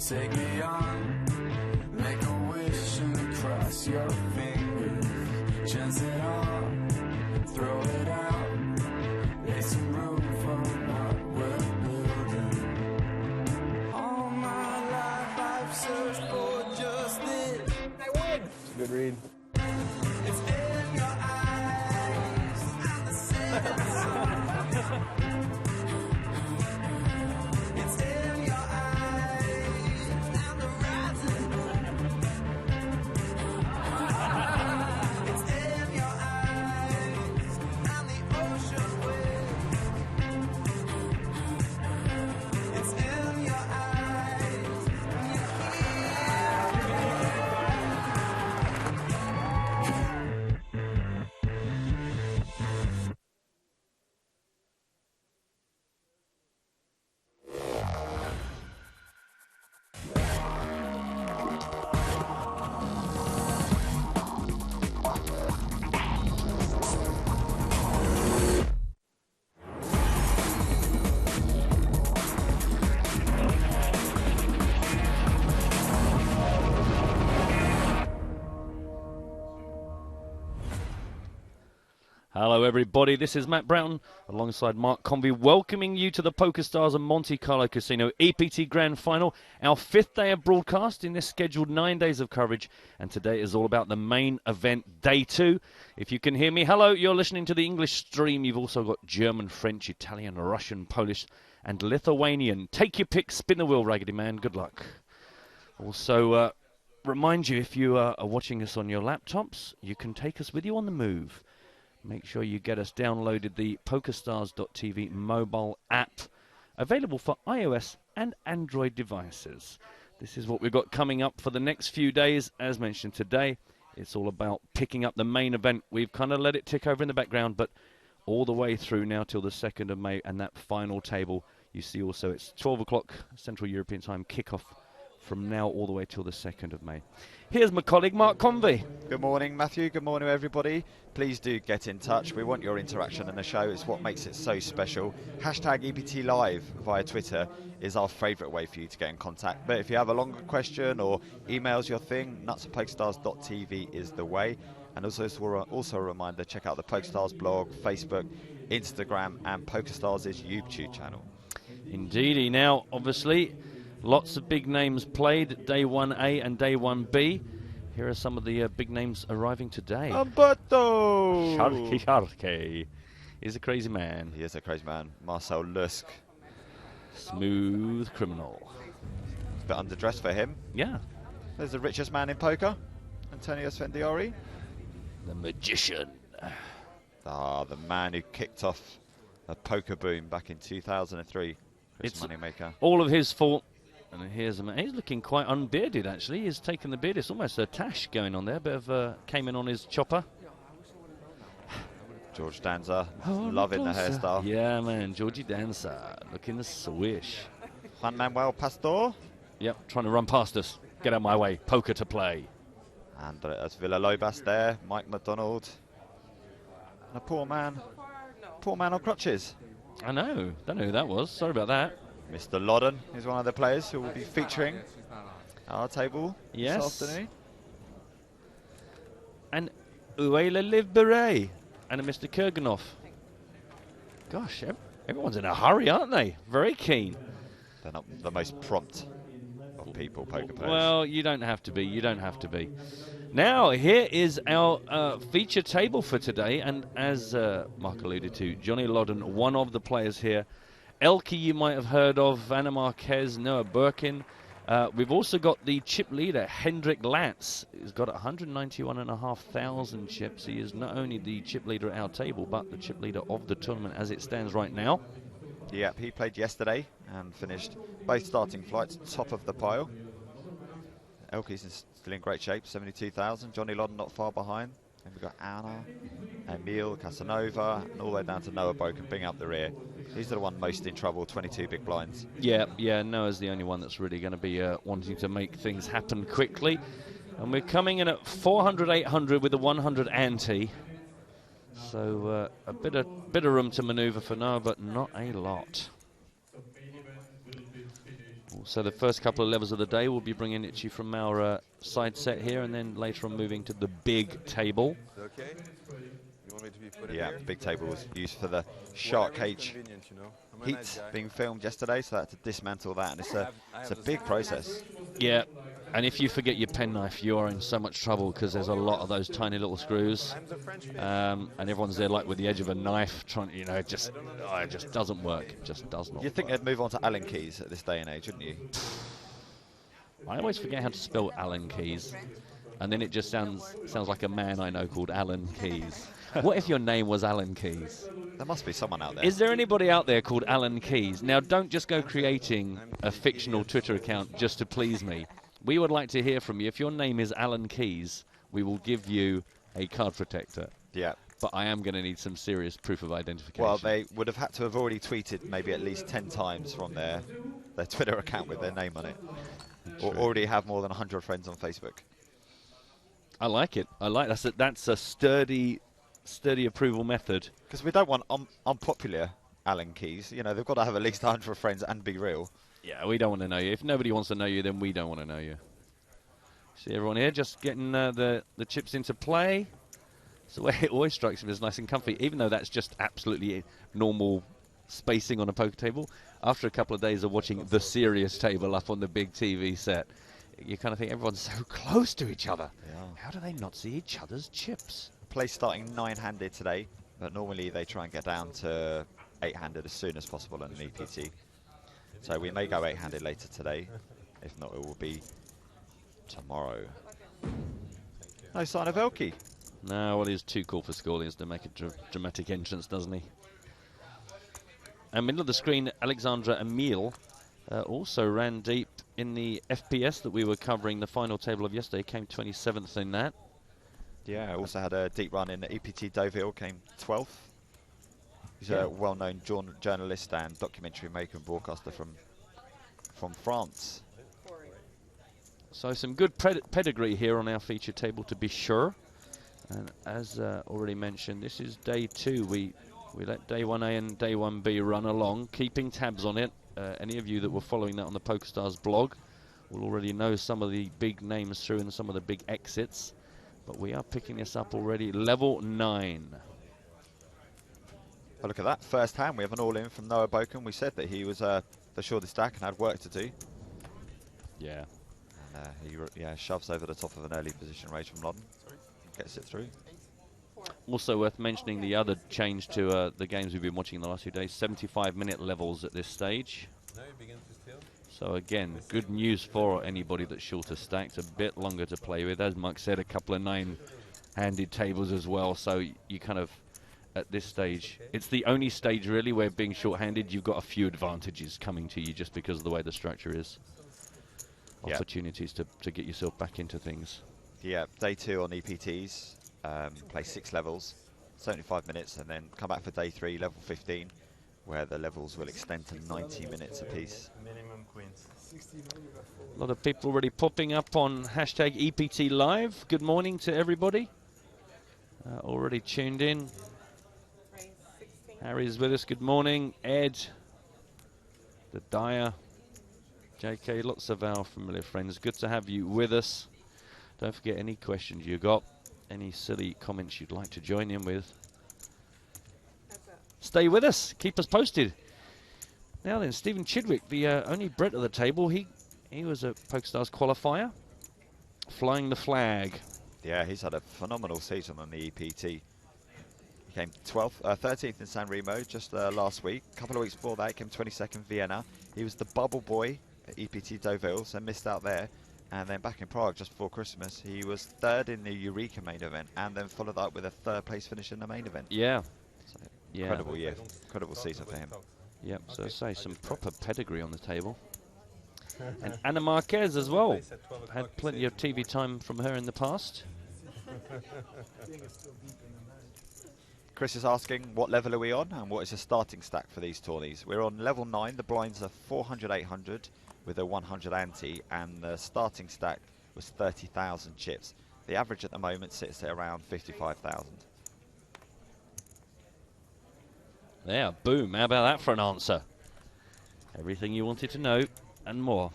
Take me on, make a wish and cross your fingers. Chance it on, throw it out, make some room for what we're building. All my life I've searched for just this. It's a good read. It's in your eyes and the sense. It's in your eyes and the rising moon. It's in your eyes and the ocean wave. It's in your eyes and you Hello everybody, this is Matt Brown alongside Mark Convey welcoming you to the PokerStars and Monte Carlo Casino EPT Grand Final, our 5th day of broadcast in this scheduled 9 days of coverage, and today is all about the main event, day 2. If you can hear me, hello, you're listening to the English stream. You've also got German, French, Italian, Russian, Polish and Lithuanian. Take your pick, spin the wheel, Raggedy Man, good luck. Also, remind you, if you are watching us on your laptops, you can take us with you on the move. Make sure you get us downloaded the PokerStars.tv mobile app, available for iOS and Android devices. This is what we've got coming up for the next few days. As mentioned today, it's all about picking up the main event. We've kind of let it tick over in the background, but all the way through now till the 2nd of May, and that final table, you see also it's 12 o'clock Central European Time kickoff from now all the way till the 2nd of May. Here's my colleague Mark Convey. Good morning, Matthew. Good morning, everybody. Please do get in touch. We want your interaction in the show. It's what makes it so special. Hashtag EPT Live via Twitter is our favourite way for you to get in contact. But if you have a longer question or emails your thing, nuts@pokerstars.tv is the way. And also a reminder, check out the PokerStars blog, Facebook, Instagram, and PokerStars' YouTube channel. Indeedy. Now, obviously, lots of big names played, day 1A and day 1B. Here are some of the big names arriving today. Umberto! Sharky. He's a crazy man. He is a crazy man. Marcel Lusk. Smooth criminal. It's a bit underdressed for him. Yeah. There's the richest man in poker, Antonio Svendiori. The magician. Ah, the man who kicked off a poker boom back in 2003. It's moneymaker. All of his fault. And here's a man. He's looking quite unbearded, actually. He's taken the beard. It's almost a tash going on there. Bit of came in on his chopper. George Danza, loving the hairstyle. Yeah, man. Georgie Danza, looking the swish. Juan Manuel Pastor. Yep, trying to run past us. Get out of my way. Poker to play. Andreas Villalobos there. Mike McDonald. And a poor man on crutches. I know. Don't know who that was. Sorry about that. Mr. Lodden is one of the players who will be featuring our table this afternoon. And Uela Liv Beret and a Mr. Kurganov. Gosh, everyone's in a hurry, aren't they? Very keen. They're not the most prompt of people, poker players. Well, you don't have to be. You don't have to be. Now, here is our feature table for today. And as Mark alluded to, Johnny Lodden, one of the players here. Elke you might have heard of, Anna Marquez, Noah Birkin. We've also got the chip leader, Hendrik Latz. He's got 191,500 chips. He is not only the chip leader at our table, but the chip leader of the tournament as it stands right now. Yep, he played yesterday and finished both starting flights top of the pile. Elke's still in great shape, 72,000. Johnny Lodden not far behind. Then we've got Anna, Emil, Casanova, and all the way down to Noah Birkin being up the rear. He's the one most in trouble, 22 big blinds. Yeah, Noah's the only one that's really going to be wanting to make things happen quickly. And we're coming in at 400, 800 with a 100 ante. So a bit of room to manoeuvre for Noah, but not a lot. So the first couple of levels of the day, we'll be bringing it to you from our side set here, and then later on moving to the big table. Okay. You want me to be put Yeah, here? the big table was used for the shark Whatever is cage convenient, you know. I'm a heat nice guy. being filmed yesterday, so I had to dismantle that, and it's I a have the big same- process. Yeah, and if you forget your penknife, you are in so much trouble because there's a lot of those tiny little screws, I'm the French fish. and everyone's there like with the edge of a knife, trying, you know, it just doesn't work. It just does not. You'd think they'd move on to Allen keys at this day and age, wouldn't you? I always forget how to spell Allen Keys, and then it just sounds like a man I know called Alan Keys. What if your name was Alan Keys? There must be someone out there. Is there anybody out there called Alan Keys? Now, don't just go creating a fictional Twitter account just to please me. We would like to hear from you. If your name is Alan Keys, we will give you a card protector. Yeah. But I am going to need some serious proof of identification. Well, they would have had to have already tweeted maybe at least 10 times from their Twitter account with their name on it. Or already have more than 100 friends on Facebook. I like it. I like that's a sturdy approval method. Because we don't want unpopular Allen keys. You know, they've got to have at least 100 friends and be real. Yeah, we don't want to know you. If nobody wants to know you, then we don't want to know you. See everyone here just getting the chips into play. So it always strikes me as nice and comfy, even though that's just absolutely normal spacing on a poker table. After a couple of days of watching the serious table up on the big TV set, you kind of think everyone's so close to each other. Yeah. How do they not see each other's chips? Play starting 9-handed today, but normally they try and get down to 8-handed as soon as possible in an EPT. So we may go 8-handed later today. If not, it will be tomorrow. No sign of Elke. No, well, he's too cool for school. He has to make a dramatic entrance, doesn't he? And middle of the screen, Alexandra Emile also ran deep in the FPS that we were covering the final table of yesterday. Came 27th in that. Yeah, also had a deep run in the EPT Deauville, came 12th. He's a well-known journalist and documentary maker and broadcaster from France. So some good pedigree here on our feature table, to be sure. And as already mentioned, this is day 2. We let day 1A and day 1B run along, keeping tabs on it. Any of you that were following that on the PokerStars blog will already know some of the big names through and some of the big exits. But we are picking this up already. Level 9. Oh, look at that. First hand, we have an all-in from Noah Boken. We said that he was the shortest stack and had work to do. Yeah. And he shoves over the top of an early position raise from Lodden. Gets it through. Also worth mentioning the other change to the games we've been watching the last few days. 75-minute levels at this stage. So again, good news for anybody that's shorter stacked. A bit longer to play with. As Mike said, a couple of 9-handed tables as well. So you kind of, at this stage, it's the only stage really where being short-handed, you've got a few advantages coming to you just because of the way the structure is. Opportunities to get yourself back into things. Yeah, day 2 on EPTs. Play 6 levels, 75 minutes, and then come back for day 3, level 15, where the levels will extend to 90 minutes apiece. Minimum queens. A lot of people already popping up on hashtag EPT Live. Good morning to everybody. Already tuned in. Harry's with us. Good morning. Ed, the Dyer, JK, lots of our familiar friends. Good to have you with us. Don't forget any questions you got, any silly comments you'd like to join in with. Stay with us. Keep us posted. Now then, Stephen Chidwick, the only Brit at the table. He was a PokerStars qualifier, flying the flag. Yeah, he's had a phenomenal season on the EPT. He came 13th in San Remo just last week. A couple of weeks before that, he came 22nd Vienna. He was the bubble boy at EPT Deauville, so missed out there. And then back in Prague just before Christmas, he was 3rd in the Eureka main event, and then followed up with a 3rd place finish in the main event. Yeah. So incredible year, incredible season for him. Yep, so I say some proper pedigree on the table. And Anna Marquez as well. Had plenty of TV time from her in the past. Chris is asking, what level are we on, and what is the starting stack for these tourneys? We're on level 9, the blinds are 400, 800 with a 100 ante, and the starting stack was 30,000 chips. The average at the moment sits at around 55,000. There, boom, how about that for an answer? Everything you wanted to know. and more.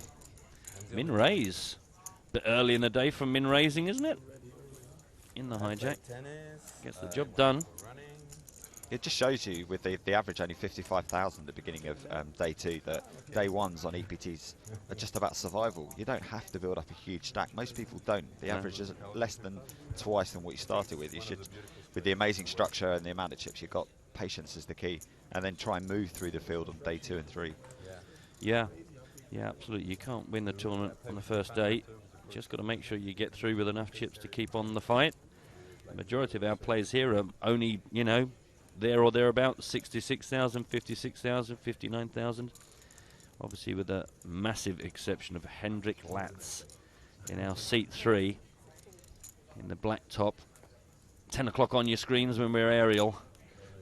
Min raise. Bit early in the day for min raising, isn't it? In the hijack. Gets the job done. It just shows you with the average only 55,000 at the beginning of day 2 that day 1s on EPTs are just about survival. You don't have to build up a huge stack. Most people don't. The average is less than twice than what you started with. You should, with the amazing structure and the amount of chips you've got, patience is the key. And then try and move through the field on day 2 and 3. Yeah, absolutely. You can't win the tournament on the first day. Just got to make sure you get through with enough chips to keep on the fight. The majority of our players here are only, you know, there or thereabouts, 66,000, 56,000, 59,000. Obviously with a massive exception of Hendrik Latz in our seat 3 in the black top. 10 o'clock on your screens when we're aerial.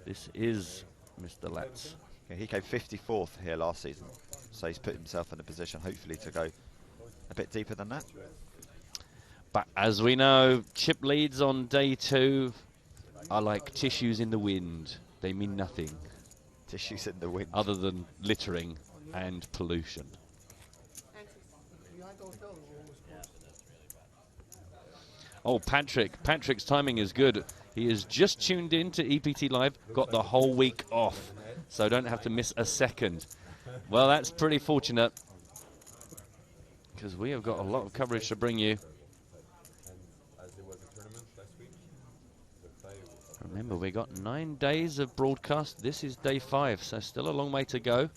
This is Mr. Latz. Yeah, he came 54th here last season, so he's put himself in a position hopefully to go a bit deeper than that. But as we know, chip leads on day 2 are like tissues in the wind. They mean nothing. Tissues in the wind. Other than littering and pollution. Oh, Patrick's timing is good. He has just tuned in to EPT Live, got the whole week off, so don't have to miss a second. Well, that's pretty fortunate, because we have got a lot of coverage to bring you. Remember, we got 9 days of broadcast. This is day 5, so still a long way to go.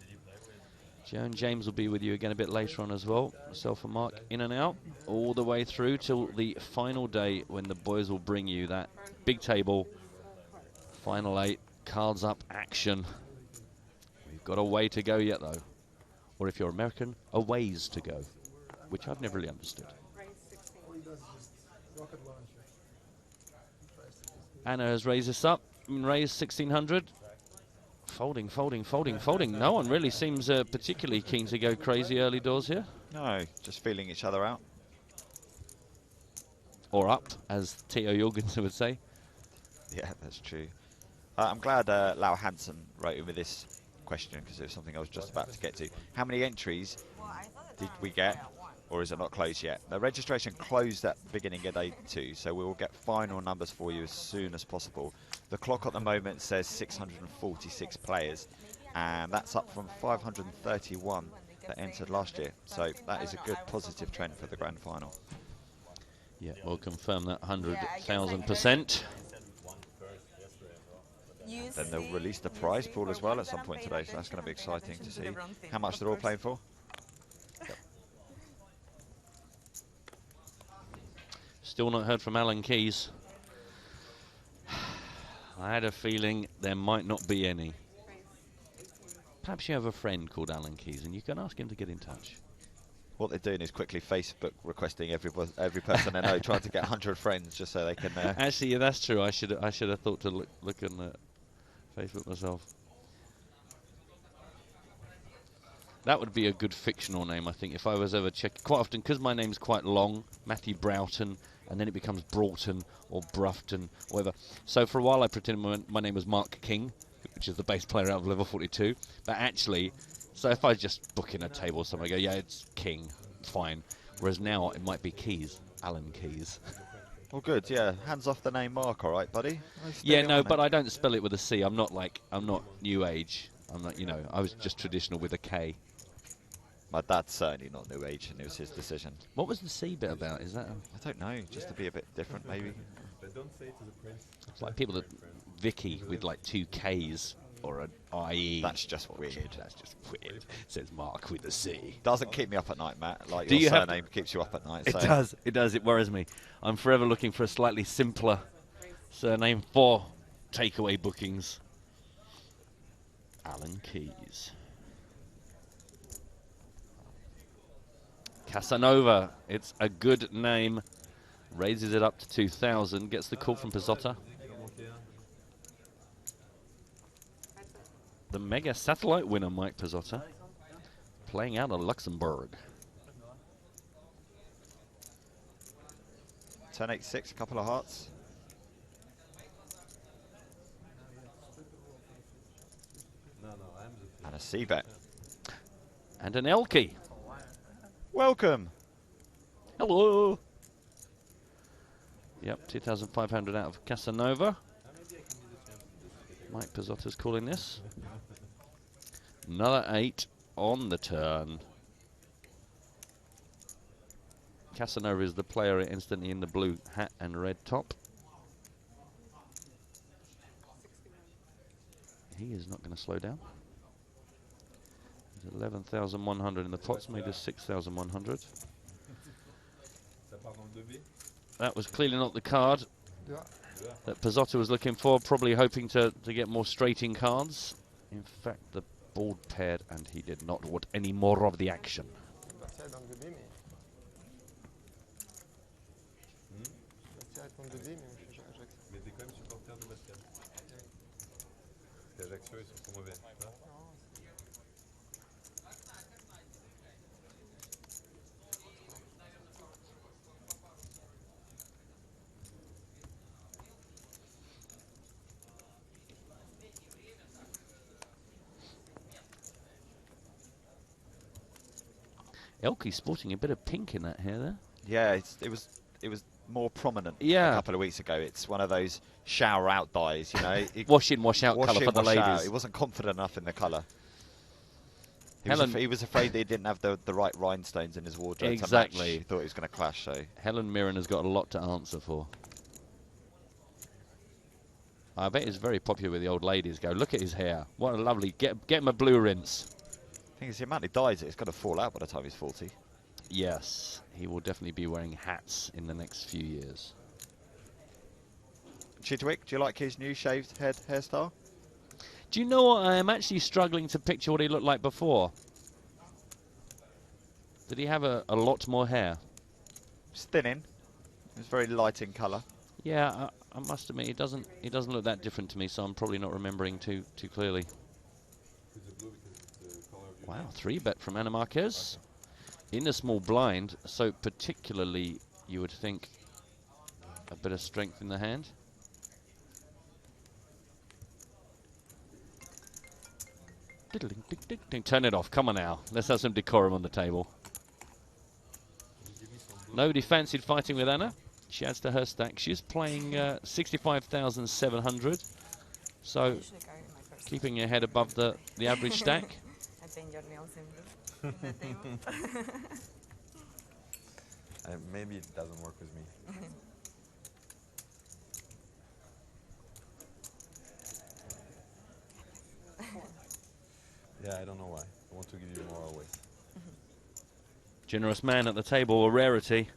Joe and James will be with you again a bit later on as well. Myself and Mark in and out all the way through till the final day when the boys will bring you that big table, final 8, cards up action. We've got a way to go yet though. Or if you're American, a ways to go, which I've never really understood. Anna has raised this up, raised 1600. Folding. No one really seems particularly keen to go crazy early doors here. No, just feeling each other out. Or up, as Theo Jorgensen would say. Yeah, that's true. I'm glad Lau Hansen wrote in with this question, because it was something I was just about to get to. How many entries did we get, or is it not closed yet? The registration closed at the beginning of day 2, so we will get final numbers for you as soon as possible. The clock at the moment says 646 players, and that's up from 531 that entered last year. So that is a good positive trend for the grand final. Yeah, we'll confirm that 100,000%. Then they'll release the prize pool as well at some point today, so that's going to be exciting to see how much they're all playing for. Yep. Still not heard from Alan Keys. I had a feeling there might not be any. Perhaps you have a friend called Alan Keys and you can ask him to get in touch. What they're doing is quickly Facebook requesting every person they know, trying to get 100 friends just so they can... Actually, yeah, that's true. I should have thought to look on Facebook myself. That would be a good fictional name, I think, if I was ever checking. Quite often, because my name's quite long, Matthew Broughton, and then it becomes Broughton or Brufton, or whatever. So for a while I pretended my name was Mark King, which is the bass player out of level 42. But actually, so if I just book in a table or something, I go, yeah, it's King, fine. Whereas now it might be Keys, Alan Keys. Well, good, yeah. Hands off the name Mark, all right, buddy? Yeah, no, but I don't spell it with a C. I'm not new age. I'm not, I was just traditional with a K. My dad's certainly not new age, and it was his decision. What was the C bit about? Is that? I don't know, just to be a bit different, maybe. It's like people that Vicky with like 2 Ks or an IE. That's just weird. That's just weird. It says Mark with a C. Doesn't keep me up at night, Matt. Like Do your you surname keeps you up at night. It does. It does. It worries me. I'm forever looking for a slightly simpler surname for takeaway bookings. Alan Keys. Casanova, it's a good name. Raises it up to 2,000. Gets the call from Pizzotta. The mega satellite winner, Mike Pizzotta, playing out of Luxembourg. 10-8-6, a couple of hearts. No, And a C-bet. And an Elkie. Welcome. Hello. Yep, 2,500 out of Casanova. Mike Pizzotta's calling this. Another 8 on the turn. Casanova is the player instantly in the blue hat and red top. He is not going to slow down. There's 11,100 in the pots, made us 6,100. That was clearly not the card that Pizzotta was looking for, probably hoping to get more straighting cards. In fact, the board paired and he did not want any more of the action. Elke's sporting a bit of pink in that hair there. Yeah, it was more prominent a couple of weeks ago. It's one of those shower out dyes, you know. Wash in, wash out colour for the ladies. Out. He wasn't confident enough in the colour. He was afraid that he didn't have the right rhinestones in his wardrobe. Exactly. To match. He thought he was going to clash. So Helen Mirren has got a lot to answer for. I bet he's very popular with the old ladies. Go, look at his hair. What a lovely, get him a blue rinse. I think it's the amount he dyes it's going to fall out by the time he's 40. Yes, he will definitely be wearing hats in the next few years. Chidwick, do you like his new shaved head hairstyle? Do you know what? I am actually struggling to picture what he looked like before. Did he have a lot more hair? It's thinning. It was very light in colour. Yeah, I must admit, he doesn't look that different to me, so I'm probably not remembering too clearly. Wow, 3-bet from Ana Marquez. In a small blind, so particularly you would think a bit of strength in the hand. Turn it off, come on now. Let's have some decorum on the table. Nobody fancied fighting with Anna. She adds to her stack. She's playing 65,700. So keeping her head above the average stack. Maybe it doesn't work with me. Yeah, I don't know why. I want to give you more always. Generous man at the table, a rarity.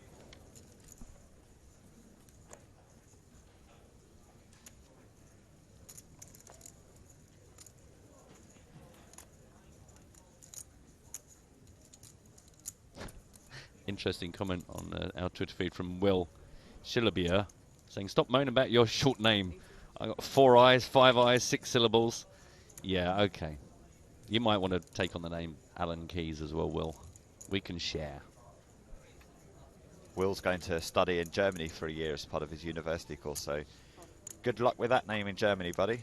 Interesting comment on our Twitter feed from Will Shillabier saying, stop moaning about your short name. I got 4 eyes, 5 eyes, 6 syllables. Yeah, okay. You might want to take on the name Alan Keyes as well, Will. We can share. Will's going to study in Germany for a year as part of his university course, so good luck with that name in Germany, buddy.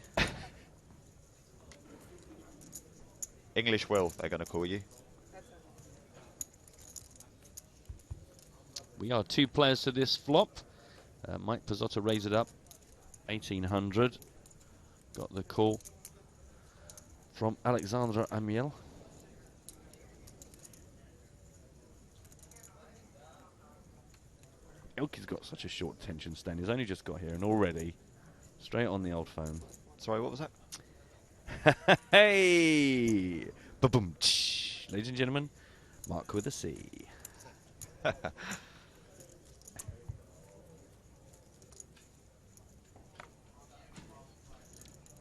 English Will, they're going to call you. We are 2 players to this flop. Mike Pizzotta raised it up, 1,800. Got the call from Alexandra Amiel. Elke's got such a short attention span. He's only just got here and already straight on the old phone. Sorry, what was that? Hey! Ba-boom! Ladies and gentlemen, Mark with a C.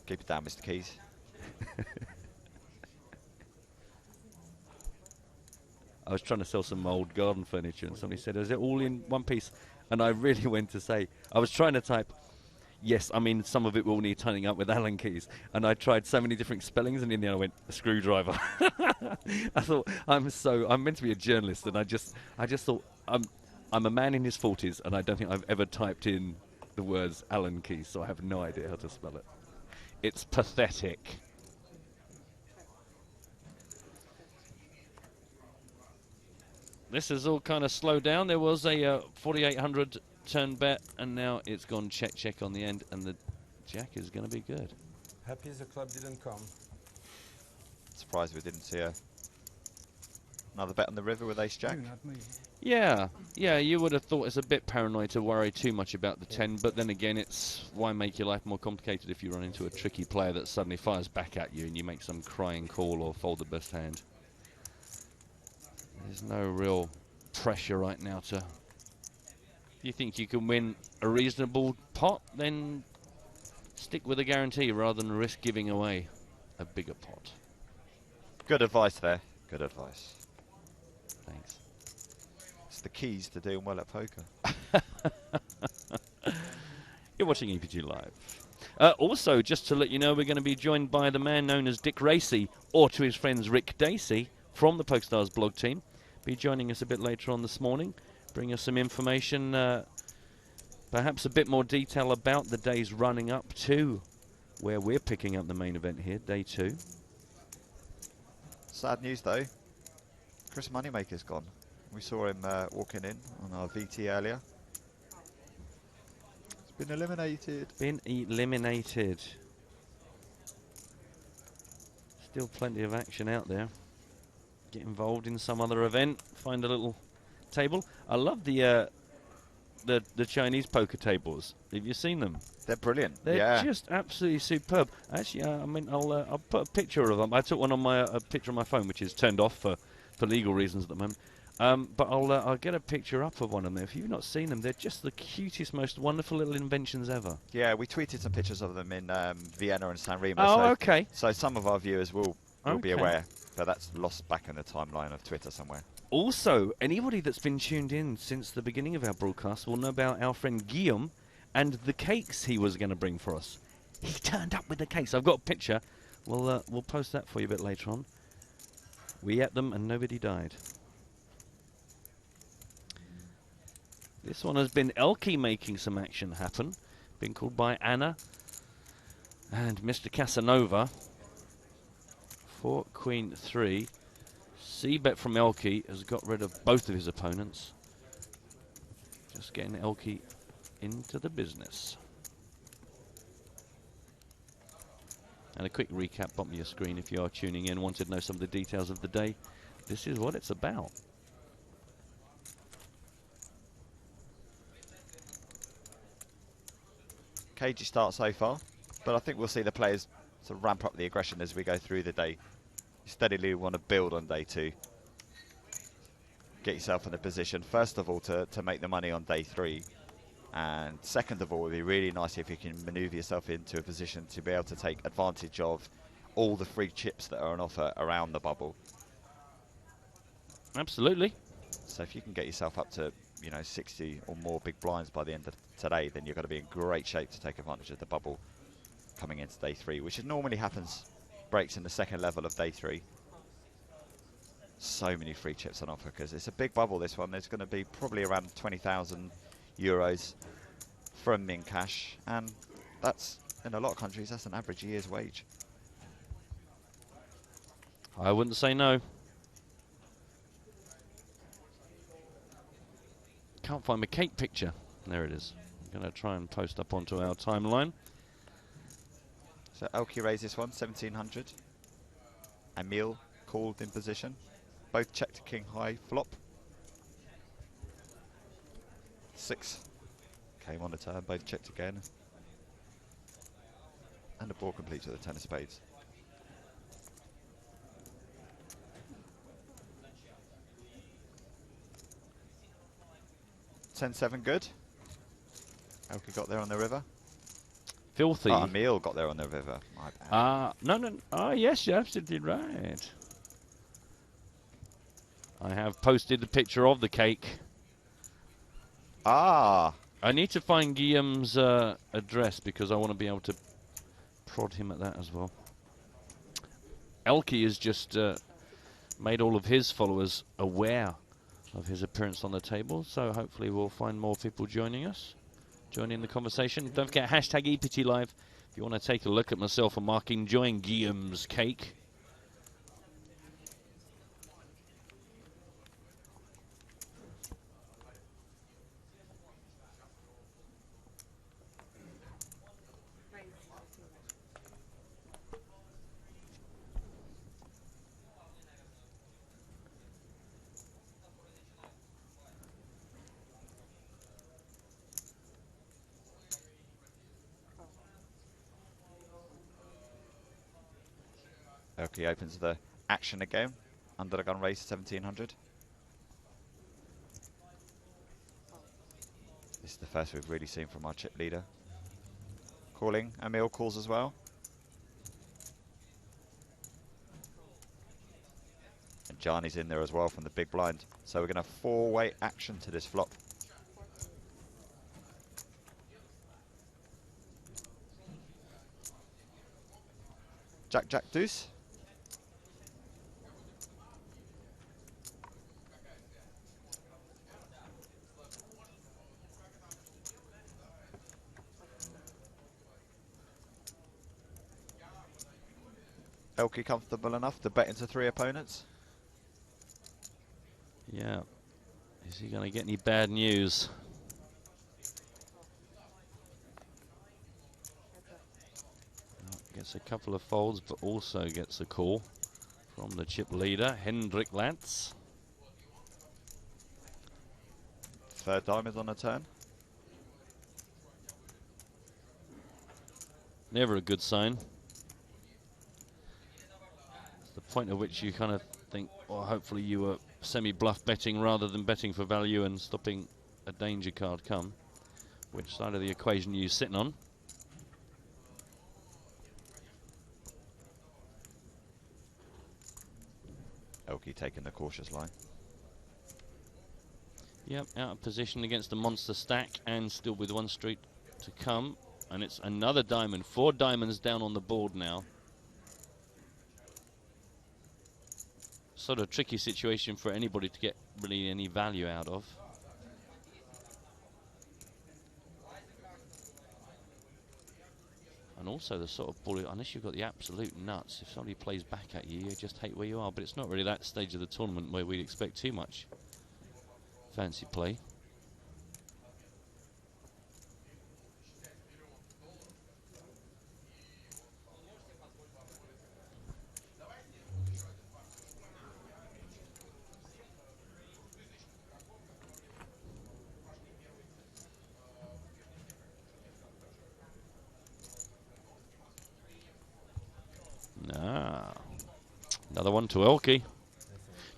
Keep it down, Mr. Keyes. I was trying to sell some old garden furniture and somebody said, is it all in one piece? And I really went to say, I was trying to type, yes, I mean, some of it will need tying up with Allen keys. And I tried so many different spellings and in the end I went, a screwdriver. I thought, I'm meant to be a journalist and I just thought, I'm a man in his 40s and I don't think I've ever typed in the words Allen keys, so I have no idea how to spell it. It's pathetic. this has all kind of slowed down. There was a 4,800 turn bet, and now it's gone check on the end, and the jack is going to be good. Happy the club didn't come. Surprised we didn't see another bet on the river with ace jack. You, not me. Yeah, you would have thought it's a bit paranoid to worry too much about the 10, but then again, it's why make your life more complicated if you run into a tricky player that suddenly fires back at you and you make some crying call or fold the best hand. There's no real pressure right now to... If you think you can win a reasonable pot, then stick with a guarantee rather than risk giving away a bigger pot. Good advice there. Good advice. Thanks. It's the keys to doing well at poker. You're watching EPT Live. Also, just to let you know, we're going to be joined by the man known as Dick Racy, or to his friends Rick Dacey, from the PokerStars blog team. Be joining us a bit later on this morning, bring us some information, perhaps a bit more detail about the days running up to where we're picking up the main event here, day 2. Sad news though, Chris Moneymaker's gone. We saw him walking in on our VT earlier. He's been eliminated. Still plenty of action out there. Get involved in some other event, find a little table. I love the Chinese poker tables. Have you seen them? They're brilliant. They're just absolutely superb. Actually, I mean, I'll put a picture of them. I took one on my a picture on my phone, which is turned off for legal reasons at the moment. But I'll get a picture up of one of them. If you've not seen them, they're just the cutest, most wonderful little inventions ever. Yeah, we tweeted some pictures of them in Vienna and San Remo. Oh, so, okay. So some of our viewers will be Okay. aware, but that's lost back in the timeline of Twitter somewhere. Also, anybody that's been tuned in since the beginning of our broadcast will know about our friend Guillaume and the cakes he was going to bring for us. He turned up with the cakes. I've got a picture. We'll post that for you a bit later on. We ate them and nobody died. This one has been Elke making some action happen. Been called by Anna and Mr. Casanova for Queen 3. C-bet from Elke has got rid of both of his opponents. Just getting Elke into the business. And a quick recap bottom of your screen if you are tuning in, wanted to know some of the details of the day. This is what it's about. Cagey start so far, but I think we'll see the players sort of ramp up the aggression as we go through the day. You steadily want to build on day 2. Get yourself in a position, first of all, to make the money on day 3. And second of all, it would be really nice if you can maneuver yourself into a position to be able to take advantage of all the free chips that are on offer around the bubble. Absolutely. So if you can get yourself up to 60 or more big blinds by the end of today, then you're going to be in great shape to take advantage of the bubble coming into day 3, which normally happens, breaks in the second level of day 3. So many free chips on offer because it's a big bubble, this one. There's going to be probably around 20,000 euros from min cash, and that's, in a lot of countries, that's an average year's wage. I wouldn't say no. Can't find my cake picture. There it is. I'm going to try and post up onto our timeline. So Elke raised this one, 1700. Emil called in position. Both check to king high flop. 6 came on the turn, both checked again. And the board completes with a 10 of spades. $10-7 good. Elke got there on the river. Filthy. Oh, Emil got there on the river. My bad. No. Oh, yes, you're absolutely right. I have posted a picture of the cake. Ah! I need to find Guillaume's address because I want to be able to prod him at that as well. Elke has just made all of his followers aware of his appearance on the table, so hopefully we'll find more people joining us, joining the conversation. Don't forget, hashtag EPT Live if you want to take a look at myself and Mark enjoying Guillaume's cake. Elke opens the action again. Under the gun raise to 1700. This is the first we've really seen from our chip leader. Calling. Emil calls as well. And Gianni's in there as well from the big blind. So we're going to have four-way action to this flop. Jack, Jack, deuce. Elke comfortable enough to bet into three opponents. Yeah. Is he going to get any bad news? Gets a couple of folds, but also gets a call from the chip leader, Hendrik Latz. Third diamond on the turn. Never a good sign. It's the point at which you kind of think, well, hopefully you were semi-bluff betting rather than betting for value and stopping a danger card come. Which side of the equation are you sitting on? Elke taking the cautious line. Yep, out of position against a monster stack and still with one street to come. And it's another diamond. 4 diamonds down on the board now. Sort of tricky situation for anybody to get really any value out of. And also the sort of bullet, unless you've got the absolute nuts, if somebody plays back at you, you just hate where you are. But it's not really that stage of the tournament where we'd expect too much fancy play. Another one to Elke. Do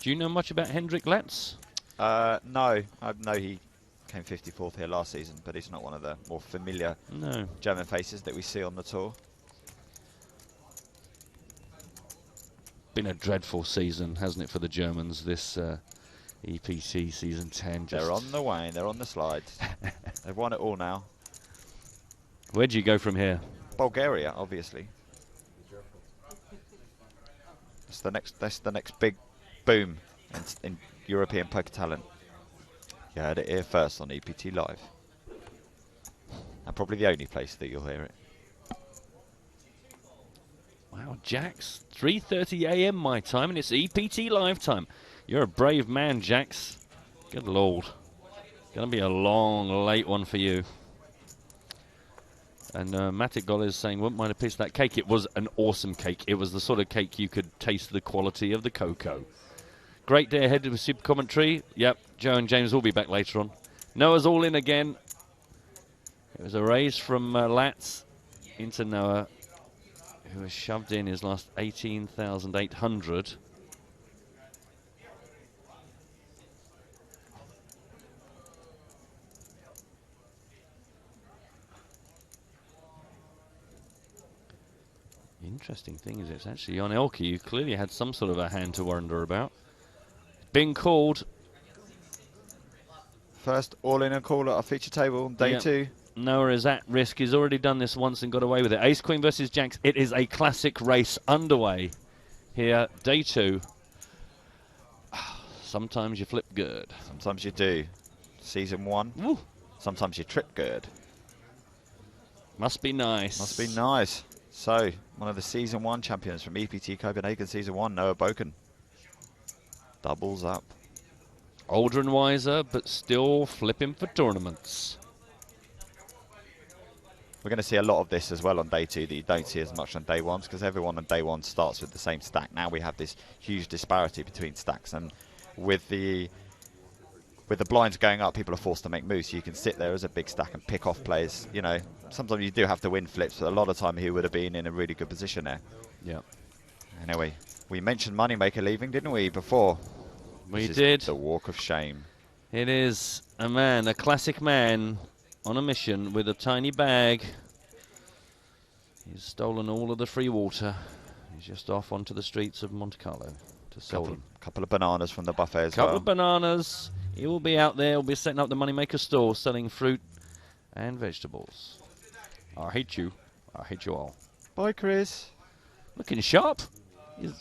you know much about Hendrik Latz? No, I know he came 54th here last season, but he's not one of the more familiar German faces that we see on the tour. Been a dreadful season, hasn't it, for the Germans, this EPT season 10. They're on the wane, they're on the slide. They've won it all now. Where do you go from here? Bulgaria, obviously. That's the next big boom in European poker talent. You heard it here first on EPT Live. And probably the only place that you'll hear it. Wow, Jax, 3:30 AM my time, and it's EPT Live time. You're a brave man, Jax. Good lord. Gonna be a long, late one for you. And Matic Goll is saying, wouldn't mind a piece of that cake. It was an awesome cake. It was the sort of cake you could taste the quality of the cocoa. Great day ahead with super commentary. Yep, Joe and James will be back later on. Noah's all in again. It was a raise from Latz into Noah, who has shoved in his last 18,800. Interesting thing is it's actually on Elke. You clearly had some sort of a hand to wonder about. Been called. First all-in and call at our feature table on day 2. Noah is at risk. He's already done this once and got away with it. Ace Queen versus Jax. It is a classic race underway here, day 2. Sometimes you flip good. Sometimes you do. Season 1. Woo. Sometimes you trip good. Must be nice. Must be nice. So, one of the Season 1 champions from EPT Copenhagen Season 1, Noah Boken. Doubles up. Older and wiser, but still flipping for tournaments. We're going to see a lot of this as well on day 2 that you don't see as much on day 1, because everyone on day 1 starts with the same stack. Now we have this huge disparity between stacks, and with the blinds going up, people are forced to make moves. So you can sit there as a big stack and pick off players. You know, sometimes you do have to win flips, but a lot of time he would have been in a really good position there. Yeah. Anyway, we mentioned Moneymaker leaving, didn't we, before? We This did. is the walk of shame. It is a man, a classic man, on a mission with a tiny bag. He's stolen all of the free water. He's just off onto the streets of Monte Carlo to sell them. Couple of bananas from the buffet as Couple well. of bananas. He will be out there. He'll be setting up the Moneymaker store, selling fruit and vegetables. I hate you. I hate you all. Bye, Chris. Looking sharp. He's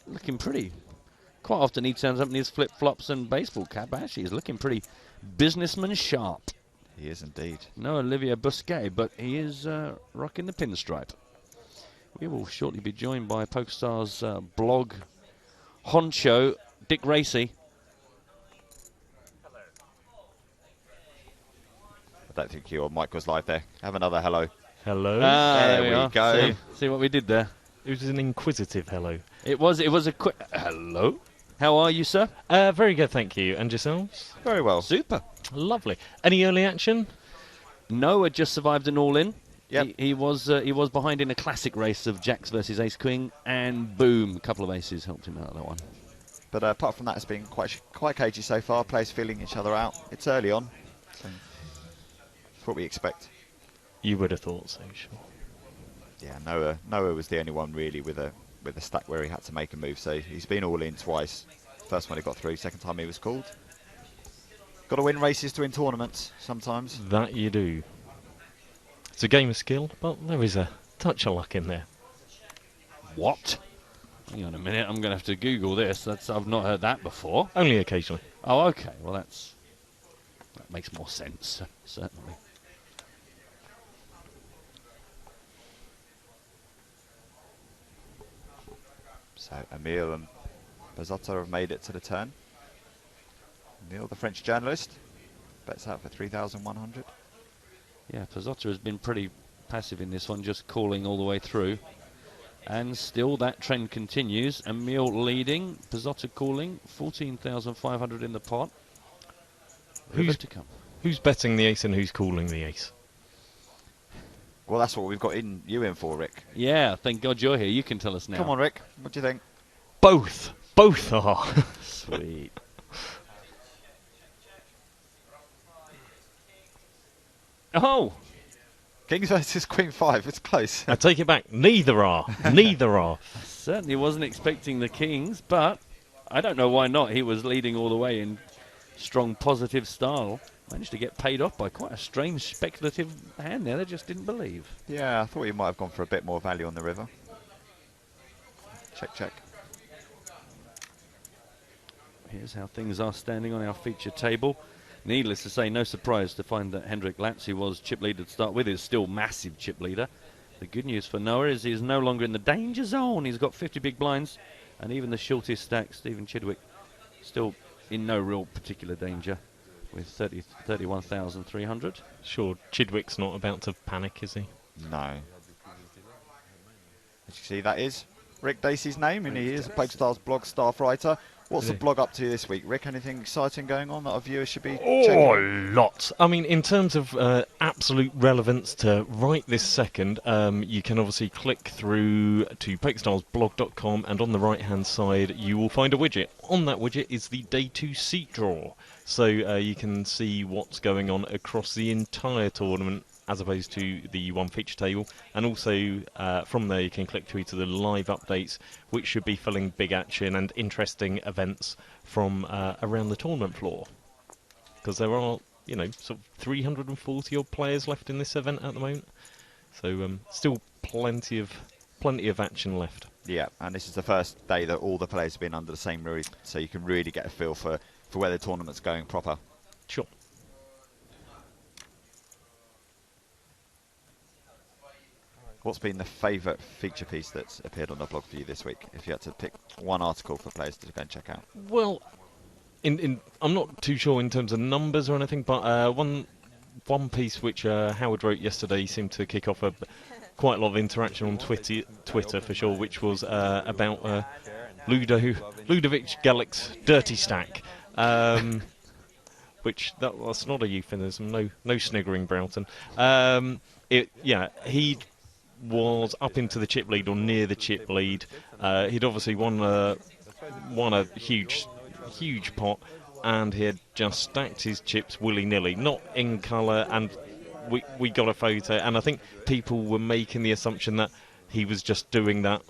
looking pretty. Quite often he turns up in his flip-flops and baseball cap. Actually, he's looking pretty businessman sharp. He is indeed. No Olivier Busquet, but he is rocking the pinstripe. We will shortly be joined by PokerStars blog honcho, Dick Racy. I don't think your mic was live there. Have another hello. Hello. There we are. go. See what we did there. It was an inquisitive hello. It was a quick hello. How are you, sir? Very good, thank you. And yourselves? Very well. Super. Lovely. Any early action? Noah just survived an all-in. Yep. He was behind in a classic race of Jacks versus Ace Queen, and boom, a couple of aces helped him out of that one. But apart from that, it's been quite cagey so far. Players feeling each other out. It's early on. So it's what we expect. You would have thought so, sure. Yeah, Noah was the only one really with a stack where he had to make a move. So he's been all in twice. First one he got through. Second time he was called. Got to win races to win tournaments sometimes. That you do. It's a game of skill, but there is a touch of luck in there. What? Hang on a minute, I'm going to have to Google this. I've not heard that before. Only occasionally. Oh, okay. Well, that makes more sense, certainly. So Emile and Bazzotta have made it to the turn. Emile, the French journalist, bets out for 3,100. Yeah, Pizzotta has been pretty passive in this one, just calling all the way through. And still that trend continues. Emile leading, Pizzotta calling, 14,500 in the pot. Who's to come? Who's betting the ace and who's calling the ace? Well, that's what we've got you in for, Rick. Yeah, thank God you're here. You can tell us now. Come on, Rick. What do you think? Both. Both are. Sweet. Oh! Kings versus Queen 5. It's close. I take it back. Neither are. Neither are. Certainly wasn't expecting the Kings, but I don't know why not. He was leading all the way in strong positive style. Managed to get paid off by quite a strange speculative hand there. They just didn't believe. Yeah, I thought you might have gone for a bit more value on the river. Check, check. Here's how things are standing on our feature table. Needless to say, no surprise to find that Hendrik Latz, who was chip leader to start with, is still massive chip leader. The good news for Noah is he's no longer in the danger zone. He's got 50 big blinds, and even the shortest stack, Stephen Chidwick, still in no real particular danger with 31,300. Sure, Chidwick's not about to panic, is he? No. As you see, that is Rick Dacey's name, and he is a PokerStars blog staff writer. What's the blog up to this week, Rick? Anything exciting going on that our viewers should be checking? Lots. I mean, in terms of absolute relevance to right this second, you can obviously click through to PokerStarsblog.com, and on the right-hand side, you will find a widget. On that widget is the Day 2 seat draw. So you can see what's going on across the entire tournament, as opposed to the one feature table, and also from there you can click through to the live updates, which should be filling big action and interesting events from around the tournament floor, because there are, you know, sort of 340 odd players left in this event at the moment, so still plenty of action left. Yeah, and this is the first day that all the players have been under the same roof, so you can really get a feel for where the tournament's going proper. Sure. What's been the favourite feature piece that's appeared on the blog for you this week, if you had to pick one article for players to go and check out? Well, I'm not too sure in terms of numbers or anything, but one piece which Howard wrote yesterday seemed to kick off quite a lot of interaction on Twitter for sure, which was about Ludovic Gallic's dirty stack. Which that's not a euphemism. No sniggering, Broughton. He was up into the chip lead or near the chip lead. He'd obviously won a huge pot, and he had just stacked his chips willy-nilly, not in colour, and we got a photo, and I think people were making the assumption that he was just doing that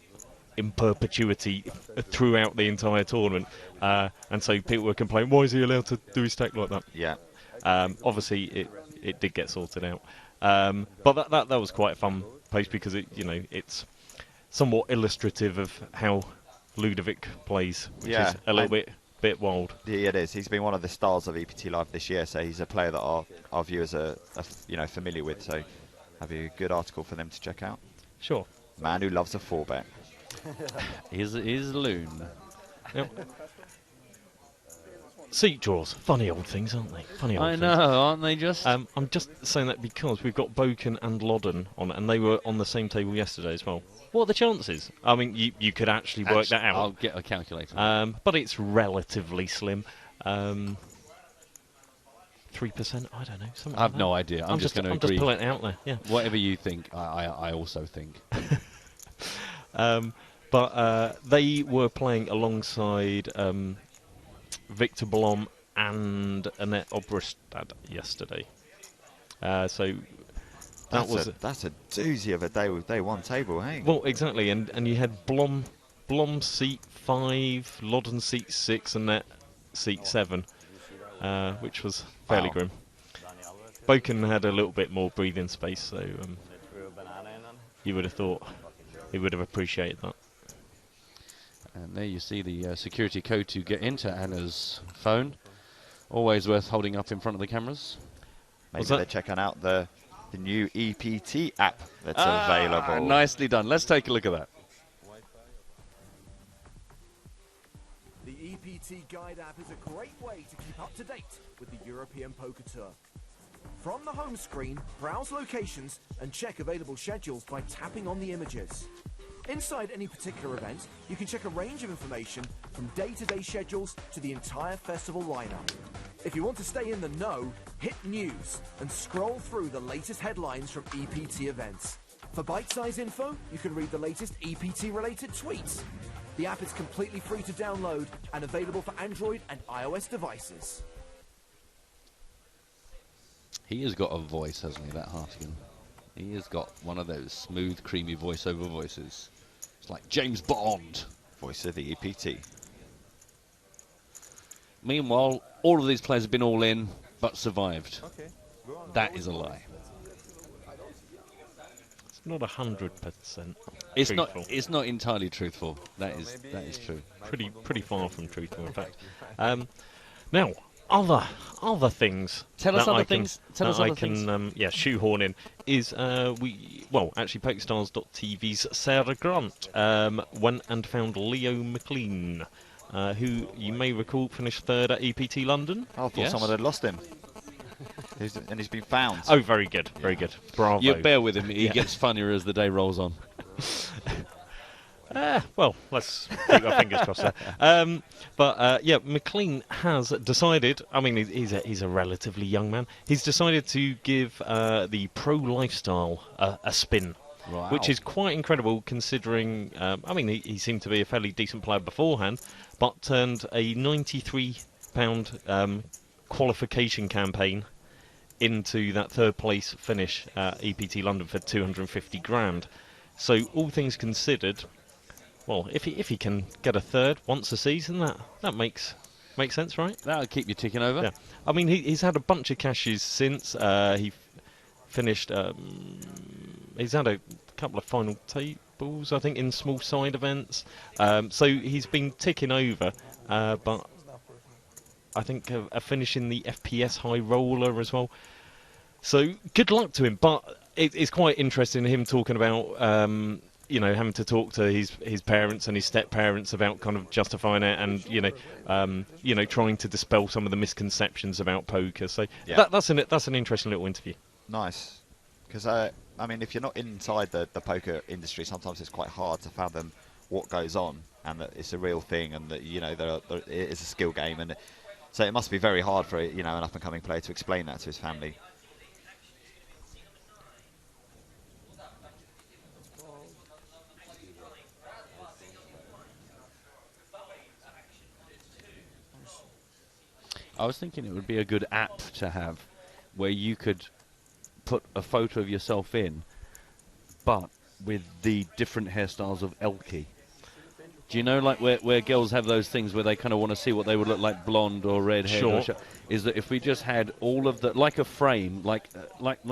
in perpetuity throughout the entire tournament, and so people were complaining, why is he allowed to do his stack like that? Yeah. Obviously it did get sorted out, but that was quite a fun post because it's somewhat illustrative of how Ludovic plays, which is a little bit wild. Yeah, it is. He's been one of the stars of EPT Live this year, so he's a player that our viewers are familiar with. So, have a good article for them to check out. Sure. Man who loves a 4-bet. Here's Loon. Yep. Seat draws, funny old things, aren't they? Funny old things. I know, aren't they just? I'm just saying that because we've got Boken and Loddon on, and they were on the same table yesterday as well. What are the chances? I mean, you could actually work that out. I'll get a calculator. But it's relatively slim. 3%, I don't know. Something I have like no that. idea. I'm just going to I'm agree. just pulling it out there. Yeah. Whatever you think, I also think. But they were playing alongside Victor Blom and Annette Obrestad yesterday. So that's a doozy of a day one table, hey? Well, exactly, and you had Blom seat 5, Loddon seat 6, and Annette seat 7, which was fairly grim. Boken had a little bit more breathing space, so you would have thought he would have appreciated that. And there you see the security code to get into Anna's phone. Always worth holding up in front of the cameras. Maybe they're checking out the new EPT app that's available. Nicely done. Let's take a look at that. The EPT Guide app is a great way to keep up to date with the European Poker Tour. From the home screen, browse locations and check available schedules by tapping on the images. Inside any particular event, you can check a range of information from day-to-day schedules to the entire festival lineup. If you want to stay in the know, hit News and scroll through the latest headlines from EPT events. For bite-size info, you can read the latest EPT-related tweets. The app is completely free to download and available for Android and iOS devices. He has got a voice, hasn't he, that Hartigan? He has got one of those smooth, creamy voiceover voices. It's like James Bond. Voice of the EPT. Meanwhile, all of these players have been all in, but survived. That is a lie. It's not 100%. It's not entirely truthful. That is true. Pretty far from truthful, in fact. Now, other things. Tell us other things. Shoehorn in is actually PokerStars.tv's Sarah Grant went and found Leo McLean, who you may recall finished 3rd at EPT London. I thought someone had lost him. And he's been found. Oh, very good, very good. Bravo. You bear with him. He gets funnier as the day rolls on. Well, let's keep our fingers crossed there. McLean has decided, I mean, he's a relatively young man, he's decided to give the pro lifestyle a spin. Wow. Which is quite incredible considering, he seemed to be a fairly decent player beforehand, but turned a £93 qualification campaign into that 3rd place finish at EPT London for 250 grand. So all things considered, well, if he can get a 3rd once a season, that makes sense, right? That'll keep you ticking over. Yeah. I mean, he's had a bunch of cashes since he finished. He's had a couple of final tables, I think, in small side events. So he's been ticking over, but I think a finish in the FPS high roller as well. So good luck to him. But it's quite interesting him talking about having to talk to his parents and his step-parents about kind of justifying it and, trying to dispel some of the misconceptions about poker. So that's an interesting little interview. Nice. Because, if you're not inside the poker industry, sometimes it's quite hard to fathom what goes on and that it's a real thing and that, it is a skill game. And so it must be very hard for, an up-and-coming player to explain that to his family. I was thinking it would be a good app to have where you could put a photo of yourself in, but with the different hairstyles of Elkie. Do you know, like where girls have those things where they kind of want to see what they would look like, blonde or red hair? Sure. Is that if we just had all of the, like a frame, like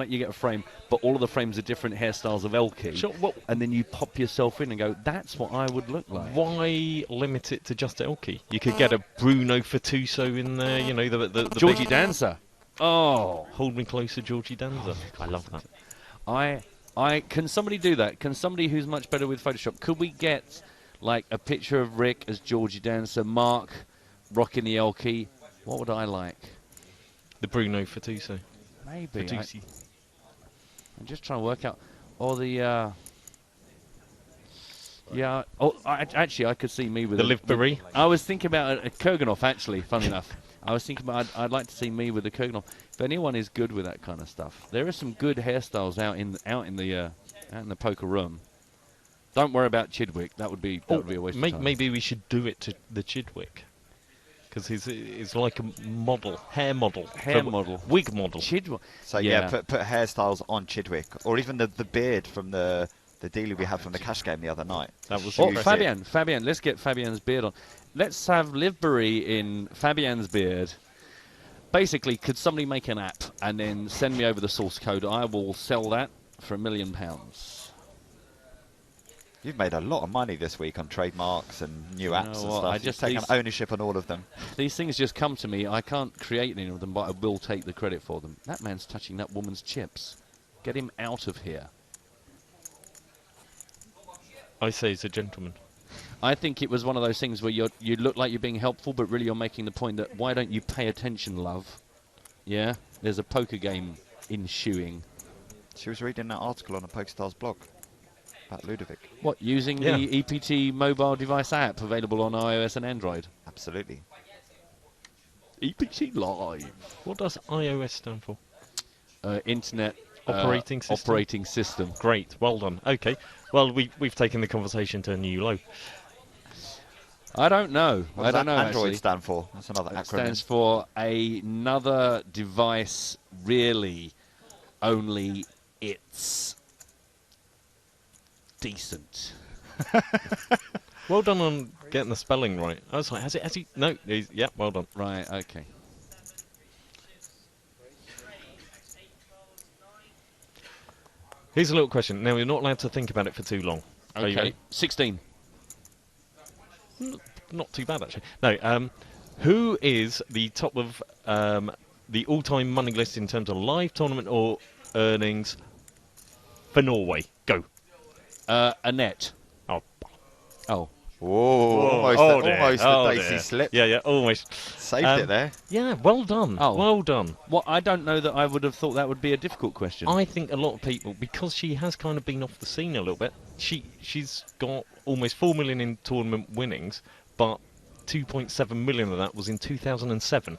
you get a frame, but all of the frames are different hairstyles of Elkie, Sure, well, and then you pop yourself in and go, that's what I would look like. why limit it to just Elkie? You could get a Bruno Fatuso in there, you know, the Georgie big- Dancer. Oh, Hold me closer, Georgie Danza. I love that. I can somebody do that? Can somebody who's much better with Photoshop? Could we get like a picture of Rick as Georgie Dancer, Mark rocking the Elkie? What would I like? The Bruno Fatuso. Maybe. Fatusi. I'm just trying to work out. Or the. Yeah. Oh, actually, I could see me with The Liv Marie? I was thinking about a Kurganov. Actually, funny enough, I was thinking about I'd like to see me with a Kurganov. If anyone is good with that kind of stuff, there are some good hairstyles out in the poker room. Don't worry about Chidwick. That would be a waste of time. Maybe we should do it to the Chidwick. Because he's like a model, hair model. Hair model. Wig model. Chidwick. So yeah, put hairstyles on Chidwick, or even the beard from the dealer we had from the cash game the other night. That was Oh, impressive. Fabian. Let's get Fabian's beard on. Let's have Livbury in Fabian's beard. Basically, could somebody make an app and then send me over the source code? I will sell that for £1 million. You've made a lot of money this week on trademarks and new apps and what, stuff. I You've just taken these- ownership on all of them. These things just come to me. I can't create any of them, but I will take the credit for them. That man's touching that woman's chips. Get him out of here. I say he's a gentleman. I think it was one of those things where you look like you're being helpful, but really you're making the point that why don't you pay attention, love? Yeah? There's a poker game ensuing. She was reading that article on a PokerStars blog about Ludovic. What, using the EPT mobile device app available on iOS and Android? Absolutely. EPT Live. What does iOS stand for? Internet Operating system? Operating system. Great, well done. Okay, well, we've taken the conversation to a new low. I don't know. What I does don't know, Android actually. stand for? That's another It acronym. stands for another device, really, only it's decent. Well done on getting the spelling right. I was like, has he? No, yeah, well done. Right, okay. Here's a little question. Now, you're not allowed to think about it for too long. Are you Okay, ready? 16. Not too bad, actually. No, who is the top of the all-time money list in terms of live tournament or earnings for Norway? Go. Annette. Oh, Oh. Whoa, dear. almost Oh, the Daisy dear. slip. Yeah, almost. Saved it there. Yeah, well done. Oh. Well done. Well, I don't know that I would have thought that would be a difficult question. I think a lot of people, because she has kind of been off the scene a little bit, she's got almost 4 million in tournament winnings, but 2.7 million of that was in 2007.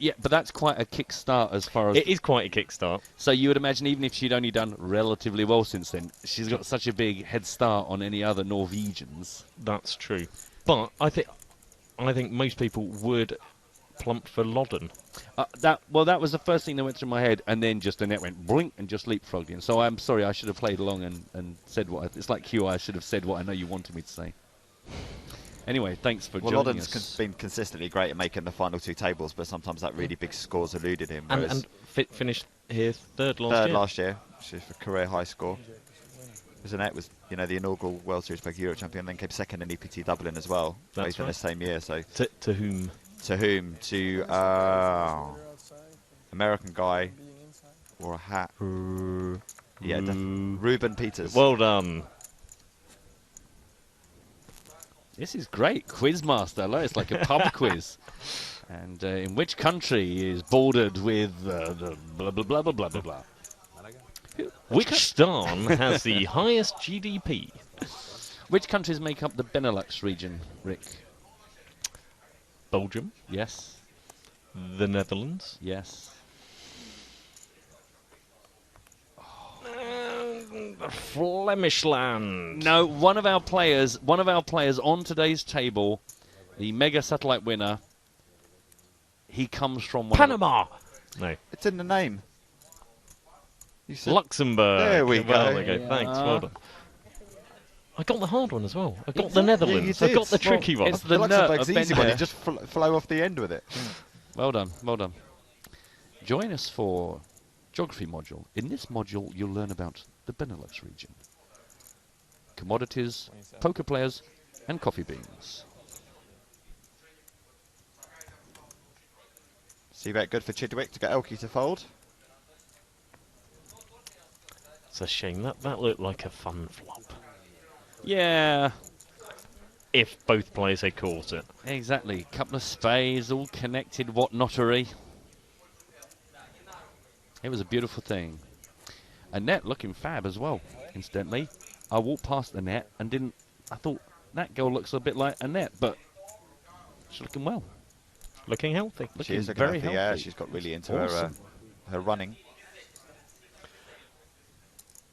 Yeah, but that's quite a kickstart as far as... It is quite a kickstart. So you would imagine even if she'd only done relatively well since then, she's got such a big head start on any other Norwegians. That's true. But I think most people would plump for Loddon. That was the first thing that went through my head, and then just Annette went blink and just leapfrogged in. So I'm sorry, I should have played along and said what... It's like Q, I should have said what I know you wanted me to say. Anyway, thanks for Well, joining Loddon's us. been consistently great at making the final two tables, but sometimes that really big score's eluded him. And, whereas finished here third last third year. last year, which is a career high score. Annette was, the inaugural World Series Poker Europe champion, then came second in EPT Dublin as well, That's both in the right. same year. So To whom? to whom? To American guy wore a hat. Yeah, Ruben Peters. Well done. This is great. Quizmaster. Look, it's like a pub quiz. And in which country is bordered with the blah, blah, blah, blah, blah, blah, blah. Which stan has the highest GDP? Which countries make up the Benelux region, Rick? Belgium, Yes. the Netherlands, Yes. Flemish land. No, one of our players on today's table, the Mega Satellite winner, he comes from one of the- Panama. No. It's in the name. You said Luxembourg. There we Well, go. there you go. Thanks. Yeah. Well done. I got the hard one as well. I got the Netherlands. you I got the did. Well, tricky one. it's the the nut Luxembourg's of easy one. You Bender. just flow off the end with it. Well done, well done. Join us for Geography module. In this module, you'll learn about the Benelux region, commodities, poker players, and coffee beans. C-bet good for Chidwick to get Elkie to fold. It's a shame. That looked like a fun flop. Yeah, If both players had caught it. exactly. Couple of spades, all connected whatnottery. It was a beautiful thing. A net looking fab as well, incidentally. I walked past the net and I thought, that girl looks a bit like a net, but she's looking well. Looking healthy. She Looking is looking very healthy. Yeah, healthy. she's got really into Awesome. her running.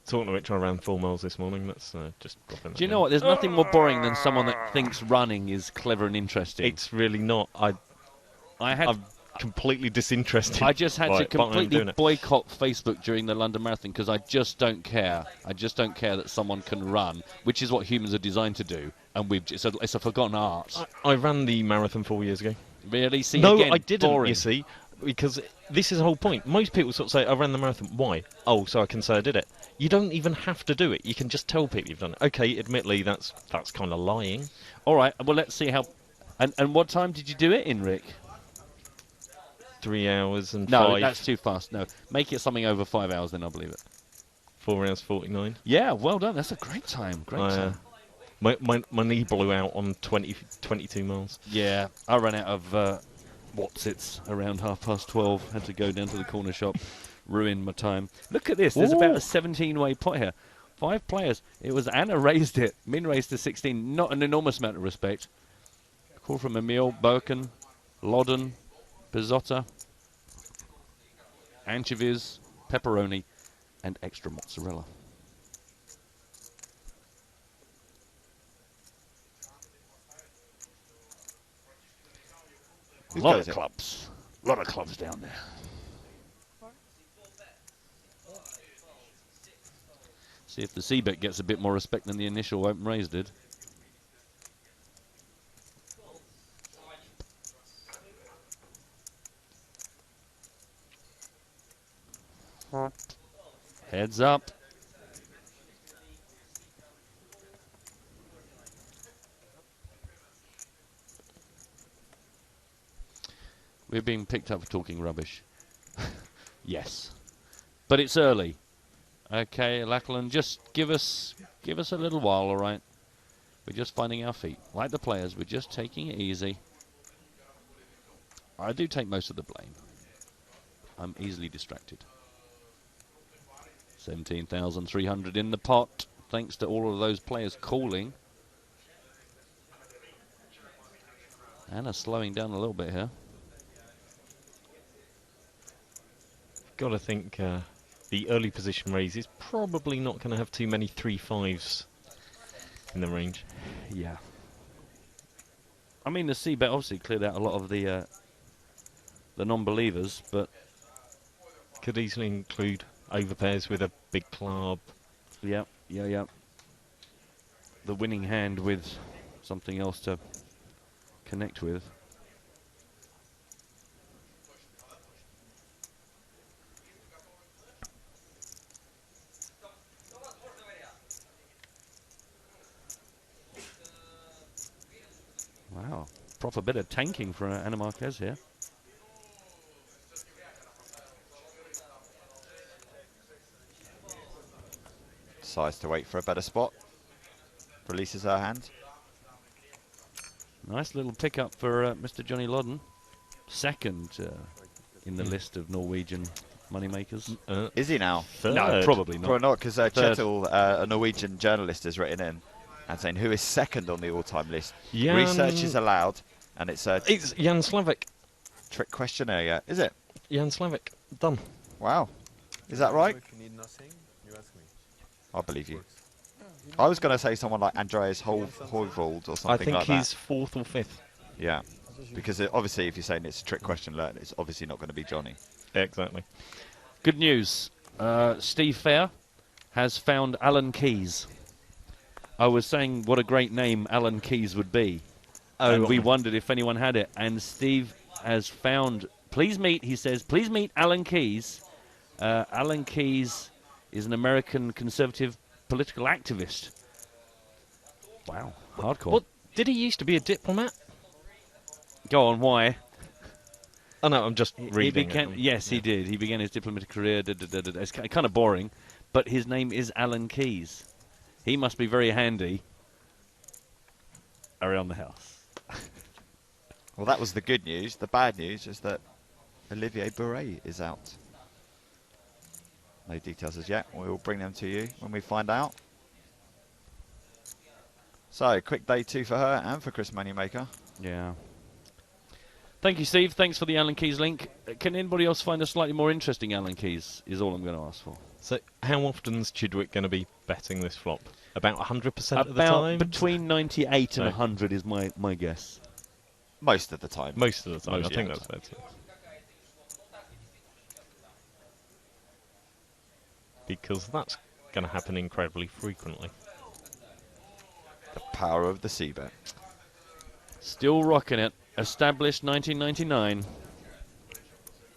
Talking of which, I ran 4 miles this morning. That's just dropping. Do you know what? There's nothing more boring than someone that thinks running is clever and interesting. It's really not. I'm completely disinterested. I just had by to it, but I'm completely doing it. boycott Facebook during the London Marathon because I just don't care. I just don't care that someone can run, which is what humans are designed to do. And it's a forgotten art. I ran the marathon 4 years ago. Really? See, No, again, I didn't, boring. you see, because this is the whole point. Most people sort of say, I ran the marathon. Why? Oh, so I can say I did it. You don't even have to do it. You can just tell people you've done it. Okay, admittedly, that's kind of lying. All right, well, let's see how... And what time did you do it in, Rick? 3 hours and No, 5. that's too fast. No, make it something over 5 hours, then I'll believe it. 4 hours 49. Yeah, well done. That's a great time. Great time. My knee blew out on 22 miles. Yeah, I ran out of Watsits around 12:30. Had to go down to the corner shop, ruined my time. Look at this. There's about a 17-way pot here. 5 players. It was Anna raised it. Min raised to 16. Not an enormous amount of respect. A call from Emil, Birken, Loddon, Pizzotta, anchovies, pepperoni, and extra mozzarella. Who's Lot got of it? clubs. A lot of clubs down there. See if the C-bet gets a bit more respect than the initial open raise did. Heads up. We're being picked up for talking rubbish. Yes. But it's early. Okay, Lachlan, just give us a little while, all right? We're just finding our feet. Like the players, we're just taking it easy. I do take most of the blame. I'm easily distracted. 17,300 in the pot, thanks to all of those players calling. Anna slowing down a little bit here. Got to think the early position raise is probably not going to have too many 3-5s in the range. Yeah. I mean, the C-bet obviously cleared out a lot of the non-believers, but Could easily include overpairs with a big club. yeah. The winning hand with something else to connect with. Wow, proper bit of tanking for Anna Marquez here. Decides to wait for a better spot. Releases her hand. Nice little pickup for Mr. Johnny Loddon. Second in the list of Norwegian moneymakers. Is he now? Third. No, probably not. Probably not, because Third. Kjetil, a Norwegian journalist, has written in and saying who is second on the all-time list. Jan- Research is allowed, and it's a It's Jan Slavic. trick questionnaire. Yeah, is it? Jan Slavic. Done. Wow, is that right? If you need nothing, you ask me. I believe you. I was going to say someone like Andreas Højvold or I something think like he's that. 4th or 5th. Yeah. Because obviously, if you're saying it's a trick question, learn, it's obviously not going to be Johnny. Exactly. Good news. Steve Fair has found Alan Keyes. I was saying what a great name Alan Keyes would be. Oh, and we wondered if anyone had it. And Steve has found, he says, please meet Alan Keyes. Alan Keyes is an American conservative political activist. Wow, hardcore. What, did he used to be a diplomat? Go on, why? Oh, no, I'm just reading it. Yes, he did. He began his diplomatic career. It's kind of boring, but his name is Alan Keyes. He must be very handy around the house. Well, that was the good news. The bad news is that Olivier Bouret is out. No details as yet. We'll bring them to you when we find out. So, quick day 2 for her and for Chris Moneymaker. Yeah. Thank you, Steve. Thanks for the Alan Keyes link. Can anybody else find a slightly more interesting Alan Keyes is all I'm going to ask for. So, how often's Chidwick going to be betting this flop? About 100% of the About time? between 98 and 100 is my guess. Most of the time. Most of the time, Most I think of that's the fair to say. Because that's going to happen incredibly frequently. The power of the C-bet. Still rocking it. Established 1999.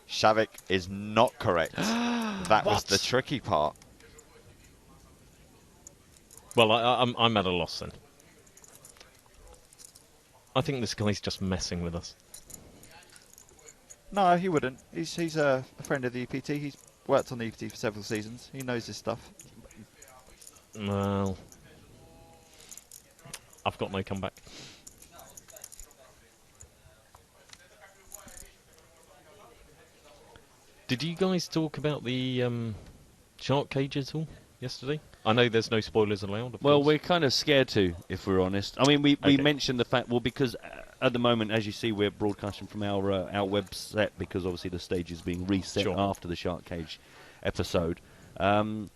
Shavik is not correct. That was the tricky part. Well, I'm at a loss then. I think this guy's just messing with us. No, he wouldn't. He's a friend of the EPT. He's worked on the EPT for several seasons. He knows his stuff. Well, I've got no comeback. Did you guys talk about the shark cage at all yesterday? I know there's no spoilers allowed. Of Well, course. we're kind of scared to, if we're honest. I mean, we Okay. mentioned the fact, well, because at the moment, as you see, we're broadcasting from our website because obviously the stage is being reset Sure. after the Shark Cage episode.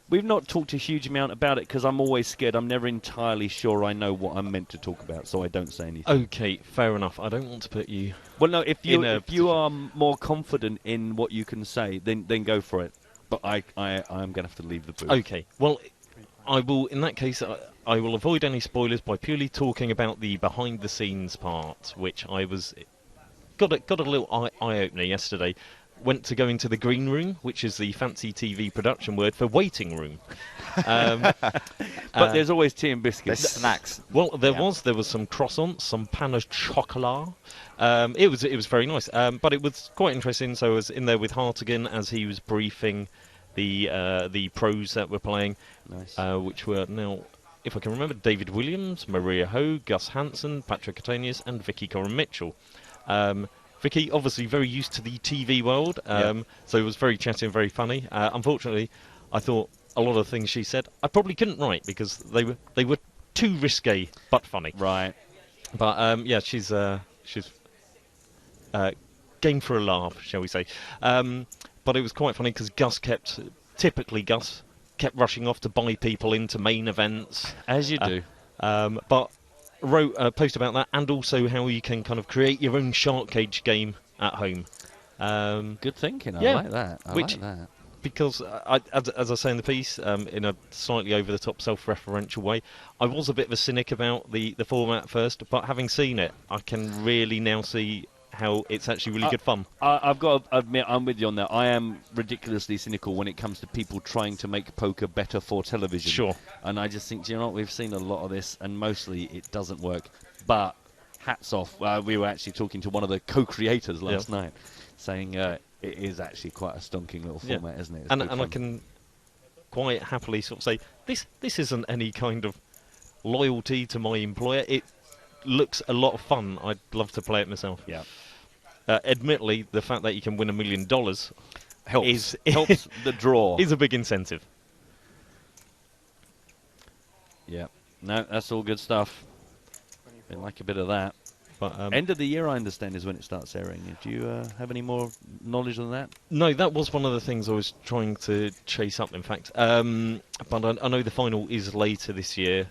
We've not talked a huge amount about it because I'm always scared. I'm never entirely sure I know what I'm meant to talk about, so I don't say anything. Okay, fair enough. I don't want to put you... Well, no, if you position. are more confident in what you can say, then go for it. But I'm going to have to leave the booth. Okay, well, I will, in that case, I will avoid any spoilers by purely talking about the behind-the-scenes part, which I was... Got a little eye-opener yesterday. Went to go into the green room, which is the fancy TV production word for waiting room. But there's always tea and biscuits. There's snacks. Well, there was some croissants, some pain au chocolat. It was very nice, but it was quite interesting. So I was in there with Hartigan as he was briefing the pros that were playing, Nice. which were now, if I can remember, David Williams, Maria Ho, Gus Hansen, Patrick Catanius, and Vicky Coram Mitchell. Vicky, obviously very used to the TV world, so it was very chatty and very funny. Unfortunately, I thought a lot of things she said I probably couldn't write because they were too risque but funny. Right. But yeah, she's game for a laugh, shall we say? But it was quite funny because Gus kept rushing off to buy people into main events, As you do. but wrote a post about that and also how you can kind of create your own shark cage game at home. Good thinking. I yeah, like that. I which- like that. Because, as I say in the piece, in a slightly over-the-top self-referential way, I was a bit of a cynic about the format at first, but having seen it, I can really now see how it's actually really good fun. I've got to admit, I'm with you on that. I am ridiculously cynical when it comes to people trying to make poker better for television. Sure. And I just think, do you know what? We've seen a lot of this, and mostly it doesn't work. But hats off. We were actually talking to one of the co-creators last night, saying it is actually quite a stonking little format, isn't it? It's And good I fun. can quite happily sort of say, this isn't any kind of loyalty to my employer. It looks a lot of fun. I'd love to play it myself. Yeah. Admittedly, the fact that you can win $1 million Helps. Helps the draw. is a big incentive. Yeah. No, that's all good stuff. I like a bit of that. But End of the year, I understand, is when it starts airing. Do you have any more knowledge on that? no, that was one of the things I was trying to chase up, in fact. But I know the final is later this year.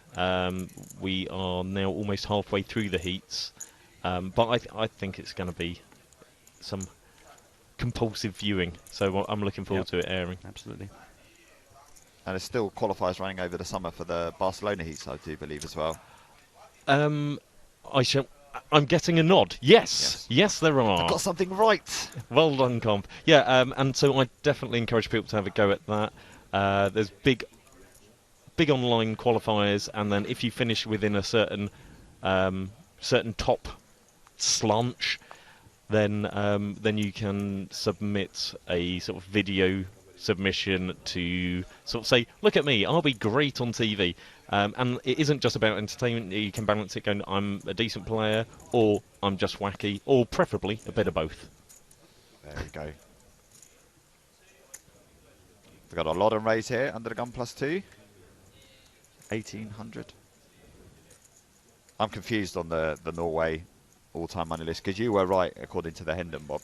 We are now almost halfway through the heats. But I think it's going to be some compulsive viewing, so I'm looking forward to it airing. Absolutely. And there's still qualifiers running over the summer for the Barcelona heats, I do believe, as well. I'm getting a nod. Yes, there are. I got something right. Well done, Comp. Yeah, and so I definitely encourage people to have a go at that. There's big online qualifiers, and then if you finish within a certain top slunch, then you can submit a sort of video submission to sort of say, look at me, I'll be great on TV. And it isn't just about entertainment. You can balance it going, I'm a decent player, or I'm just wacky, or preferably a bit of both. There we go. We've got a lot of raise here under the gun +2. 1,800. I'm confused on the Norway all-time money list, because you were right according to the Hendon Bob.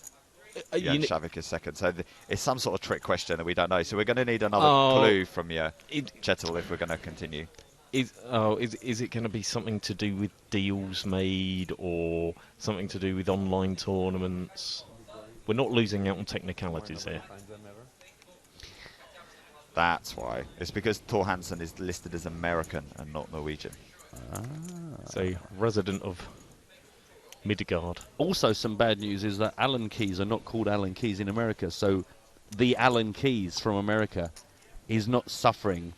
Yeah, Shavik is second. So it's some sort of trick question that we don't know. So we're going to need another clue from you, Chetel, if we're going to continue. Is it going to be something to do with deals made or something to do with online tournaments? We're not losing out on technicalities here. That's why. It's because Thor Hansen is listed as American and not Norwegian. So resident of Midgard. Also, some bad news is that Allen keys are not called Allen keys in America. So the Allen keys from America is not suffering.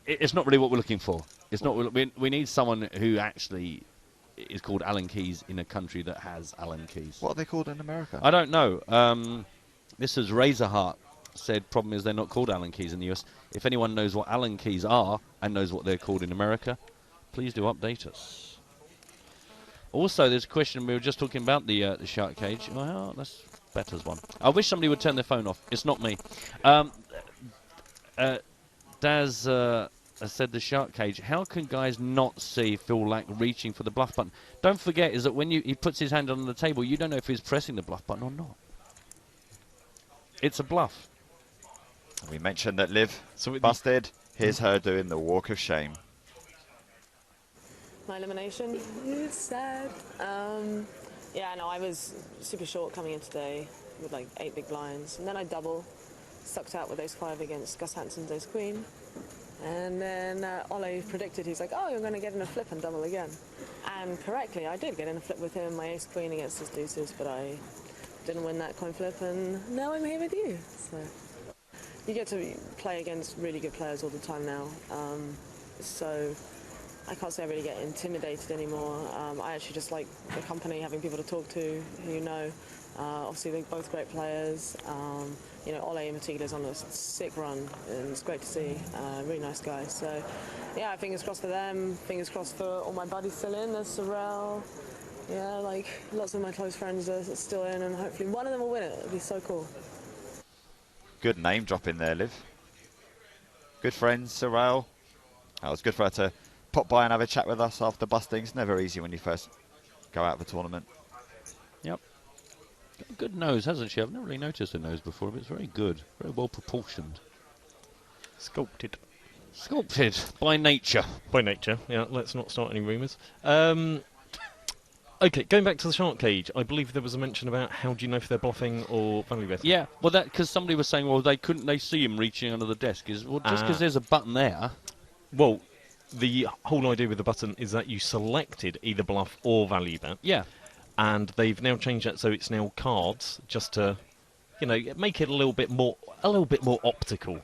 It's not really what we're looking for. It's not. We need someone who actually is called Allen keys in a country that has Allen keys. What are they called in America? I don't know. This is Razorheart said. Problem is they're not called Allen keys in the US. If anyone knows what Allen keys are and knows what they're called in America, please do update us. Also, there's a question, we were just talking about the shark cage. Well, that's Better's one. I wish somebody would turn their phone off. It's not me. Daz said the shark cage. How can guys not see Phil Lack reaching for the bluff button? Don't forget is that when he puts his hand on the table, you don't know if he's pressing the bluff button or not. It's a bluff. We mentioned that Liv busted. Here's her doing the walk of shame. My elimination, it's sad. Yeah, no, I was super short coming in today with like 8 big blinds, and then I double, sucked out with ace-5 against Gus Hansen's ace-queen, and then Ole predicted, he's like, oh, you're going to get in a flip and double again. And correctly, I did get in a flip with him, my ace-queen against his deuces, but I didn't win that coin flip, and now I'm here with you. So you get to play against really good players all the time now, so I can't say I really get intimidated anymore. I actually just like the company, having people to talk to who you know. Obviously, they're both great players. You know, Ole in particular is on a sick run, and it's great to see. Really nice guy. So, yeah, fingers crossed for them. Fingers crossed for all my buddies still in. There's Sorrel. Yeah, like lots of my close friends are still in, and hopefully one of them will win it. It'll be so cool. Good name drop in there, Liv. Good friends, Sorrel. That was good for her to pop by and have a chat with us after busting. It's never easy when you first go out of a tournament. Yep. Got a good nose, hasn't she? I've never really noticed her nose before, but it's very good. Very well proportioned. Sculpted. Sculpted by nature. By nature, yeah, let's not start any rumours. Okay, going back to the shark cage, I believe there was a mention about how do you know if they're bluffing or value betting? Yeah, well, that because somebody was saying, well, they see him reaching under the desk. Well, just because there's a button there. Well, the whole idea with the button is that you selected either bluff or value bet. Yeah. And they've now changed that so it's now cards, just to, you know, make it a little bit more optical.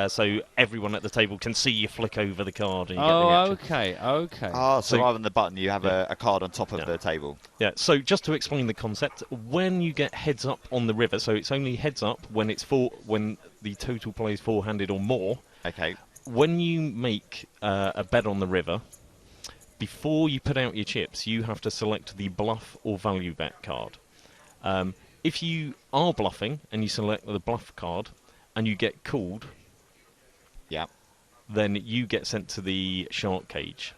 So everyone at the table can see you flick over the card and you get the reaction. Okay. Oh, so rather than the button, you have a card on top of the table. Yeah, so just to explain the concept, when you get heads up on the river, so it's only heads up when it's when the total play is four-handed or more. Okay. When you make a bet on the river, before you put out your chips, you have to select the bluff or value bet card. If you are bluffing and you select the bluff card and you get called, then you get sent to the shark cage,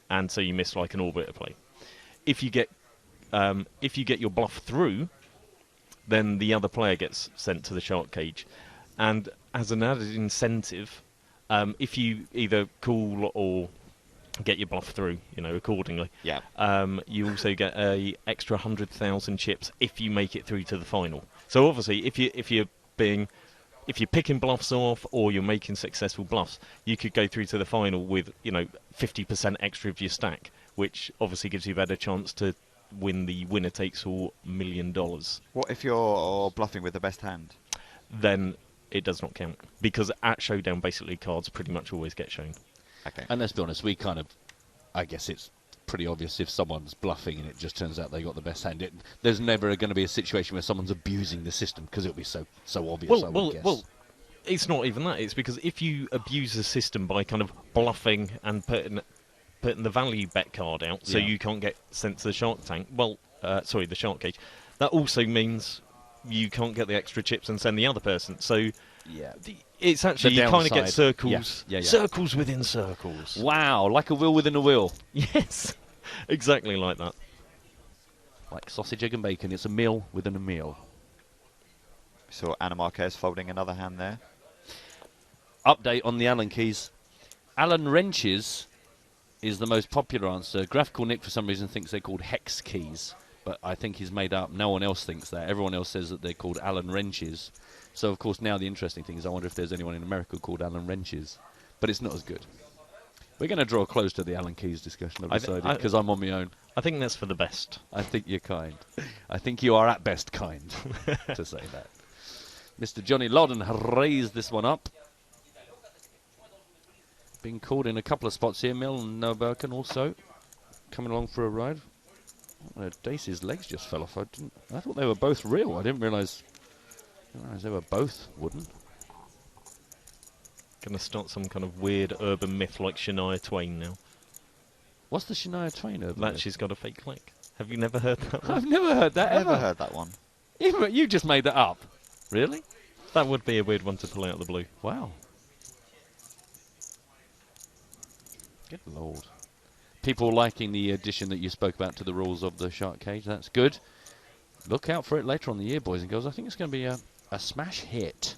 and so you miss like an orbiter play. If you get your bluff through, then the other player gets sent to the shark cage, and as an added incentive, if you either call or get your bluff through, accordingly. Yeah. You also get a extra 100,000 chips if you make it through to the final. So obviously, if you're picking bluffs off or you're making successful bluffs, you could go through to the final with 50% extra of your stack, which obviously gives you a better chance to win the winner takes all $1 million. What if you're bluffing with the best hand? Then it does not count, because at showdown, basically cards pretty much always get shown. Okay. And let's be honest, I guess it's pretty obvious if someone's bluffing and it just turns out they got the best hand. There's never going to be a situation where someone's abusing the system, because it'll be so obvious, I would guess. Well, it's not even that. It's because if you abuse the system by kind of bluffing and putting the value bet card out, so you can't get sent to the shark tank. The shark cage. That also means you can't get the extra chips and send the other person. So it's actually, you kind of get circles, circles within circles. Wow, like a wheel within a wheel. Yes, exactly like that. Like sausage, egg and bacon, it's a meal within a meal. We saw Anna Marquez folding another hand there. Update on the Allen keys. Allen wrenches is the most popular answer. Graphical Nick, for some reason, thinks they're called hex keys, but I think he's made up. No one else thinks that. Everyone else says that they're called Allen wrenches. So, of course, now the interesting thing is I wonder if there's anyone in America called Allen wrenches. But it's not as good. We're going to draw close to the Allen keys discussion, I've decided, because I'm on my own. I think that's for the best. I think you're kind. I think you are at best kind to say that. Mr. Johnny Loudon raised this one up. Being called in a couple of spots here. Milne Birkin also coming along for a ride. Dacey's legs just fell off. I thought they were both real. I didn't realise they were both wooden. Going to start some kind of weird urban myth like Shania Twain now. What's the Shania Twain urban myth? She's got a fake leg. Have you never heard that one? I've never heard that ever. Never heard that one. You just made that up. Really? That would be a weird one to pull out of the blue. Wow. Good Lord. People liking the addition that you spoke about to the rules of the shark cage. That's good. Look out for it later on the year, boys and girls. I think it's going to be a smash hit.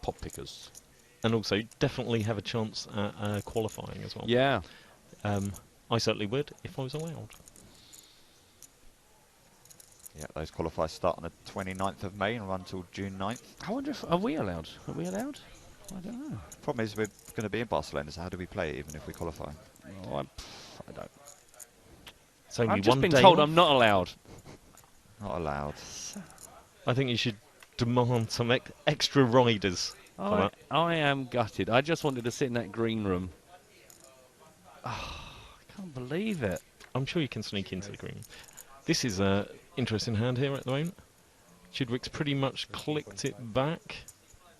Pop pickers. And also, definitely have a chance at qualifying as well. Yeah. I certainly would, if I was allowed. Yeah, those qualifiers start on the 29th of May and run until June 9th. I wonder if... Are we allowed? Are we allowed? I don't know. Problem is, we're going to be in Barcelona, so how do we play it, even if we qualify? Oh, I don't... It's only I've just one been day told off. I'm not allowed. Not allowed. I think you should demand some extra riders. I am gutted. I just wanted to sit in that green room. Oh, I can't believe it. I'm sure you can sneak into the green. This is an interesting hand here at the moment. Chidwick's pretty much clicked it back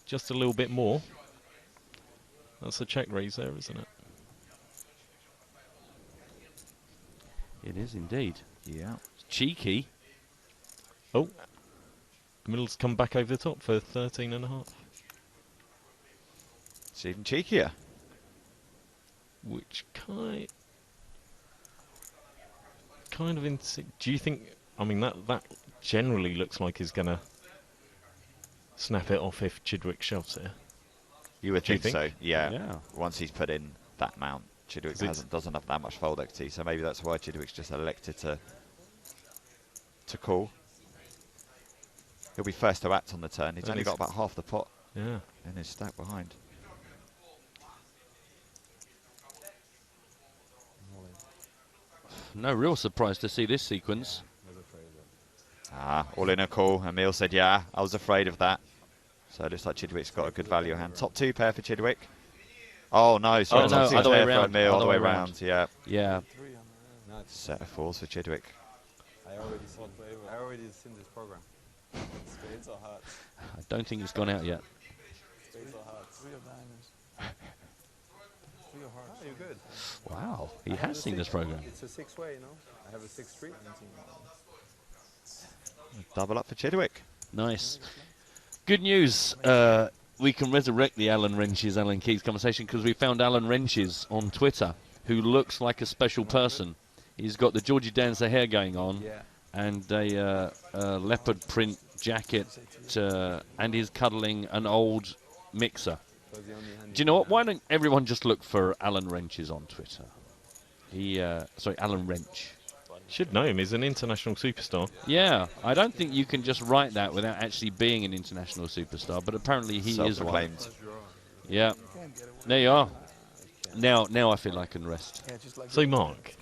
just a little bit more. That's a check raise there, isn't it? It is indeed. Yeah. It's cheeky. Oh. Middle's come back over the top for 13.5. It's even cheekier. Which kind of do you think? I mean, that generally looks like he's gonna snap it off if Chidwick shoves here. You would think so. Yeah. Yeah. Once he's put in that mount, Chidwick doesn't have that much fold equity, so maybe that's why Chidwick's just elected to call. He'll be first to act on the turn. He's only got about half the pot in his stack behind. No real surprise to see this sequence. All in a call. Emil said, yeah, I was afraid of that. So it looks like Chidwick's got a good value hand. Top two pair for Chidwick. Oh, no. Sorry, no, other way for around. Emil, other way around. Yeah. Yeah. Set of fours for Chidwick. I already seen this program. Spades or hearts? I don't think it's gone out yet. Spades or hearts? Three of diamonds. Three of hearts. Oh, you're good. Wow, he has seen this program. It's a six-way, you know? I have a 6-3. Double up for Chidwick. Nice. Good news. We can resurrect the Alan Wrenches, Alan Keys conversation because we found Alan Wrenches on Twitter who looks like a special person. He's got the Georgie Dancer hair going on and a leopard print jacket and he's cuddling an old mixer. Do you know what? Why don't everyone just look for Alan Wrenches on Twitter? Alan Wrench. Should know him. He's an international superstar. Yeah, I don't think you can just write that without actually being an international superstar, but apparently he is one. Self-proclaimed. Yeah. There you are. Now I feel I can rest. So, Mark,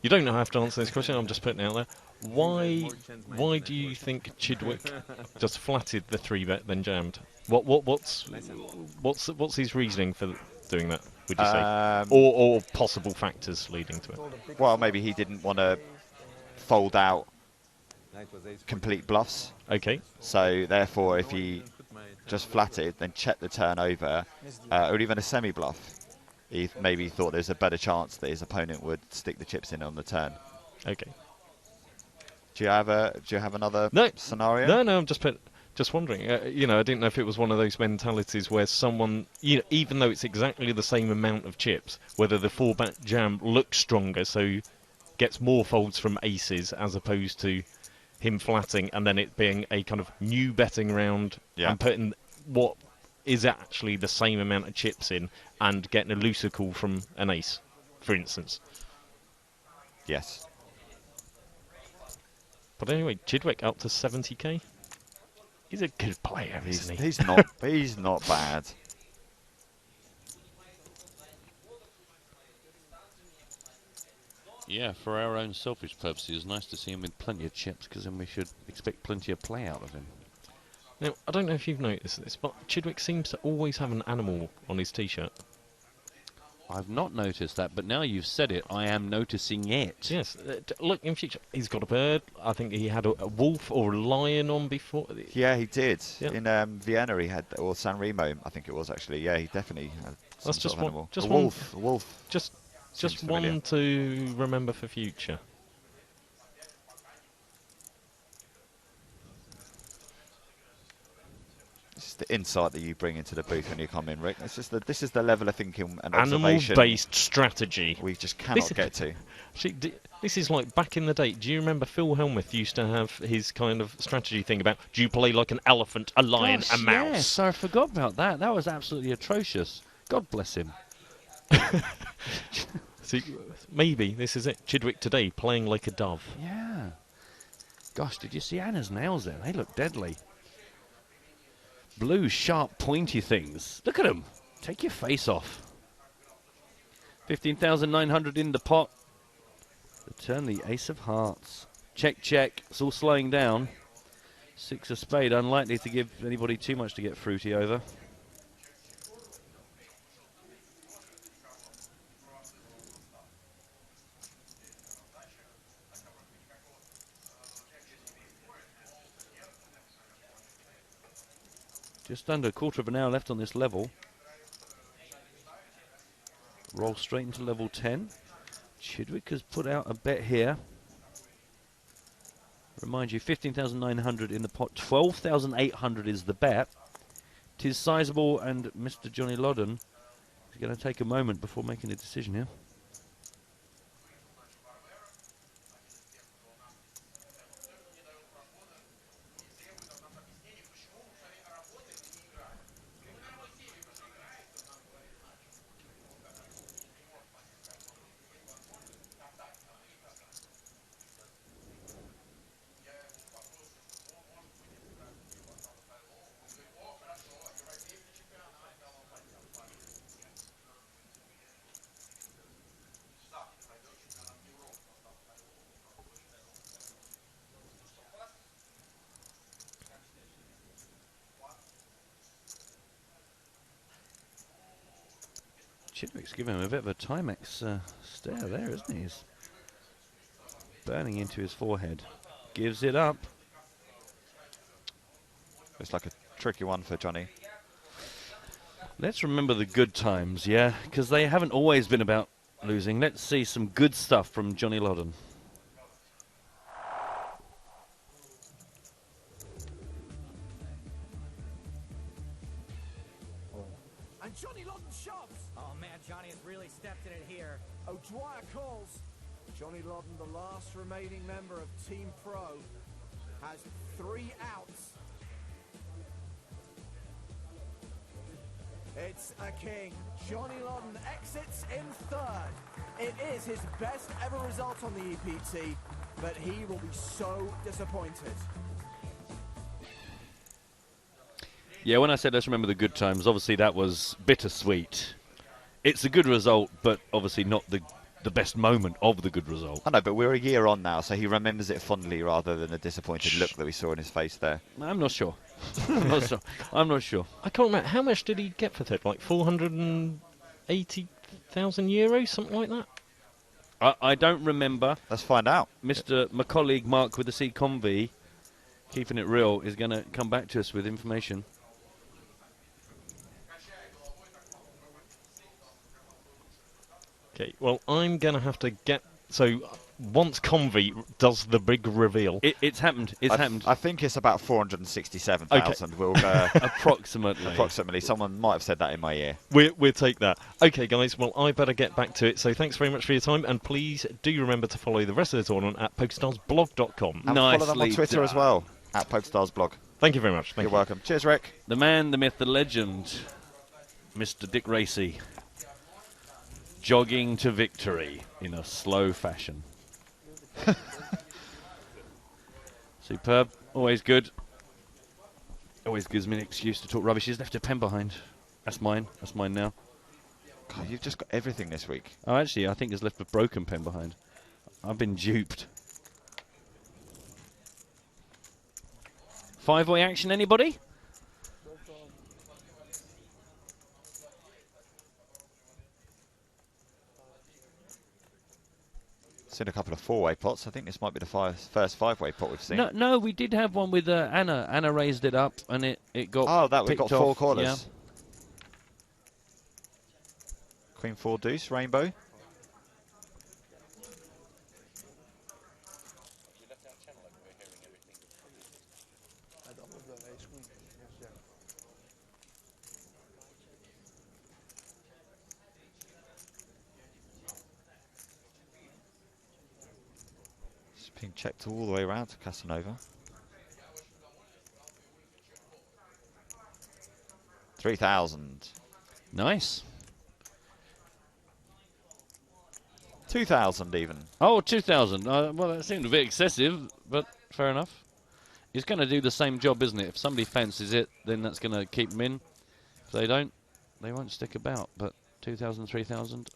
you don't have to answer this question. I'm just putting it out there. Why do you think Chidwick just flatted the 3-bet then jammed? What's his reasoning for doing that? Would you say, or possible factors leading to it? Well, maybe he didn't want to fold out complete bluffs. Okay. So therefore, if he just flatted, then checked the turn over, or even a semi-bluff, he maybe thought there's a better chance that his opponent would stick the chips in on the turn. Okay. Do you have another scenario? No. I'm just wondering. I didn't know if it was one of those mentalities where someone, even though it's exactly the same amount of chips, whether the 4-bet jam looks stronger, so gets more folds from aces as opposed to him flatting and then it being a kind of new betting round and putting what is actually the same amount of chips in and getting a looser call from an ace, for instance. Yes. But anyway, Chidwick up to 70k. He's a good player, isn't he? He's not bad. Yeah, for our own selfish purposes, it's nice to see him with plenty of chips, because then we should expect plenty of play out of him. Now, I don't know if you've noticed this, but Chidwick seems to always have an animal on his T-shirt. I've not noticed that, but now you've said it, I am noticing it. Yes, look, in future, he's got a bird. I think he had a wolf or a lion on before. Yeah, he did. Yeah. In Vienna, he had, or San Remo, I think it was actually. Yeah, he definitely had some That's sort of animal. just a wolf. Just one to remember for future. This is the insight that you bring into the booth when you come in, Rick. This is the level of thinking and observation. Animal-based strategy. We just cannot get to. This is like back in the day. Do you remember Phil Hellmuth used to have his kind of strategy thing about, do you play like an elephant, a lion, a mouse? Yes, I forgot about that. That was absolutely atrocious. God bless him. See, maybe this is it. Chidwick today playing like a dove. Yeah. Gosh, did you see Anna's nails there? They look deadly. Blue, sharp, pointy things. Look at them. Take your face off. 15,900 in the pot. Return the ace of hearts. Check, check. It's all slowing down. 6 of spade. Unlikely to give anybody too much to get fruity over. Just under a quarter of an hour left on this level. Roll straight into level 10. Chidwick has put out a bet here. Remind you, 15,900 in the pot. 12,800 is the bet. 'Tis sizable, and Mr. Johnny Loudon is going to take a moment before making a decision here. Chidwick's giving him a bit of a Timex stare there, isn't he? He's burning into his forehead. Gives it up. It's like a tricky one for Johnny. Let's remember the good times, yeah? Because they haven't always been about losing. Let's see some good stuff from Johnny Loudon. And Johnny Loudon shoves. Oh man, Johnny has really stepped in it here. O'Dwyer calls. Johnny Loudon, the last remaining member of Team Pro, has 3 outs. It's a king. Johnny Lawton exits in third. It is his best ever result on the EPT, but he will be so disappointed. Yeah, when I said let's remember the good times, obviously that was bittersweet. It's a good result, but obviously not the best moment of the good result. I know, but we're a year on now, so he remembers it fondly rather than a disappointed look that we saw in his face there. I'm not sure. I'm not sure. I can't remember. How much did he get for third? Like 480,000 euros, something like that? I don't remember. Let's find out. Mr. My colleague Mark with the C Convy, keeping it real, is going to come back to us with information. Okay, well, I'm going to have to get... So, once Convy does the big reveal... It's happened. It's happened. I think it's about 467,000. Okay. We'll Approximately. Approximately. Someone might have said that in my ear. We'll take that. Okay, guys, well, I better get back to it. So thanks very much for your time, and please do remember to follow the rest of the tournament at PokerStarsBlog.com. And follow them on Twitter as well, at PokerStarsBlog. Thank you very much. You're welcome. Cheers, Rick. The man, the myth, the legend, Mr. Dick Racy, jogging to victory in a slow fashion. Superb. Always good. Always gives me an excuse to talk rubbish. He's left a pen behind. That's mine. That's mine now. God, you've just got everything this week. Oh, actually, I think he's left a broken pen behind. I've been duped. Five-way action, anybody? Seen a couple of four-way pots. I think this might be the first five-way pot we've seen. No, we did have one with Anna. Anna raised it up, and it got we got picked four off. corners. Yeah. Queen 4 deuce, rainbow. It's being checked all the way around to Casanova. 3,000. Nice. 2,000 even. Oh, 2,000. Well, that seemed a bit excessive, but fair enough. It's going to do the same job, isn't it? If somebody fancies it, then that's going to keep them in. If they don't, they won't stick about. But 2,000, 3,000,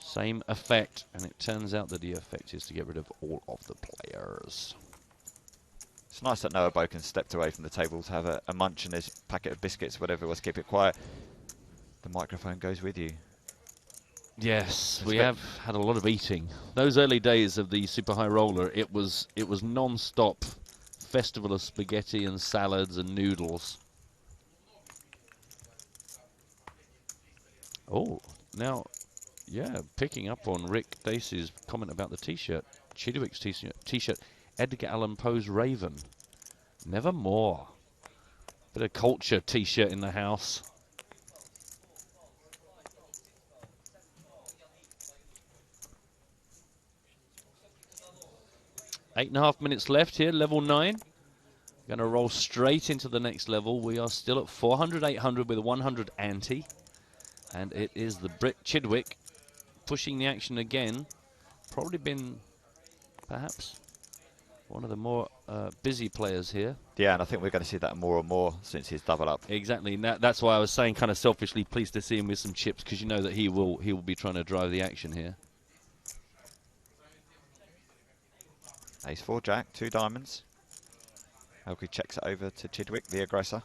same effect. And it turns out that the effect is to get rid of all of the players. It's nice that Noah Boken stepped away from the table to have a munch in his packet of biscuits, whatever it was, keep it quiet. The microphone goes with you. Yes, we have had a lot of eating. Those early days of the Super High Roller, it was non-stop festival of spaghetti and salads and noodles. Oh, now, yeah, picking up on Rick Dacey's comment about the T-shirt. Chidwick's T-shirt, Edgar Allan Poe's Raven. Nevermore. Bit of culture T-shirt in the house. 8.5 minutes left here, level 9. Going to roll straight into the next level. We are still at 400, 800 with a 100 ante. And it is the Brit Chidwick pushing the action again. Probably been, perhaps, one of the more busy players here. Yeah, and I think we're going to see that more and more since he's double up. Exactly. That's why I was saying kind of selfishly pleased to see him with some chips, because you know that he will be trying to drive the action here. Ace 4 jack, 2 diamonds. Elkie checks it over to Chidwick, the aggressor.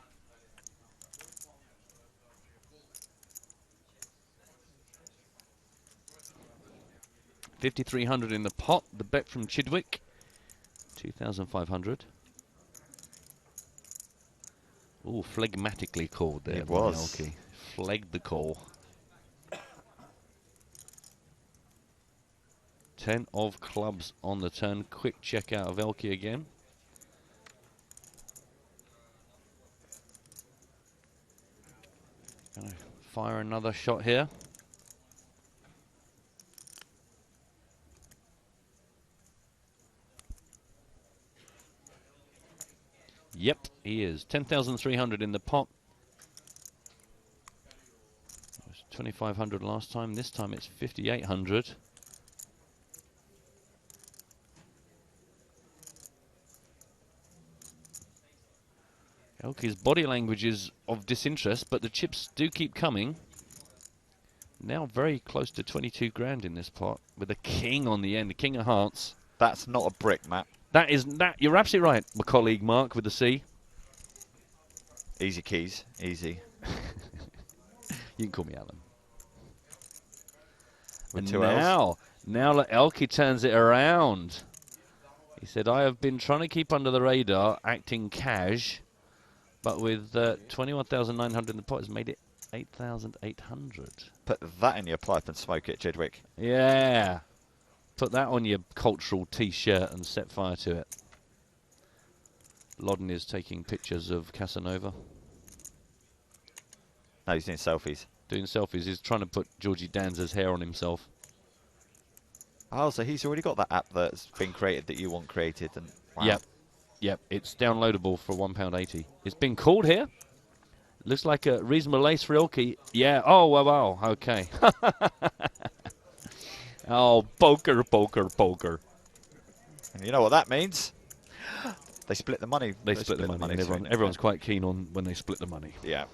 $5,300 in the pot. The bet from Chidwick, 2,500. Oh, phlegmatically called there. It was. Elkie. Flagged the call. 10 of clubs on the turn. Quick check out of Elkie again. Gonna fire another shot here. Yep, he is. 10,300 in the pot. 2,500 last time. This time it's 5,800. Elke's body language is of disinterest, but the chips do keep coming. Now very close to 22 grand in this pot, with a king on the end, the king of hearts. That's not a brick, Matt. That is that. You're absolutely right, my colleague Mark with the C. Easy keys, easy. You can call me Alan. With And two L's. now Elke turns it around. He said, I have been trying to keep under the radar, acting cash, but with 21,900 in the pot has made it 8,800. Put that in your pipe and smoke it, Jidwick. Yeah. Put that on your cultural T-shirt and set fire to it. Loddon is taking pictures of Casanova. No, he's doing selfies. Doing selfies. He's trying to put Georgie Danza's hair on himself. Oh, so he's already got that app that's been created that you want created. And wow. Yep. Yep. It's downloadable for £1.80. It's been called here. Looks like a reasonable lace for Elke. Yeah. Oh, wow. Okay. Oh, poker. And you know what that means? They split the money. They split the money. And everyone's quite keen on when they split the money. Yeah.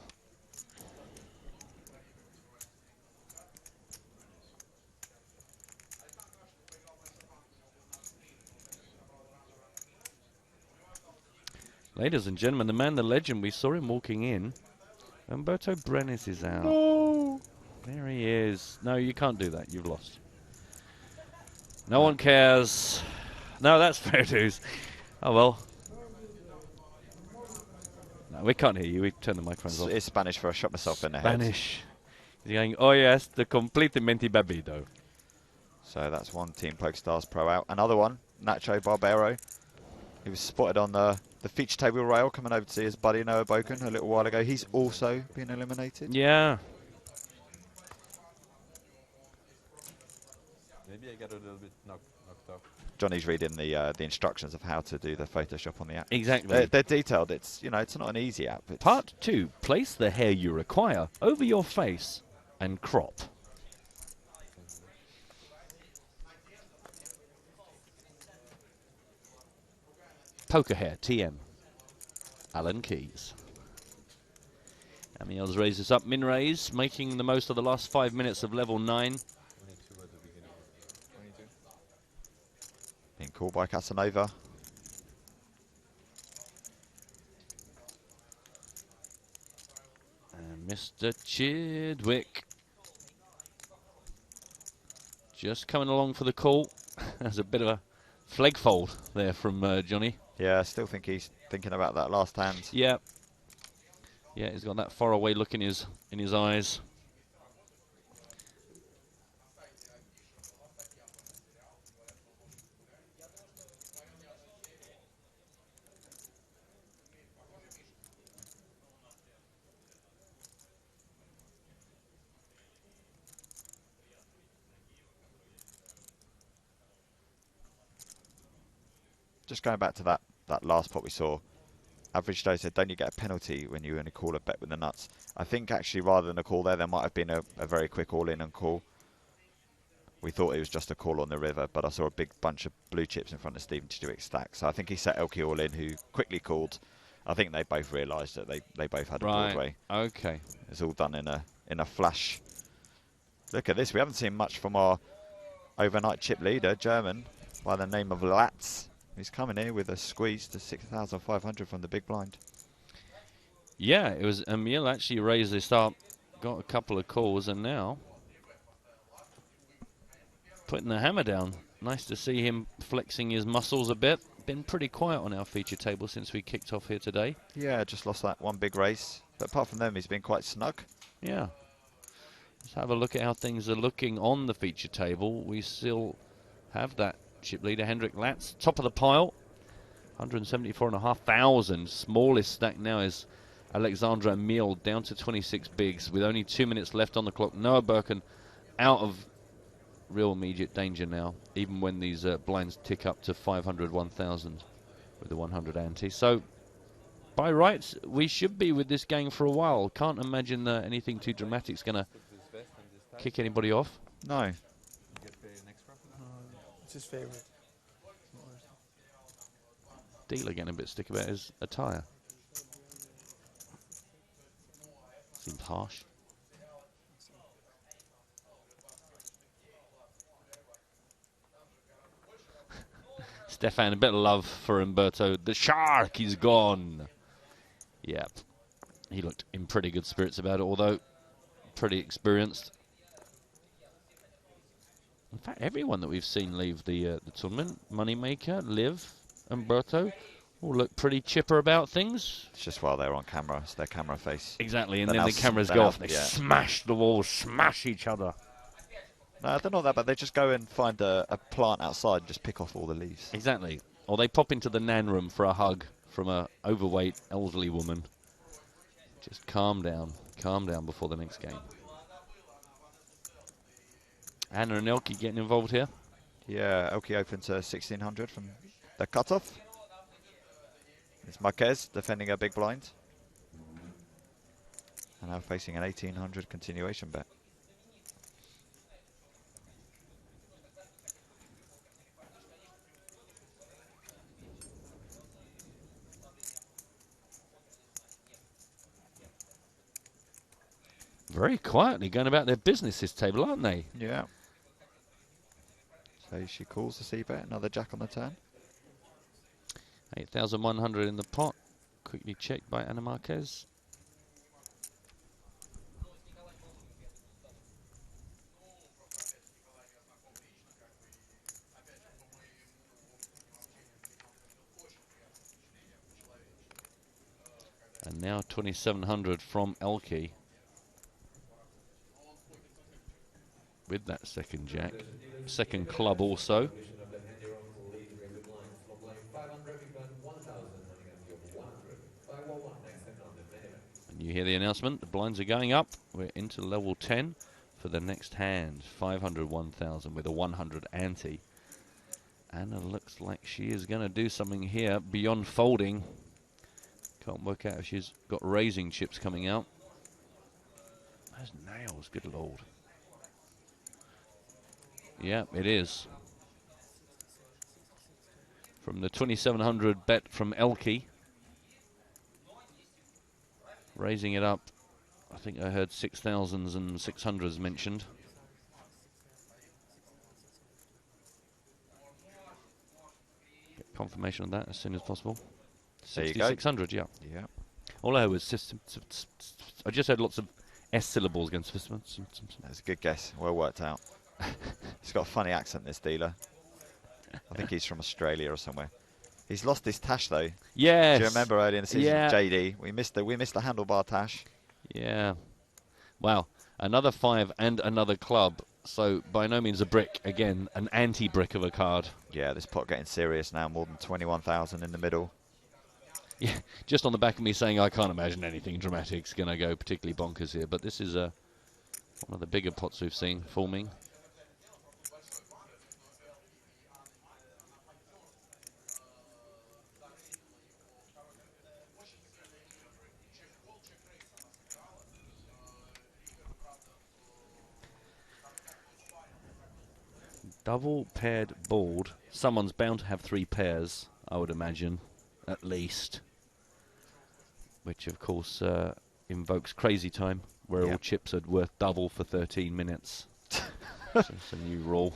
Ladies and gentlemen, the man, the legend, we saw him walking in. Umberto Brenes is out. No. There he is. No, you can't do that. You've lost. No one cares. No, that's fair dues. Oh, well. No, we can't hear you. We turn the microphones off. It's Spanish for I shot myself in the head. Spanish. He's going, oh, yes, the completamente babido. So that's one Team PokerStars pro out. Another one, Nacho Barbero. He was spotted on the feature table rail coming over to see his buddy Noah Boken a little while ago. He's also been eliminated. Yeah. Maybe I got a little bit knocked off. Johnny's reading the instructions of how to do the Photoshop on the app. Exactly. They're detailed. It's it's not an easy app. It's Part 2. Place the hair you require over your face and crop. Poker hair, TM. Alan Keys. Amiels raises up, min raise, making the most of the last 5 minutes of level 9. 22 at the beginning. 22. being called by Casanova. And Mr. Chidwick just coming along for the call. There's a bit of a flag fold there from Johnny. Yeah, I still think he's thinking about that last hand. Yeah. Yeah, he's got that faraway look in his eyes. Just going back to that last pot we saw, Average Joe said, don't you get a penalty when you only call a bet with the nuts? I think actually rather than a call there might have been a very quick all-in and call. We thought it was just a call on the river, but I saw a big bunch of blue chips in front of Stephen Chidwick's stack. So I think he set Elke all in, who quickly called. I think they both realised that they both had a Broadway. Okay. It's all done in a flash. Look at this. We haven't seen much from our overnight chip leader, German, by the name of Latz. He's coming here with a squeeze to 6,500 from the big blind. Yeah, it was Emil actually raised this up, got a couple of calls, and now putting the hammer down. Nice to see him flexing his muscles a bit. Been pretty quiet on our feature table since we kicked off here today. Yeah, just lost that one big race. But apart from them, he's been quite snug. Yeah. Let's have a look at how things are looking on the feature table. We still have that chip leader, Hendrik Latz, top of the pile, 174,500. Smallest stack now is Alexandra Emil, down to 26 bigs with only 2 minutes left on the clock. Noah Birkin out of real immediate danger now, even when these blinds tick up to 500, 1,000 with the 100 ante. So, by rights, we should be with this gang for a while. Can't imagine anything too dramatic is going to kick anybody off. No. It's his favorite. Dealer getting a bit sticky about his attire. Seems harsh. Stefan, a bit of love for Umberto. The shark is gone. Yep. He looked in pretty good spirits about it, although pretty experienced. In fact, everyone that we've seen leave the tournament, Moneymaker, Liv, Umberto, all look pretty chipper about things. It's just while they're on camera. It's their camera face. Exactly, and They're then now the cameras they're go now- off and they yeah. smash the walls, smash each other. No, they're not that bad. They just go and find a plant outside and just pick off all the leaves. Exactly. Or they pop into the nan room for a hug from a overweight elderly woman. Just calm down before the next game. Anna and Elke getting involved here. Yeah, Elke open to 1600 from the cutoff. It's Marquez defending a big blind. And now facing an 1800 continuation bet. Very quietly going about their business this table, aren't they? Yeah. So she calls the c-bet, another jack on the turn. 8,100 in the pot. Quickly checked by Ana Marquez. And now 2,700 from Elke. With that second jack. Second club also. And you hear the announcement, the blinds are going up. We're into level 10 for the next hand. 500, 1,000 with a 100 ante. Anna looks like she is going to do something here beyond folding. Can't work out if she's got raising chips coming out. Those nails, good lord. Yeah, it is. From the 2,700 bet from Elke. Raising it up. I think I heard 6,000s and 600s mentioned. Get confirmation on that as soon as possible. There you go. 6,600, yeah. Yeah. All I heard was system. I just heard lots of S syllables against system. That's a good guess. Well worked out. He's got a funny accent, this dealer. I think he's from Australia or somewhere. He's lost his tash though. Yes. Do you remember earlier in the season, Yeah. JD? We missed the handlebar tash. Yeah. Wow. Another 5 and another club. So by no means a brick. Again, an anti-brick of a card. Yeah, this pot getting serious now. More than 21,000 in the middle. Yeah. Just on the back of me saying I can't imagine anything dramatic's going to go particularly bonkers here. But this is one of the bigger pots we've seen forming. Double paired board. Someone's bound to have 3 pairs, I would imagine, at least. Which, of course, invokes crazy time, where all chips are worth double for 13 minutes. So it's a new rule.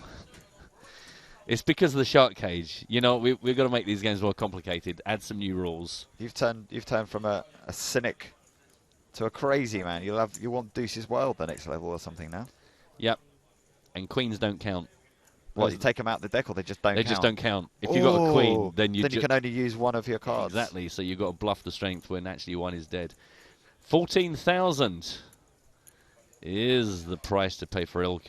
It's because of the shark cage. You know, we've got to make these games more complicated. Add some new rules. You've turned from a cynic to a crazy man. You want Deuces Wild the next level or something now. Yep. And queens don't count. Well, you take them out the deck, or they just don't count? They just don't count. If you've got a queen, then you can only use one of your cards. Exactly, so you've got to bluff the strength when actually one is dead. 14,000 is the price to pay for Elke.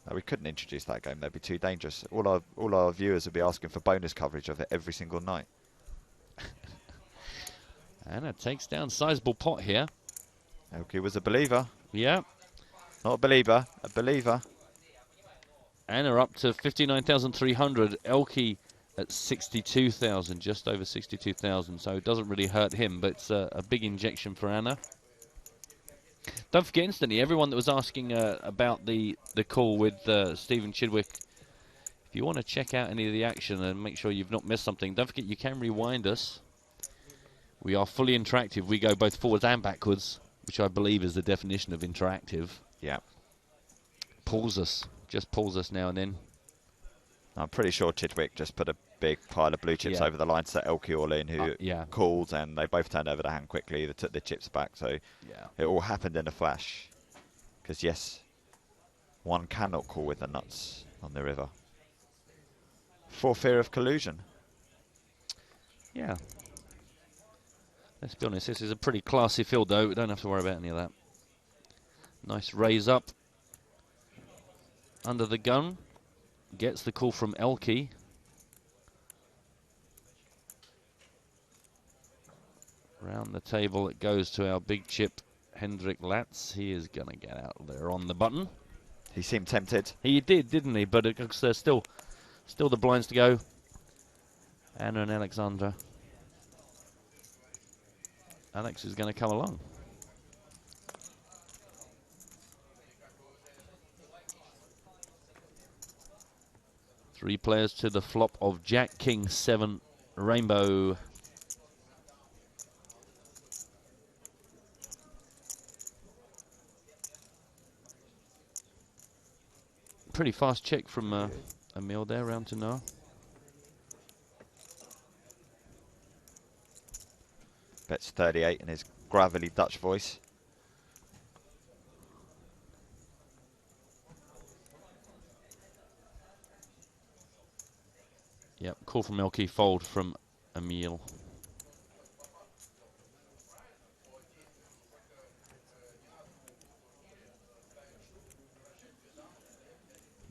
No, we couldn't introduce that game. That'd be too dangerous. All our viewers would be asking for bonus coverage of it every single night. Anna takes down sizable pot here. Elke was a believer. Yeah. Not a believer, a believer. Anna up to 59,300. Elke at 62,000, just over 62,000. So it doesn't really hurt him, but it's a big injection for Anna. Don't forget instantly, everyone that was asking about the call with Stephen Chidwick, if you want to check out any of the action and make sure you've not missed something, don't forget you can rewind us. We are fully interactive. We go both forwards and backwards, which I believe is the definition of interactive. Yeah. Pulls us. Just pulls us now and then. I'm pretty sure Chidwick just put a big pile of blue chips over the line to set Elke all in, who called, and they both turned over the hand quickly. They took their chips back, so it all happened in a flash. Because, yes, one cannot call with the nuts on the river. For fear of collusion. Yeah. Let's be honest, this is a pretty classy field, though. We don't have to worry about any of that. Nice raise up. Under the gun. Gets the call from Elke. Round the table it goes to our big chip, Hendrik Latz. He is going to get out there on the button. He seemed tempted. He did, didn't he? But there's still the blinds to go. Anna and Alexandra. Alex is going to come along. Three players to the flop of Jack, King, 7, Rainbow. Pretty fast check from Emil there, round to now. Bets 38 in his gravelly Dutch voice. Yep, call from Elke, fold from Emil.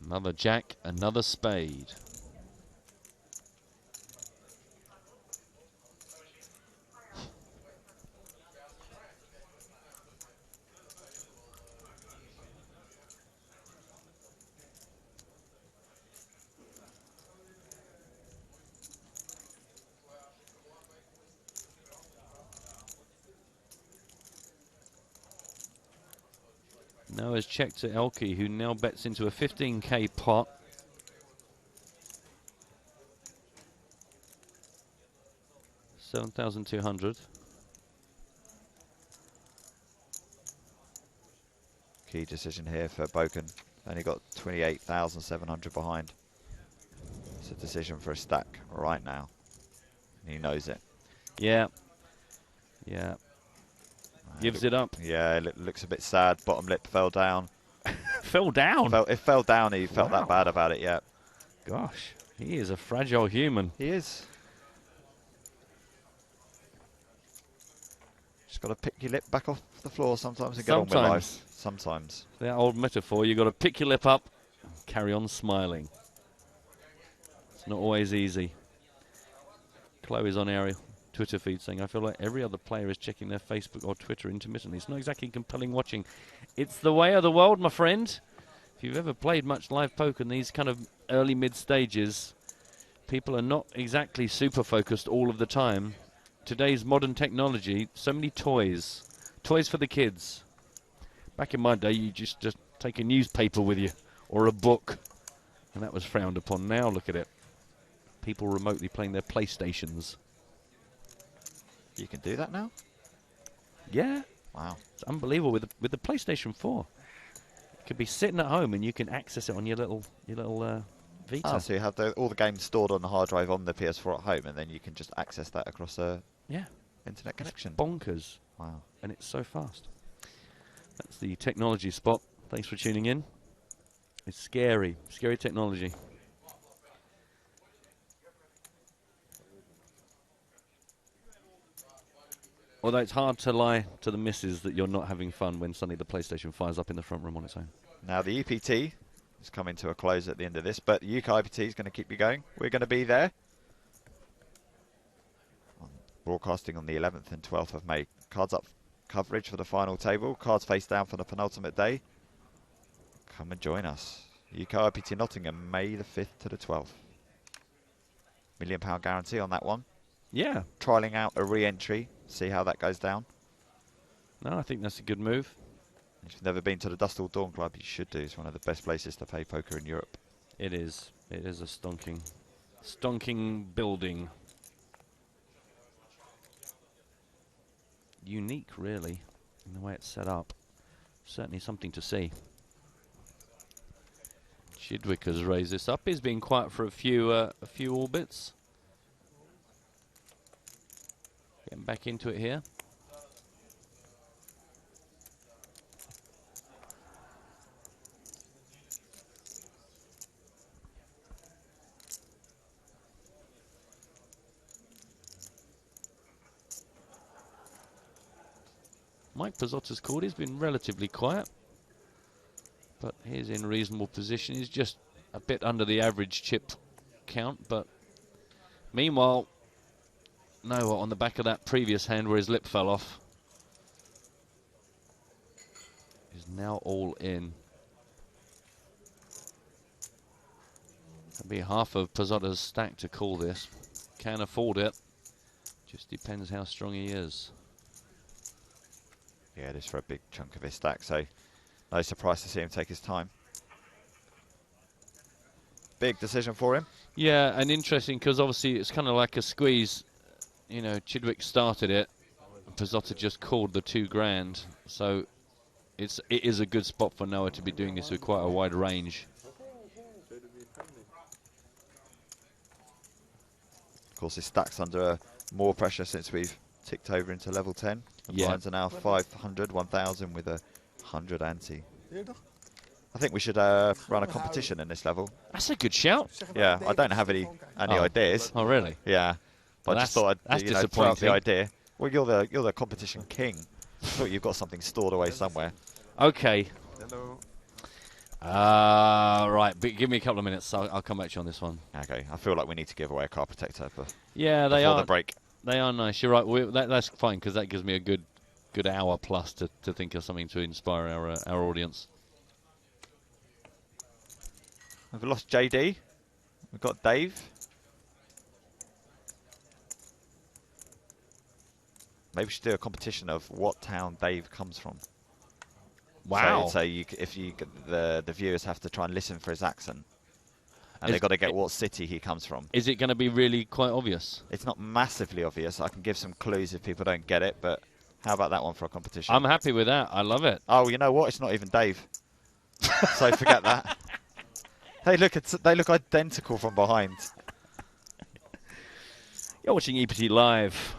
Another jack, another spade. Noah's checked to Elke, who now bets into a 15k pot. $7,200. Key decision here for Boken. Only got 28,700 behind. It's a decision for a stack right now. He knows it. Yeah. Yeah. Gives it up. Yeah, it looks a bit sad. Bottom lip fell down. Fell down? It fell down. He felt that bad about it, yeah. Gosh, he is a fragile human. He is. Just got to pick your lip back off the floor sometimes and get on with life. Sometimes. That old metaphor, you've got to pick your lip up, carry on smiling. It's not always easy. Chloe's on our Twitter feed saying, I feel like every other player is checking their Facebook or Twitter intermittently. It's not exactly compelling watching. It's the way of the world, my friend. If you've ever played much live poker in these kind of early mid stages, people are not exactly super focused all of the time. Today's modern technology, so many toys. Toys for the kids. Back in my day, you just take a newspaper with you or a book, and that was frowned upon. Now look at it. People remotely playing their PlayStations. You can do that now? Yeah. Wow. It's unbelievable with the PlayStation 4. You could be sitting at home and you can access it on your little Vita. Ah, so you have all the games stored on the hard drive on the PS4 at home, and then you can just access that across a internet connection. It's bonkers. Wow. And it's so fast. That's the technology spot. Thanks for tuning in. It's scary. Scary technology. Although it's hard to lie to the missus that you're not having fun when suddenly the PlayStation fires up in the front room on its own. Now the EPT is coming to a close at the end of this, but the UK EPT is going to keep you going. We're going to be there. Broadcasting on the 11th and 12th of May. Cards up coverage for the final table. Cards face down for the penultimate day. Come and join us. UK EPT Nottingham, May the 5th to the 12th. £1 million guarantee on that one. Yeah. Trialing out a re-entry. See how that goes down. No, I think that's a good move. If you've never been to the Dust Till Dawn Club, you should do. It's one of the best places to play poker in Europe. It is. It is a stonking building. Unique, really, in the way it's set up. Certainly something to see. Chidwick has raised this up. He's been quiet for a few orbits. Getting back into it here. Mike Pizzotta's called. He's been relatively quiet, but he's in reasonable position. He's just a bit under the average chip count, but meanwhile, no, on the back of that previous hand where his lip fell off, he's now all in. That'd be half of Pizzotta's stack to call this. Can afford it. Just depends how strong he is. Yeah, it is for a big chunk of his stack, so no surprise to see him take his time. Big decision for him. Yeah, and interesting because obviously it's kind of like a squeeze. You know, Chidwick started it. Pizzotta just called the 2 grand, so it is a good spot for Noah to be doing this with quite a wide range. Of course, his stack's under more pressure since we've ticked over into level 10. The blinds are now 500, 1,000 with a 100 ante. I think we should run a competition in this level. That's a good shout. Yeah, I don't have any ideas. Oh, really? Yeah, but I just thought I'd throw out the idea. Well, you're the competition king. I thought you've got something stored away somewhere. Okay. Hello. Right, but give me a couple of minutes. I'll come back to you on this one. Okay, I feel like we need to give away a card protector before the break. They are nice. You're right. That's fine because that gives me a good hour plus to think of something to inspire our audience. We've lost JD. We've got Dave. Maybe we should do a competition of what town Dave comes from. Wow. So the viewers have to try and listen for his accent. And they've got to get what city he comes from. Is it going to be really quite obvious? It's not massively obvious. I can give some clues if people don't get it, but how about that one for a competition? I'm happy with that. I love it. Oh, you know what? It's not even Dave. So forget that. They look identical from behind. You're watching EPT Live.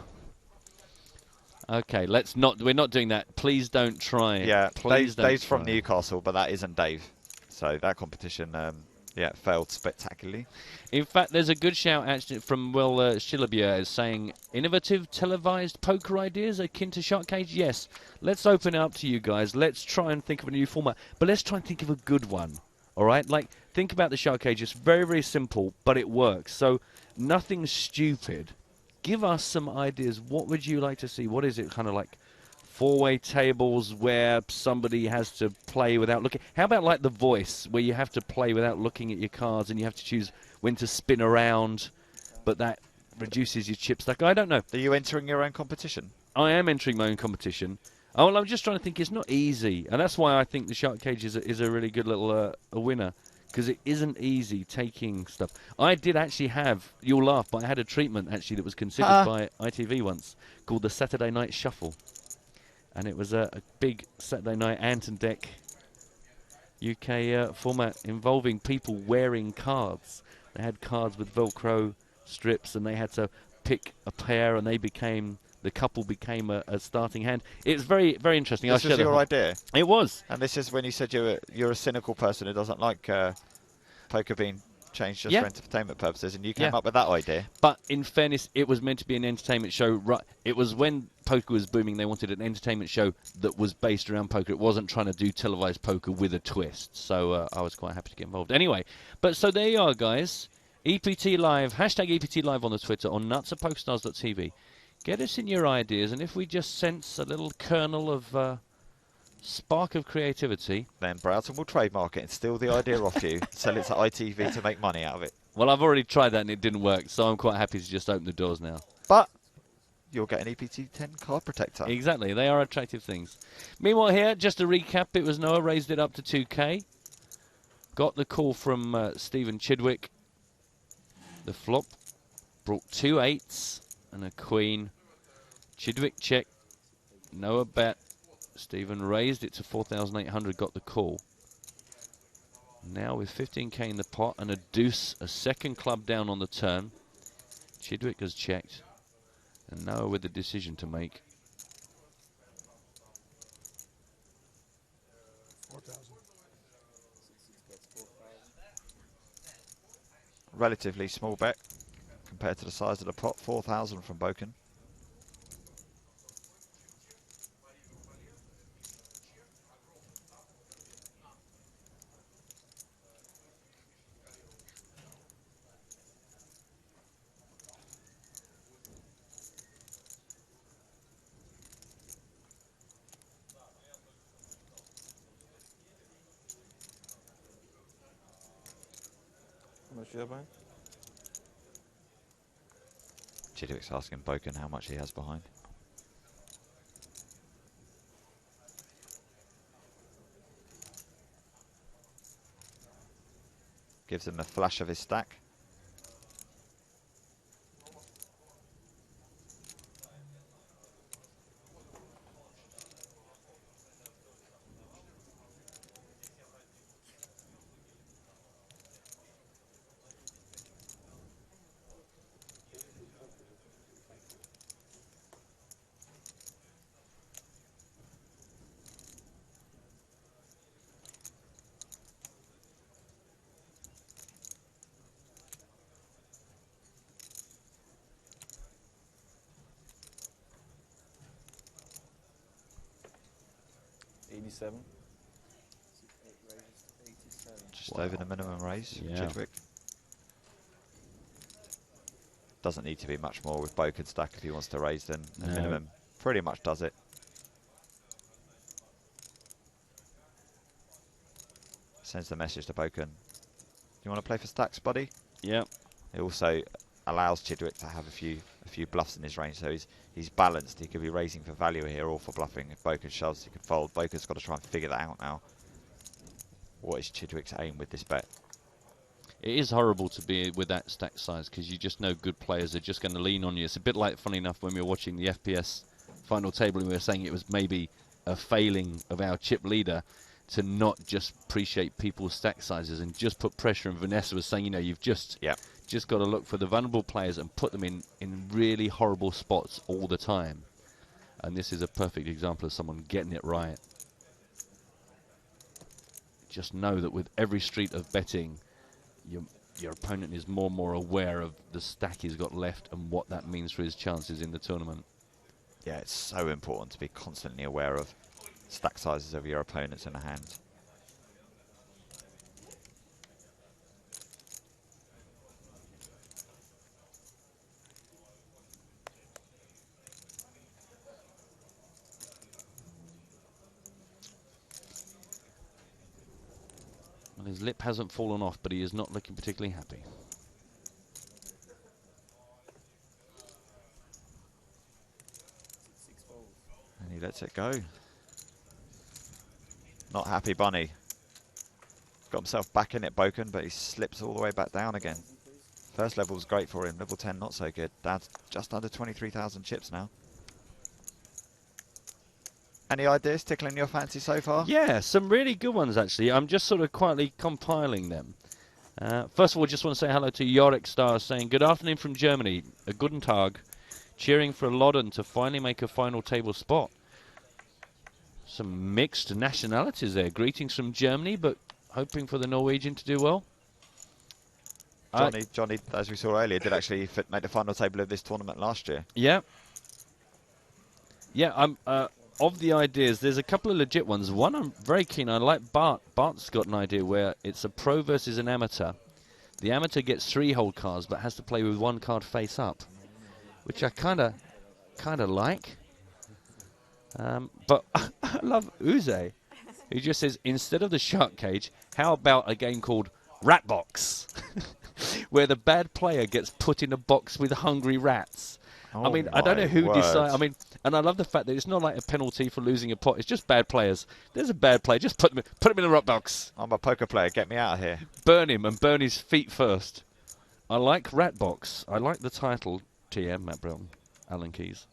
Okay, we're not doing that. Please don't try. Yeah, please Dave's from Newcastle, but that isn't Dave. So that competition, failed spectacularly. In fact, there's a good shout actually from Schillebier saying, innovative televised poker ideas akin to Shark Cage? Yes. Let's open it up to you guys. Let's try and think of a new format. But let's try and think of a good one. All right? Like, think about the Shark Cage. It's very, very simple, but it works. So nothing stupid. Give us some ideas. What would you like to see? What is it kind of like? 4-way tables where somebody has to play without looking. How about like The Voice, where you have to play without looking at your cards and you have to choose when to spin around, but that reduces your chip stack? I don't know. Are you entering your own competition? I am entering my own competition. Oh, well, I'm just trying to think. It's not easy, and that's why I think the Shark Cage is a really good little a winner, because it isn't easy taking stuff. I did actually have, you'll laugh, but I had a treatment actually that was considered by ITV once called the Saturday Night Shuffle. And it was a big Saturday night ant and deck UK format involving people wearing cards. They had cards with Velcro strips, and they had to pick a pair, and the couple became a starting hand. It's very, very interesting. This was your idea? It was. And this is when you said you're a cynical person who doesn't like poker being changed just for entertainment purposes, and you came up with that idea. But in fairness, it was meant to be an entertainment show. Right, it was when poker was booming. They wanted an entertainment show that was based around poker. It wasn't trying to do televised poker with a twist. So I was quite happy to get involved. Anyway, so there you are, guys. EPT Live, hashtag EPT Live on the Twitter, on nuts at PokerStars.tv. Get us in your ideas, and if we just sense a little kernel of spark of creativity, then Broughton will trademark it and steal the idea off you, sell it to ITV to make money out of it. Well, I've already tried that and it didn't work, so I'm quite happy to just open the doors now. But you'll get an EPT 10 card protector. Exactly, they are attractive things. Meanwhile here, just to recap, it was Noah raised it up to 2K. Got the call from Stephen Chidwick. The flop brought 2 8s and a queen. Chidwick check, Noah bet. Stephen raised it to 4,800, got the call. Now with 15K in the pot and a deuce, a second club down on the turn. Chidwick has checked. And Noah with the decision to make. 4,000. Relatively small bet compared to the size of the pot. 4,000 from Boken. How much do you have behind? Chidwick's asking Boken how much he has behind. Gives him a flash of his stack. Just over the minimum raise from Chidwick. Doesn't need to be much more with Boken's stack if he wants to raise, then the minimum pretty much does it. Sends the message to Boken. Do you want to play for stacks, buddy? Yeah. It also allows Chidwick to have a few bluffs in his range, so he's balanced. He could be raising for value here or for bluffing. If Boken shoves, he could fold. Boken's got to try and figure that out now. What is Chidwick's aim with this bet? It is horrible to be with that stack size because you just know good players are just going to lean on you. It's a bit like, funny enough, when we were watching the FPS final table and we were saying it was maybe a failing of our chip leader to not just appreciate people's stack sizes and just put pressure. And Vanessa was saying, you know, you've just got to look for the vulnerable players and put them in really horrible spots all the time. And this is a perfect example of someone getting it right. Just know that with every street of betting, your opponent is more and more aware of the stack he's got left and what that means for his chances in the tournament. Yeah, it's so important to be constantly aware of stack sizes of your opponents in the hand. Well, his lip hasn't fallen off, but he is not looking particularly happy. And he lets it go. Not happy bunny. Got himself back in it, Boken, but he slips all the way back down again. First level was great for him. Level 10 not so good. Down to just under 23,000 chips now. Any ideas tickling your fancy so far? Yeah, some really good ones actually. I'm just sort of quietly compiling them. First of all, just want to say hello to Yorick Stars saying, good afternoon from Germany. A guten Tag. Cheering for Lodden to finally make a final table spot. Some mixed nationalities there. Greetings from Germany, but hoping for the Norwegian to do well. Johnny, as we saw earlier, did actually make the final table of this tournament last year. Yeah. Yeah, I'm... of the ideas, there's a couple of legit ones. One I'm very keen on. I like Bart. Bart's got an idea where it's a pro versus an amateur. The amateur gets 3 hold cards, but has to play with 1 card face up, which I kind of like. But I love Uze, who just says, instead of the shark cage, how about a game called Rat Box, where the bad player gets put in a box with hungry rats. I mean, I don't know who decides. I mean, and I love the fact that it's not like a penalty for losing a pot. It's just bad players. There's a bad player. Just put him in the rock box. I'm a poker player. Get me out of here. Burn him and burn his feet first. I like Ratbox. I like the title. TM, Matt Brown, Alan Keys.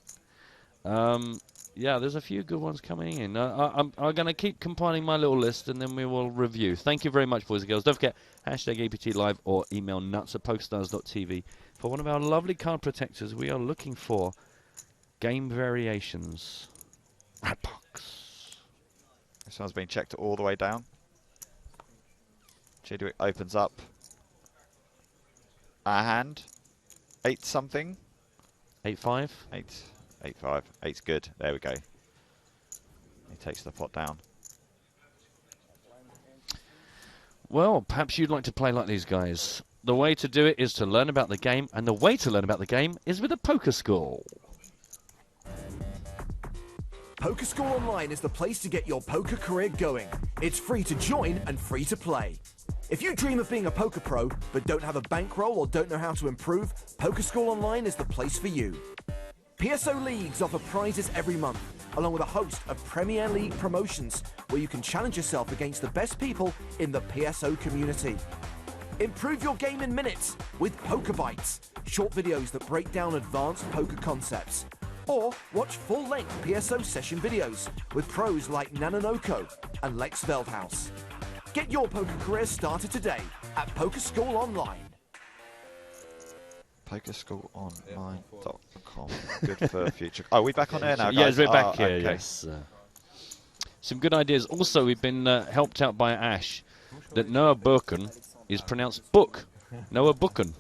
Yeah, there's a few good ones coming in. I'm going to keep compiling my little list and then we will review. Thank you very much, boys and girls. Don't forget, hashtag EPT Live or email nuts@pokerstars.tv. For one of our lovely card protectors, we are looking for game variations. Ratbox. This one's been checked all the way down. Chidwick opens up a hand. 8 something. 8-5. 8-5. 8's good. There we go. He takes the pot down. Well, perhaps you'd like to play like these guys. The way to do it is to learn about the game, and the way to learn about the game is with a poker school. Poker School Online is the place to get your poker career going. It's free to join and free to play. If you dream of being a poker pro, but don't have a bankroll or don't know how to improve, Poker School Online is the place for you. PSO Leagues offer prizes every month, along with a host of Premier League promotions, where you can challenge yourself against the best people in the PSO community. Improve your game in minutes with Poker Bites, short videos that break down advanced poker concepts. Or watch full-length PSO session videos with pros like Nanonoko and Lex Veldhouse. Get your poker career started today at Poker School Online. PokerSchoolOnline.com. Good for future. Oh, we back on air now, guys? Yes, we're back here, okay. yes. Some good ideas. Also, we've been helped out by Ash that Noah Burken is pronounced book. Noah Buchan.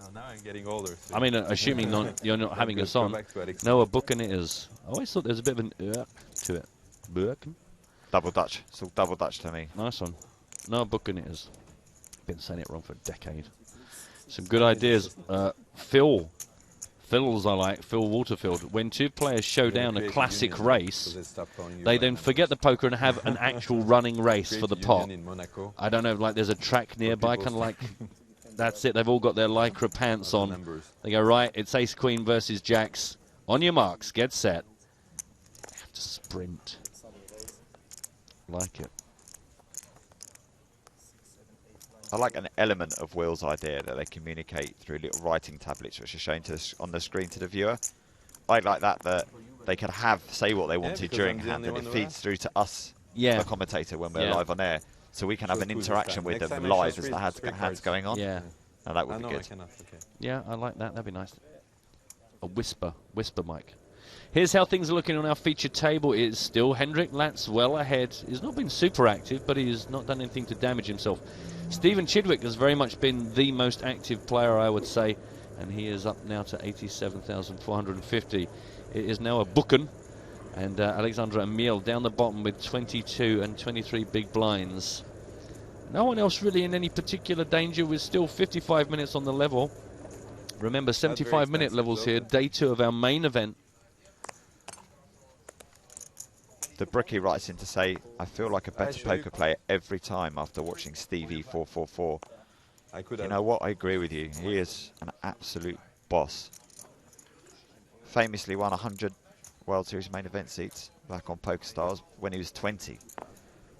Oh, now I'm getting older. So I mean, assuming you're not having us on. Noah Buchan it is. I always thought there was a bit of an to it. Burken. Double Dutch. It's all double Dutch to me. Nice one. Noah Buchan it is. Been saying it wrong for a decade. Some good ideas. Phil's I like. Phil Waterfield. When two players show down a classic race, they then forget the poker and have an actual running race for the pot. I don't know, like there's a track nearby, kind of like, that's it. They've all got their Lycra pants on. They go, right, it's ace queen versus jacks. On your marks, get set. They have to sprint. Like it. I like an element of Will's idea that they communicate through little writing tablets which are shown to on the screen to the viewer. I like that they can say what they wanted during hand and it feeds through to us, the commentator, when we're live on air. So we can have an interaction with them live as the hand's going on. Yeah. And that would be good. Yeah, I like that. That'd be nice. A whisper mic. Here's how things are looking on our featured table. It's still Hendrik Latz well ahead. He's not been super active, but he's not done anything to damage himself. Stephen Chidwick has very much been the most active player, I would say, and he is up now to 87,450. It is now a Buchan, and Alexandra Emil down the bottom with 22 and 23 big blinds. No one else really in any particular danger, with still 55 minutes on the level. Remember, 75-minute levels here, day 2 of our main event. The Brookie writes in to say, I feel like a better poker player every time after watching Stevie 444. You know what? I agree with you. He is an absolute boss. Famously won 100 World Series main event seats back on PokerStars when he was 20.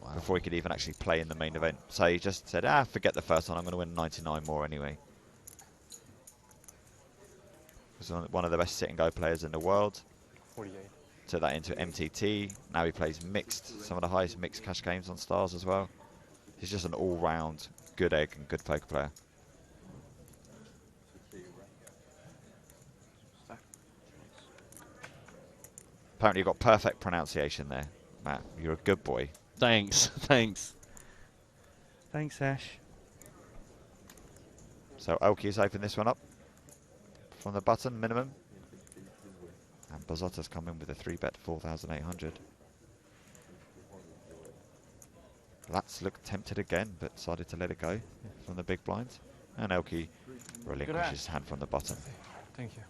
Wow. Before he could even actually play in the main event. So he just said, forget the first one. I'm going to win 99 more anyway. He was one of the best sit-and-go players in the world. 48. Took that into MTT. Now he plays mixed, some of the highest mixed cash games on Stars as well. He's just an all-round good egg and good poker player. Apparently you've got perfect pronunciation there, Matt. You're a good boy. Thanks, thanks. Thanks, Ash. So Elki's opened this one up from the button, minimum. And Bazzotta's come in with a 3-bet 4,800. Latz looked tempted again, but decided to let it go from the big blinds. And Elki relinquishes his hand from the button. Thank you.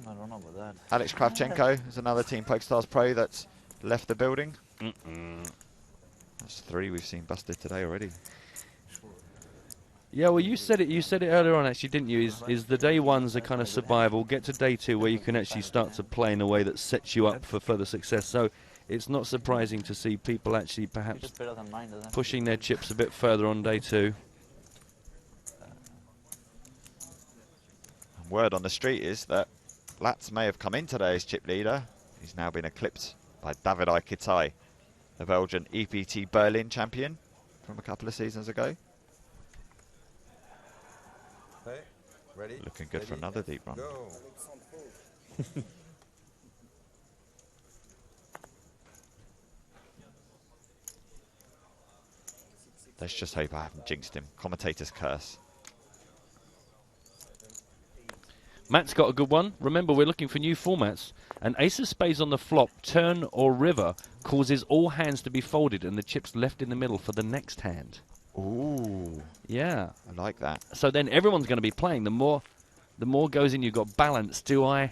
I don't know about that. Alex Kravchenko is another Team PokerStars pro that's left the building. That's 3 we've seen busted today already. Yeah, well, you said it. You said it earlier on, actually, didn't you? Is the day ones are kind of survival. Get to day two where you can actually start to play in a way that sets you up for further success. So it's not surprising to see people actually perhaps pushing their chips a bit further on day two. Word on the street is that Latz may have come in today as chip leader. He's now been eclipsed by David Kitai, the Belgian EPT Berlin champion from a couple of seasons ago. Okay, ready? Looking good for another deep run. Go. Let's just hope I haven't jinxed him. Commentator's curse. Matt's got a good one. Remember, we're looking for new formats. An ace of spades on the flop, turn or river, causes all hands to be folded and the chips left in the middle for the next hand. Ooh. Yeah. I like that. So then everyone's going to be playing. The more goes in, you've got balance. Do I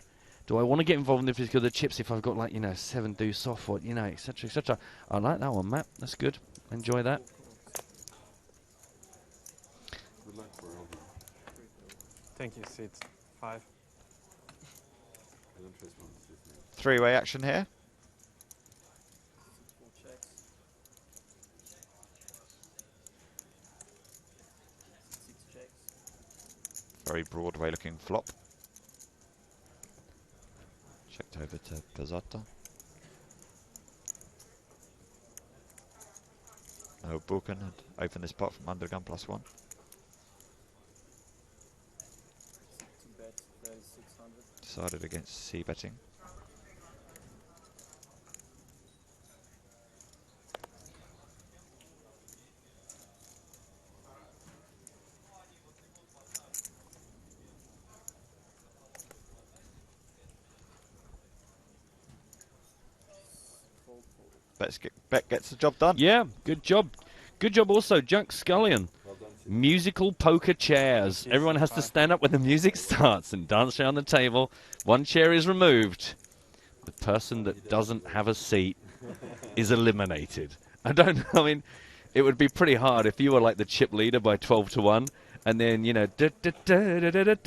want to get involved in the the chips if I've got, like, you know, 7 deuce off, or, you know, etc., etc. I like that one, Matt. That's good. Enjoy that. Thank you, seat 5. Three-way action here. Very Broadway looking flop. Checked over to Pizzotta. No, Buchan had opened this pot from under gun +1. Decided against c-betting. Bet gets the job done. Yeah, good job. Good job also, Junk Scullion. Musical poker chairs. Everyone has to stand up when the music starts and dance around the table. One chair is removed. The person that doesn't have a seat is eliminated. I don't know. I mean, it would be pretty hard if you were like the chip leader by 12-1, and then, you know,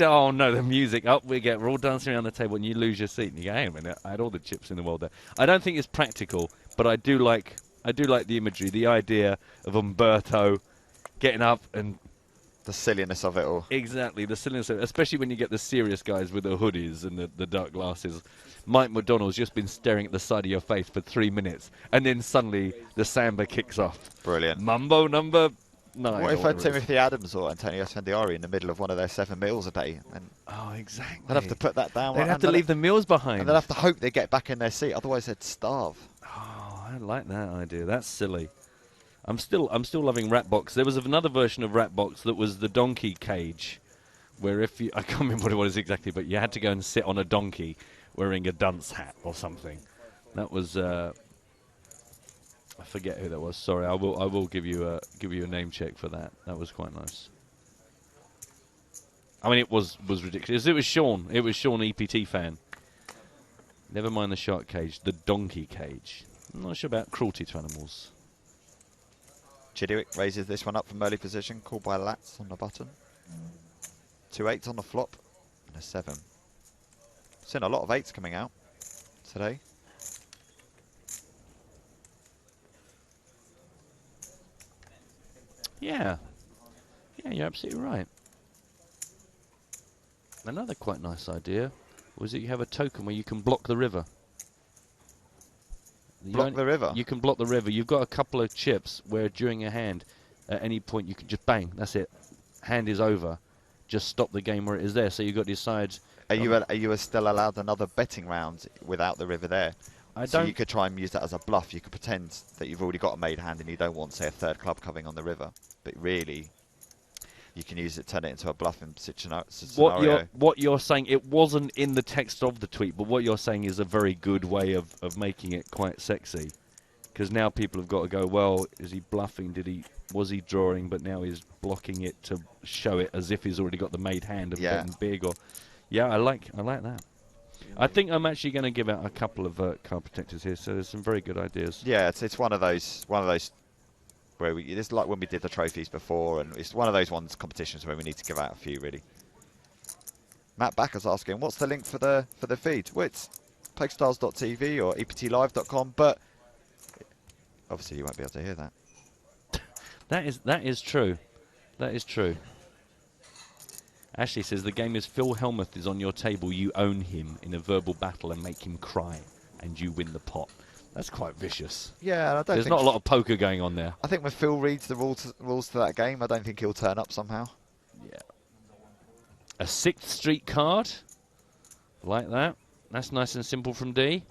oh no, the music up. We're all dancing around the table, and you lose your seat, and you go, hang on a minute, I had all the chips in the world there. I don't think it's practical, but I do like the imagery, the idea of Umberto getting up and the silliness of it all. Exactly, the silliness of it, especially when you get the serious guys with the hoodies and the dark glasses. Mike McDonald's just been staring at the side of your face for 3 minutes, and then suddenly the samba kicks off. Brilliant. Mambo number 9. What if Timothy Adams or Antonio Ascendiari in the middle of one of their 7 meals a day? And oh, exactly. They'd have to put that down. They'd have to leave the meals behind. And they'd have to hope they get back in their seat, otherwise they'd starve. Oh, I like that idea. That's silly. I'm still loving Ratbox. There was another version of Ratbox that was the donkey cage, where if you, I can't remember what it was exactly, but you had to go and sit on a donkey wearing a dunce hat or something. That was I forget who that was. Sorry, I will give you a name check for that. That was quite nice. I mean, it was ridiculous. It was Sean. It was Sean, EPT fan. Never mind the shark cage, the donkey cage. I'm not sure about cruelty to animals. Chidwick raises this one up from early position, called by Latz on the button. 2 8s on the flop and a 7. Seen a lot of 8s coming out today. Yeah, you're absolutely right. Another quite nice idea was that you have a token where you can block the river. Block the river? You can block the river. You've got a couple of chips where during a hand, at any point, you can just bang, that's it. Hand is over. Just stop the game where it is there. So you've got to decide. Are you still allowed another betting round without the river there? So you could try and use that as a bluff. You could pretend that you've already got a made hand and you don't want, say, a third club coming on the river. But really, you can use it, turn it into a bluff in scenario. What you're saying, it wasn't in the text of the tweet, but what you're saying is a very good way of making it quite sexy. Because now people have got to go, well, is he bluffing? Was he drawing, but now he's blocking it to show it as if he's already got the made hand of betting big? Or yeah, I like that. I think I'm actually going to give out a couple of card protectors here, so there's some very good ideas. Yeah, it's one of those Where this is like when we did the trophies before, and it's one of those competitions where we need to give out a few really. Matt Backer's asking, what's the link for the feed? Well, it's PokerStars.tv or EPTLive.com, but obviously you won't be able to hear that. That is true. That is true. Ashley says the game is Phil Hellmuth is on your table. You own him in a verbal battle and make him cry, and you win the pot. That's quite vicious. Yeah, I don't There's think not a lot of poker going on there. I think when Phil reads the rules to that game, I don't think he'll turn up somehow. Yeah. A 6th Street card. Like that. That's nice and simple from D.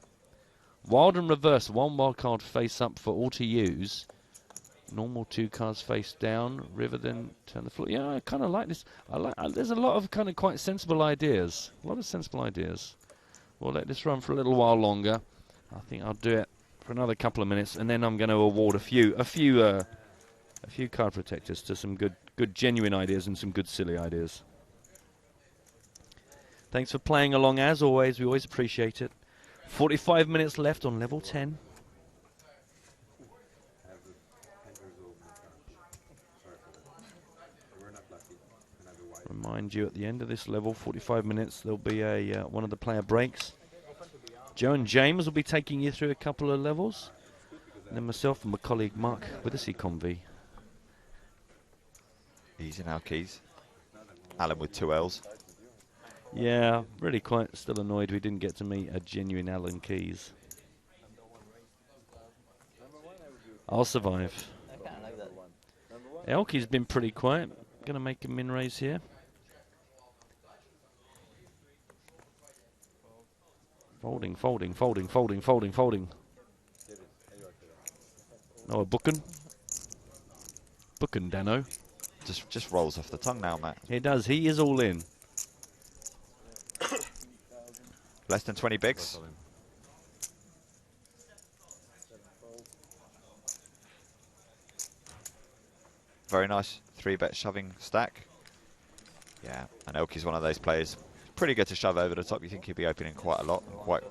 Wild and reverse. 1 wild card face up for all to use. Normal 2 cards face down. River then turn the floor. Yeah, I kind of like this. There's a lot of kind of quite sensible ideas. A lot of sensible ideas. We'll let this run for a little while longer. I think I'll do it for another couple of minutes, and then I'm going to award a few card protectors to some good genuine ideas and some good silly ideas. Thanks for playing along as always. We always appreciate it. 45 minutes left on level 10. Remind you, at the end of this level, 45 minutes, there'll be a one of the player breaks. Joe and James will be taking you through a couple of levels. And then myself and my colleague Mark with a C-Conv. He's in our keys. Alan with 2 L's. Yeah, really quite still annoyed we didn't get to meet a genuine Alan Keys. I'll survive. Elky's been pretty quiet. Gonna make a min raise here. Folding, folding, folding, folding, folding, folding. No, a bookin'. Bookin', Dano. Just rolls off the tongue now, Matt. He does. He is all in. Less than 20 bigs. Very nice 3-bet shoving stack. Yeah, and Elky's one of those players. Pretty good to shove over the top. You think he'll be opening quite a lot and quite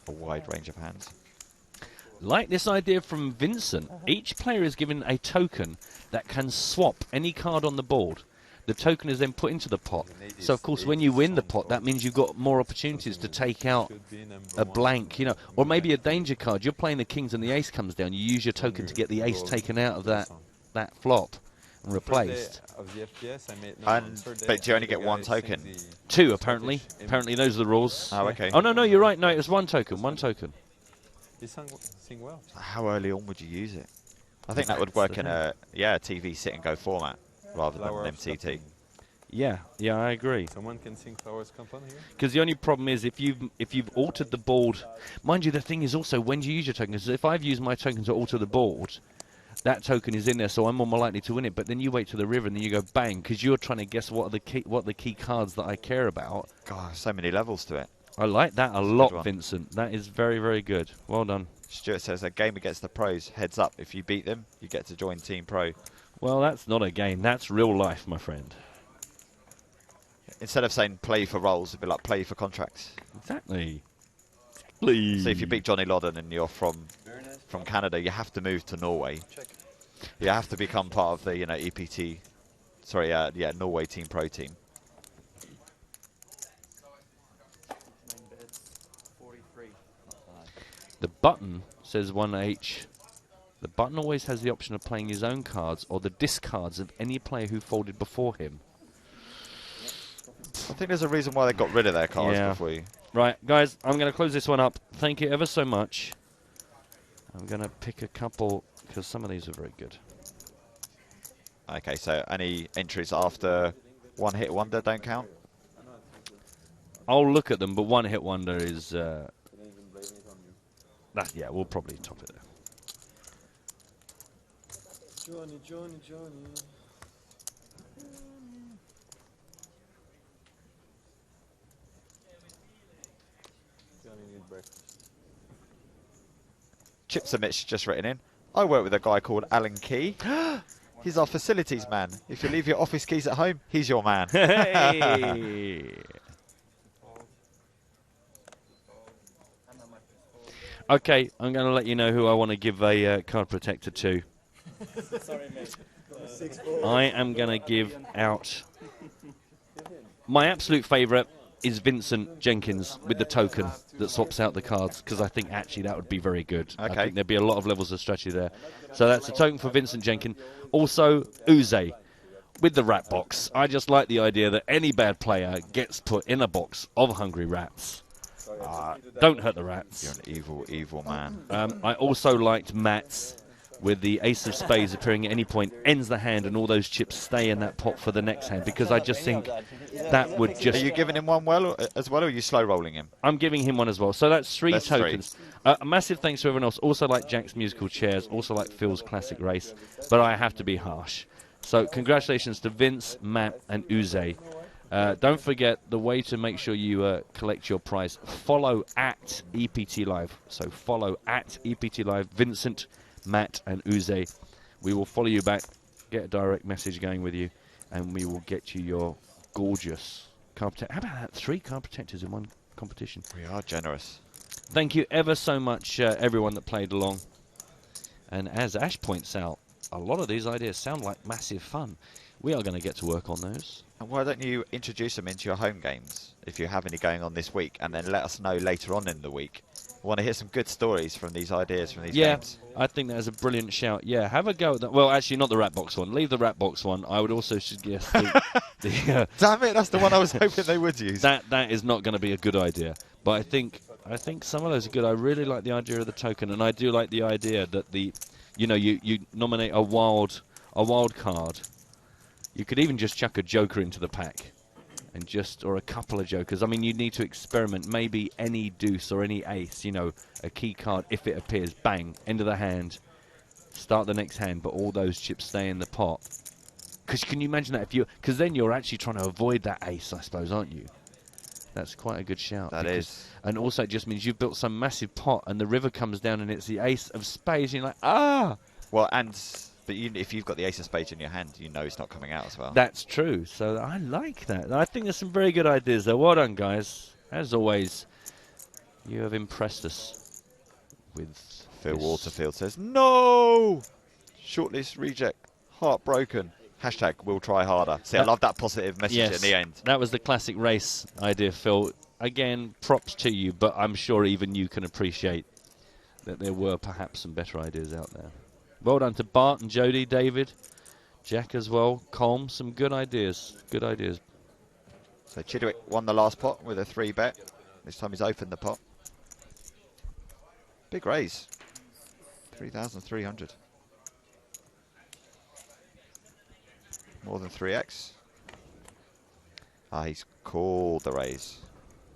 a wide range of hands. Like this idea from Vincent, each player is given a token that can swap any card on the board. The token is then put into the pot. So, of course, when you win the pot, that means you've got more opportunities to take out a blank, you know, or maybe a danger card. You're playing the kings and the ace comes down. You use your token to get the ace taken out of that flop and replaced. But do you only get 1 token? 2, apparently. Apparently, those are the rules. Oh, okay. Oh, no, you're right. No, it was 1 token. 1 token. How early on would you use it? I think that would work in a TV sit and go format rather than an MTT. Yeah, I agree. Someone can sing Flowers Company here? Because the only problem is if you've altered the board, mind you, the thing is also when you use your token. Because if I've used my token to alter the board, that token is in there, so I'm more likely to win it. But then you wait to the river and then you go bang, because you're trying to guess what are the key cards that I care about. God, so many levels to it. I like that a lot, Vincent. That is very, very good. Well done. Stuart says a game against the pros. Heads up, if you beat them, you get to join Team Pro. Well, that's not a game. That's real life, my friend. Instead of saying play for roles, it'd be like play for contracts. Exactly. So if you beat Johnny Lodden and you're from Canada, you have to move to Norway. You have to become part of the EPT. Sorry, Norway Team Pro team. The button says 1H. The button always has the option of playing his own cards or the discards of any player who folded before him. I think there's a reason why they got rid of their cards before you. Right, guys, I'm going to close this one up. Thank you ever so much. I'm going to pick a couple because some of these are very good. Okay, so any entries after 1 hit wonder don't count? I'll look at them, but 1 hit wonder is... we'll probably top it there. Johnny. Chips and Mitch just written in. I work with a guy called Alan Key. He's our facilities man. If you leave your office keys at home, he's your man. Hey. Okay, I'm going to let you know who I want to give a card protector to. Sorry, mate. I am going to give out... My absolute favourite is Vincent Jenkins with the token that swaps out the cards, because I think actually that would be very good. I think there'd be a lot of levels of strategy there. So that's a token for Vincent Jenkins. Also, Uze with the rat box. I just like the idea that any bad player gets put in a box of hungry rats. Don't hurt the rats. You're an evil, evil man. I also liked Matt's with the ace of spades appearing at any point, ends the hand, and all those chips stay in that pot for the next hand, because I just think that would just... Are you giving him one as well, or are you slow rolling him? I'm giving him one as well. So that's three tokens. A massive thanks to everyone else. Also like Jack's musical chairs, also like Phil's classic race, but I have to be harsh. So congratulations to Vince, Matt, and Uze. Don't forget, the way to make sure you collect your prize, follow at EPT Live. So follow at EPT Live, Vincent, Matt, and Uze. We will follow you back, get a direct message going with you, and we will get you your gorgeous card protector. How about that? 3 card protectors in one competition. We are generous. Thank you ever so much, everyone that played along. And as Ash points out, a lot of these ideas sound like massive fun. We are going to get to work on those. And why don't you introduce them into your home games, if you have any going on this week, and then let us know later on in the week. I want to hear some good stories from these ideas, from these games. I think that is a brilliant shout. Yeah, have a go at that. Well, actually, not the rat box one. Leave the rat box one. I would also suggest Damn it, that's the one I was hoping they would use. That is not going to be a good idea. But I think some of those are good. I really like the idea of the token, and I do like the idea that you nominate a wild card. You could even just chuck a joker into the pack, or a couple of jokers. I mean, you need to experiment. Maybe any deuce or any ace, a key card, if it appears, bang, end of the hand, start the next hand, but all those chips stay in the pot. Because can you imagine that? Because then you're actually trying to avoid that ace, I suppose, aren't you? That's quite a good shout. That is. And also it just means you've built some massive pot, and the river comes down, and it's the ace of spades, and you're like, ah! Well, but if you've got the ace of spades in your hand, you know it's not coming out as well. That's true. So I like that. I think there's some very good ideas there. Well done, guys. As always, you have impressed us with Phil Waterfield says, no! Shortlist reject. Heartbroken. Hashtag we'll try harder. See, I love that positive message at the end. That was the classic race idea, Phil. Again, props to you, but I'm sure even you can appreciate that there were perhaps some better ideas out there. Well done to Bart and Jody, David, Jack as well, Colm. Some good ideas. Good ideas. So Chidwick won the last pot with a 3-bet. This time he's opened the pot. Big raise. 3,300. More than 3x. He's called the raise.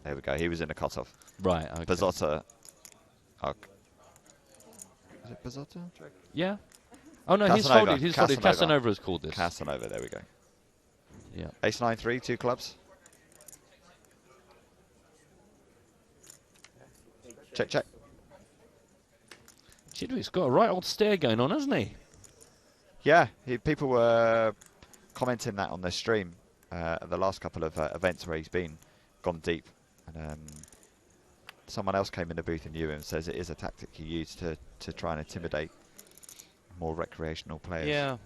There we go. He was in the cutoff. Right. Okay. Bazzotta. Is it Bazzotta? Yeah. Oh no, Casanova. he's folded. He's folded. Casanova has called this. Casanova. There we go. Yeah. Ace 9-3, 2 clubs. Check, check. Chidwick's got a right old stare going on, hasn't he? Yeah, people were commenting that on their stream at the last couple of events where he's gone deep. And someone else came in the booth and knew him and says it is a tactic he used to try and intimidate more recreational players. Yeah.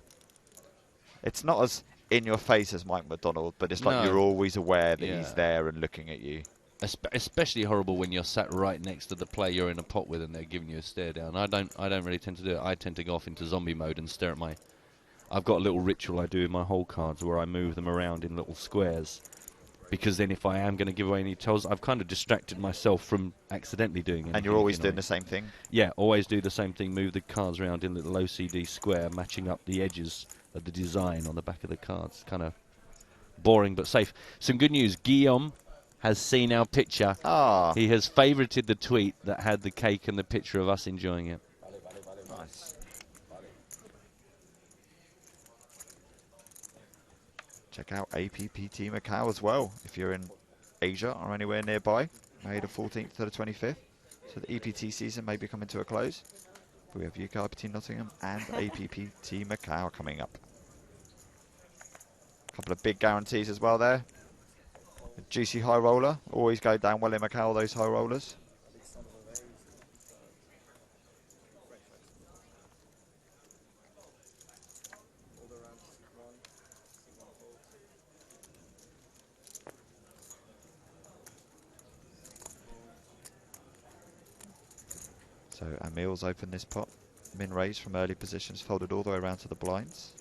It's not as in your face as Mike McDonald, but it's like you're always aware that he's there and looking at you. Especially horrible when you're sat right next to the player you're in a pot with and they're giving you a stare down. I don't really tend to do it. I tend to go off into zombie mode and stare at I've got a little ritual I do with my hole cards where I move them around in little squares. Because then if I am going to give away any tells, I've kind of distracted myself from accidentally doing it. And you're always doing the same thing? Yeah, always do the same thing. Move the cards around in a little OCD square, matching up the edges of the design on the back of the cards. Kind of boring but safe. Some good news. Guillaume has seen our picture. He has favorited the tweet that had the cake and the picture of us enjoying it. Nice. Check out APPT Macau as well if you're in Asia or anywhere nearby. May the 14th to the 25th. So the EPT season may be coming to a close. We have UK IPT Nottingham and APPT Macau coming up. A couple of big guarantees as well there. A juicy high roller. Always go down well in Macau, those high rollers. So Emil's opened this pot. Min raised from early positions, folded all the way around to the blinds.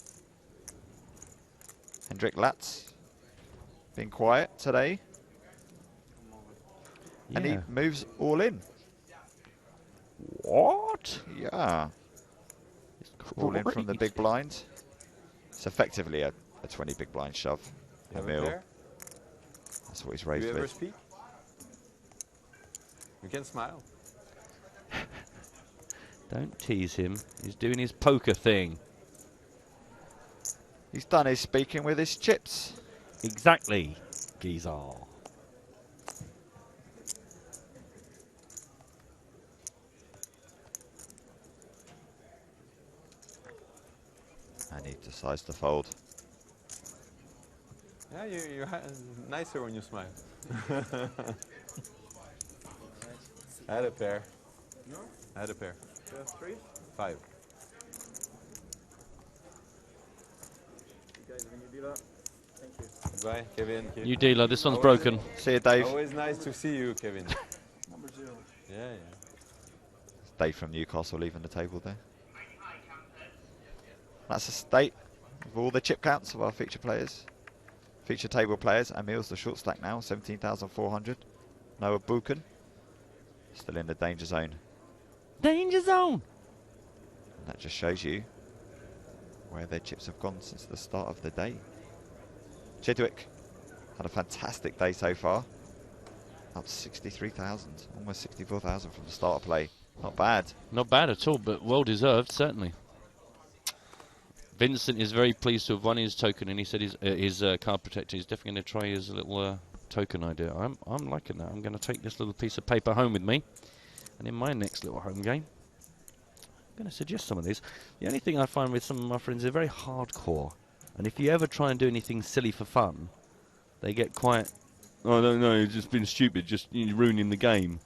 Hendrik Latz being quiet today. Yeah. And he moves all in. What? Yeah. All in from the big blind. It's effectively a 20 big blind shove. You have a Emil. pair? That's what he's Do raised you ever with. speak? You can smile. Don't tease him. He's doing his poker thing. He's done his speaking with his chips. Exactly, geezer. And he decides to fold. Yeah, you're nicer when you smile. I had a pair. No? I had a pair. You have 3? 5. Okay, when you do that, thank you. Bye, Kevin. You dealer, this one's broken. See you, Dave. Always nice to see you, Kevin. Number 0. Yeah, yeah. Dave from Newcastle leaving the table there. That's a state of all the chip counts of our feature players. Feature table players. Emil's the short stack now, 17,400. Noah Buchan still in the danger zone. Danger zone! And that just shows you where their chips have gone since the start of the day. Chidwick had a fantastic day so far. Up 63,000, almost 64,000 from the start of play. Not bad. Not bad at all, but well deserved, certainly. Vincent is very pleased to have won his token, and he said his card protector is definitely going to try his little token idea. I'm liking that. I'm going to take this little piece of paper home with me, and in my next little home game, I'm going to suggest some of these. The only thing I find with some of my friends, they're very hardcore, and if you ever try and do anything silly for fun, they get quite, oh, no, you've just been stupid, just ruining the game.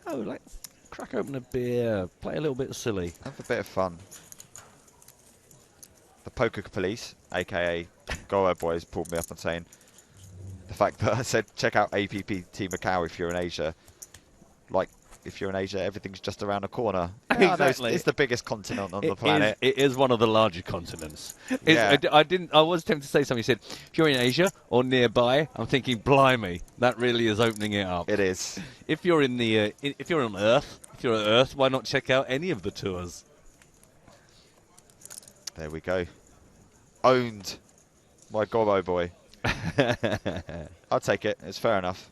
No, let's crack open a beer, play a little bit silly. Have a bit of fun. The poker police, aka Goa Boys, pulled me up and saying the fact that I said check out APPT Macau if you're in Asia. Like, if you're in Asia, everything's just around the corner. Yeah, Exactly. it's the biggest continent on the planet. It is one of the larger continents. Yeah. I was tempted to say something. He said, if you're in Asia or nearby, I'm thinking, blimey, that really is opening it up. It is. If you're in the, if you're on Earth, why not check out any of the tours? There we go. Owned by Gobbo Boy. I'll take it. It's fair enough.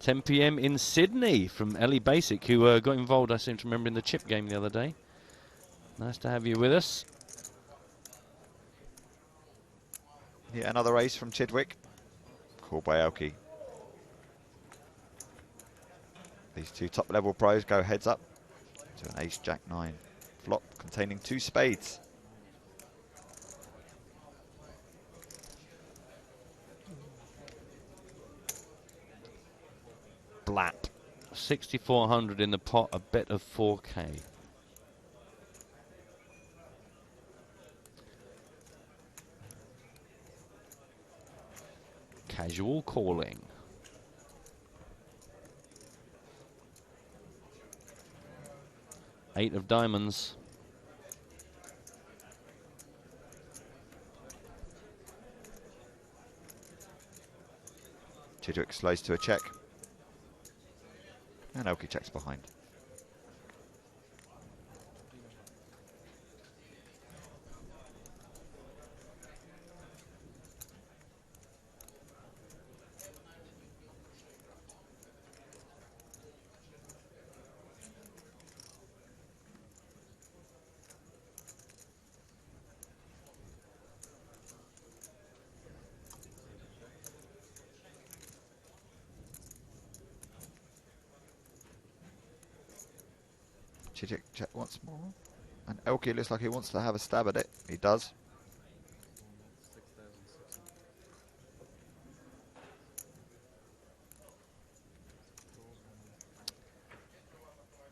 £10 p.m. in Sydney from Ellie Basic, who got involved, I seem to remember, in the chip game the other day. Nice to have you with us. Yeah, another ace from Chidwick. Called by Elke. These two top-level pros go heads up to an ace-jack-9 flop containing 2 spades. Blap. 6,400 in the pot, a bet of 4K. Casual calling. Eight of diamonds. Chidwick slows to a check. And Elke checks behind. Chidwick check once more. And Elke looks like he wants to have a stab at it. He does.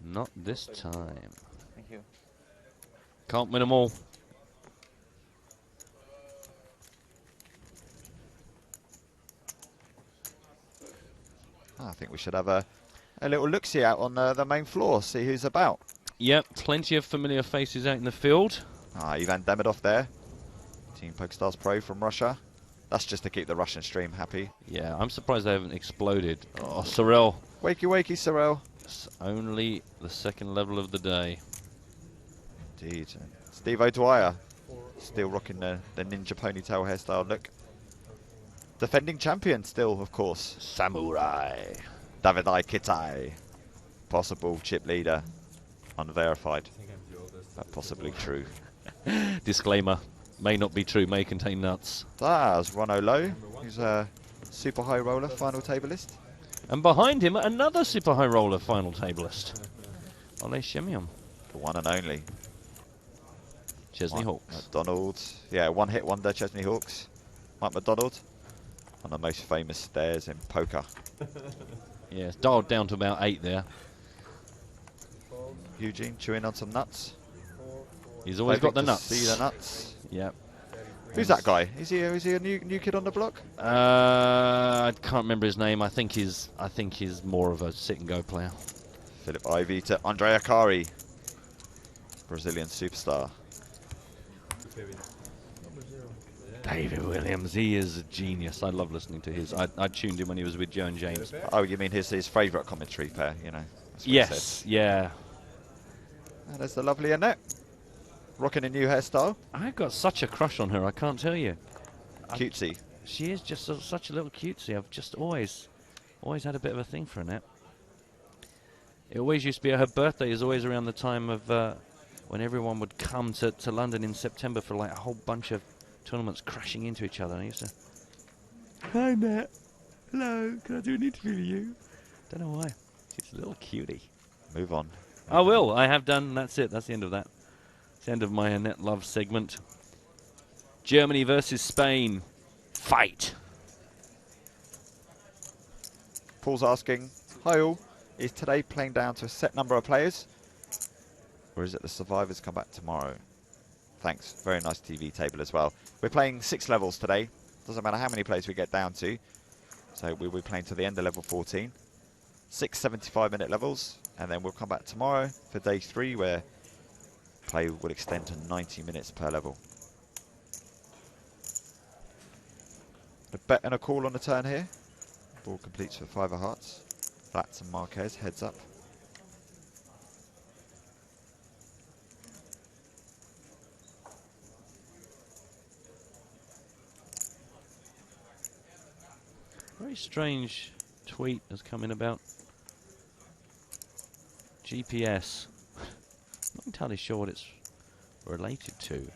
Not this time. Thank you. Can't win them all. I think we should have a little look-see out on the main floor, see who's about. Yep, plenty of familiar faces out in the field. Ivan Demidov there, Team PokerStars Pro from Russia. That's just to keep the Russian stream happy. Yeah, I'm surprised they haven't exploded. Oh, Sorel. Wakey, wakey, Sorel. It's only the second level of the day. Indeed. Steve O'Dwyer, still rocking the ninja ponytail hairstyle look. Defending champion still, of course. Samurai. Davidai Kitai. Possible chip leader. Unverified. But possibly true. Disclaimer. May not be true, may contain nuts. That's Rono Low, who's a super high roller final tableist. And behind him, another super high roller final tableist. Ole Shemion. The one and only. Chesney Hawks. McDonald. Yeah, one hit wonder, Chesney Hawks. Mike McDonald. On the most famous stairs in poker. Yes, dialed down to about 8 there. Eugene chewing on some nuts. He's always got the nuts. See the nuts. Yep. Who's that guy? Is he a new kid on the block? I can't remember his name. I think he's more of a sit and go player. Philip Ivey to Andrea Kari, Brazilian superstar. David Williams, he is a genius. I love listening to his. I tuned him when he was with Joe and James. Oh, you mean his favourite commentary pair? You know. That's what he Yes. said. Yeah. And there's the lovely Annette, rocking a new hairstyle. I've got such a crush on her. I can't tell you. Cutesy. She is just such a little cutesy. I've just always had a bit of a thing for Annette. It always used to be her birthday is always around the time of when everyone would come to London in September for like a whole bunch of tournaments crashing into each other. And I used to, hi Annette, hello, can I do an interview with you? Don't know why. She's a little cutie. Move on. I will. I have done. That's it. That's the end of that. It's the end of my Annette Love segment. Germany versus Spain. Fight. Paul's asking, hi all, is today playing down to a set number of players? Or is it the survivors come back tomorrow? Thanks. Very nice TV table as well. We're playing 6 levels today. Doesn't matter how many players we get down to. So we'll be playing to the end of level 14. 6 75-minute levels. And then we'll come back tomorrow for day 3 where play will extend to 90 minutes per level. A bet and a call on the turn here. Ball completes for 5 of hearts. Flats and Marquez heads up. Very strange tweet has come in about GPS. Not entirely sure what it's related to.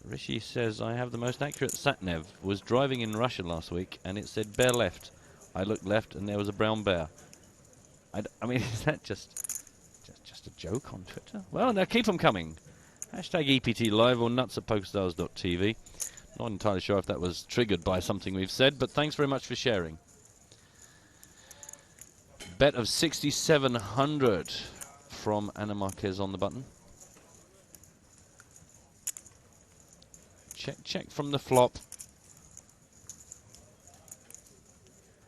Rishi says, I have the most accurate sat-nav. Was driving in Russia last week and it said bear left. I looked left and there was a brown bear. I mean, is that just a joke on Twitter? Well, now keep them coming. Hashtag EPT Live or nuts@pokerstars.tv. Not entirely sure if that was triggered by something we've said, but thanks very much for sharing. Bet of 6,700 from Ana Marquez on the button. Check from the flop.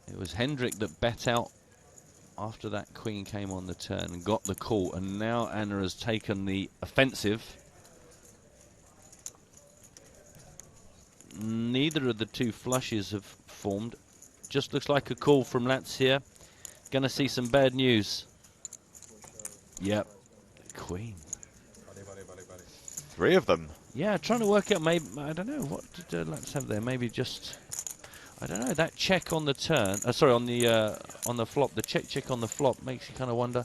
It was Hendrik that bet out after that queen came on the turn and got the call, and now Anna has taken the offensive. Neither of the two flushes have formed. Just looks like a call from Lats here. Gonna see some bad news. Yep. Queen. 3 of them. Yeah, trying to work out, maybe, I don't know, what did Lats have there? Maybe just, I don't know, that check on the turn, sorry, on the flop, the check on the flop makes you kind of wonder.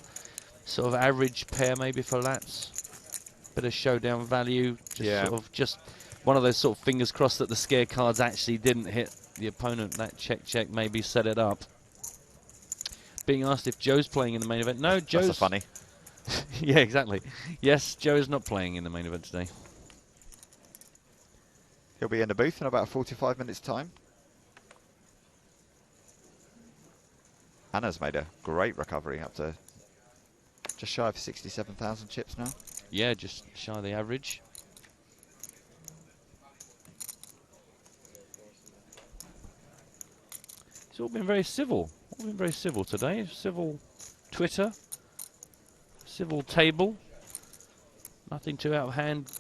Sort of average pair maybe for Lats. Bit of showdown value, just one of those sort of fingers crossed that the scare cards actually didn't hit the opponent. That check maybe set it up. Being asked if Joe's playing in the main event. No, Joe's... That's funny. Yeah, exactly. Yes, Joe's not playing in the main event today. He'll be in the booth in about 45 minutes time. Anna's made a great recovery up to just shy of 67,000 chips now. Yeah, just shy of the average. It's all been very civil. All been very civil today. Civil Twitter. Civil table. Nothing too out of hand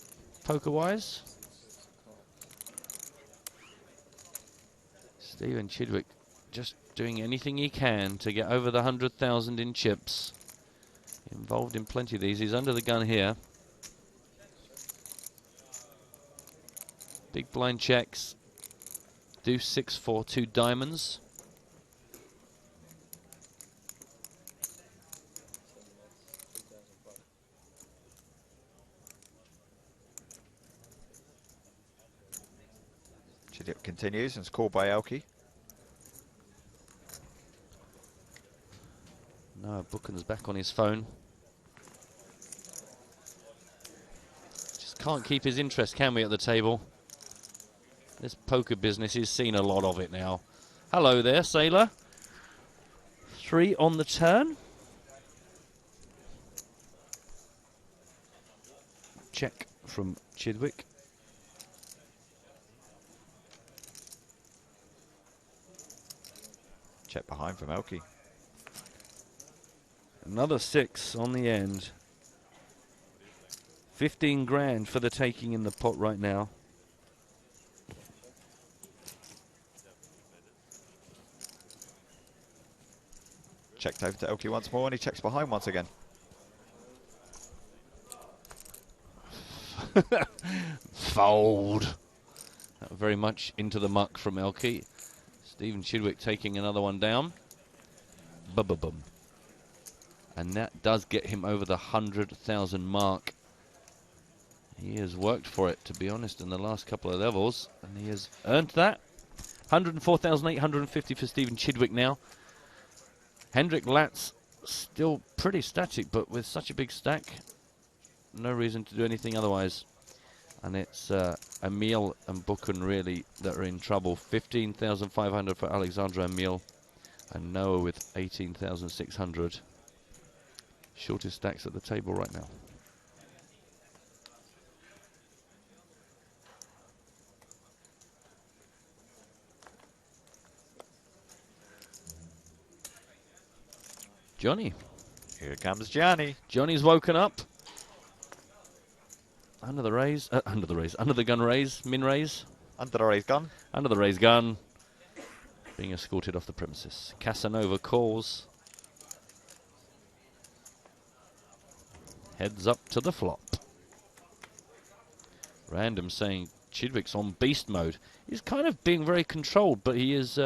poker-wise. Stephen Chidwick just doing anything he can to get over the 100,000 in chips. Involved in plenty of these. He's under the gun here. Big blind checks. Deuce 6-4, 2 diamonds. Chidwick continues and is called by Elke. No, Buchan's back on his phone. Just can't keep his interest, can we, at the table? This poker business, he's seen a lot of it now. Hello there, Sailor. 3 on the turn. Check from Chidwick. Check behind from Elke. Another 6 on the end. 15 grand for the taking in the pot right now. Checked over to Elke once more, and he checks behind once again. Fold. Very much into the muck from Elke. Stephen Chidwick taking another one down. Bum. And that does get him over the 100,000 mark. He has worked for it, to be honest, in the last couple of levels, and he has earned that. 104,850 for Stephen Chidwick now. Hendrik Latz still pretty static, but with such a big stack, no reason to do anything otherwise. And it's Emil and Buchan really that are in trouble. 15,500 for Alexandra Emil, and Noah with 18,600. Shortest stacks at the table right now. Johnny. Here comes Johnny. Johnny's woken up. Under the raise. Under the gun raise. Min raise. Under the raise gun. Under the raise gun. Being escorted off the premises. Casanova calls. Heads up to the flop. Random saying Chidwick's on beast mode. He's kind of being very controlled, but he is...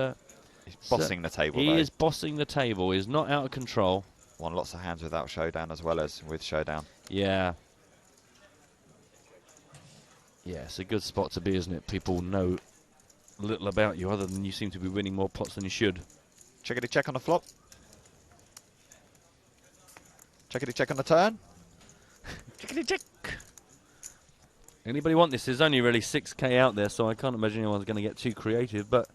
he's bossing the table, He though. is bossing the table. He's not out of control. Won lots of hands without showdown as well as with showdown. Yeah. Yeah, it's a good spot to be, isn't it? People know little about you other than you seem to be winning more pots than you should. Checkity check on the flop. Checkity check on the turn. Checkity check. Anybody want this? There's only really 6k out there, so I can't imagine anyone's going to get too creative, but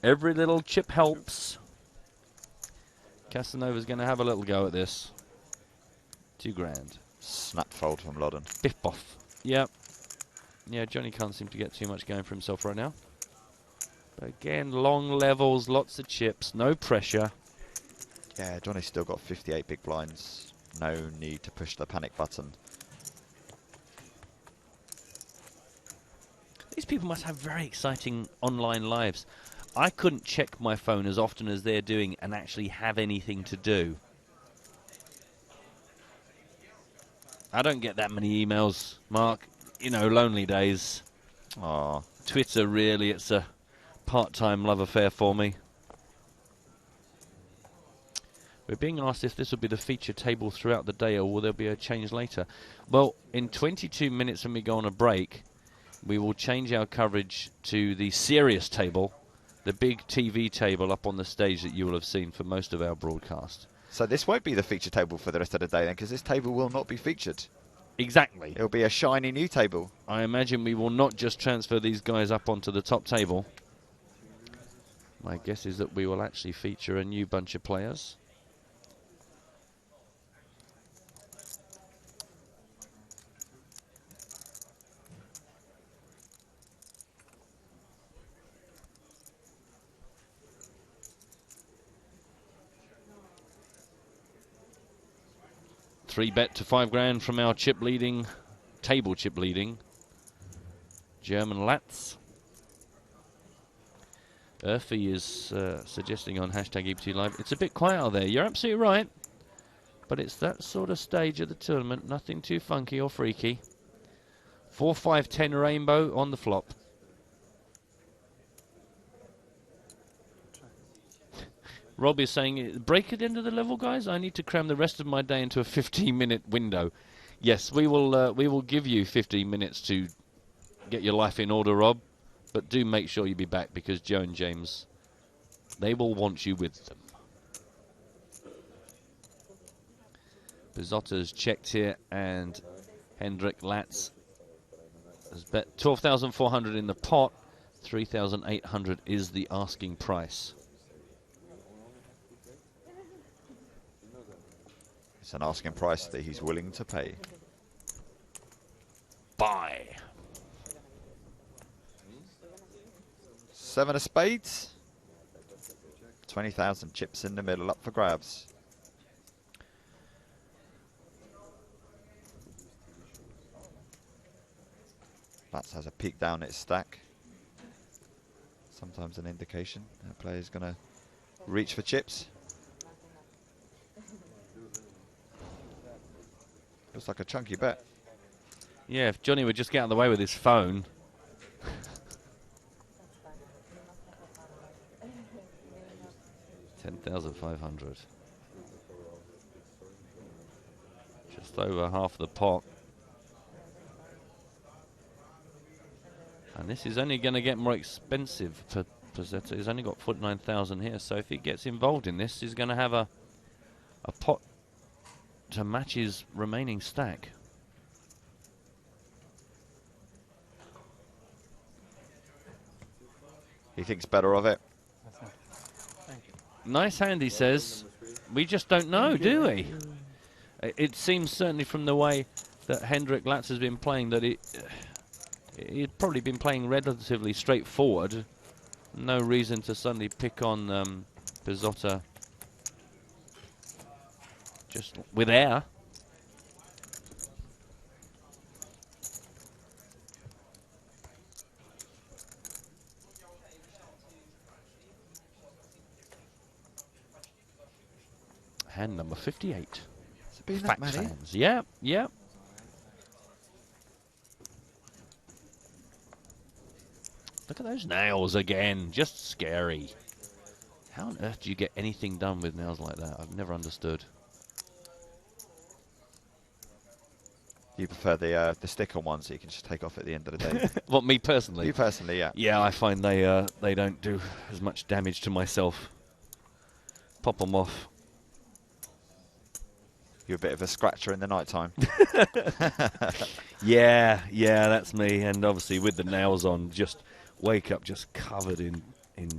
every little chip helps. Casanova's going to have a little go at this. 2 grand. Snap fold from Loddon. Biff boff. Yep. Yeah, Johnny can't seem to get too much going for himself right now. But again, long levels, lots of chips, no pressure. Yeah, Johnny's still got 58 big blinds. No need to push the panic button. These people must have very exciting online lives. I couldn't check my phone as often as they're doing and actually have anything to do. I don't get that many emails, Mark. You know, lonely days. Aww. Twitter, really, it's a part-time love affair for me. We're being asked if this will be the feature table throughout the day or will there be a change later. Well, in 22 minutes when we go on a break, we will change our coverage to the serious table, the big TV table up on the stage that you will have seen for most of our broadcast. So this won't be the feature table for the rest of the day then, because this table will not be featured. Exactly. It'll be a shiny new table. I imagine we will not just transfer these guys up onto the top table. My guess is that we will actually feature a new bunch of players. 3-bet to 5 grand from our chip leading, table chip leading German Lats. Urfi is suggesting on hashtag EPT Live, it's a bit quiet out there. You're absolutely right. But it's that sort of stage of the tournament. Nothing too funky or freaky. 4-5-10 rainbow on the flop. Rob is saying, break at the end of the level, guys? I need to cram the rest of my day into a 15-minute window. Yes, we will give you 15 minutes to get your life in order, Rob. But do make sure you be back, because Joe and James, they will want you with them. Bizzotta's checked here, and Hendrik Latz has bet 12,400 in the pot. 3,800 is the asking price. It's an asking price that he's willing to pay. Buy. 7 of spades. 20,000 chips in the middle, up for grabs. Lats has a peek down its stack. Sometimes an indication a player's going to reach for chips. Looks like a chunky bet. Yeah, if Johnny would just get out of the way with his phone. $10,500. Just over half the pot. And this is only going to get more expensive for Pizzetta. He's only got 49,000 here, so if he gets involved in this, he's going to have a pot to match his remaining stack. He thinks better of it. Nice hand, he says. We just don't know, do we? It seems certainly from the way that Hendrik Latz has been playing that he'd probably been playing relatively straightforward. No reason to suddenly pick on Bizzotta just with air. Hand number 58. Has it been that Fact many? fans. Yep, yep. Look at those nails again. Just scary. How on earth do you get anything done with nails like that? I've never understood. You prefer the stick-on ones so you can just take off at the end of the day? What, me personally? You personally, yeah. Yeah, I find they don't do as much damage to myself. Pop them off. You're a bit of a scratcher in the night time. Yeah, that's me. And obviously with the nails on, just wake up just covered in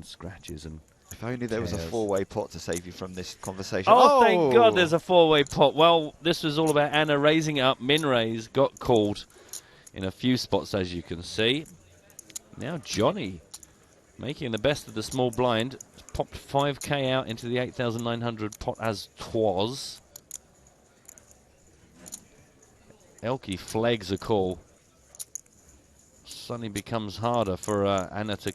scratches and If only there was a tears. four-way pot to save you from this conversation. Oh, thank God there's a four-way pot. Well, this was all about Anna raising up. Min raise got called in a few spots, as you can see. Now Johnny making the best of the small blind. Popped 5k out into the 8,900 pot as twas. Elke flags a call. Suddenly becomes harder for Anna to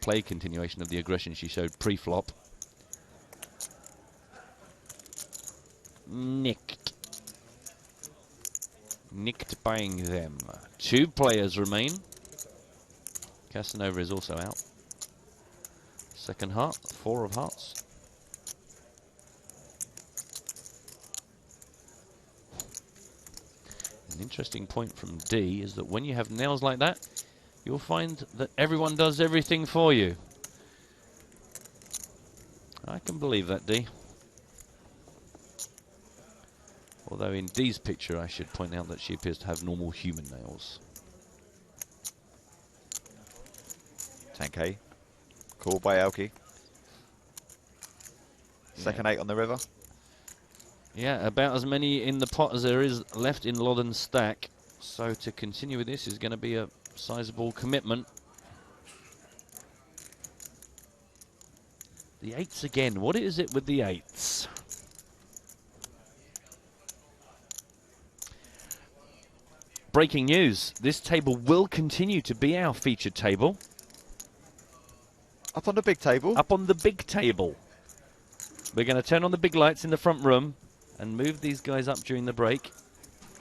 play continuation of the aggression she showed pre-flop. Nicked buying them. 2 players remain. Casanova is also out. Second heart, 4 of hearts. An interesting point from D is that when you have nails like that, you'll find that everyone does everything for you. I can believe that, D. Although in D's picture, I should point out that she appears to have normal human nails. 10k. Called by Elke. Second 8 on the river. Yeah, about as many in the pot as there is left in Loddon's stack. So to continue with this is going to be a sizable commitment. The The 8s again. What is it with the 8s? Breaking news. This table will continue to be our featured table. Up on the big table? Up on the big table. We're going to turn on the big lights in the front room and move these guys up during the break.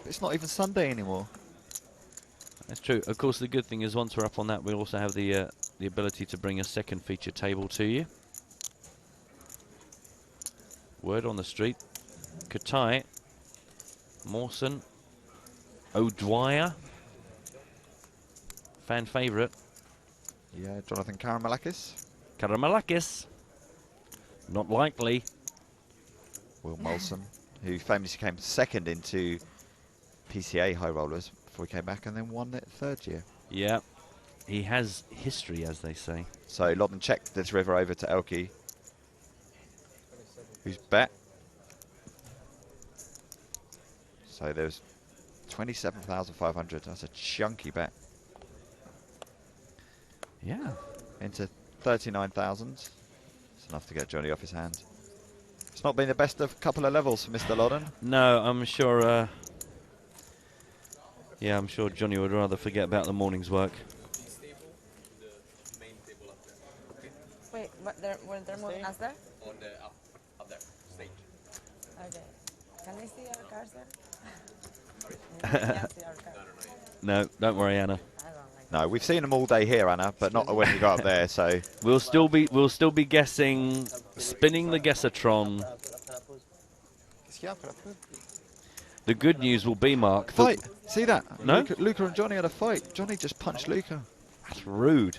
It's not even Sunday anymore. That's true. Of course, the good thing is once we're up on that, we also have the ability to bring a second feature table to you. Word on the street. Katai, Mawson, O'Dwyer, fan favourite. Yeah, Jonathan Karamalakis. Karamalakis. Not likely. Will Molson, who famously came second into PCA high rollers before he came back and then won it third year. Yeah, he has history, as they say. So Lodden checked this river over to Elke, who's bet. So there's 27,500. That's a chunky bet. Yeah. Into 39,000. It's enough to get Johnny off his hand. It's not been the best of couple of levels for Mr. Lodden. No, I'm sure. Yeah, I'm sure Johnny would rather forget about the morning's work. Wait, were there more than us there? On the up there, stage. Okay. Can I see our cars there? No, don't worry, Anna. No, we've seen them all day here, Anna, but not when you go up there. So we'll still be guessing, spinning the guessatron. The good news will be, Mark. Fight. See that? No? Luca and Johnny had a fight. Johnny just punched Luca. That's rude.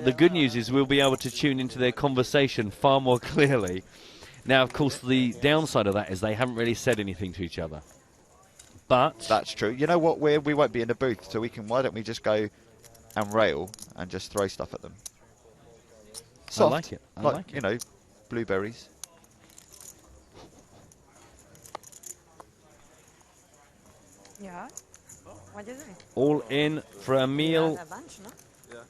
The good news is we'll be able to tune into their conversation far more clearly. Now, of course, the downside of that is they haven't really said anything to each other. But that's true. You know what? We won't be in the booth, so we can. Why don't we just go and rail and just throw stuff at them? Soft, I like it. I like it. You know, blueberries. Yeah. What do you think? All in for a meal. That's a bunch, no? Yeah.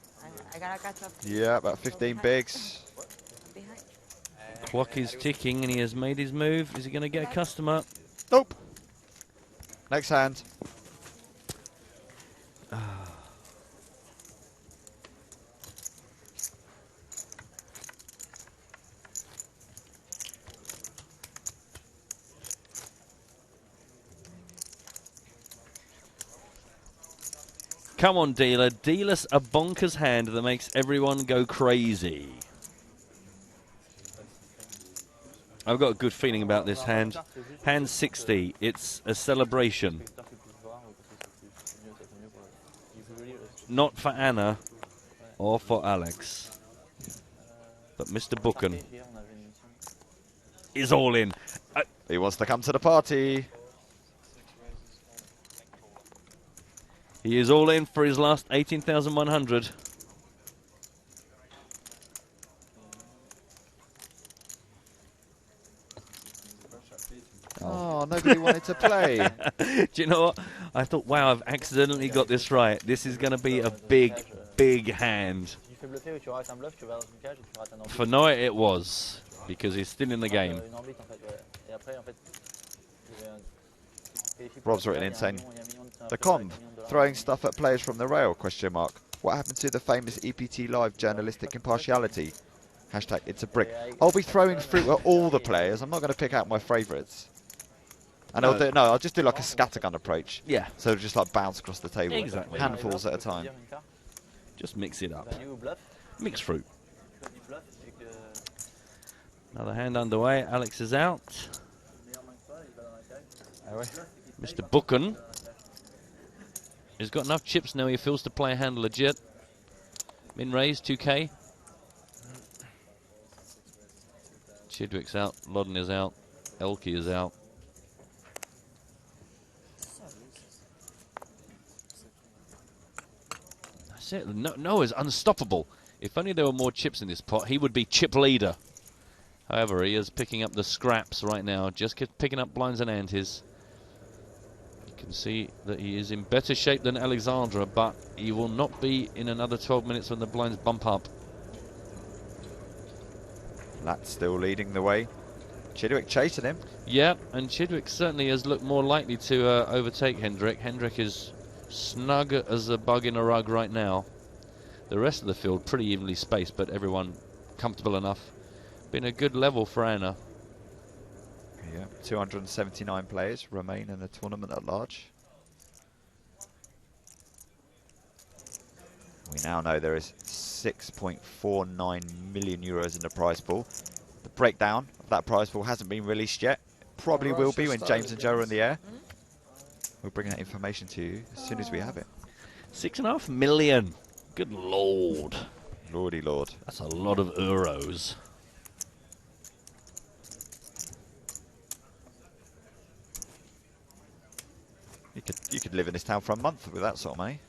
I gotta catch up. Yeah, about 15 bigs. Clock is ticking and he has made his move. Is he going to get a customer? Nope. Next hand. Come on, dealer. Deal us a bonkers hand that makes everyone go crazy. I've got a good feeling about this hand. Hand 60. It's a celebration. Not for Anna or for Alex, but Mr. Booken is all in. He wants to come to the party. He is all in for his last 18,100. Oh, nobody wanted to play. Do you know what? I thought, wow, I've accidentally got this right. This is going to be a big, big hand. For Noah it was, because he's still in the game. Rob's written in saying, the comb, throwing stuff at players from the rail, question mark. What happened to the famous EPT Live journalistic impartiality? Hashtag it's a brick. I'll be throwing fruit at all the players. I'm not going to pick out my favourites. And I'll just do like a scattergun approach. Yeah. So just like bounce across the table. Exactly. Handfuls at a time. Just mix it up. Mix fruit. Another hand underway. Alex is out. Mr. Booken has got enough chips now he feels to play a hand legit. Min raise, 2K. Chidwick's out. Lodden is out. Elke is out. That's it. Noah's unstoppable. If only there were more chips in this pot, he would be chip leader. However, he is picking up the scraps right now. Just picking up blinds and antes. You can see that he is in better shape than Alexandra, but he will not be in another 12 minutes when the blinds bump up. Lat's still leading the way. Chidwick chasing him. Yeah, and Chidwick certainly has looked more likely to overtake Hendrick. Hendrick is snug as a bug in a rug right now. The rest of the field pretty evenly spaced, but everyone comfortable enough. Been a good level for Anna. Yeah, 279 players remain in the tournament at large. We now know there is 6.49 million euros in the prize pool. The breakdown of that prize pool hasn't been released yet. Probably will be when James and Joe are in the air. We'll bring that information to you as soon as we have it. 6.5 million. Good lord. Lordy lord. That's a lot of euros. You could live in this town for a month with that sort of money.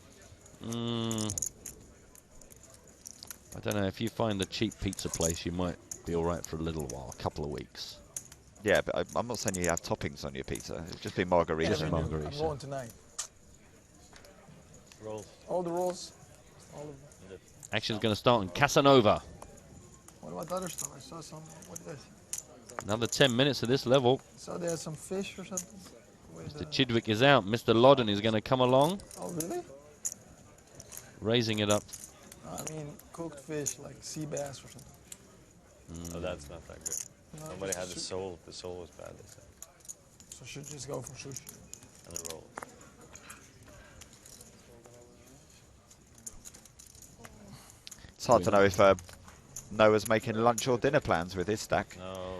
I don't know, if you find a cheap pizza place, you might be alright for a little while, a couple of weeks. Yeah, but I'm not saying you have toppings on your pizza. It'd just be margarita. Just margarita. I'm going tonight. Rolls. All the rolls. All of them. Action's going to start on Casanova. What about the other stuff? I saw some. What is this? Another 10 minutes of this level. I saw they had some fish or something. Mr. Chidwick is out. Mr. Loddon is going to come along. Oh, really? Raising it up. I mean, cooked fish, like sea bass or something. No, that's not that good. No, Somebody just had the sole. The sole was bad, they said. So should just go for sushi. And the roll. It's hard to know if Noah's making lunch or dinner plans with his stack. No,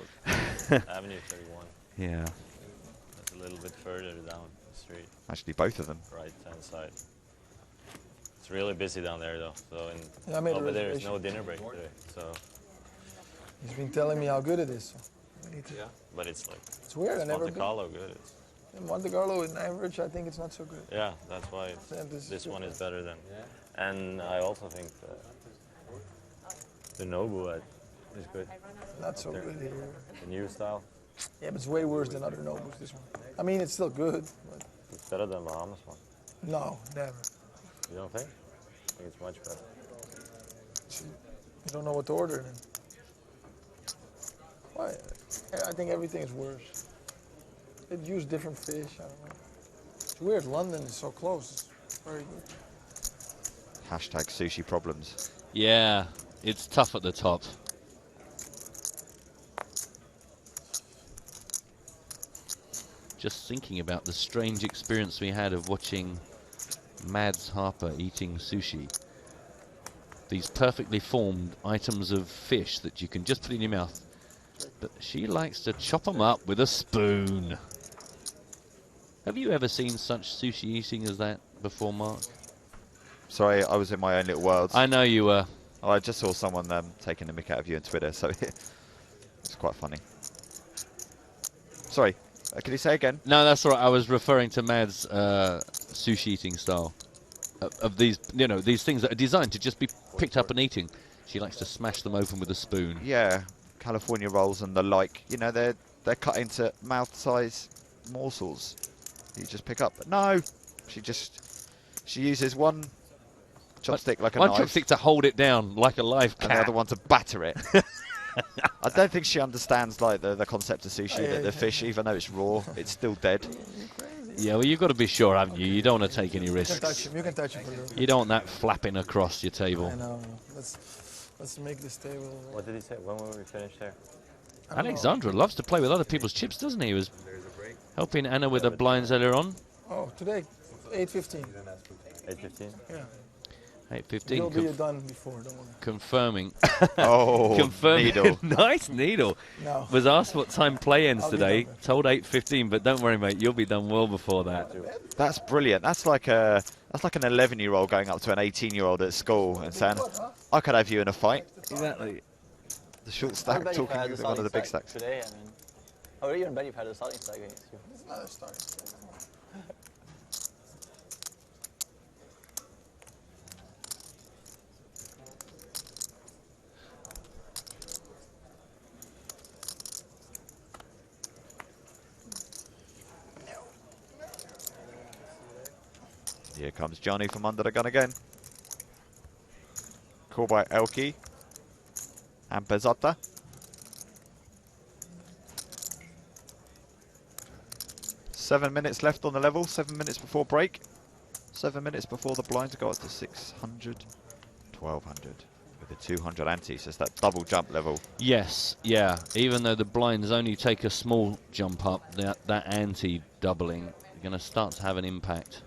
Avenue 31. Yeah. That's a little bit further down the street. Actually, both of them. Right hand side. It's really busy down there though. So Yeah, I made a over there is reservation. no dinner break today. So. He's been telling me how good it is. So we need to. Yeah. But it's like. It's weird. I never Monte been. Carlo good. It's, In Monte Carlo, in average, I think it's not so good. yeah, that's why Yeah, this one is better than. And I also think the Nobu is good. Not so There. good here. The new style. Yeah, but it's way worse than other Nobus, this one. I mean, it's still good, but It's better than Bahamas one. no, never. You don't think? I think it's much better. You don't know what to order then. Why? I think everything is worse. They use different fish, I don't know. It's weird, London is so close. It's very good. Hashtag sushi problems. Yeah, it's tough at the top. Just thinking about the strange experience we had of watching Mads Harper eating sushi. These perfectly formed items of fish that you can just put in your mouth. But she likes to chop them up with a spoon. Have you ever seen such sushi eating as that before, Mark? Sorry, I was in my own little world. I know you were. I just saw someone taking a mick out of you on Twitter, so it's quite funny. Sorry, can you say again? No, that's all right. I was referring to Mad's sushi eating style. Of these, these things that are designed to just be picked up and eating. She likes to smash them open with a spoon. Yeah, California rolls and the like. They're cut into mouth-size morsels. You just pick up. But no, she uses one chopstick like a one knife. chopstick to hold it down like a live cat. And the other one to batter it. I don't think she understands like the concept of sushi, that the fish, even though it's raw, it's still dead. Yeah, well, you've got to be sure, haven't you? You don't want to take any risks. You can touch him for a little bit. You don't want that flapping across your table. I know. Let's make this table. What did he say? When will we finish there? Alexandra loves to play with other people's chips, doesn't he? He was helping Anna with the blinds earlier on. Oh, today, 8:15. 8:15? Yeah. 8:15. You'll be done before, don't worry. Confirming. Oh, confirming. needle. Nice needle. No. Was asked what time play ends I'll be today. done. Told 8:15, but don't worry, mate. You'll be done well before that. That's brilliant. That's like an 11-year-old going up to an 18-year-old at school and saying, "I could have you in a fight." Exactly. The short stack talking with one of the big stacks. Today, I mean, I would even bet you've had a starting stack against you. It's not a starting stack. Here comes Johnny from under the gun again. Call by Elke and Bezotta. 7 minutes left on the level, 7 minutes before break. 7 minutes before the blinds go up to 600, 1200 with a 200 ante, so it's that double jump level. Yes, yeah. Even though the blinds only take a small jump up, that ante doubling going to start to have an impact.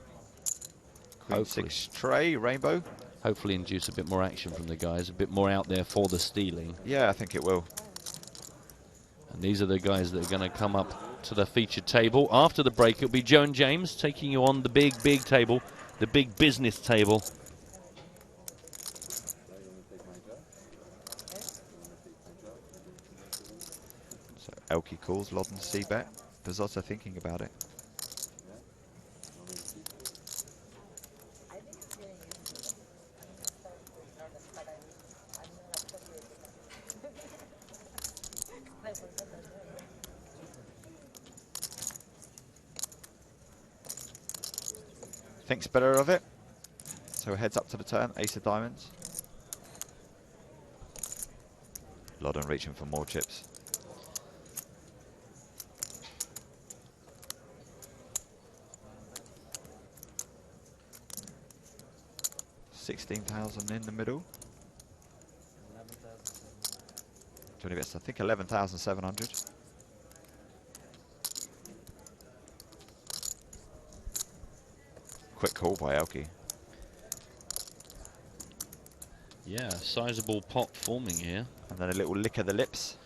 Queen Hopefully. 6 tray, rainbow. Hopefully induce a bit more action from the guys, a bit more out there for the stealing. Yeah, I think it will. And these are the guys that are going to come up to the featured table. After the break, it'll be Joe and James taking you on the big table, the big business table. So Elkie calls, Lodden C-bet. Pizzotta thinking about it. Thinks better of it. So heads up to the turn, ace of diamonds. Lodden reaching for more chips. $16,000 in the middle. Johnny bets, I think 11,700. Quick call by Elkie. Yeah, sizable pot forming here. And then a little lick of the lips.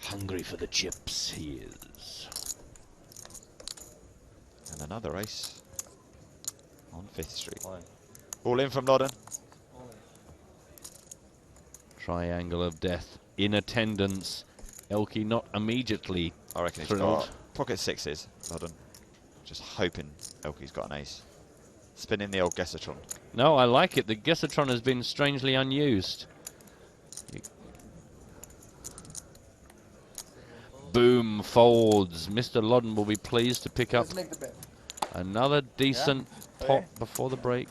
Hungry for the chips, he is. And another ace on 5th Street. All in from Lodden. Triangle of death in attendance. Elkie not immediately I reckon he's thrilled. got pocket sixes, Lodden. Just hoping Elkie's got an ace. Spinning the old Guessatron. No, I like it. The Guessatron has been strangely unused. Boom, folds. Mr. Lodden will be pleased to pick up another decent pot before the break.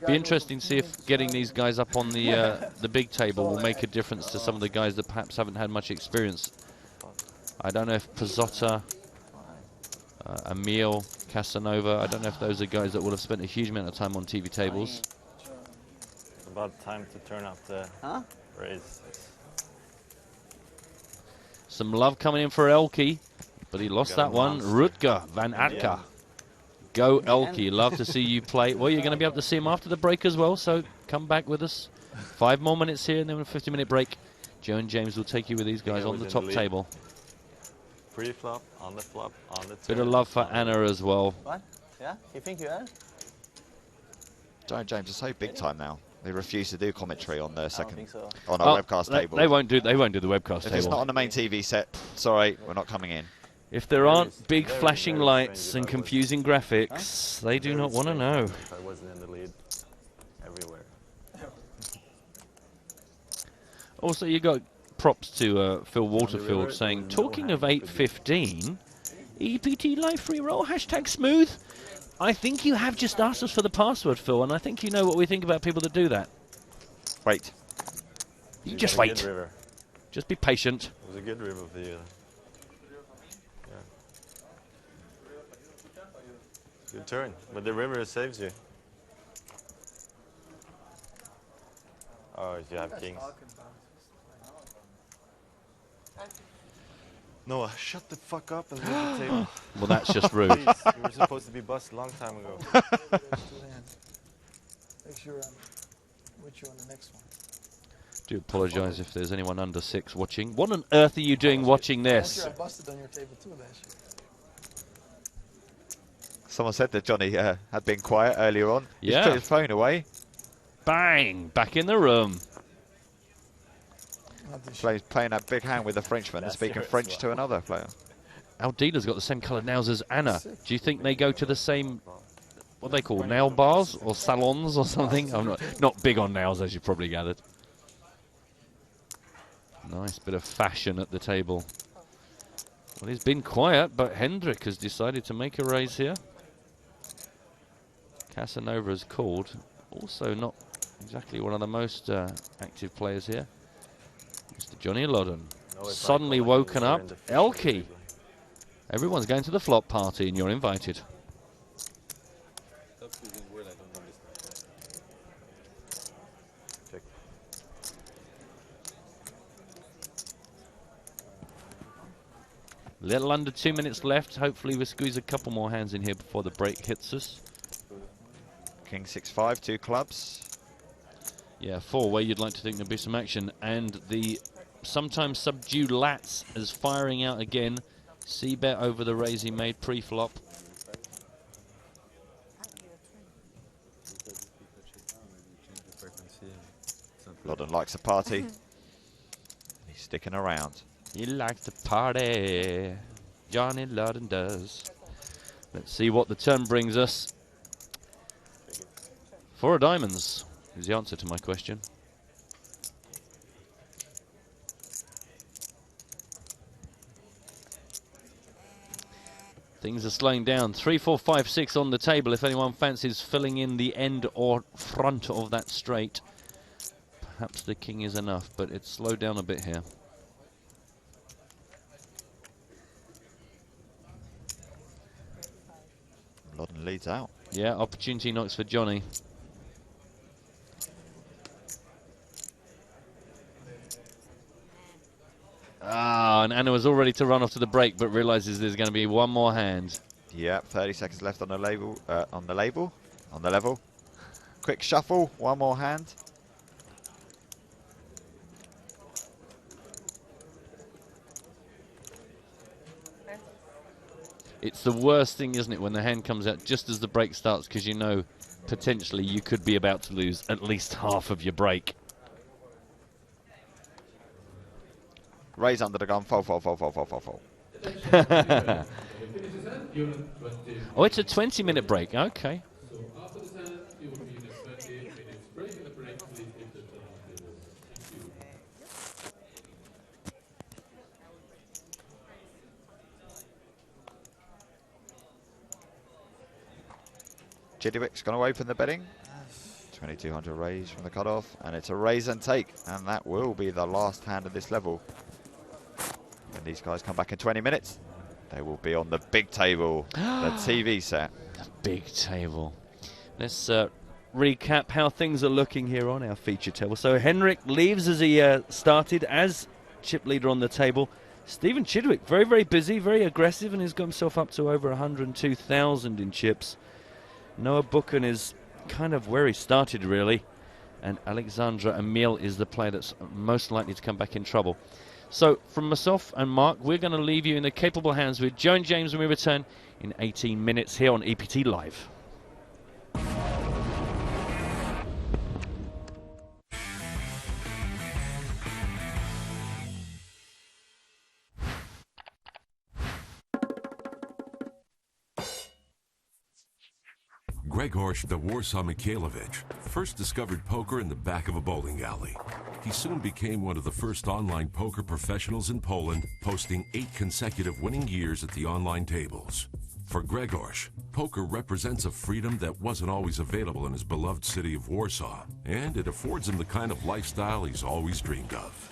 Be interesting to see if getting these guys up on the big table will make a difference to some of the guys that perhaps haven't had much experience. I don't know if Pizzotta, Emil, Casanova, I don't know if those are guys that will have spent a huge amount of time on TV tables. It's about time to turn up the raise. Some love coming in for Elkie, but he lost that one. Rutger van Atka. Go Elkie, love to see you play. Well, you're going to be able to see him after the break as well, so come back with us. 5 more minutes here and then a 50-minute break. Joe and James will take you with these guys on the top table. Pre-flop, on the flop, on the turn. Bit of love for Anna as well. What? Yeah? You think you are? Joe and James are so big time now. They refuse to do commentary on their second so. on our webcast table. They won't do the webcast if table. it's not on the main TV set, sorry, we're not coming in. If there aren't big flashing lights and confusing graphics, they do not want to know. If I wasn't in the lead everywhere. Also, you got props to Phil Waterfield saying, talking of 8:15, EPT live free roll, hashtag smooth. I think you have just asked us for the password, Phil, and I think you know what we think about people that do that. Wait. You just wait. Just be patient. It was a good river for you. Yeah. Good turn, but the river saves you. Oh, you have kings. Noah, shut the fuck up and leave the table. Well, that's just rude. Please, you were supposed to be busted a long time ago. Make sure I'm with you on the next one. Do apologise if there's anyone under 6 watching. What on earth are you doing watching this? I busted on your table too last year. Someone said that Johnny had been quiet earlier on. Yeah. He's put his phone away. Bang! Back in the room. Playing that big hand with a Frenchman and speaking French to another player. Aldina's got the same coloured nails as Anna. Do you think they go to the same, what they call, nail bars or salons or something? I'm not big on nails, as you probably gathered. Nice bit of fashion at the table. Well, he's been quiet, but Hendrik has decided to make a raise here. Casanova has called. Also not exactly one of the most active players here. Mr. Johnny Lodden. Suddenly woken up. Elkie. Everyone's going to the flop party and you're invited. Stop using word I don't understand. Check. Little under 2 minutes left. Hopefully we squeeze a couple more hands in here before the break hits us. King 6-5, 2 clubs. Yeah, 4 where you'd like to think there'd be some action. And the sometimes subdued lats is firing out again. C-bet over the raise he made pre-flop. Loddon likes a party. He's sticking around. He likes to party. Johnny Loddon does. Let's see what the turn brings us. 4 of diamonds is the answer to my question. Things are slowing down. 3, 4, 5, 6 on the table. If anyone fancies filling in the end or front of that straight, perhaps the king is enough, but it's slowed down a bit here. Loddon leads out. Yeah, opportunity knocks for Johnny. Ah, and Anna was all ready to run off to the break, but realizes there's going to be one more hand. Yep, 30 seconds left on the label. On the level. Quick shuffle, one more hand. It's the worst thing, isn't it, when the hand comes out just as the break starts, because you know potentially you could be about to lose at least half of your break. Raise under the gun, fold. Oh, it's a 20-minute break. Okay. Chidwick's going to open the betting. 2200 raise from the cutoff, and it's a raise and take, and that will be the last hand of this level. When these guys come back in 20 minutes, they will be on the big table, the TV set. The big table. Let's recap how things are looking here on our feature table. So Henrik leaves as he started as chip leader on the table. Stephen Chidwick, very, very busy, very aggressive, and he's got himself up to over 102,000 in chips. Noah Buchan is kind of where he started, really. And Alexandra Emil is the player that's most likely to come back in trouble. So, from myself and Mark, we're going to leave you in the capable hands with Joe and James when we return in 18 minutes here on EPT Live. Grzegorz the Warsaw Mikhailovich first discovered poker in the back of a bowling alley. He soon became one of the first online poker professionals in Poland, posting 8 consecutive winning years at the online tables. For Grzegorz, poker represents a freedom that wasn't always available in his beloved city of Warsaw, and it affords him the kind of lifestyle he's always dreamed of.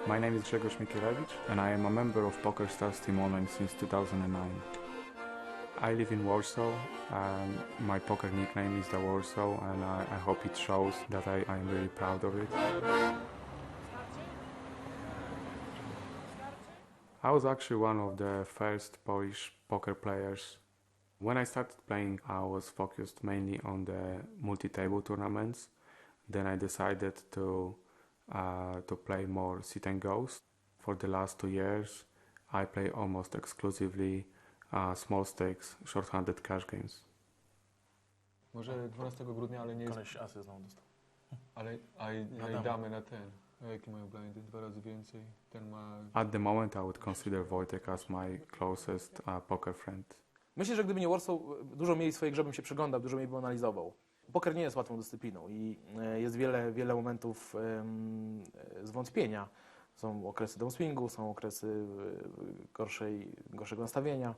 My name is Grzegorz Mikhailovich and I am a member of PokerStars Team Online since 2009. I live in Warsaw, and my poker nickname is the Warsaw, and I hope it shows that I am really proud of it. I was actually one of the first Polish poker players. When I started playing, I was focused mainly on the multi-table tournaments. Then I decided to play more sit and goes. For the last 2 years, I play almost exclusively small stakes, short-handed cash games. Może 12 grudnia, ale nie jest... Koleś asy znowu dostał. Ale damy na ten. A jakie mają blindy? 2 razy więcej. Ten ma... At the moment, I would consider Wojtek as my closest poker friend. Myślę, że gdyby nie Warsaw, dużo mniej swojej grze bym się przyglądał, dużo mniej bym analizował. Poker nie jest łatwą dyscypliną i jest wiele momentów zwątpienia. Są okresy downswingu, są okresy gorszego nastawienia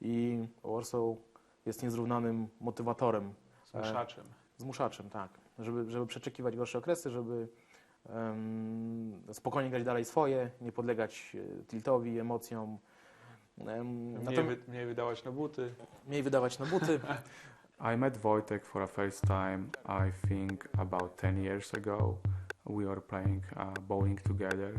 i Warsaw jest niezrównanym motywatorem. Zmuszaczem. Zmuszaczem, tak. Żeby przeczekiwać gorsze okresy, żeby spokojnie grać dalej swoje, nie podlegać tiltowi, emocjom. Mniej wydawać na buty. Mniej wydawać na buty. I met Wojtek for a first time, I think about 10 years ago. We were playing bowling together.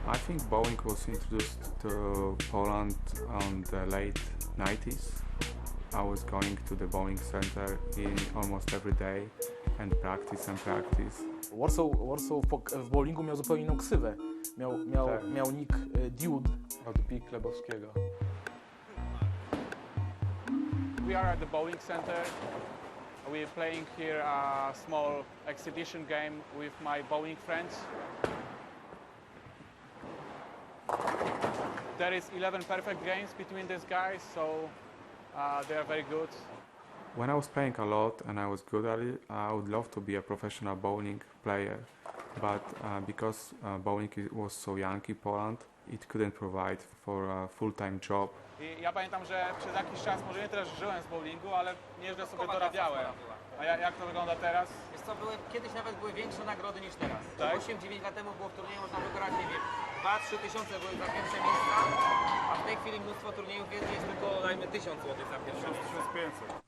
I think bowling was introduced to Poland on the late 90s. I was going to the bowling center almost every day and practice. Warsaw w bowlingu miał zupełnie inną ksywę. Miał nick Dude. Od Pi Klebowskiego. We are at the bowling center. We are playing here a small exhibition game with my bowling friends. There is 11 perfect games between these guys, so they are very good. When I was playing a lot and I was good at it, I would love to be a professional bowling player. But because bowling was so young in Poland, it couldn't provide for a full-time job. I ja pamiętam, że przez jakiś czas, może nie teraz żyłem z bowlingu, ale nieźle sobie dorabiałem. A jak to wygląda teraz? Wiesz co, kiedyś nawet były większe nagrody niż teraz. Tak? 8-9 lat temu było w turnieju, można wygrać, nie wiem, 2-3 tysiące były za pierwsze miejsca, a w tej chwili mnóstwo turniejów jest tylko, dajmy, 1000 zł za pierwsze miejsce. 1500.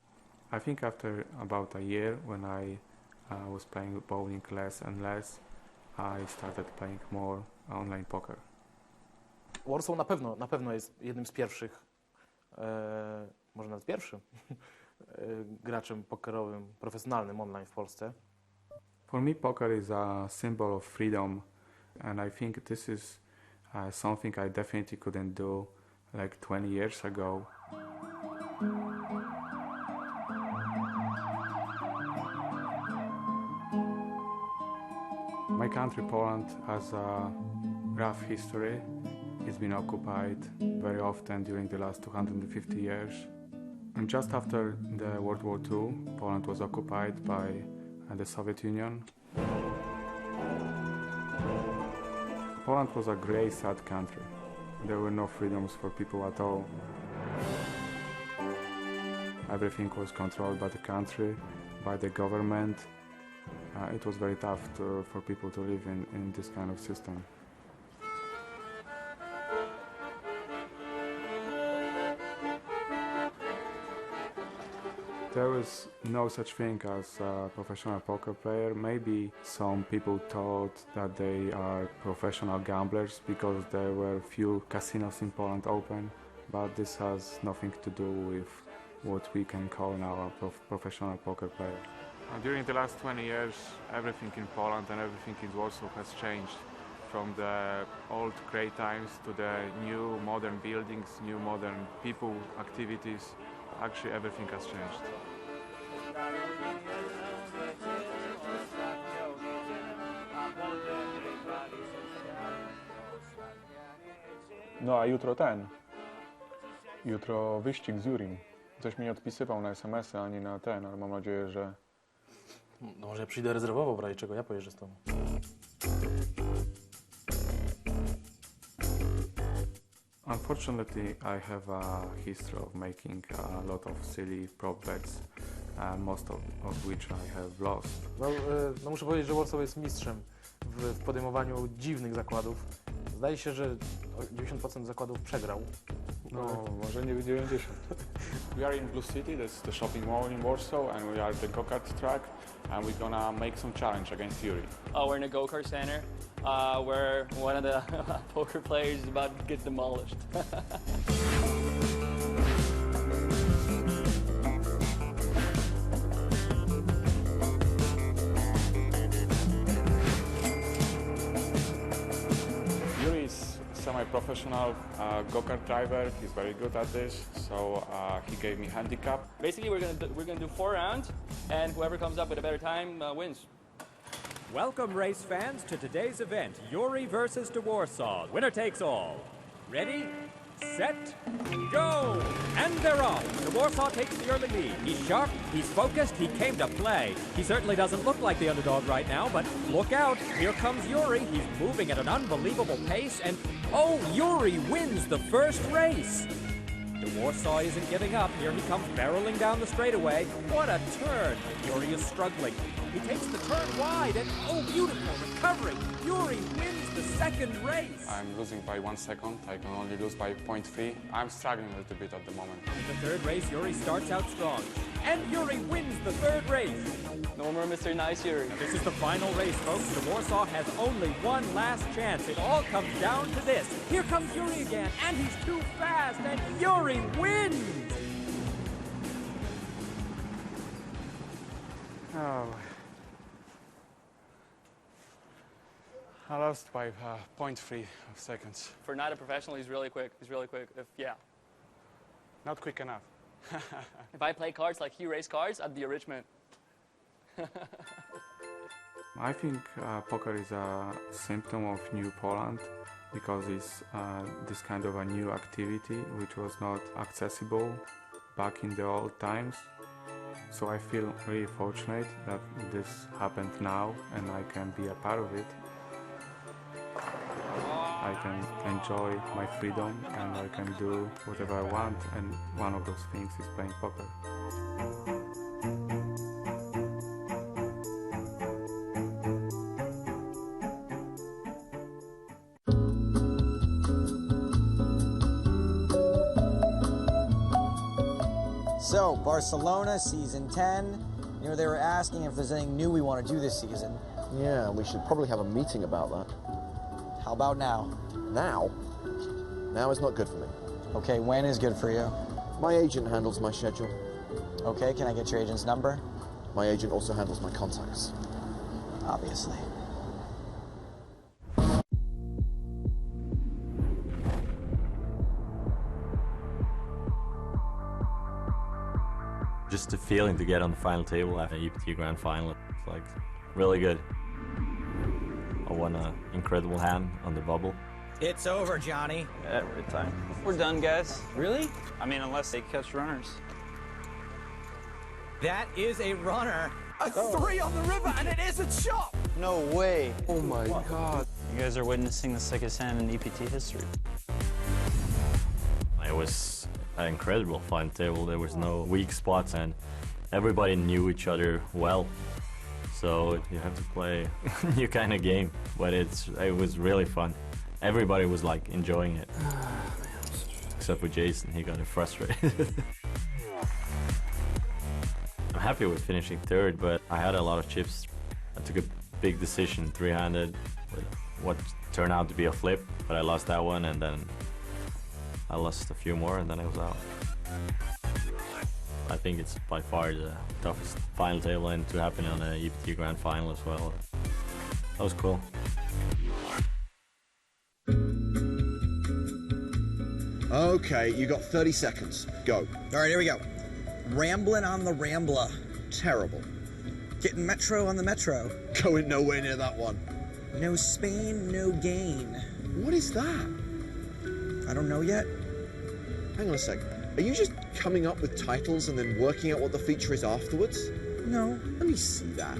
I think after about a year, when I was playing bowling less and less, I started playing more online poker. Warsaw na pewno jest jednym z pierwszych, może nawet pierwszym graczem pokerowym, profesjonalnym online w Polsce. For me, poker is a symbol of freedom, and I think this is something I definitely couldn't do like 20 years ago. My country, Poland, has a rough history. It's been occupied very often during the last 250 years. And just after the World War II, Poland was occupied by the Soviet Union. Poland was a grey, sad country. There were no freedoms for people at all. Everything was controlled by the country, by the government. It was very tough for people to live in this kind of system. There was no such thing as a professional poker player. Maybe some people thought that they are professional gamblers because there were few casinos in Poland open, but this has nothing to do with what we can call now a professional poker player. During the last 20 years, everything in Poland and everything in Warsaw has changed. From the old great times to the new modern buildings, new modern people, activities. Actually, everything has changed. No a jutro wyścig z Jurim. Coś mi nie odpisywał na SMS-y ani na ten, ale mam nadzieję, że... No może ja przyjdę rezerwowo, w razie czego ja pojeżdżę z tobą. Unfortunately, I have a history of making a lot of silly prop bets, most of which I have lost. No muszę powiedzieć, że Warsaw jest mistrzem w podejmowaniu dziwnych zakładów. Zdaje się, że 90% zakładów przegrał. No, może nie 90. We are in Blue City, that's the shopping mall in Warsaw, and we are at the go-kart track, and we're gonna make some challenge against Yuri. We're in a go-kart center, where one of the poker players is about to get demolished. Yuri is semi-professional go-kart driver. He's very good at this, so he gave me handicap. Basically, we're gonna do 4 rounds, and whoever comes up with a better time wins. Welcome, race fans, to today's event, Yuri versus de Warsaw. Winner takes all. Ready, set, go! And they're off. The Warsaw takes the early lead. He's sharp, he's focused, he came to play. He certainly doesn't look like the underdog right now, but look out. Here comes Yuri. He's moving at an unbelievable pace, and oh, Yuri wins the first race. The Warsaw isn't giving up. Here he comes barreling down the straightaway. What a turn. Yuri is struggling. He takes the turn wide, and oh, beautiful recovery. Yuri wins the second race. I'm losing by 1 second. I can only lose by 0.3. I'm struggling a little bit at the moment. In the third race, Yuri starts out strong. And Yuri wins the third race. No more Mr. Nice Yuri. Now, this is the final race, folks. The Warsaw has only one last chance. It all comes down to this. Here comes Yuri again, and he's too fast, and Yuri wins! Oh. I lost by 0.3 of seconds. For not a professional, he's really quick. He's really quick. Yeah. Not quick enough. If I play cards like he race cards, I'd be a rich man. I think poker is a symptom of New Poland because it's this kind of a new activity which was not accessible back in the old times. So I feel really fortunate that this happened now and I can be a part of it. I can enjoy my freedom and I can do whatever I want, and one of those things is playing poker. So, Barcelona, season 10. You know, they were asking if there's anything new we want to do this season. Yeah, we should probably have a meeting about that. How about now? Now? Now is not good for me. Okay, when is good for you? My agent handles my schedule. Okay, can I get your agent's number? My agent also handles my contacts. Obviously. Just the feeling to get on the final table after EPT Grand Final, it's like really good. I won an incredible hand on the bubble. It's over, Johnny. Every time. We're done, guys. Really? I mean, unless they catch runners. That is a runner. A 3 on the river, and it is a chop! No way. Oh my God. You guys are witnessing the sickest hand in EPT history. It was an incredible final table. There was no weak spots and everybody knew each other well. So you have to play a new kind of game, but it was really fun. Everybody was like enjoying it. Except for Jason, he got frustrated. I'm happy with finishing third, but I had a lot of chips. I took a big decision, three-handed, with what turned out to be a flip, but I lost that one, and then I lost a few more, and then I was out. I think it's by far the toughest final table and to happen on an EPT Grand Final as well. That was cool. Okay, you got 30 seconds. Go. All right, here we go. Rambling on the Rambler. Terrible. Getting Metro on the Metro. Going nowhere near that one. No Spain, no gain. What is that? I don't know yet. Hang on a sec. Are you just coming up with titles and then working out what the feature is afterwards? No. Let me see that.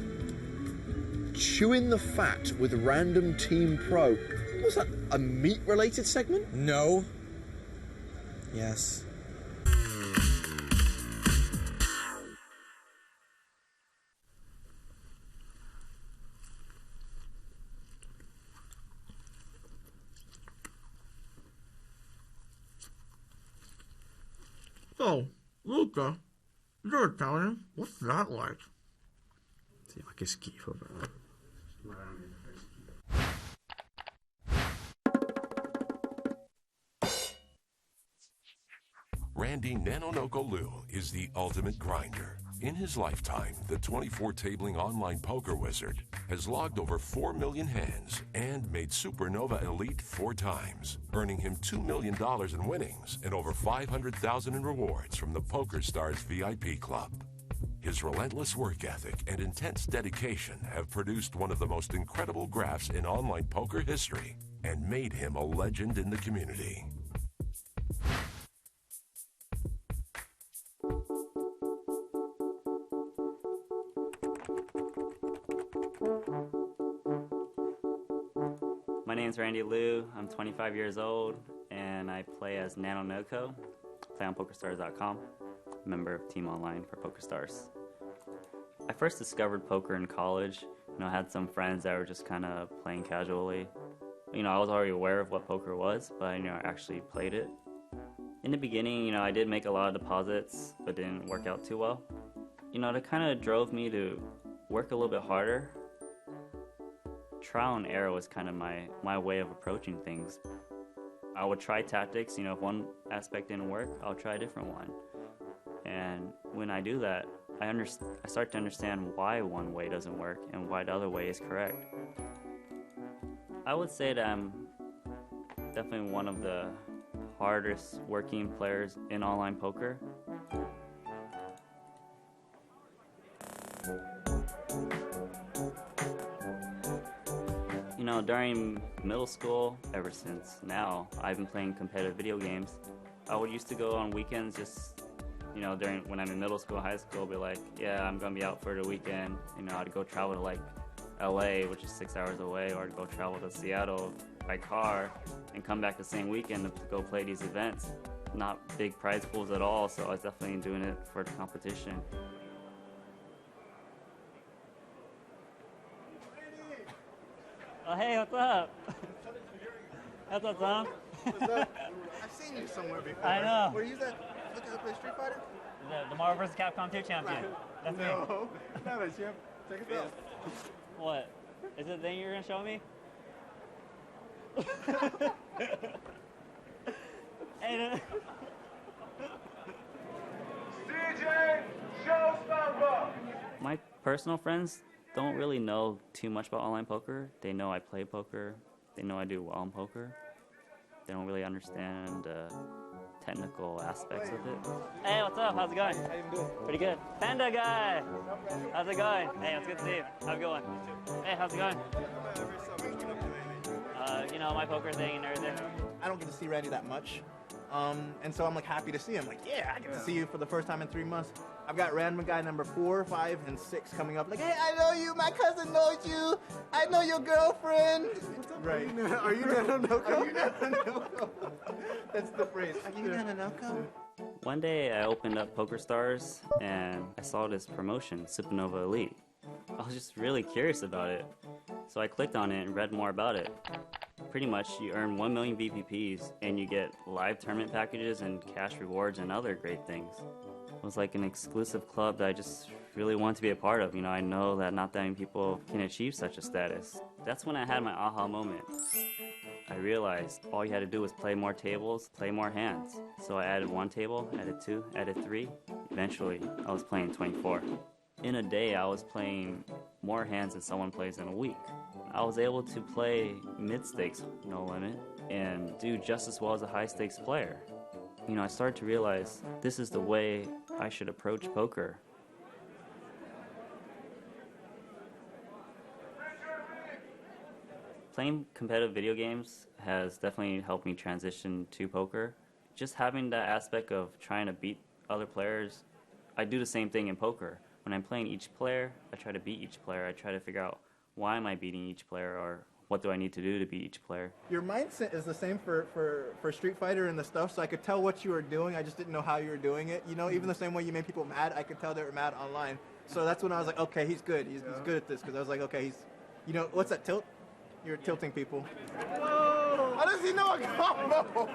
Chewing the Fat with Random Team Pro. Was that a meat-related segment? No. Yes. Oh, Luca, you're Italian. What's that like? Sì, ma che schifo, però. Randy Nanonoko is the ultimate grinder. In his lifetime, the 24-tabling online poker wizard has logged over 4 million hands and made Supernova Elite 4 times, earning him $2 million in winnings and over $500,000 in rewards from the PokerStars VIP Club. His relentless work ethic and intense dedication have produced one of the most incredible graphs in online poker history and made him a legend in the community. My name's Randy Liu. I'm 25 years old, and I play as Nano Noko. Play on PokerStars.com. Member of Team Online for PokerStars. I first discovered poker in college. I had some friends that were just kind of playing casually. I was already aware of what poker was, but I actually played it. In the beginning, I did make a lot of deposits, but didn't work out too well. That kind of drove me to work a little bit harder. Trial and error was kind of my way of approaching things. I would try tactics, if one aspect didn't work, I'll try a different one. And when I do that, I start to understand why one way doesn't work and why the other way is correct. I would say that I'm definitely one of the hardest working players in online poker. During middle school, ever since now, I've been playing competitive video games. I would used to go on weekends just, during when I'm in middle school, high school, be like, yeah, I'm gonna be out for the weekend. I'd go travel to like LA, which is 6 hours away, or I'd go travel to Seattle by car and come back the same weekend to go play these events. Not big prize pools at all, so I was definitely doing it for the competition. Oh, hey, what's up? What's up, Tom? What's up? I've seen you somewhere before. I know. Were you that looking to play Street Fighter? The Marvel vs. Capcom 2 champion. That's me. No, not a champ. Check it out. What? Is it the thing you're going to show me? Hey, DJ Showstopper! My personal friends don't really know too much about online poker. They know I play poker. They know I do well in poker. They don't really understand technical aspects of it. Hey, what's up? How's it going? How you doing? Pretty good. Panda guy! How's it going? Hey, it's good to see you. Have a good one. Hey, how's it going? My poker thing and everything. I don't get to see Randy that much. And so I'm like happy to see him. Like, yeah, I get to see you for the first time in 3 months. I've got random guy number 4, 5, and 6 coming up. Like, hey, I know you. My cousin knows you. I know your girlfriend. Right. Are you Nanonoko? Are you Nanonoko? That's the phrase. Are you Nanonoko? One day I opened up PokerStars and I saw this promotion, Supernova Elite. I was just really curious about it. So I clicked on it and read more about it. Pretty much you earn 1 million VPPs and you get live tournament packages and cash rewards and other great things. It was like an exclusive club that I just really wanted to be a part of. I know that not that many people can achieve such a status. That's when I had my aha moment. I realized all you had to do was play more tables, play more hands. So I added 1 table, added 2, added 3. Eventually, I was playing 24. In a day, I was playing more hands than someone plays in a week. I was able to play mid-stakes, no limit, and do just as well as a high-stakes player. I started to realize this is the way I should approach poker. Playing competitive video games has definitely helped me transition to poker. Just having that aspect of trying to beat other players, I do the same thing in poker. When I'm playing each player, I try to beat each player. I try to figure out why am I beating each player, or what do I need to do to beat each player. Your mindset is the same for Street Fighter and the stuff, so I could tell what you were doing. I just didn't know how you were doing it. Even the same way you made people mad, I could tell they were mad online. So that's when I was like, okay, he's good. He's good at this, because I was like, okay, he's, what's that, tilt? You're tilting people. Whoa! How does he know a combo?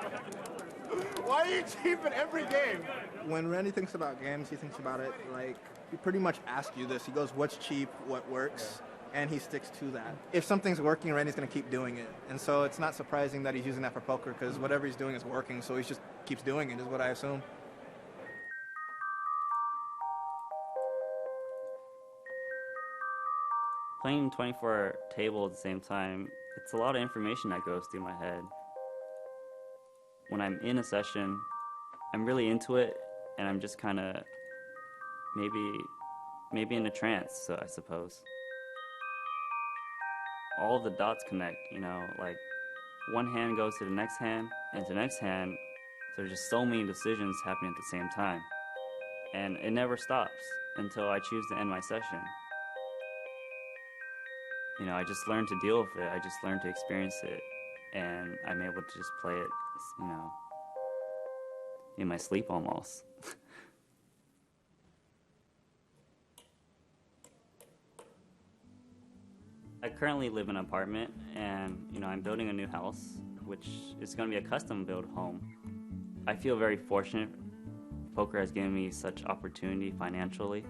Why are you cheap in every game? When Randy thinks about games, he thinks about it like, he pretty much asks you this. He goes, what's cheap, what works? And he sticks to that. If something's working, Randy's going to keep doing it. And so it's not surprising that he's using that for poker, because whatever he's doing is working, so he just keeps doing it, is what I assume. Playing 24 tables at the same time, it's a lot of information that goes through my head. When I'm in a session, I'm really into it, and I'm just kind of maybe in a trance, so I suppose. All the dots connect, like one hand goes to the next hand, and to the next hand, so there's just so many decisions happening at the same time. And it never stops until I choose to end my session. you know, I just learned to deal with it. I just learned to experience it, and I'm able to just play it, you know, in my sleep almost. I currently live in an apartment, and you know, I'm building a new house, which is going to be a custom-built home. I feel very fortunate. Poker has given me such opportunity financially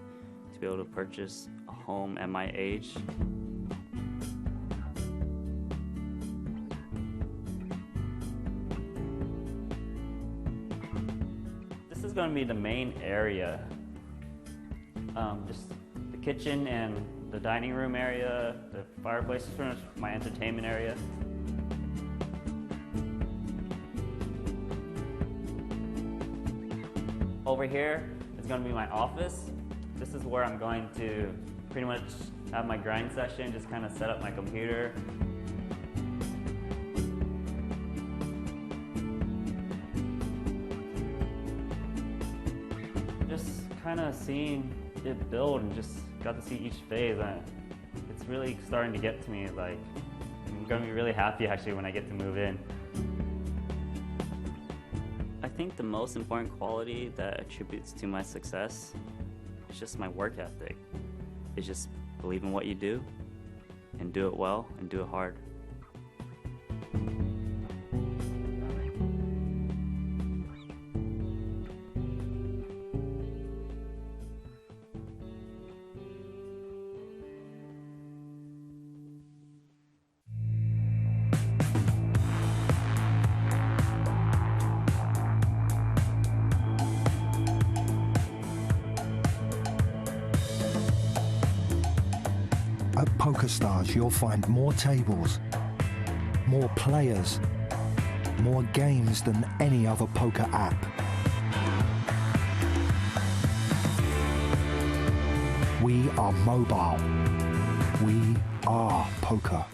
to be able to purchase a home at my age. This is going to be the main area, just the kitchen and the dining room area, the fireplace is pretty much my entertainment area. Over here is going to be my office. This is where I'm going to pretty much have my grind session, just kind of set up my computer. Just kind of seeing it build and just got to see each phase. It's really starting to get to me. Like, I'm going to be really happy actually when I get to move in. I think the most important quality that attributes to my success is just my work ethic. It's just believe in what you do and do it well and do it hard. At PokerStars, you'll find more tables, more players, more games than any other poker app. We are mobile. We are poker.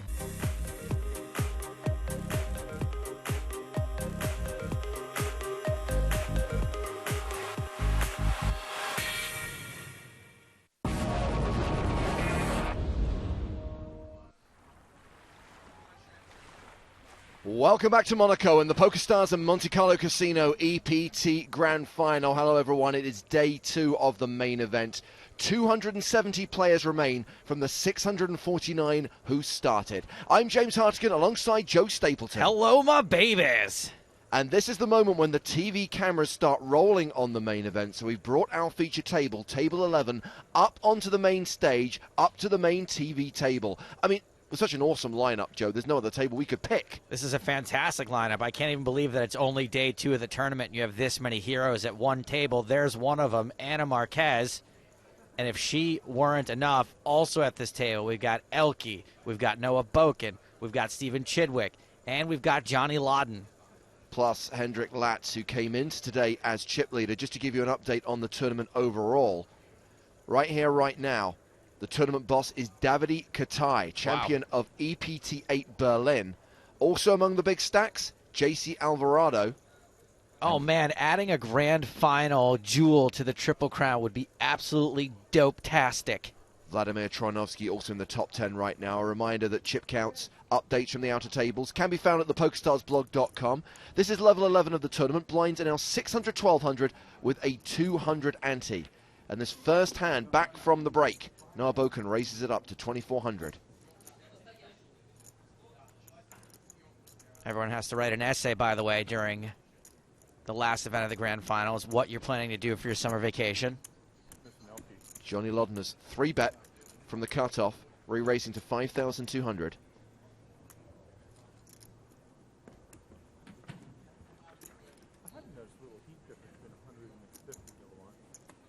Welcome back to Monaco and the PokerStars and Monte Carlo Casino EPT Grand Final. Hello everyone, it is day 2 of the main event. 270 players remain from the 649 who started. I'm James Hartigan alongside Joe Stapleton. Hello, my babies. And this is the moment when the TV cameras start rolling on the main event. So we've brought our feature table, table 11, up onto the main stage, up to the main TV table. I mean, with such an awesome lineup, Joe, there's no other table we could pick. This is a fantastic lineup. I can't even believe that it's only day 2 of the tournament and you have this many heroes at one table. There's one of them, Anna Marquez. And if she weren't enough, also at this table, we've got Elke, we've got Noah Boken, we've got Stephen Chidwick, and we've got Johnny Lawden. Plus Hendrik Latz, who came in today as chip leader. Just to give you an update on the tournament overall. Right here, right now, the tournament boss is Davide Katai, champion of EPT 8 Berlin. Also among the big stacks, JC Alvarado. Oh, man, adding a grand final jewel to the Triple Crown would be absolutely dope-tastic. Vladimir Troinovsky also in the top 10 right now. A reminder that chip counts, updates from the outer tables can be found at the PokerStarsblog.com. This is level 11 of the tournament. Blinds are now 600, 1200 with a 200 ante. And this first hand back from the break, Noah Boken raises it up to 2400. Everyone has to write an essay, by the way, during the last event of the grand finals, what you're planning to do for your summer vacation. Johnny Lodner's 3-bet from the cutoff, re-raising to 5,200.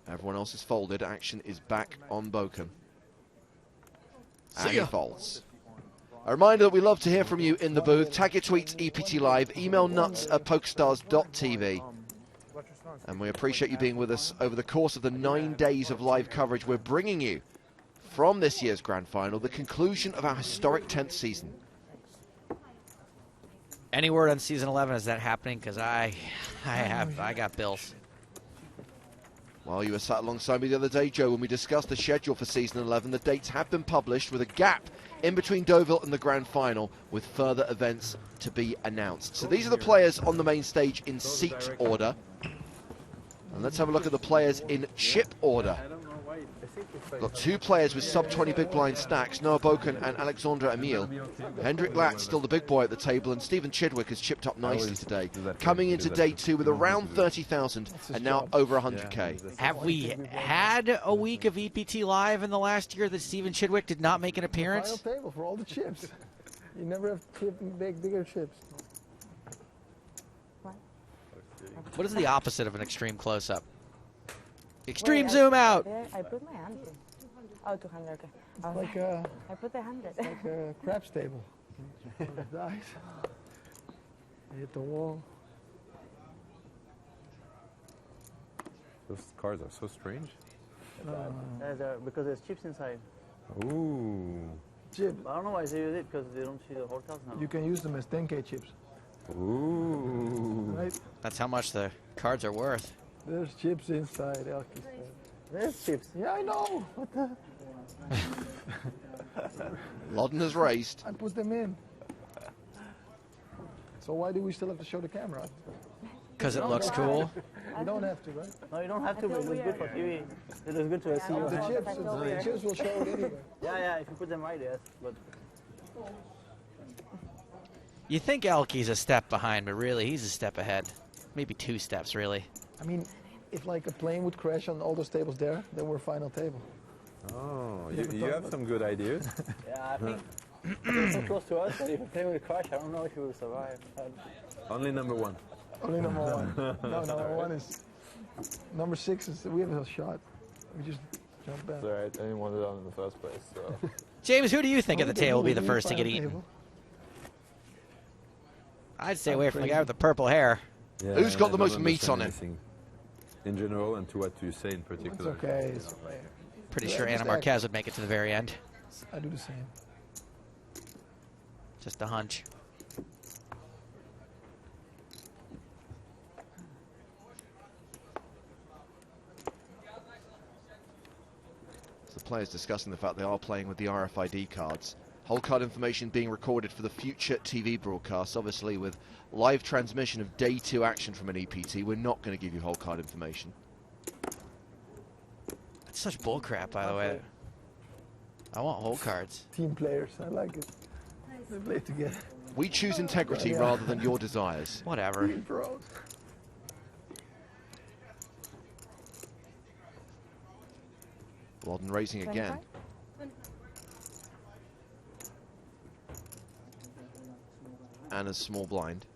Everyone else is folded. Action is back on Boken. And he folds. A reminder that we love to hear from you in the booth. Tag your tweets, EPT Live. Email nuts@pokerstars.tv. And we appreciate you being with us over the course of the 9 days of live coverage. We're bringing you from this year's grand final the conclusion of our historic 10th season. Any word on season 11? Is that happening? Because I got bills. Well, you were sat alongside me the other day, Joe, when we discussed the schedule for Season 11. The dates have been published with a gap in between Deauville and the Grand Final, with further events to be announced. So these are the players on the main stage in seat order. And let's have a look at the players in chip order. Got two players with sub-20 big blind stacks, Noah Boken and Alexandre Emile. Hendrik Lat still the big boy at the table, and Stephen Chidwick has chipped up nicely today, coming into day two with around 30,000 and now over 100k. Have we had a week of EPT Live in the last year that Stephen Chidwick did not make an appearance? Final table for all the chips. You never have bigger chips. What is the opposite of an extreme close-up? Extreme zoom out. I put my hand in. Oh, 200. Okay. Like I put the 100. Like a craps table. Dice. Hit the wall. Those cards are so strange. Because there's chips inside. Ooh. Chip. I don't know why they use it, because they don't see the hotels now. You can use them as 10k chips. Ooh. Right? That's how much the cards are worth. There's chips inside. There's chips. Yeah, I know. What the? Lodden has raised. I put them in. So why do we still have to show the camera? Because it looks cool. You don't have to, right? No, you don't have to, but it looks good for TV. It looks good to see your hand. The chips will show it anyway. Yeah, if you put them right, yes. But You think Elke's a step behind, but really he's a step ahead. Maybe 2 steps, really. I mean, if like a plane would crash on all those tables there, then we're final table. Oh, you have some good ideas. yeah, I think it's so close to us that if a plane would crash, I don't know if we will survive. Only number 1. Only number 1. No, number 1 is... Number 6 is... We have a shot. We just jump back. It's alright, I didn't want it on in the first place, so... James, who do you think at the table will be the first to get eaten? I'd stay away from the guy with the purple hair. Yeah, Who's got the most meat on him? In general, and to what you say in particular. It's okay. It's okay. Pretty sure Anna Marquez would make it to the very end. I do the same. Just a hunch. The players discussing the fact they are playing with the RFID cards. Whole card information being recorded for the future TV broadcasts. Obviously, with live transmission of day 2 action from an EPT, we're not going to give you whole card information. That's such bullcrap, by the way. I want whole cards. Team players, I like it. They play together. We choose integrity rather than your desires. Whatever. Team pros. Lodden raising again. Anna's small blind.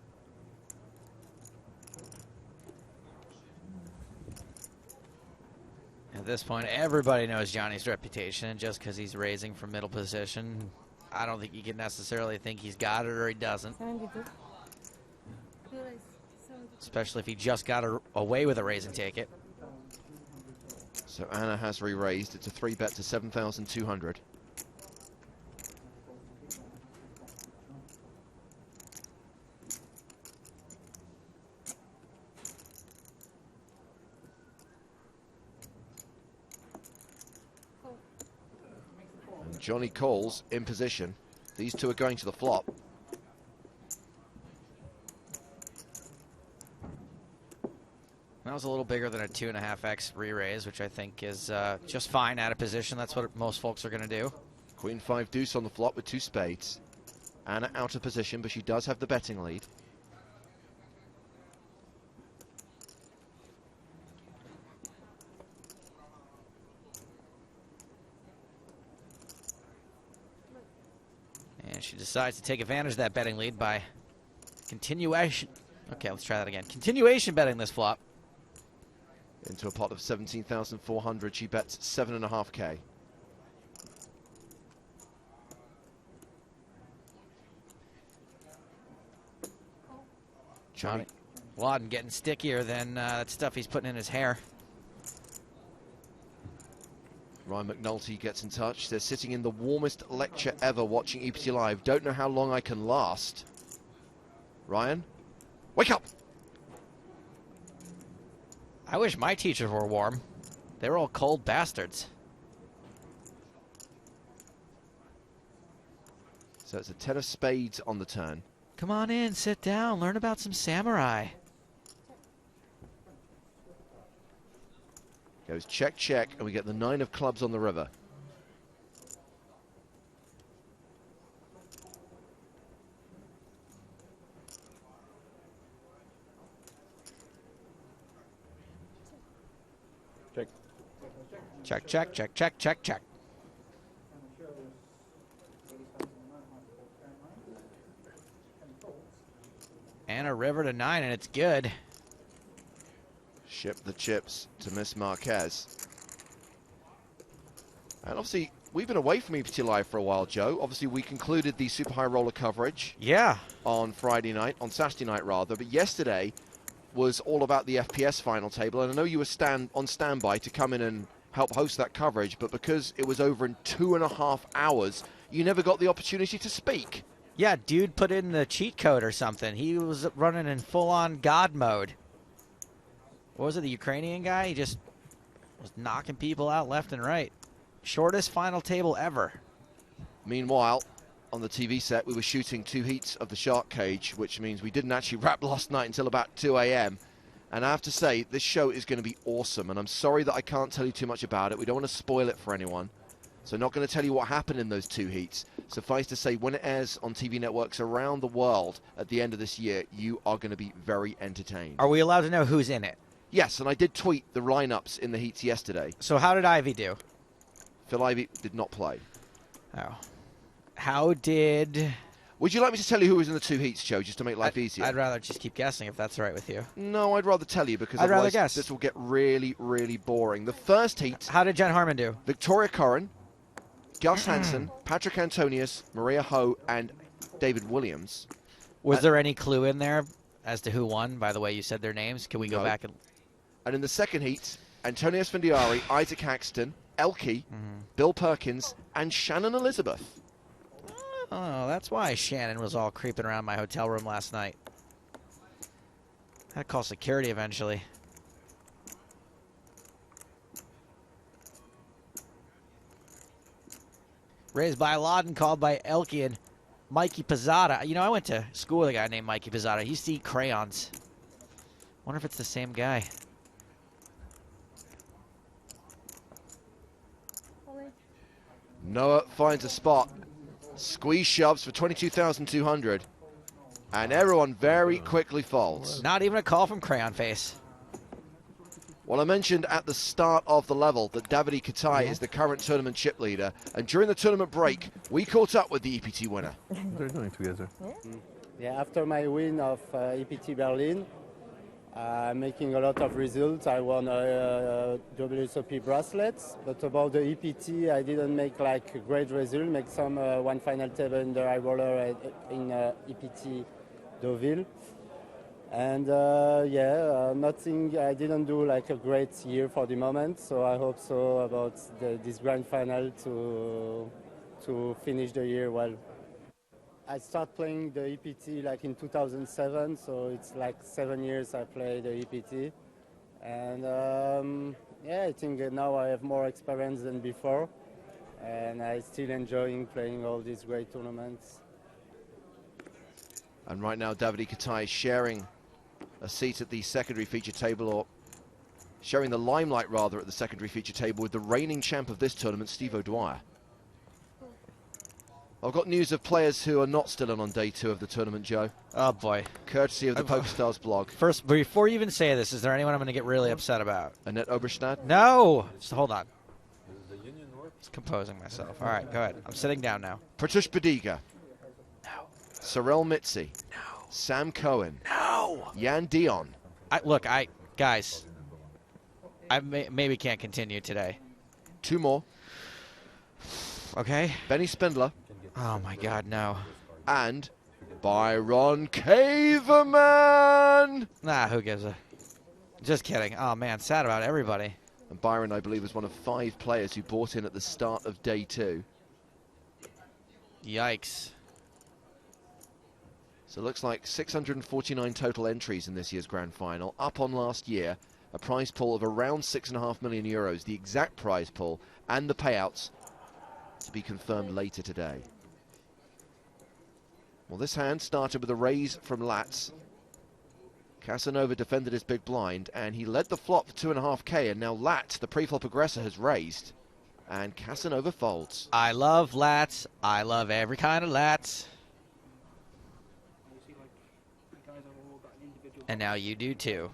At this point, everybody knows Johnny's reputation, and just because he's raising from middle position, I don't think you can necessarily think he's got it or he doesn't. 72. Especially if he just got away with a raise and take it. So Anna has re-raised. It's a 3-bet to 7,200. And Johnny calls in position. These two are going to the flop. That was a little bigger than a 2.5x re-raise, which I think is just fine out of position. That's what most folks are going to do. Queen 5 deuce on the flop with 2 spades. Anna out of position, but she does have the betting lead. And she decides to take advantage of that betting lead by continuation. Okay, let's try that again. Continuation betting this flop. Into a pot of 17,400, she bets 7.5k. Johnny Lodden getting stickier than that stuff he's putting in his hair. Ryan McNulty gets in touch. They're sitting in the warmest lecture ever watching EPT Live. Don't know how long I can last. Ryan, wake up! I wish my teachers were warm. They're all cold bastards. So it's a 10 of spades on the turn. Come on in, sit down, learn about some samurai. Goes check, check, and we get the 9 of clubs on the river. Check. Check, check, check, check, check, check. And a river to 9, and it's good. Ship the chips to Miss Marquez. And obviously, we've been away from EPT Live for a while, Joe. Obviously, we concluded the Super High Roller coverage. Yeah. On Friday night, on Saturday night rather. But yesterday was all about the FPS final table. And I know you were on standby to come in and help host that coverage. But because it was over in 2.5 hours, you never got the opportunity to speak. Yeah, dude put in the cheat code or something. He was running in full-on God mode. What was it, the Ukrainian guy? He just was knocking people out left and right. Shortest final table ever. Meanwhile, on the TV set, we were shooting 2 heats of the Shark Cage, which means we didn't actually wrap last night until about 2 a.m. And I have to say, this show is going to be awesome. And I'm sorry that I can't tell you too much about it. We don't want to spoil it for anyone. So not going to tell you what happened in those 2 heats. Suffice to say, when it airs on TV networks around the world at the end of this year, you are going to be very entertained. Are we allowed to know who's in it? Yes, and I did tweet the lineups in the heats yesterday. So how did Ivy do? Phil Ivey did not play. Oh. How did... Would you like me to tell you who was in the 2 heats, Joe, just to make life easier? I'd rather just keep guessing if that's all right with you. No, I'd rather tell you because I'd rather otherwise guess. This will get really, really boring. The first heat... How did Jen Harmon do? Victoria Corrin, Gus Hansen, Patrick Antonius, Maria Ho, and David Williams. Was there any clue in there as to who won, by the way you said their names? Can we go back and... And in the second heat, Antonio Sfindiari, Isaac Haxton, Elke, Bill Perkins, and Shannon Elizabeth. Oh, that's why Shannon was all creeping around my hotel room last night. Had to call security eventually. Raised by Laden, called by Elke and Mikey Pizzata. You know, I went to school with a guy named Mikey Pizzata. He used to eat crayons. Wonder if it's the same guy. Noah finds a spot. Squeeze shoves for 22,200. And everyone very quickly folds. Not even a call from Crayon Face. Well, I mentioned at the start of the level that Davide Katai is the current tournament chip leader. And during the tournament break, we caught up with the EPT winner. What are they doing together? Yeah, after my win of EPT Berlin, making a lot of results. I won WSOP bracelets, but about the EPT, I didn't make like a great result. Make some one final table in the high roller in EPT Deauville, and nothing. I didn't do like a great year for the moment. So I hope so about this grand final to finish the year well. I started playing the EPT like in 2007, so it's like 7 years I play the EPT. And I think now I have more experience than before, and I still enjoying playing all these great tournaments. And right now, Davide Katai is sharing a seat at the secondary feature table, or sharing the limelight rather at the secondary feature table with the reigning champ of this tournament, Steve O'Dwyer. I've got news of players who are not still in on day 2 of the tournament, Joe. Oh, boy. Courtesy of the PokerStars blog. First, before you even say this, is there anyone I'm going to get really upset about? Annette Oberstad? No! Just hold on. Just composing myself. All right, go ahead. I'm sitting down now. Pratush Badiga. No. Sorel Mitzi. No. Sam Cohen. No! Jan Dion. Guys, I maybe can't continue today. 2 more. Okay. Benny Spindler. Oh, my God, no. And Byron Caverman! Nah, who gives a... Just kidding. Oh, man, sad about everybody. And Byron, I believe, was one of 5 players who bought in at the start of day 2. Yikes. So it looks like 649 total entries in this year's grand final, up on last year. a prize pool of around €6.5 million, the exact prize pool and the payouts to be confirmed later today. Well, this hand started with a raise from Lats. Casanova defended his big blind, and he led the flop for 2.5K, and now Lats, the pre-flop aggressor, has raised, and Casanova folds. I love Lats. I love every kind of Lats. And now you do too.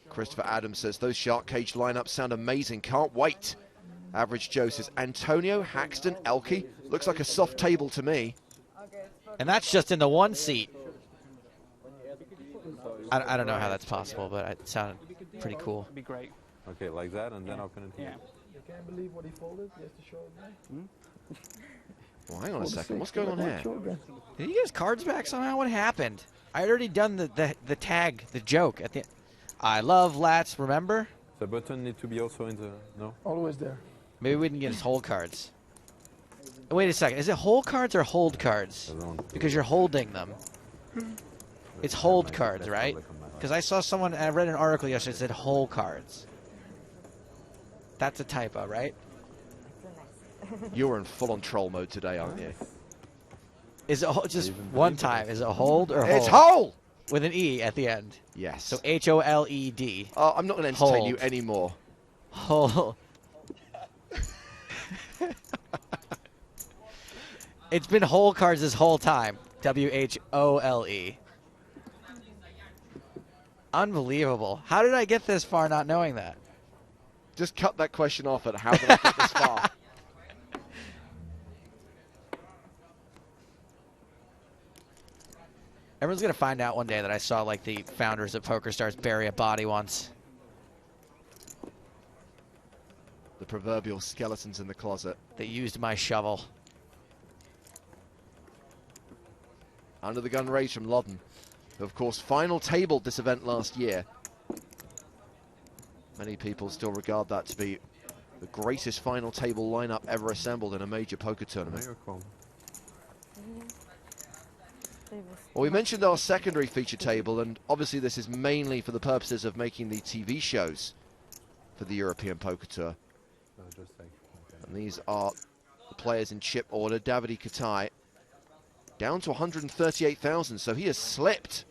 Christopher Adams says, those shark cage lineups sound amazing. Can't wait. Average Joe says, Antonio, Haxton, Elke. Looks like a soft table to me. And that's just in the one seat. I don't know how that's possible, but it sounded pretty cool. Be great. Okay, like that, and then open it here. You can't believe what he folded. He has to show it again. Well, hang on a second. What's going on here? Did he get his cards back somehow? What happened? I had already done the tag, the joke at the end. I love Lats, remember? The button need to be also in the... No? Always there. Maybe we didn't get his hold cards. Wait a second. Is it hold cards or hold cards? Because you're holding them. It's hold cards, right? Because I saw someone, I read an article yesterday that said hold cards. That's a typo, right? You're in full-on troll mode today, aren't you? Is it just one time? Is it hold or hold? It's hold! With an E at the end. Yes. So H-O-L-E-D. I'm not going to entertain you anymore. Hold. It's been hole cards this whole time. W-H-O-L-E. Unbelievable. How did I get this far not knowing that? Just cut that question off at how did I get this far? Everyone's going to find out one day that I saw like the founders of PokerStars bury a body once. The proverbial skeletons in the closet. They used my shovel. Under the gun raise from Lodden, who of course final tabled this event last year. Many people still regard that to be the greatest final table lineup ever assembled in a major poker tournament. Well, we mentioned our secondary feature table, and obviously this is mainly for the purposes of making the TV shows for the European Poker Tour. And these are the players in chip order. Davide Katai down to 138,000, so he has slipped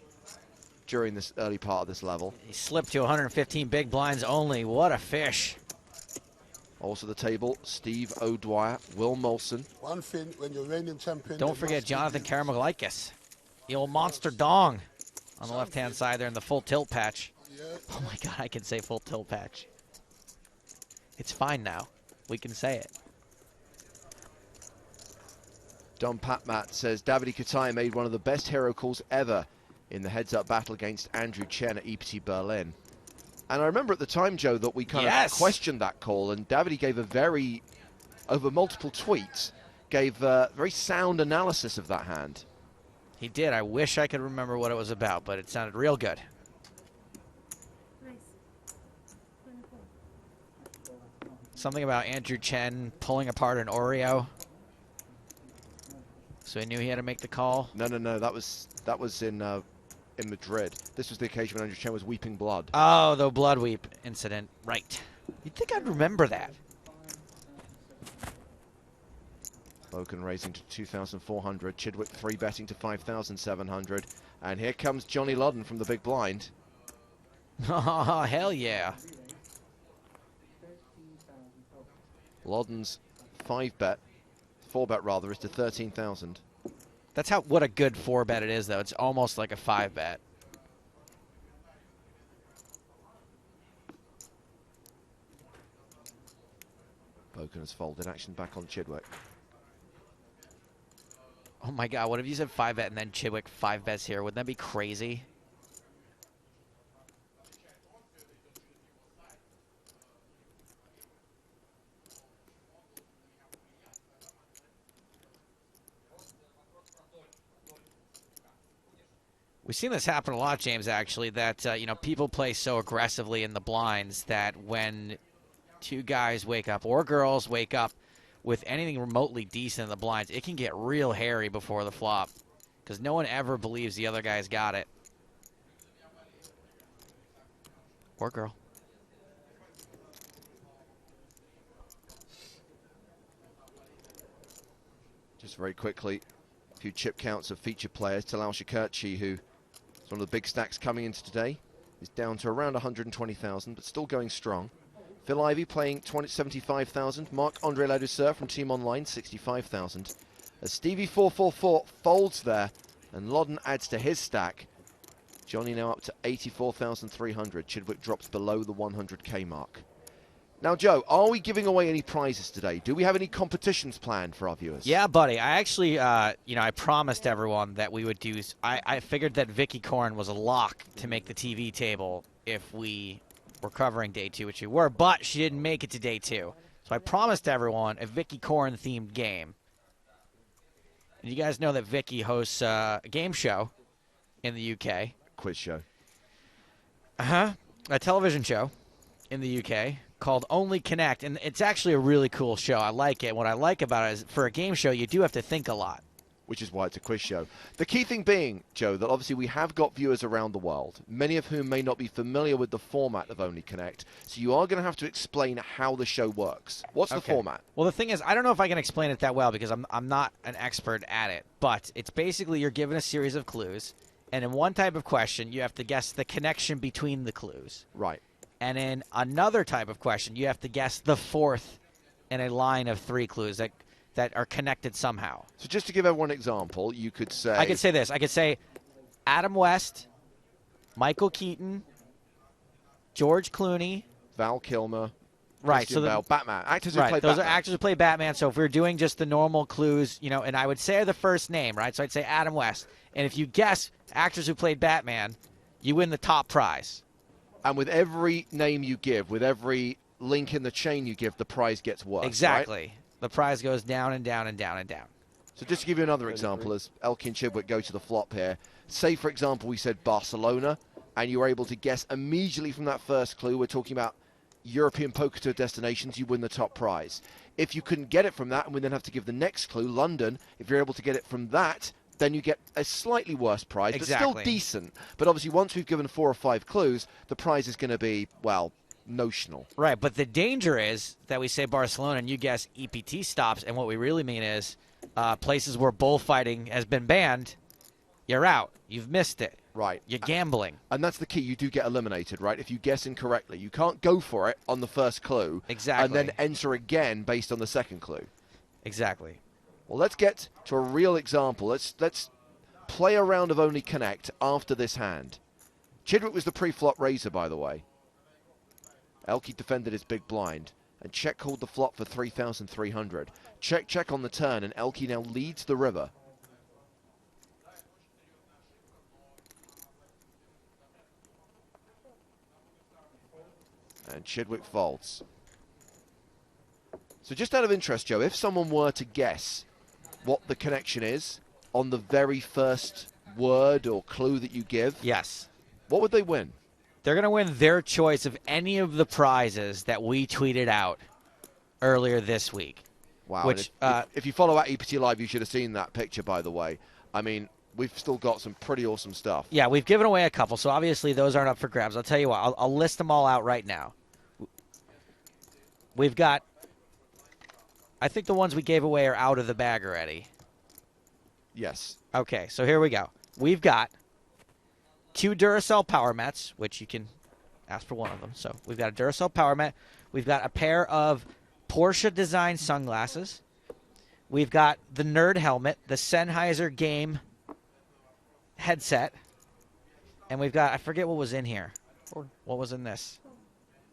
during this early part of this level. He slipped to 115 big blinds only. What a fish. Also the table, Steve O'Dwyer, Will Molson. One thing, when you're reigning champion... Don't forget Jonathan Karamogalikis. The old monster dong on the left-hand side there in the full tilt patch. Yeah. Oh my God, I can say full tilt patch. It's fine now. We can say it. Don Patmat says Davide Katai made one of the best hero calls ever in the heads-up battle against Andrew Chen at EPT Berlin. And I remember at the time, Joe, that we kind of questioned that call, and Davide gave a very, over multiple tweets, gave a very sound analysis of that hand. He did. I wish I could remember what it was about, but it sounded real good. Something about Andrew Chen pulling apart an Oreo. So he knew he had to make the call. No. That was in Madrid. This was the occasion when Andrew Chen was weeping blood. Oh, the blood weep incident. Right. You'd think I'd remember that. Boken raising to 2,400. Chidwick 3-betting to 5,700. And here comes Johnny Lodden from the big blind. Oh, hell yeah. Lodden's 4-bet rather, is to 13,000. That's what a good 4-bet it is, though. It's almost like a 5-bet. Boken has folded. Action back on Chidwick. Oh my God, what if you said 5-bet and then Chidwick 5-bets here? Wouldn't that be crazy? We've seen this happen a lot, James, actually, that, people play so aggressively in the blinds that when two guys wake up or girls wake up with anything remotely decent in the blinds, it can get real hairy before the flop because no one ever believes the other guy's got it. Poor girl. Just very quickly, a few chip counts of featured players. Talal Shakurchi, who is one of the big stacks coming into today, is down to around 120,000, but still going strong. Phil Ivey playing 75,000. Marc-Andre Ladouceur from Team Online, 65,000. As Stevie444 folds there, and Lodden adds to his stack. Johnny now up to 84,300. Chidwick drops below the 100k mark. Now, Joe, are we giving away any prizes today? Do we have any competitions planned for our viewers? Yeah, buddy. I actually, I promised everyone that we would do. I figured that Vicky Corn was a lock to make the TV table if we were covering day 2, which we were, but she didn't make it to day 2. So I promised everyone a Vicky Corn themed game. And you guys know that Vicky hosts a game show in the UK. Quiz show. A television show in the UK called Only Connect, and it's actually a really cool show. I like it. What I like about it is for a game show, you do have to think a lot. Which is why it's a quiz show. The key thing being, Joe, that obviously we have got viewers around the world, many of whom may not be familiar with the format of Only Connect, so you are going to have to explain how the show works. What's the format? Well, the thing is, I don't know if I can explain it that well because I'm not an expert at it, but it's basically you're given a series of clues, and in one type of question, you have to guess the connection between the clues. Right. And in another type of question, you have to guess the fourth in a line of 3 clues that are connected somehow. So just to give everyone an example, you could say... I could say this. I could say Adam West, Michael Keaton, George Clooney. Val Kilmer. Right. Christian Bale, Batman. Actors who play Batman. Those are actors who play Batman. So if we're doing just the normal clues, and I would say the first name, right? So I'd say Adam West. And if you guess actors who played Batman, you win the top prize. And with every name you give, with every link in the chain you give, the prize gets worse. Exactly. Right? The prize goes down and down and down and down. So just to give you another example, as Elkin Chidwick go to the flop here, say, for example, we said Barcelona, and you were able to guess immediately from that first clue, we're talking about European poker tour destinations, you win the top prize. If you couldn't get it from that, and we then have to give the next clue, London, if you're able to get it from that, then you get a slightly worse prize, but still decent. But obviously, once we've given 4 or 5 clues, the prize is going to be, well, notional. Right, but the danger is that we say Barcelona and you guess EPT stops, and what we really mean is places where bullfighting has been banned, you're out. You've missed it. Right. You're gambling. And that's the key. You do get eliminated, right? If you guess incorrectly. You can't go for it on the first clue. Exactly. And then enter again based on the second clue. Exactly. Well, let's get to a real example. Let's play a round of Only Connect after this hand. Chidwick was the pre-flop raiser, by the way. Elkie defended his big blind, and check called the flop for 3,300. Check on the turn, and Elkie now leads the river. And Chidwick folds. So just out of interest, Joe, if someone were to guess what the connection is on the very first word or clue that you give, yes, what would they win? They're going to win their choice of any of the prizes that we tweeted out earlier this week. Wow. Which, if you follow at EPT Live, you should have seen that picture, by the way. I mean, we've still got some pretty awesome stuff. Yeah, we've given away a couple, so obviously those aren't up for grabs. I'll tell you what, I'll list them all out right now. We've got, I think the ones we gave away are out of the bag already. Yes. Okay, so here we go. We've got 2 Duracell Power Mats, which you can ask for one of them. So we've got a Duracell Power Mat. We've got a pair of Porsche design sunglasses. We've got the Nerd helmet, the Sennheiser game headset. And we've got, I forget what was in here. What was in this?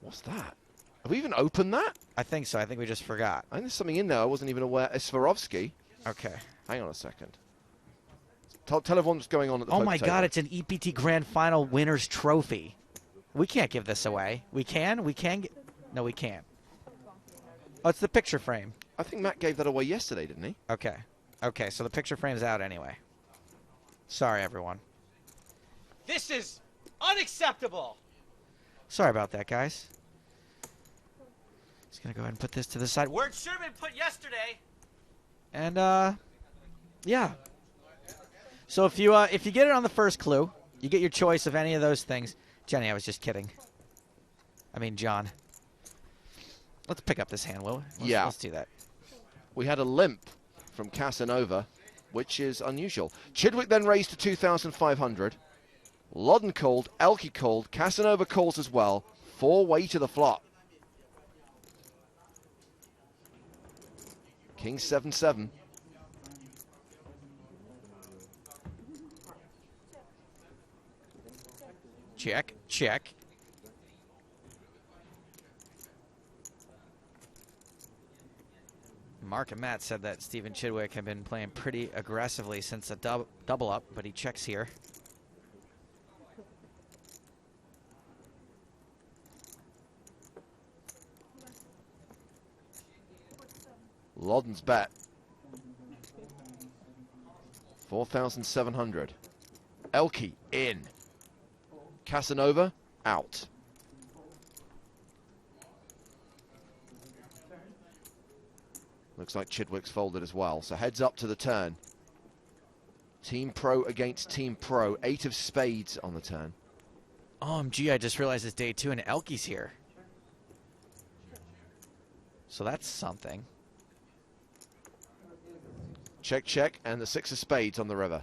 What's that? Have we even opened that? I think so. I think we just forgot. I think there's something in there I wasn't even aware. It's Swarovski. Okay. Hang on a second. Tell everyone what's going on at the Oh my table. God, it's an EPT Grand Final winner's trophy. We can't give this away. We can? We can? No, we can't. Oh, it's the picture frame. I think Matt gave that away yesterday, didn't he? Okay. Okay, so the picture frame's out anyway. Sorry, everyone. This is unacceptable. Sorry about that, guys. Just going to go ahead and put this to the side. Where it should have been put yesterday. And, yeah. So if you get it on the first clue, you get your choice of any of those things. Jenny, I was just kidding. I mean, John. Let's pick up this hand, will we? Let's do that. We had a limp from Casanova, which is unusual. Chidwick then raised to 2,500. Loddon called, Elke called, Casanova calls as well. 4-way to the flop. King 7-7. Check, check. Mark and Matt said that Stephen Chidwick had been playing pretty aggressively since the double up, but he checks here. Loddon's bet. 4,700. Elke in. Casanova out. Looks like Chidwick's folded as well. So heads up to the turn. Team Pro against Team Pro. 8 of spades on the turn. OMG, I just realized it's day 2 and Elke's here. So that's something. Check, check, and the 6 of spades on the river.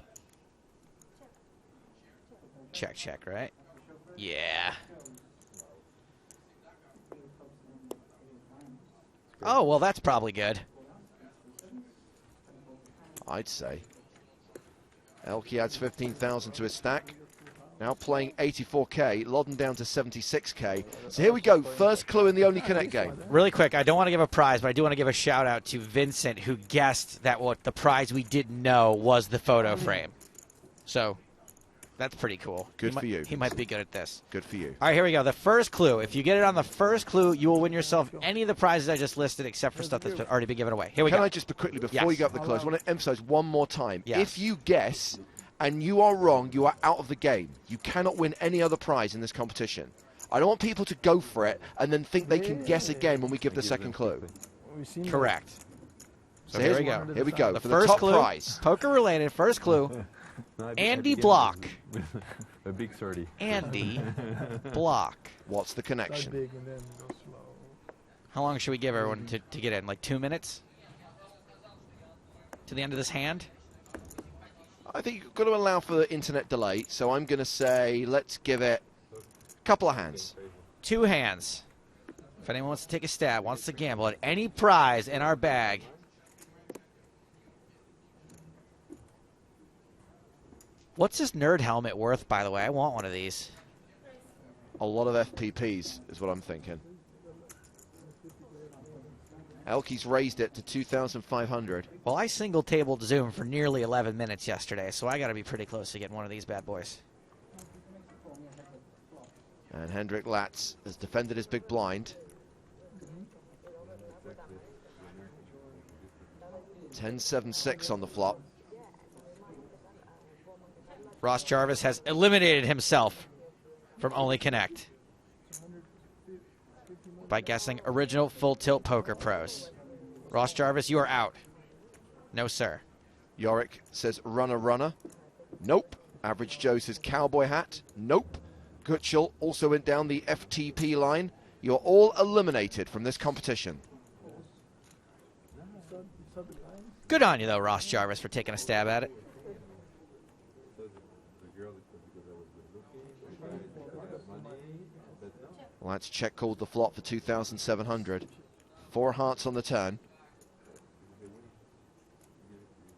Check, check, right? Yeah. Oh, well, that's probably good. I'd say. Elke adds 15,000 to his stack. Now playing 84k, Loddon down to 76k. So here we go, first clue in the Only Connect game. Really quick, I don't want to give a prize, but I do want to give a shout out to Vincent, who guessed that what the prize we didn't know was the photo frame. So that's pretty cool. Good for you. He might be good at this. Good for you. All right, here we go. The first clue. If you get it on the first clue, you will win yourself any of the prizes I just listed, except for stuff that's already been given away. Here we go. Can I just quickly, before you go up the close, I want to emphasize one more time. Yes. If you guess and you are wrong, you are out of the game. You cannot win any other prize in this competition. I don't want people to go for it and then think they can guess again when we give the second clue. Correct. So here we go. Here we go. The For first the top clue, prize. poker related. First clue. Andy Block. A big 30. Andy Block. What's the connection? How long should we give everyone to get in? Like 2 minutes? To the end of this hand? I think you've got to allow for the internet delay, so I'm going to say let's give it a couple of hands. 2 hands. If anyone wants to take a stab, wants to gamble at any prize in our bag. What's this nerd helmet worth, by the way? I want one of these. A lot of FPPs is what I'm thinking. Elke's raised it to 2,500. Well, I single-tabled Zoom for nearly 11 minutes yesterday, so I got to be pretty close to getting one of these bad boys. And Hendrik Latz has defended his big blind. 10-7-6 on the flop. Ross Jarvis has eliminated himself from Only Connect by guessing original Full Tilt Poker Pros. Ross Jarvis, you are out. No, sir. Yorick says runner, runner. Nope. Average Joe says cowboy hat. Nope. Gutschel also went down the FTP line. You're all eliminated from this competition. Good on you, though, Ross Jarvis, for taking a stab at it. Well, that's check called the flop for 2,700. 4 hearts on the turn.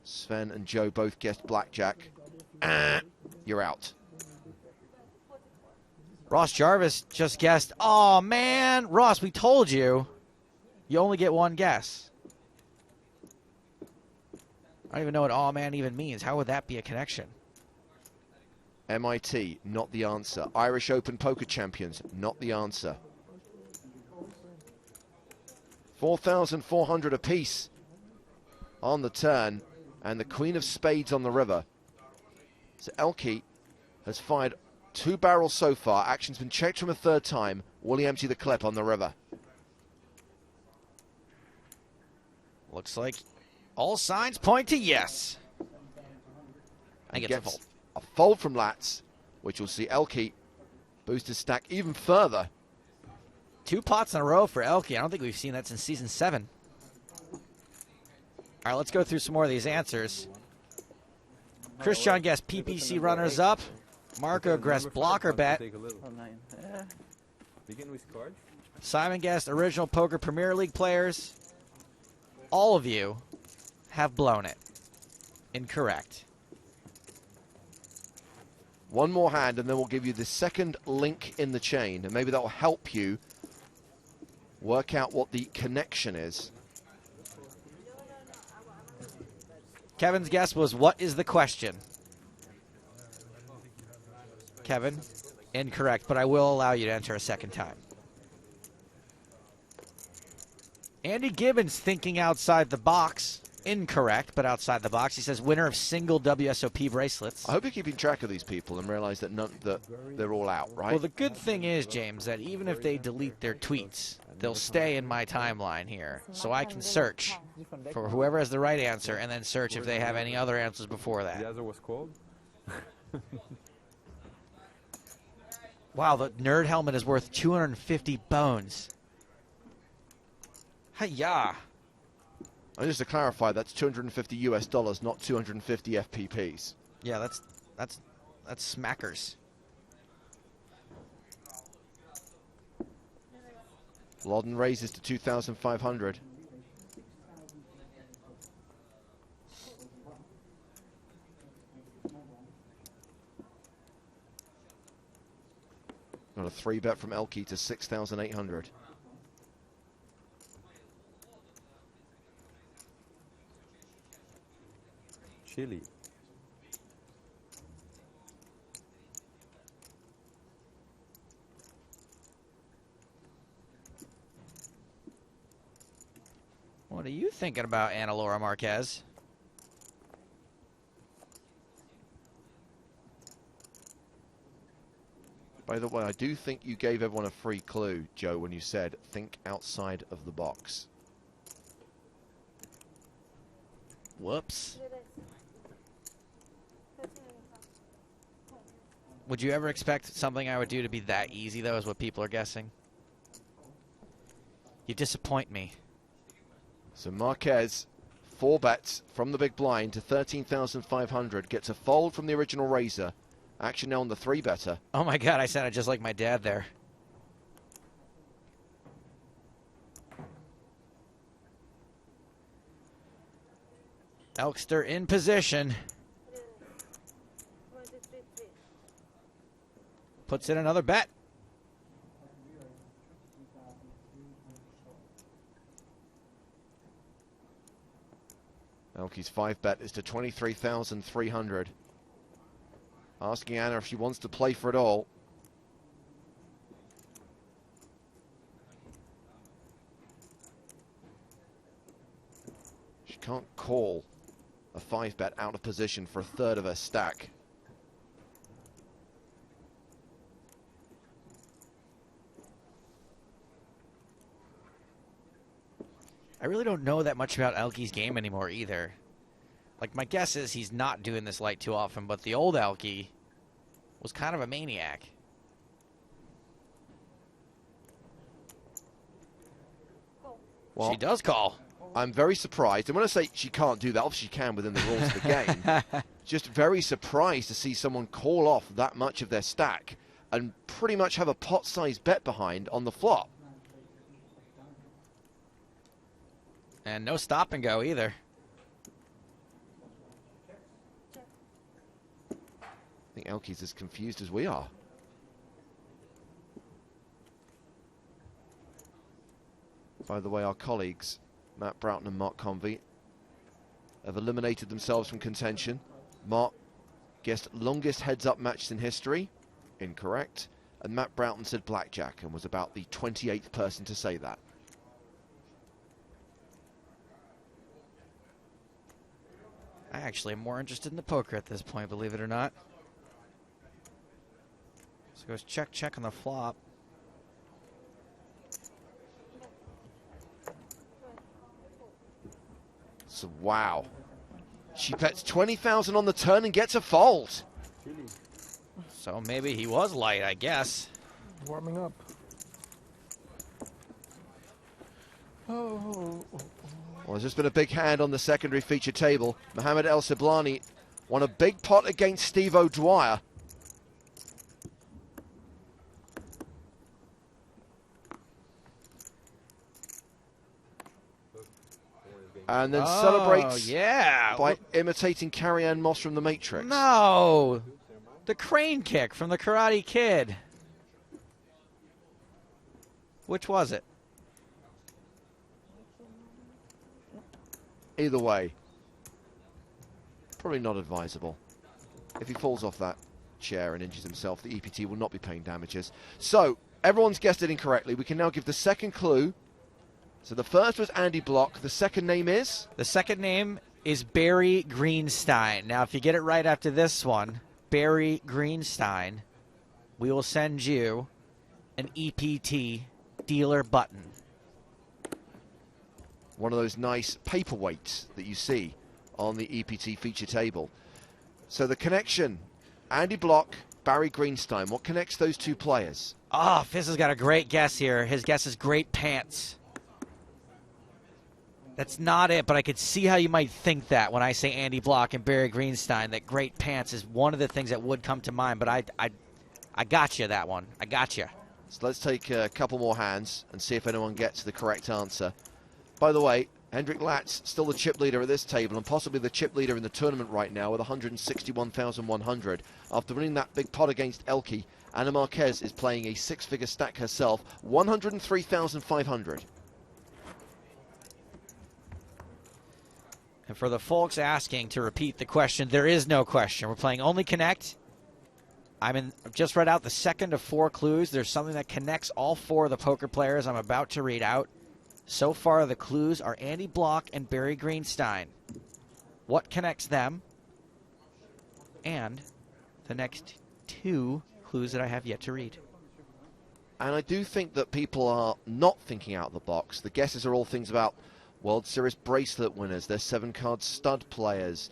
Sven and Joe both guessed blackjack. You're out. Ross Jarvis just guessed. Oh, man. Ross, we told you. You only get one guess. I don't even know what "oh, man" even means. How would that be a connection? MIT, not the answer. Irish Open Poker Champions, not the answer. 4,400 apiece on the turn, and the Queen of Spades on the river. So Elke has fired 2 barrels so far. Action's been checked from a 3rd time. Will he empty the clip on the river? Looks like all signs point to yes. I think it's a fold. A fold from Latz, which will see Elke boost his stack even further. 2 pots in a row for Elke. I don't think we've seen that since season 7. All right, let's go through some more of these answers. Christian guessed PPC runners up. Marco guessed blocker bet. Begin with cards. Simon guessed original Poker Premier League players. All of you have blown it. Incorrect. One more hand, and then we'll give you the second link in the chain, and maybe that will help you work out what the connection is. Kevin's guess was, what is the question? Kevin, incorrect, but I will allow you to enter a second time. Andy Gibbons thinking outside the box. Incorrect, but outside the box. He says winner of single WSOP bracelets. I hope you're keeping track of these people and realize that they're all out, right? Well, the good thing is, James, that even if they delete their tweets, they'll stay in my timeline here. So I can search for whoever has the right answer and then search if they have any other answers before that. The other was called? Wow, the nerd helmet is worth 250 bones. Hi-ya. And just to clarify, that's 250 US dollars, not 250 FPPs. Yeah, that's smackers. Loudon raises to 2,500. Got a 3-bet from Elke to 6,800. Chili. What are you thinking about, Ana Laura Marquez? By the way, I do think you gave everyone a free clue, Joe, when you said, think outside of the box. Whoops. Would you ever expect something I would do to be that easy, though, is what people are guessing? You disappoint me. So Marquez, 4 bets from the big blind to 13,500, gets a fold from the original raiser. Action now on the 3-better. Oh my God, I sounded just like my dad there. Elkster in position. Puts in another bet. Elke's 5-bet is to 23,300. Asking Anna if she wants to play for it all. She can't call a 5-bet out of position for a third of her stack. I really don't know that much about Elke's game anymore either. Like, my guess is he's not doing this light too often, but the old Elke was kind of a maniac. Well, she does call. I'm very surprised. And when I say she can't do that, obviously she can within the rules of the game. Just very surprised to see someone call off that much of their stack and pretty much have a pot-sized bet behind on the flop. And no stop and go either. I think Elke's as confused as we are. By the way, our colleagues, Matt Broughton and Mark Convey, have eliminated themselves from contention. Mark guessed longest heads-up matches in history. Incorrect. And Matt Broughton said blackjack and was about the 28th person to say that. I actually am more interested in the poker at this point, believe it or not. So it goes check, check on the flop. So, wow. She bets 20,000 on the turn and gets a fold. So maybe he was light, I guess. Warming up. Oh. Well, there's just been a big hand on the secondary feature table. Mohamed El Siblani won a big pot against Steve O'Dwyer. And then celebrates by imitating Carrie-Anne Moss from The Matrix. No! The crane kick from the Karate Kid. Which was it? Either way, probably not advisable. If he falls off that chair and injures himself, the EPT will not be paying damages. So, everyone's guessed it incorrectly. We can now give the second clue. So the first was Andy Block. The second name is? The second name is Barry Greenstein. Now, if you get it right after this one, Barry Greenstein, we will send you an EPT dealer button. One of those nice paperweights that you see on the EPT feature table. So the connection, Andy Block, Barry Greenstein. What connects those two players? Ah, Fizz has got a great guess here. His guess is great pants. That's not it, but I could see how you might think that when I say Andy Block and Barry Greenstein, that great pants is one of the things that would come to mind, but I got you that one. I got you. So let's take a couple more hands and see if anyone gets the correct answer. By the way, Hendrik Latz, still the chip leader at this table and possibly the chip leader in the tournament right now with 161,100. After winning that big pot against Elke, Ana Marquez is playing a six-figure stack herself, 103,500. And for the folks asking to repeat the question, there is no question. We're playing only connect. I've just read out the second of four clues. There's something that connects all four of the poker players I'm about to read out. So far, the clues are Andy Block and Barry Greenstein. What connects them? And the next two clues that I have yet to read. And I do think that people are not thinking out of the box. The guesses are all things about World Series bracelet winners, they're 7-card stud players.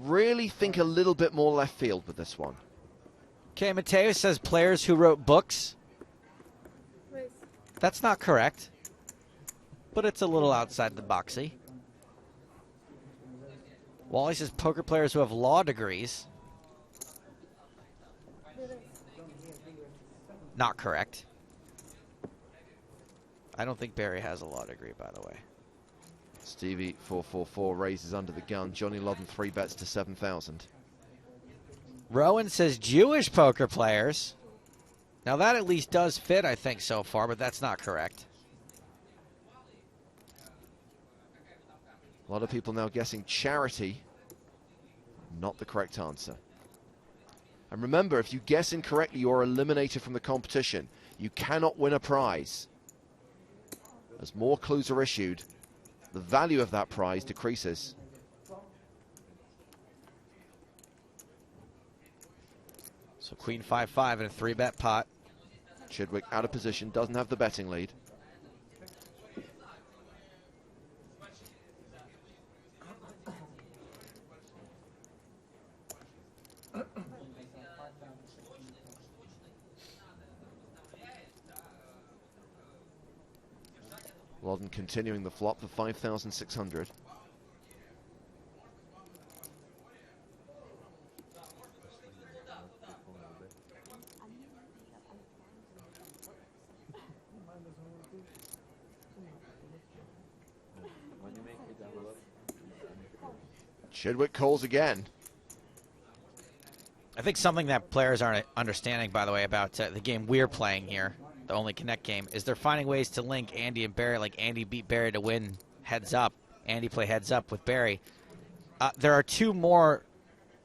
Really think a little bit more left field with this one. Okay, Mateo says players who wrote books. That's not correct, but it's a little outside the boxy. Wally says poker players who have law degrees. Not correct. I don't think Barry has a law degree, by the way. Stevie 444 raises under the gun. Johnny Lodden 3 bets to 7,000. Rowan says Jewish poker players. Now that at least does fit, I think, so far, but that's not correct. A lot of people now guessing charity. Not the correct answer. And remember, if you guess incorrectly, you're eliminated from the competition. You cannot win a prize. As more clues are issued, the value of that prize decreases. So Queen 5-5 in a 3-bet pot. Chidwick out of position, doesn't have the betting lead. Lodden continuing the flop for 5,600. Chidwick calls again. I think something that players aren't understanding, by the way, about the game we're playing here, the Only Connect game, is they're finding ways to link Andy and Barry, like Andy beat Barry to win heads up. Andy play heads up with Barry. There are two more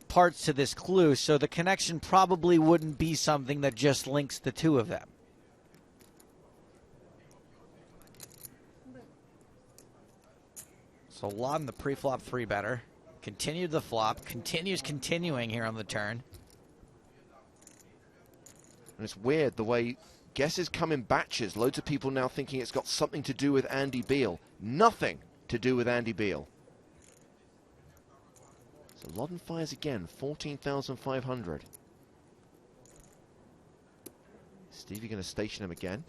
parts to this clue, so the connection probably wouldn't be something that just links the two of them. So Lodden, the pre-flop 3-better, continued the flop, continuing here on the turn. And it's weird the way guesses come in batches. Loads of people now thinking it's got something to do with Andy Beal. Nothing to do with Andy Beal. So Lodden fires again, 14,500. Stevie going to station him again.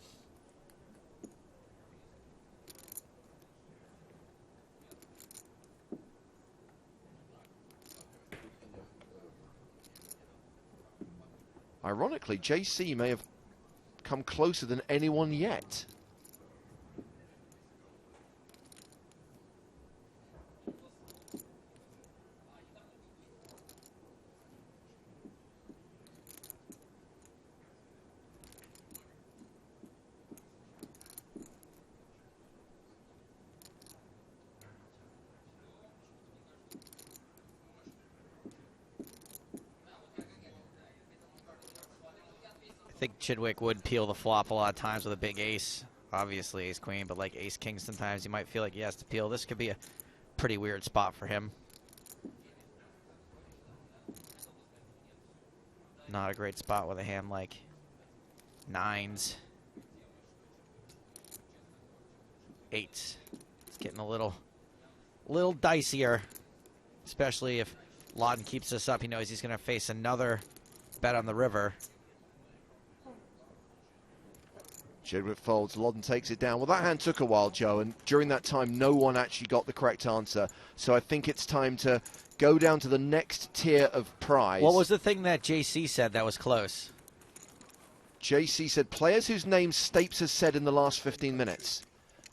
Ironically, JC may have come closer than anyone yet. I think Chidwick would peel the flop a lot of times with a big ace. Obviously ace queen, but like ace king sometimes you might feel like he has to peel. This could be a pretty weird spot for him. Not a great spot with a hand like nines. Eights. It's getting a little dicier, especially if Lawton keeps this up. He knows he's going to face another bet on the river. Chidwick folds, Lawton takes it down. Well, that hand took a while, Joe, and during that time, no one actually got the correct answer. So I think it's time to go down to the next tier of prize. What was the thing that JC said that was close? JC said, players whose names Stapes has said in the last 15 minutes.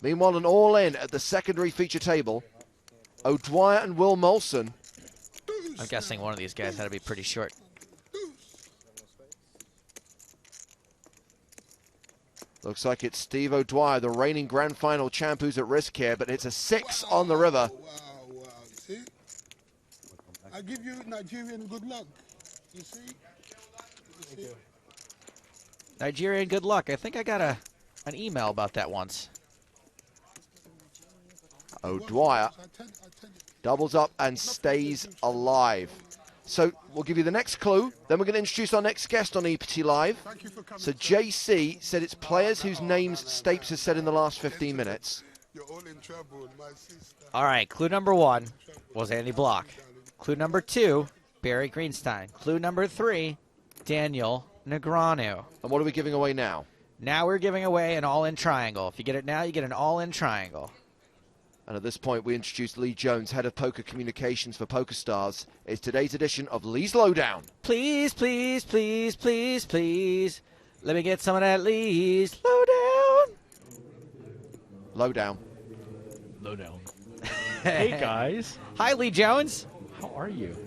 Meanwhile, an all-in at the secondary feature table. O'Dwyer and Will Molson. I'm guessing one of these guys had to be pretty short. Looks like it's Steve O'Dwyer, the reigning grand final champ, who's at risk here, but it's a 6 on the river. Wow. See? I give you Nigerian good luck. You see? You see? Nigerian good luck. I think I got an email about that once. O'Dwyer doubles up and stays alive. So we'll give you the next clue. Then we're going to introduce our next guest on EPT Live. So JC said it's players whose names Stapes has said in the last 15 minutes. All right, clue number 1 was Andy Block. Clue number 2, Barry Greenstein. Clue number 3, Daniel Negreanu. And what are we giving away now? Now we're giving away an all-in triangle. If you get it now, you get an all-in triangle. And at this point, we introduce Lee Jones, head of poker communications for PokerStars. It's today's edition of Lee's Lowdown. Please, please, please, please, please, let me get some of that Lee's Lowdown. Lowdown. Lowdown. Hey, guys. Hi, Lee Jones. How are you?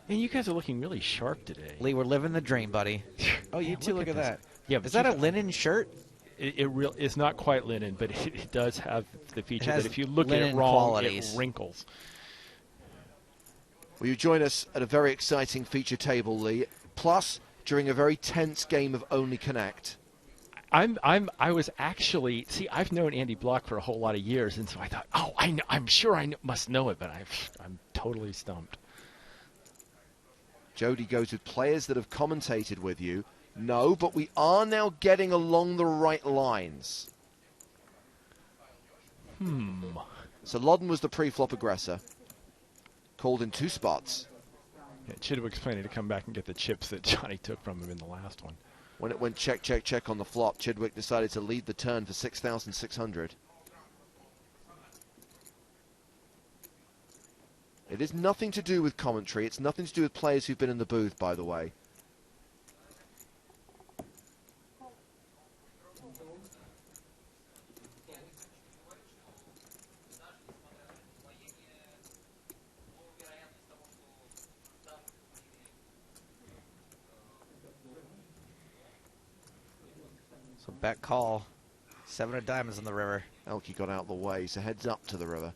Man, you guys are looking really sharp today. Lee, we're living the dream, buddy. Oh, you too, look at that. Yeah, is that a linen shirt? It's not quite linen, but it does have the feature that if you look at it wrong, qualities. It wrinkles. Will you join us at a very exciting feature table, Lee? Plus, during a very tense game of Only Connect. I was actually, I've known Andy Block for a whole lot of years, and so I thought, I'm sure I must know it, but I'm totally stumped. Jody goes with players that have commentated with you. No, but we are now getting along the right lines. So Lodden was the pre-flop aggressor. Called in 2 spots. Yeah, Chidwick's planning to come back and get the chips that Johnny took from him in the last one. When it went check, check, check on the flop, Chidwick decided to lead the turn for 6,600. It is nothing to do with commentary. It's nothing to do with players who've been in the booth, by the way. So bet call. 7 of diamonds on the river. Elke got out of the way, so heads up to the river.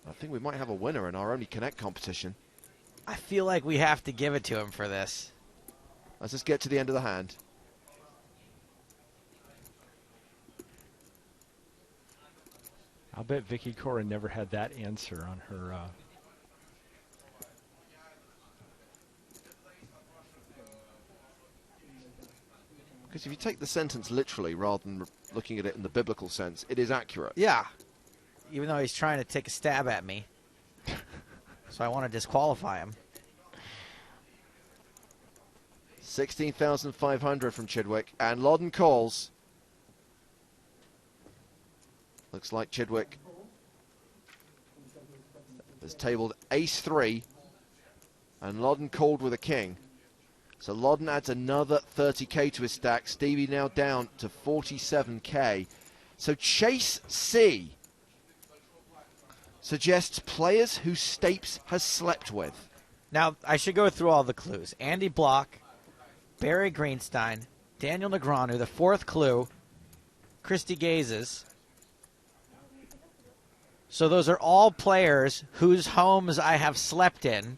I think we might have a winner in our Only Connect competition. I feel like we have to give it to him for this. Let's just get to the end of the hand. I'll bet Vicky Cora never had that answer on her. Because if you take the sentence literally rather than looking at it in the biblical sense, it is accurate. Yeah. Even though he's trying to take a stab at me. So I want to disqualify him. 16,500 from Chidwick. And Lodden calls. Looks like Chidwick has tabled ace-3. And Loddon called with a king. So Loddon adds another 30k to his stack. Stevie now down to 47k. So Chase C suggests players who Stapes has slept with. Now, I should go through all the clues. Andy Block, Barry Greenstein, Daniel Negreanu, the fourth clue, Christy Gazes. So those are all players whose homes I have slept in.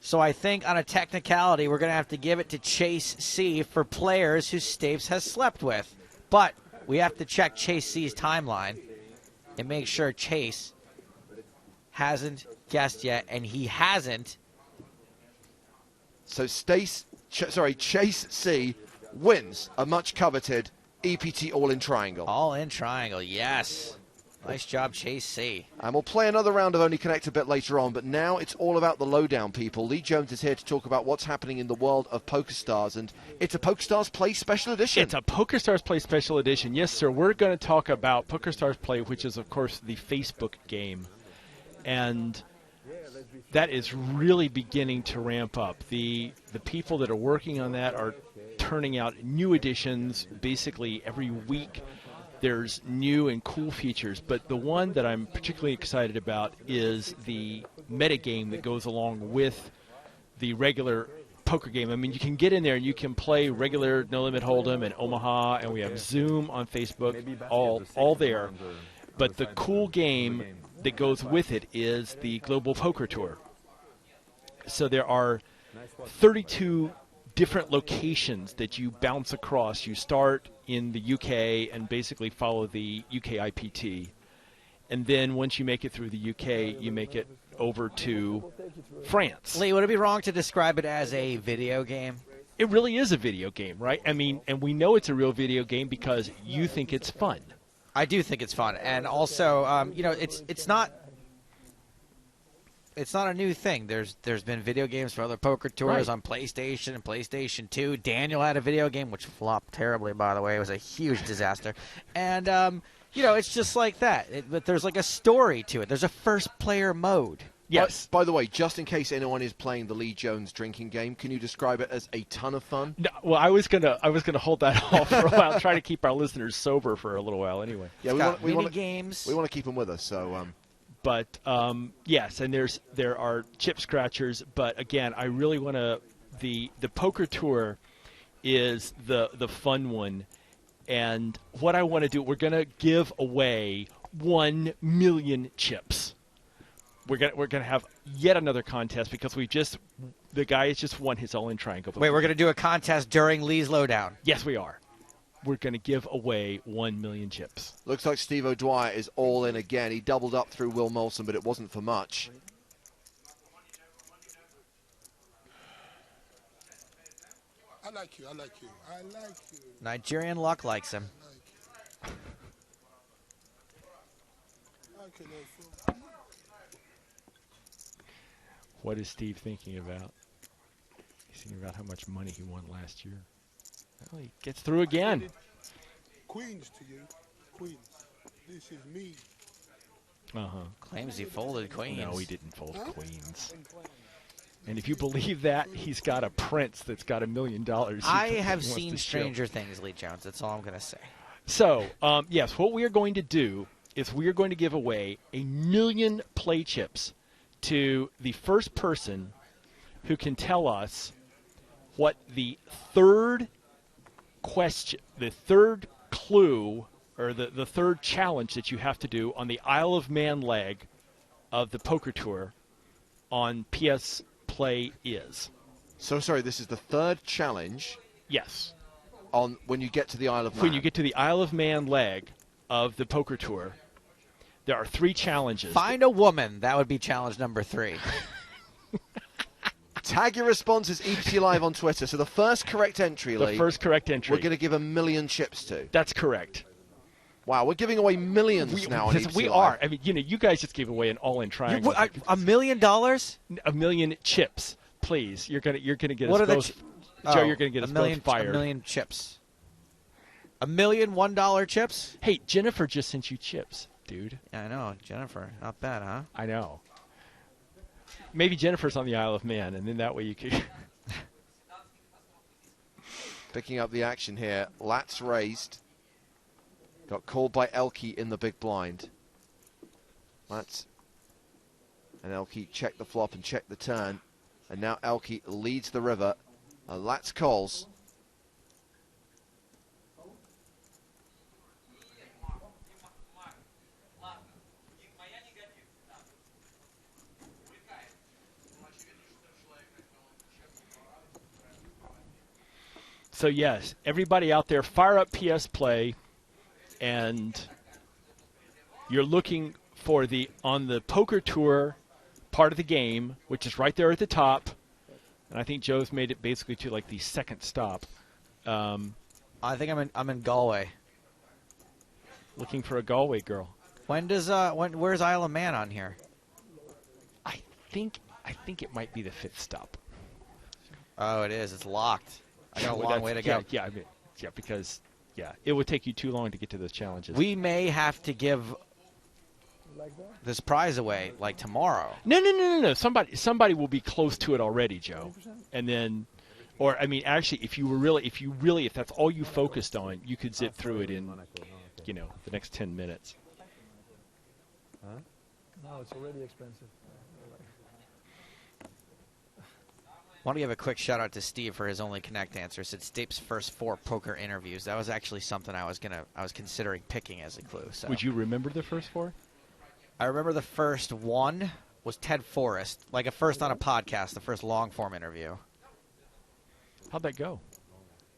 So I think on a technicality, we're going to have to give it to Chase C for players who Stapes has slept with. But we have to check Chase C's timeline and make sure Chase hasn't guessed yet, and he hasn't. So Chase C wins a much coveted EPT all-in triangle. All-in triangle, yes. Nice job, Chase C. And we'll play another round of Only Connect a bit later on, but now it's all about the lowdown, people. Lee Jones is here to talk about what's happening in the world of PokerStars, and it's a PokerStars Play Special Edition. It's a PokerStars Play Special Edition. Yes, sir. We're going to talk about PokerStars Play, which is, of course, the Facebook game. And that is really beginning to ramp up. The people that are working on that are turning out new editions basically every week. There's new and cool features, but the one that I'm particularly excited about is the metagame that goes along with the regular poker game. I mean, you can get in there and you can play regular No Limit Hold'em and Omaha, and we have Zoom on Facebook, all there. But the cool game that goes with it is the Global Poker Tour. So there are 32 different locations that you bounce across. You start in the UK and basically follow the UK IPT. And then once you make it through the UK, you make it over to France. Lee, would it be wrong to describe it as a video game? It really is a video game, right? I mean, and we know it's a real video game because you think it's fun. I do think it's fun. And also, you know, it's not a new thing. There's been video games for other poker tours on PlayStation and PlayStation 2. Daniel had a video game, which flopped terribly, by the way. It was a huge disaster. And, you know, it's just like that. But there's like a story to it. There's a first-player mode. Yes. By the way, just in case anyone is playing the Lee Jones drinking game, can you describe it as a ton of fun? No, well, I was gonna hold that off for a while, try to keep our listeners sober for a little while. Anyway, yeah, we want games. We want to keep them with us. So, but yes, and there are chip scratchers. But again, I really want to. The poker tour is the fun one, and what I want to do, we're gonna give away 1 million chips. We're gonna have yet another contest because the guy has just won his all-in triangle. Wait, we're gonna do a contest during Lee's lowdown. Yes, we are. We're gonna give away 1 million chips. Looks like Steve O'Dwyer is all in again. He doubled up through Will Molson, but it wasn't for much. I like you. Nigerian Luck likes him. What is Steve thinking about? He's thinking about how much money he won last year. Well, he gets through again. Queens to you. Queens. This is me. Claims he folded queens. No, he didn't fold queens. And if you believe that, he's got a prince that's got $1 million. I have seen Stranger Things, Lee Jones. That's all I'm going to say. So, yes, what we are going to do is we are going to give away 1 million play chips to the first person who can tell us what the third question, the third clue, or the third challenge that you have to do on the Isle of Man leg of the poker tour on PS Play is. So sorry, this is the third challenge. Yes. On when you get to the Isle of Man. When you get to the Isle of Man leg of the poker tour, there are 3 challenges. Find a woman. That would be challenge number 3. Tag your responses EPT Live on Twitter. So the first correct entry, Lee. The first correct entry. We're going to give 1 million chips to. That's correct. Wow, we're giving away millions now on EPT We Live. are. I mean, you know, you guys just gave away an all-in triangle. $1 million? 1 million chips, please. You're gonna get what us both. Joe, you're gonna get us both fired. 1 million chips. 1 million $1 chips? Hey, Jennifer just sent you chips, dude. Yeah, I know, Jennifer. Not bad, huh? I know. Maybe Jennifer's on the Isle of Man, and then that way you could. Picking up the action here. Lats raised. Got called by Elke in the big blind. Lats and Elke check the flop and check the turn. And now Elke leads the river. Lats calls. So yes, everybody out there, fire up PS Play, and you're looking for on the poker tour part of the game, which is right there at the top. And I think Joe's made it basically to like the second stop. I think I'm in Galway. Looking for a Galway girl. Where's Isle of Man on here? I think it might be the 5th stop. Oh, it is. It's locked. I got a long way to go. Yeah, because it would take you too long to get to those challenges. We may have to give this prize away like tomorrow. No. Somebody will be close to it already, Joe. 100%? And then, or I mean, actually, if that's all you focused on, you could zip through it in, the next 10 minutes. Huh? No, it's already expensive. I want to give a quick shout out to Steve for his Only Connect answer. It said Stape's first 4 poker interviews. That was actually something I was considering picking as a clue. So. Would you remember the first 4? I remember the first one was Ted Forrest, like a first on a podcast, the first long form interview. How'd that go?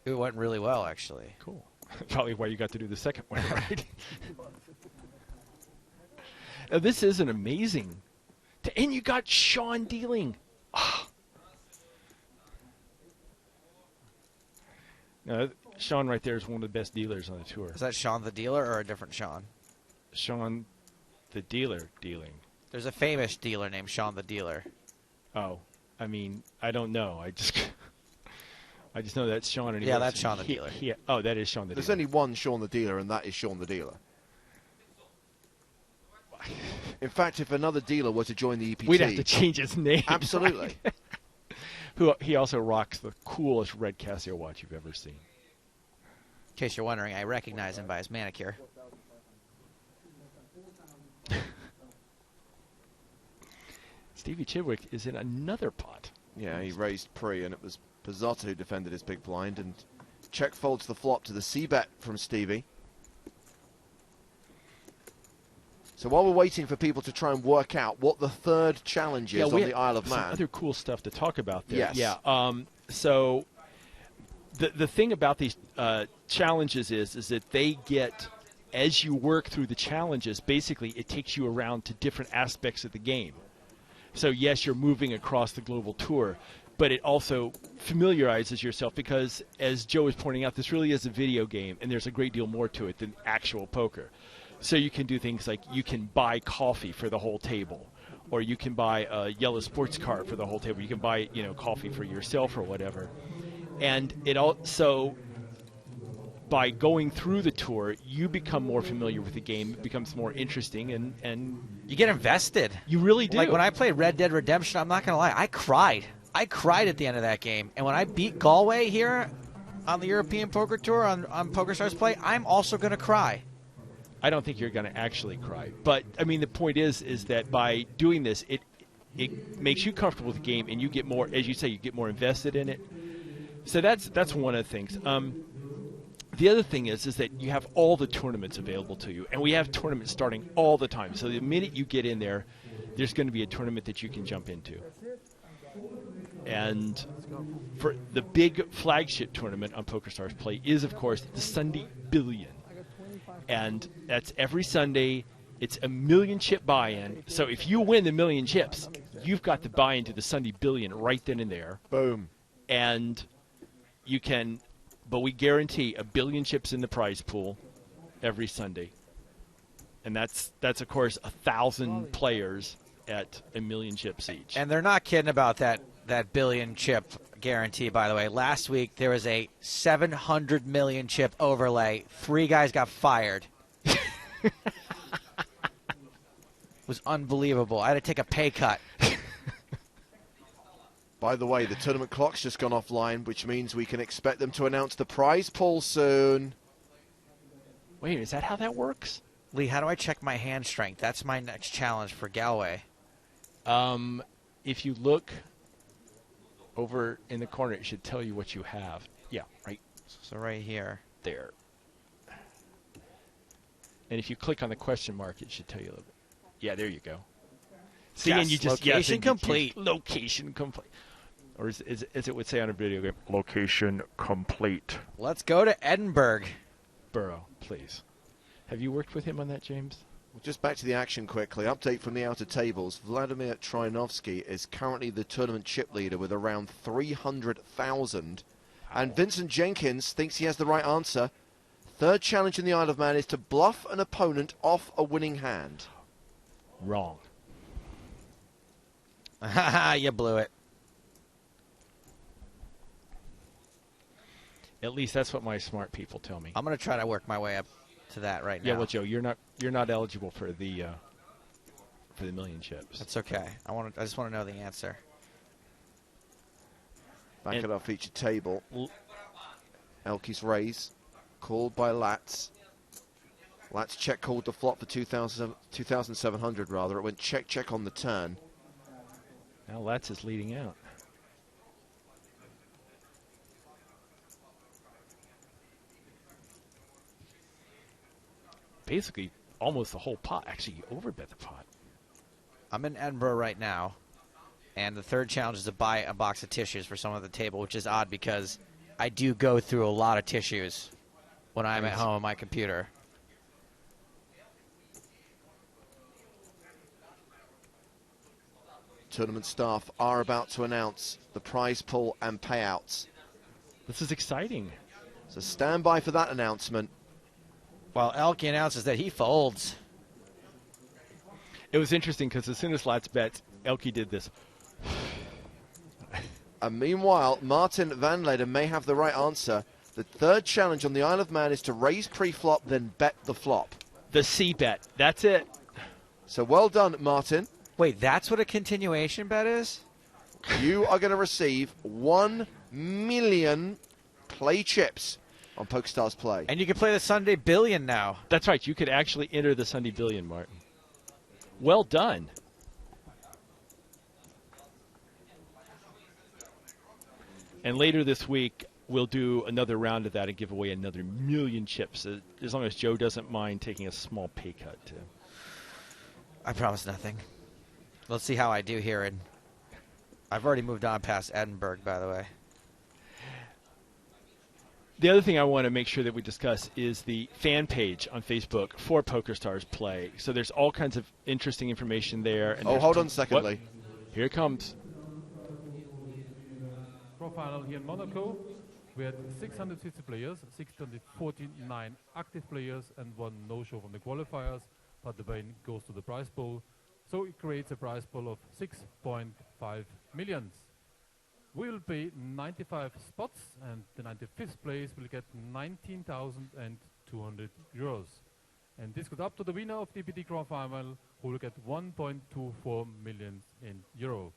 It went really well, actually. Cool. Probably why you got to do the second one, right? Now, this is an amazing. And you got Sean dealing. Oh. Now, Sean right there is one of the best dealers on the tour. Is that Sean the dealer or a different Sean? Sean the dealer dealing. There's a famous dealer named Sean the dealer. Oh, I mean, I don't know. I just know that's Sean. And yeah, that's Sean the dealer. That is Sean the dealer. There's only one Sean the dealer, and that is Sean the dealer. In fact, if another dealer were to join the EPT, we'd have to change his name. Absolutely. He also rocks the coolest red Casio watch you've ever seen. In case you're wondering, I recognize him by his manicure. Stevie Chidwick is in another pot. Yeah, he raised pre, and it was Pizzotta who defended his big blind, and check folds the flop to the C-bet from Stevie. So while we're waiting for people to try and work out what the third challenge is on the Isle of Man. Some other cool stuff to talk about there. Yes. Yeah. So the thing about these challenges is that they get, as you work through the challenges, basically it takes you around to different aspects of the game. So yes, you're moving across the global tour, but it also familiarizes yourself because, as Joe was pointing out, this really is a video game, and there's a great deal more to it than actual poker. So you can do things like you can buy coffee for the whole table, or you can buy a yellow sports car for the whole table. You can buy, coffee for yourself or whatever. And it also, by going through the tour, you become more familiar with the game. It becomes more interesting, and you get invested. You really do. Like when I played Red Dead Redemption, I'm not going to lie, I cried. I cried at the end of that game. And when I beat Galway here on the European Poker Tour on PokerStars Play, I'm also going to cry. I don't think you're going to actually cry. But, I mean, the point is that by doing this, it makes you comfortable with the game, and you get more, as you say, you get more invested in it. So that's one of the things. The other thing is that you have all the tournaments available to you, and we have tournaments starting all the time. So the minute you get in there, there's going to be a tournament that you can jump into. And for the big flagship tournament on PokerStars Play is, of course, the Sunday Billion. And that's every Sunday. It's a 1,000,000 chip buy-in. So if you win the 1,000,000 chips, you've got the buy-in to the Sunday Billion right then and there. Boom. And you can, but we guarantee 1,000,000,000 chips in the prize pool every Sunday. And that's of course 1,000 players at 1,000,000 chips each. And they're not kidding about that 1,000,000,000 chip guarantee, by the way. Last week there was a 700 million chip overlay. 3 guys got fired. It was unbelievable. I had to take a pay cut. By the way, the tournament clock's just gone offline, which means we can expect them to announce the prize pool soon. Wait, is that how that works? Lee, how do I check my hand strength? That's my next challenge for Galway. If you look over in the corner, it should tell you what you have. Yeah, right. So right here. There. And if you click on the question mark, it should tell you a little bit. Yeah, there you go. See, Yes, and you just location complete. Location complete. Or as it would say on a video game, location complete. Let's go to Edinburgh. Burrow, please. Have you worked with him on that, James? Just back to the action quickly. Update from the outer tables. Vladimir Trinovsky is currently the tournament chip leader with around 300,000. And Vincent Jenkins thinks he has the right answer. Third challenge in the Isle of Man is to bluff an opponent off a winning hand. Wrong. You blew it. At least that's what my smart people tell me. I'm going to try to work my way up to that right now. Yeah, well, Joe, you're not eligible for the million chips. That's okay. I just want to know the answer. Back at our featured table. Elke's raise, called by Latz. Latz check called the flop for 2,700 rather. It went check on the turn. Now Latz is leading out. Basically, almost the whole pot. Actually, you overbet the pot. I'm in Edinburgh right now, and the third challenge is to buy a box of tissues for someone at the table, which is odd because I do go through a lot of tissues when I'm at home on my computer. Tournament staff are about to announce the prize pool and payouts. This is exciting. So stand by for that announcement. While Elke announces that he folds. It was interesting because as soon as Latz bets, Elke did this. And meanwhile, Martin Van Leden may have the right answer. The third challenge on the Isle of Man is to raise pre-flop, then bet the flop. The C bet. That's it. So well done, Martin. Wait, that's what a continuation bet is? You are going to receive 1 million play chips on PokerStars Play. And you can play the Sunday Billion now. That's right. You could actually enter the Sunday Billion, Martin. Well done. And later this week, we'll do another round of that and give away another 1 million chips, as long as Joe doesn't mind taking a small pay cut, too. I promise nothing. Let's see how I do here. And I've already moved on past Edinburgh, by the way. The other thing I want to make sure that we discuss is the fan page on Facebook for PokerStars Play. So there's all kinds of interesting information there. And hold on a second, Lee. Here it comes. Pro final here in Monaco. We had 650 players, 649 active players, and 1 no-show from the qualifiers. But the win goes to the prize pool. So it creates a prize pool of 6.5 million. We will pay 95 spots, and the 95th place will get 19,200 euros. And this goes up to the winner of the EPT Grand Final, who will get 1.24 million in euro.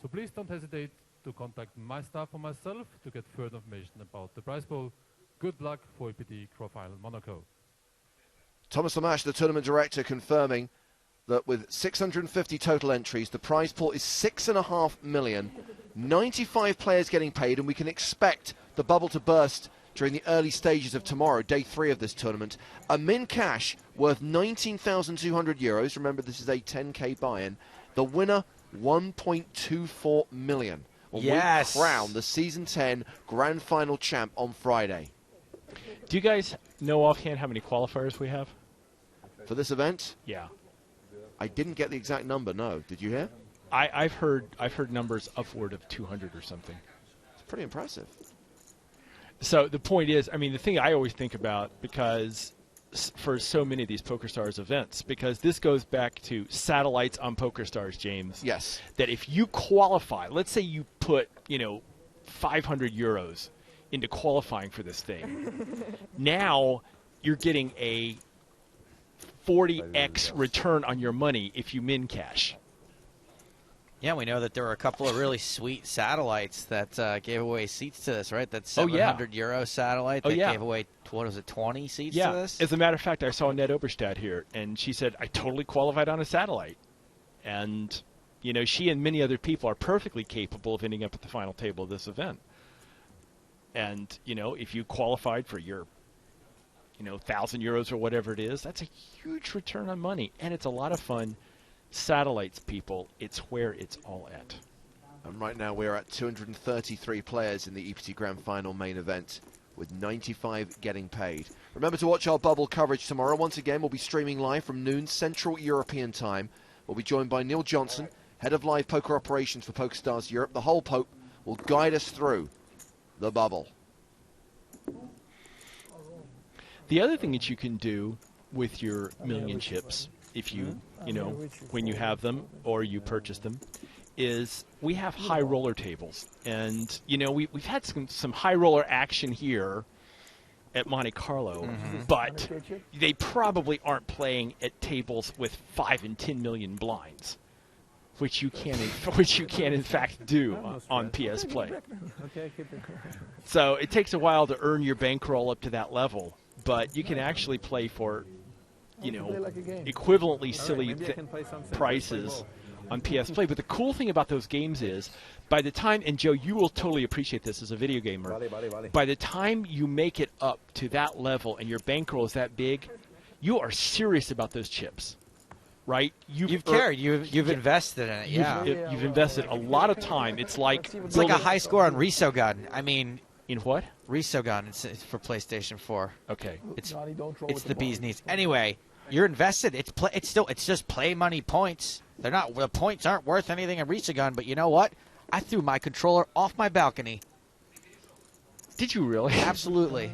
So please don't hesitate to contact my staff or myself to get further information about the prize pool. Good luck for EPT Grand Final Monaco. Thomas Lamash, the tournament director, confirming that with 650 total entries, the prize pool is 6.5 million. 95 players getting paid, and we can expect the bubble to burst during the early stages of tomorrow, day 3 of this tournament. A min cash worth 19,200 euros. Remember, this is a 10k buy-in. The winner, 1.24 million. When we crown the Season 10 Grand Final champ on Friday. Do you guys know offhand how many qualifiers we have? For this event? Yeah. I didn't get the exact number, no. Did you hear? I've heard numbers upward of 200 or something. It's pretty impressive. So the point is, I mean, the thing I always think about, because for so many of these PokerStars events, because this goes back to satellites on PokerStars, James. Yes. That if you qualify, let's say you put, 500 euros into qualifying for this thing. Now you're getting a 40x return on your money if you min cash. Yeah, we know that there were a couple of really sweet satellites that gave away seats to this, right? That Oh, yeah. €700 satellite that gave away, what was it, 20 seats to this? As a matter of fact, I saw Ned Oberstadt here, and she said, I totally qualified on a satellite. And, you know, she and many other people are perfectly capable of ending up at the final table of this event. And, you know, if you qualified for your, you know, €1,000 or whatever it is, that's a huge return on money. And it's a lot of fun. Satellites, people, it's where it's all at. And right now we're at 233 players in the EPT Grand Final main event, with 95 getting paid. Remember to watch our bubble coverage tomorrow. Once again, we'll be streaming live from noon Central European time. We'll be joined by Neil Johnson, head of live poker operations for PokerStars Europe. The whole Pope will guide us through the bubble. The other thing that you can do with your million chips, if you, know, when you have them or you purchase them, is we have high roller tables. And, you know, we've had some high roller action here at Monte Carlo, but they probably aren't playing at tables with 5 and 10 million blinds, which you can in fact do on PS Play. So it takes a while to earn your bankroll up to that level, but you can actually play for, you know, equivalently silly prices on PS Play. But the cool thing about those games is, by the time, and Joe, you will totally appreciate this as a video gamer, by the time you make it up to that level and your bankroll is that big, you are serious about those chips, right? You've cared. You've invested in it, You've invested a lot of time. It's like a high score on Resogun. I mean... In what? Resogun. It's for PlayStation 4. Okay. It's the bee's knees. Anyway, you're invested. It's just play money points. The points aren't worth anything in Resogun, but you know what? I threw my controller off my balcony. Did you really? Absolutely.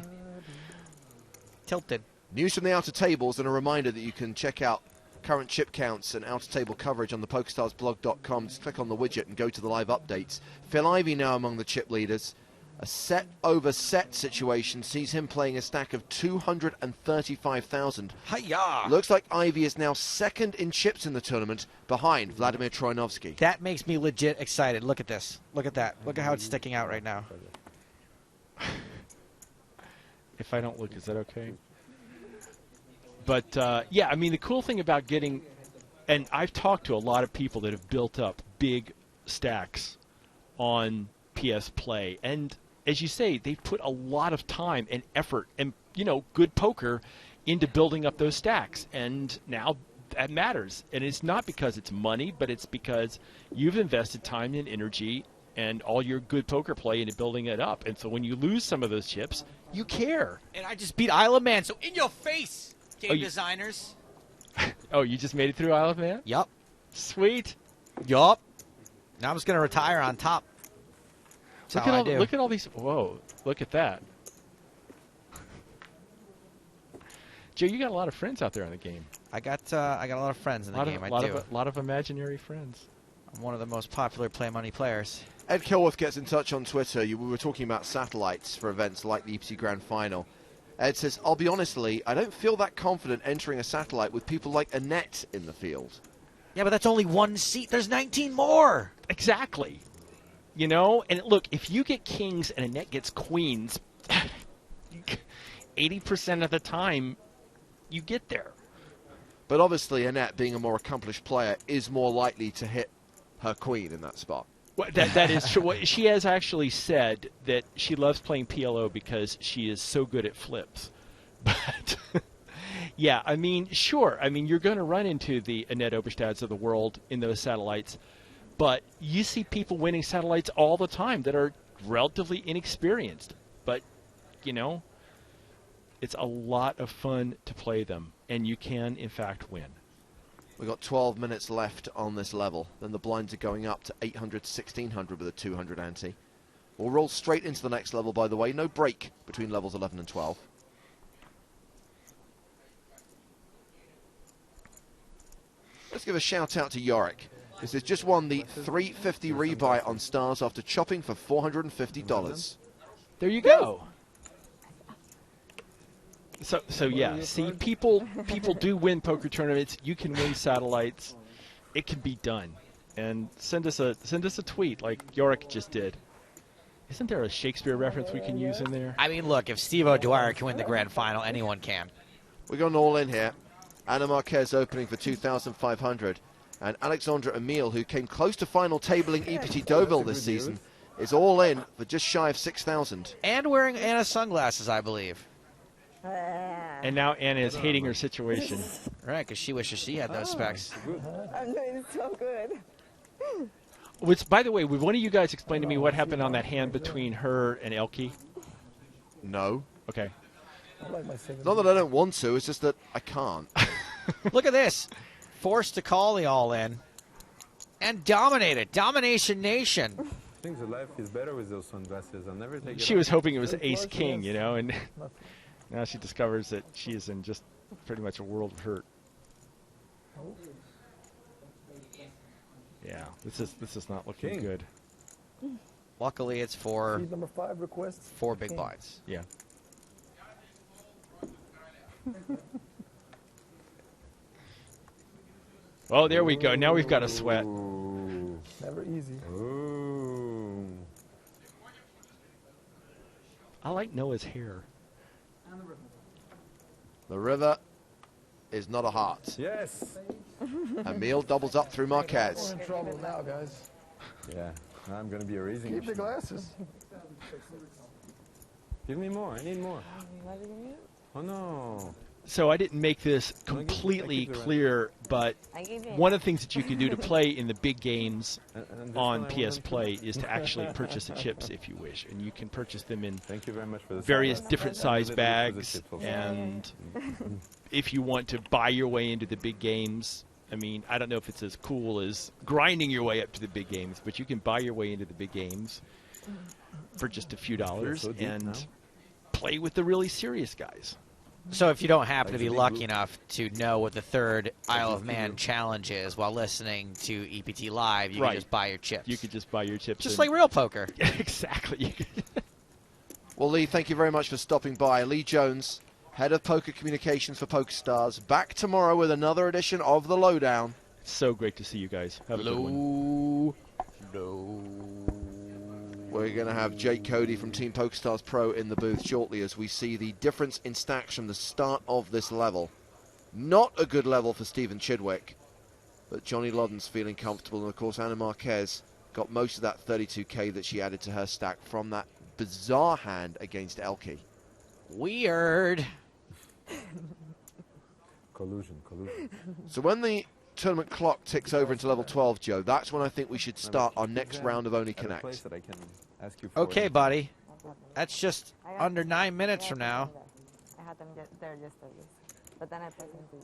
Tilted. News from the outer tables, and a reminder that you can check out current chip counts and outer table coverage on the PokerStarsblog.com. Just click on the widget and go to the live updates. Phil Ivey now among the chip leaders. A set-over-set situation sees him playing a stack of 235,000. Hi-ya! Looks like Ivy is now second in chips in the tournament, behind Vladimir Troianovsky. That makes me legit excited. Look at this. Look at that. Look at how it's sticking out right now. If I don't look, is that okay? But, yeah, I mean, the cool thing about getting... And I've talked to a lot of people that have built up big stacks on PS Play, and as you say, they've put a lot of time and effort and, you know, good poker into building up those stacks, and now that matters. And it's not because it's money, but it's because you've invested time and energy and all your good poker play into building it up. And so when you lose some of those chips, you care. And I just beat Isle of Man, so in your face, game designers. Oh, you just made it through Isle of Man? Yup. Sweet. Yup. Now I'm just going to retire on top. Look at all these. Whoa! Look at that, Joe. You got a lot of friends out there on the game. I got a lot of friends in the game. A lot of imaginary friends. I'm one of the most popular play money players. Ed Kilworth gets in touch on Twitter. We were talking about satellites for events like the EPT Grand Final. Ed says, "I'll be honest, Lee, I don't feel that confident entering a satellite with people like Annette in the field." Yeah, but that's only one seat. There's 19 more. Exactly. You know, and look, if you get kings and Annette gets queens, 80% of the time, you get there. But obviously, Annette, being a more accomplished player, is more likely to hit her queen in that spot. Well, that is true. She has actually said that she loves playing PLO because she is so good at flips. But, yeah, I mean, sure. I mean, you're going to run into the Annette Oberstadts of the world in those satellites. But you see people winning satellites all the time that are relatively inexperienced. But, you know, it's a lot of fun to play them, and you can, in fact, win. We've got 12 minutes left on this level. Then the blinds are going up to 800, 1600 with a 200 ante. We'll roll straight into the next level, by the way. No break between levels 11 and 12. Let's give a shout out to Yorick. This has just won the $350 rebuy on Stars after chopping for $450. There you go. So yeah, see, people do win poker tournaments. You can win satellites. It can be done. and send us a tweet like Yorick just did. Isn't there a Shakespeare reference we can use in there? I mean, look, if Steve O'Dwyer can win the grand final, anyone can. We're going all in here. Ana Marquez opening for 2,500. And Alexandra Emile, who came close to final tabling EPT Deauville this season, is all in for just shy of 6,000. And wearing Anna's sunglasses, I believe. And now Anna is hating her situation. Right, because she wishes she had those specs. I'm doing so good. Which, by the way, would one of you guys explain to me what happened on that hand between her and Elke? No. Okay. Not that I don't want to, it's just that I can't. Look at this. Forced to call the all-in. And dominated. Domination Nation. I think the life is better with those sunglasses. I'll never take it She off. was hoping it was ace-king, you know, and now she discovers that she is in just pretty much a world of hurt. Yeah, this is not looking good. Luckily, it's for Sheet number 5 requests. 4 big blinds. Yeah. Oh, there we go. Now we've got a sweat. Never easy. Ooh. I like Noah's hair. The river is not a heart. Yes. Emile doubles up through Marquez. We're in trouble now, guys. Yeah, I'm going to be a raising Keep the machine. glasses. Give me more. I need more. Oh, no. So I didn't make this completely clear, but one of the things that you can do to play in the big games on PS Play is to actually purchase the chips if you wish, and you can purchase them in various different size bags. And if you want to buy your way into the big games, I mean, I don't know if it's as cool as grinding your way up to the big games, but you can buy your way into the big games for just a few dollars and play with the really serious guys. So if you don't happen to be lucky enough to know what the third Isle of Man challenge is while listening to EPT Live, you can just buy your chips. You could just buy your chips. Just like real poker. Exactly. Well, Lee, thank you very much for stopping by. Lee Jones, Head of Poker Communications for PokerStars, back tomorrow with another edition of The Lowdown. So great to see you guys. Have a good one. We're going to have Jake Cody from Team PokerStars Pro in the booth shortly as we see the difference in stacks from the start of this level. Not a good level for Stephen Chidwick, but Johnny Lodden's feeling comfortable, and of course Ana Marquez got most of that 32k that she added to her stack from that bizarre hand against Elke. Weird. Collusion. So when the tournament clock ticks over into level 12, Joe, that's when I think we should start our next round of Only Connect. That I can ask you for. Okay, buddy. That's just under 9 minutes from now. I had them there yesterday, but then I put them to you.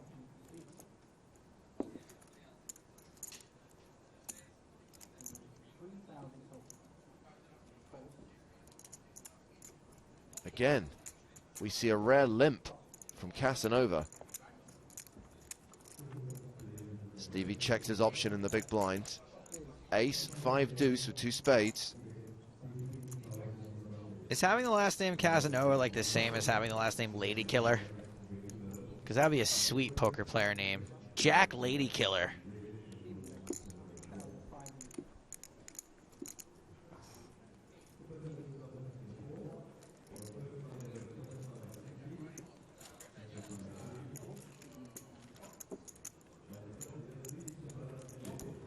Again, we see a rare limp from Casanova. Stevie checks his option in the big blind. Ace, 5 deuce with 2 spades. Is having the last name Casanova like the same as having the last name Lady Killer? Because that would be a sweet poker player name. Jack Lady Killer.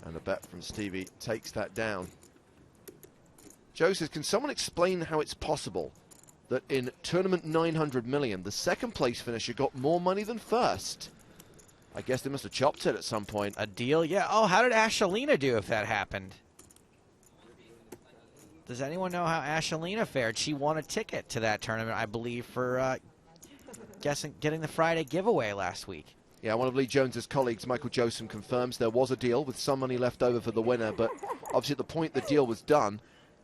And a bet from Stevie takes that down. Joe says, can someone explain how it's possible that in tournament 900 million, the second place finisher got more money than first? I guess they must have chopped it at some point. A deal? Yeah. Oh, how did Ashelina do if that happened? Does anyone know how Ashelina fared? She won a ticket to that tournament, I believe, for getting the Friday giveaway last week. Yeah, one of Lee Jones's colleagues, Michael Josem, confirms there was a deal with some money left over for the winner, but obviously at the point the deal was done,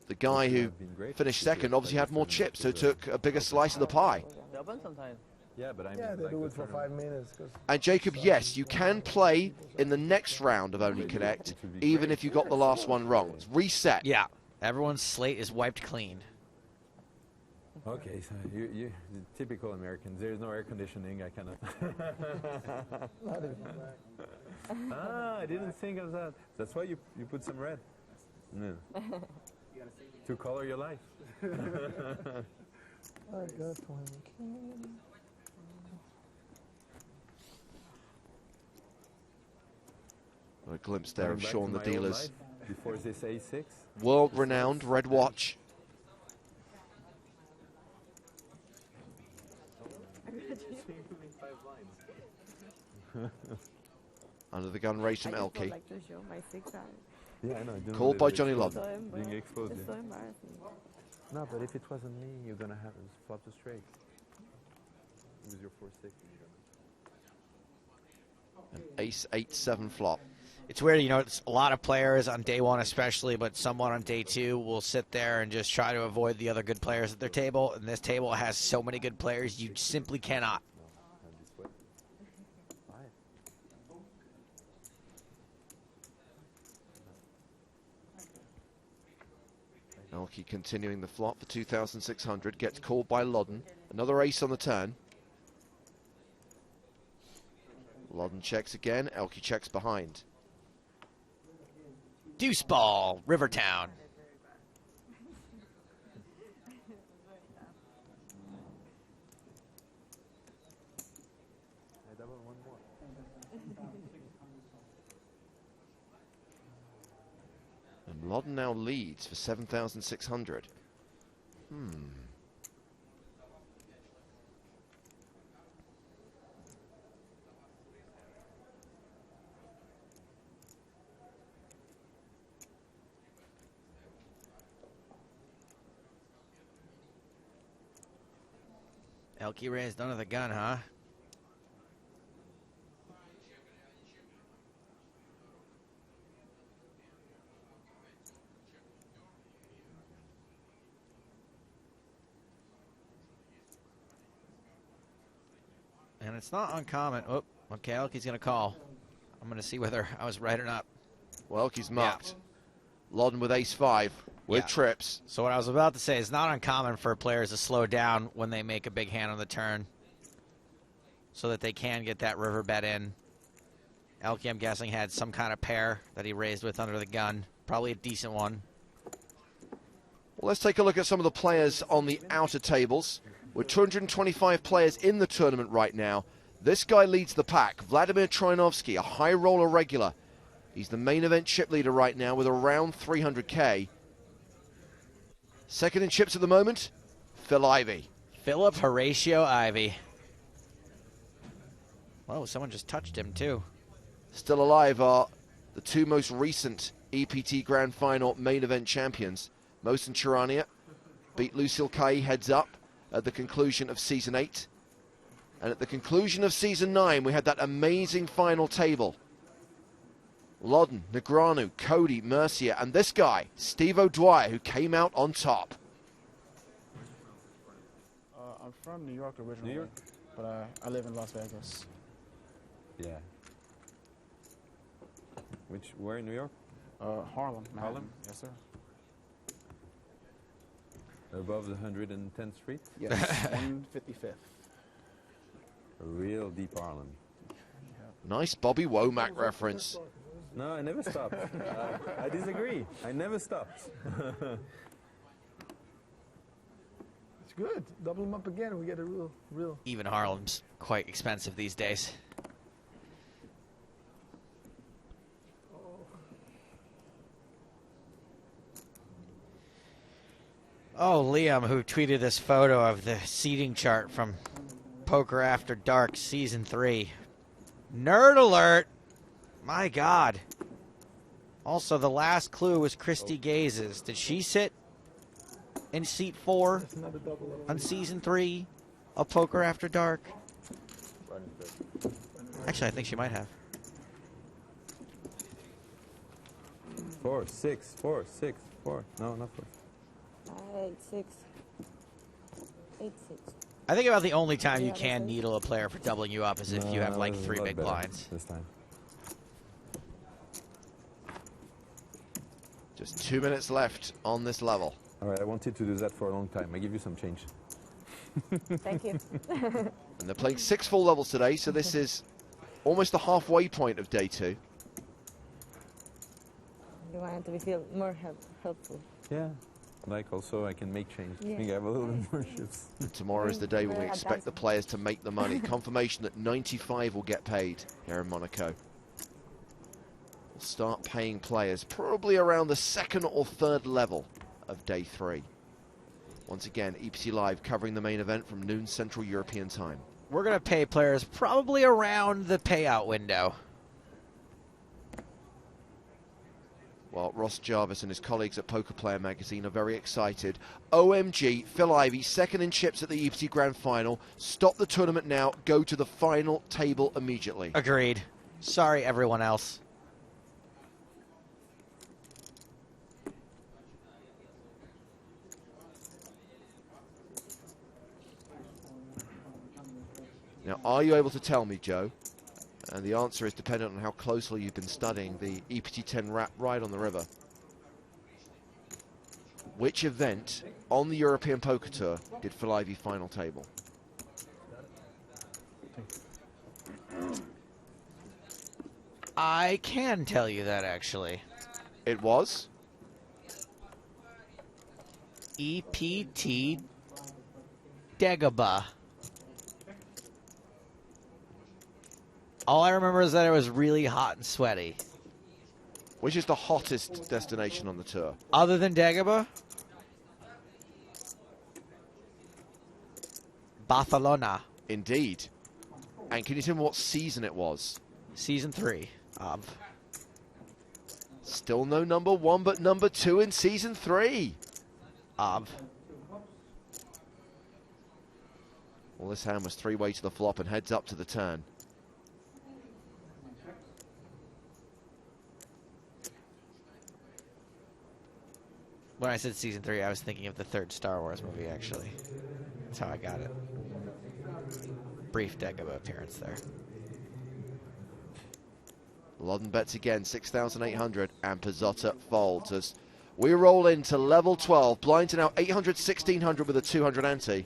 the guy who finished second obviously had more chips, so took a bigger slice of the pie. They open sometimes. Yeah, but I mean, Yeah, they like do the it for 5 minutes. And Jacob, yes, you can play in the next round of Only Connect, even if you got the last one wrong. It's reset. Yeah, everyone's slate is wiped clean. Okay, so you typical Americans. There's no air conditioning. I cannot. Not even that. I didn't think of that. That's why you put some red. No. To color your life. I got 20K. A glimpse there of Going back Sean to the my old dealer's life, before this A6. world-renowned red watch. Under the gun race from I just Elke. don't like to show my 6 eyes. Yeah, I know. I don't Called know by that Johnny it's Love. being exposed. It's Yeah. so embarrassing. No, but if it wasn't me, you're gonna have flop to straight. With your 4-6. An ace-8-7 flop. It's weird, you know, it's a lot of players on day one especially, but someone on day two will sit there and just try to avoid the other good players at their table, and this table has so many good players, you simply cannot. Elke continuing the flop for 2,600, gets called by Lodden. Another ace on the turn. Lodden checks again, Elke checks behind. Deuce ball, Rivertown. And Lodden now leads for 7,600. Elke raised under the gun, huh? And it's not uncommon. Oh, okay, Elke's going to call. I'm going to see whether I was right or not. Well, Elke's marked. Lodden with ace-5 with trips. So what I was about to say is not uncommon for players to slow down when they make a big hand on the turn so that they can get that river bet in. Elke, I'm guessing, had some kind of pair that he raised with under the gun. Probably a decent one. Well, let's take a look at some of the players on the outer tables. With 225 players in the tournament right now, this guy leads the pack. Vladimir Trinovsky, a high roller regular. He's the main event chip leader right now with around 300K. Second in chips at the moment, Phil Ivey. Philip Horatio Ivey. Whoa, someone just touched him too. Still alive are the two most recent EPT Grand Final main event champions. Mohsen Charania beat Lucille Kai heads up at the conclusion of Season 8. And at the conclusion of Season 9, we had that amazing final table. Lodden, Negreanu, Cody, Mercier, and this guy, Steve O'Dwyer, who came out on top. I'm from New York originally, New York? but I live in Las Vegas. Yeah. Where in New York? Harlem. Manhattan. Harlem? Yes, sir. Above the 110th Street? Yes, 155th. A real deep Harlem. Nice Bobby Womack reference. No, I never stopped. I disagree. I never stopped. It's good. Double them up again. We get a real. Even Harlem's quite expensive these days. Oh, Liam, who tweeted this photo of the seating chart from Poker After Dark Season 3. Nerd alert! My God. Also, the last clue was Christy Gazes. Did she sit in seat 4 on Season 3 of Poker After Dark? Actually, I think she might have. 4, 6, 4, 6, 4. No, not 4. 8, 6. 8, 6. I think about the only time you can needle a player for doubling you up is if you have like 3 big blinds. This time. Just 2 minutes left on this level. All right, I wanted to do that for a long time. I give you some change. Thank you. And they're playing 6 full levels today, so this is almost the halfway point of day 2. You want it to be feel more helpful. Yeah. Like also I can make change. Yeah. I think I have a little bit more chips. And tomorrow is the day when we expect the players to make the money. Confirmation that 95 will get paid here in Monaco. We'll start paying players probably around the 2nd or 3rd level of day 3. Once again, EPT Live covering the main event from noon Central European time. We're going to pay players probably around the payout window. Well, Ross Jarvis and his colleagues at Poker Player magazine are very excited. OMG, Phil Ivey, 2nd in chips at the EPT Grand Final. Stop the tournament now. Go to the final table immediately. Agreed. Sorry, everyone else. Now, are you able to tell me, Joe? And the answer is dependent on how closely you've been studying the EPT 10 wrap ride on the river. Which event on the European Poker Tour did Phil Ivey final table? I can tell you that, actually. It was? EPT Dagobah. All I remember is that it was really hot and sweaty. Which is the hottest destination on the tour? Other than Dagobah? Barcelona. Indeed. And can you tell me what season it was? Season 3 of. Still no number 1, but number 2 in season 3 of. Well, this hand was 3-way to the flop and heads up to the turn. When I said season 3, I was thinking of the 3rd Star Wars movie, actually. That's how I got it. Brief Dagobah appearance there. Loddon bets again, 6,800, and Pizzotta folds as we roll into level 12. Blinds are now 800, 1,600 with a 200 ante.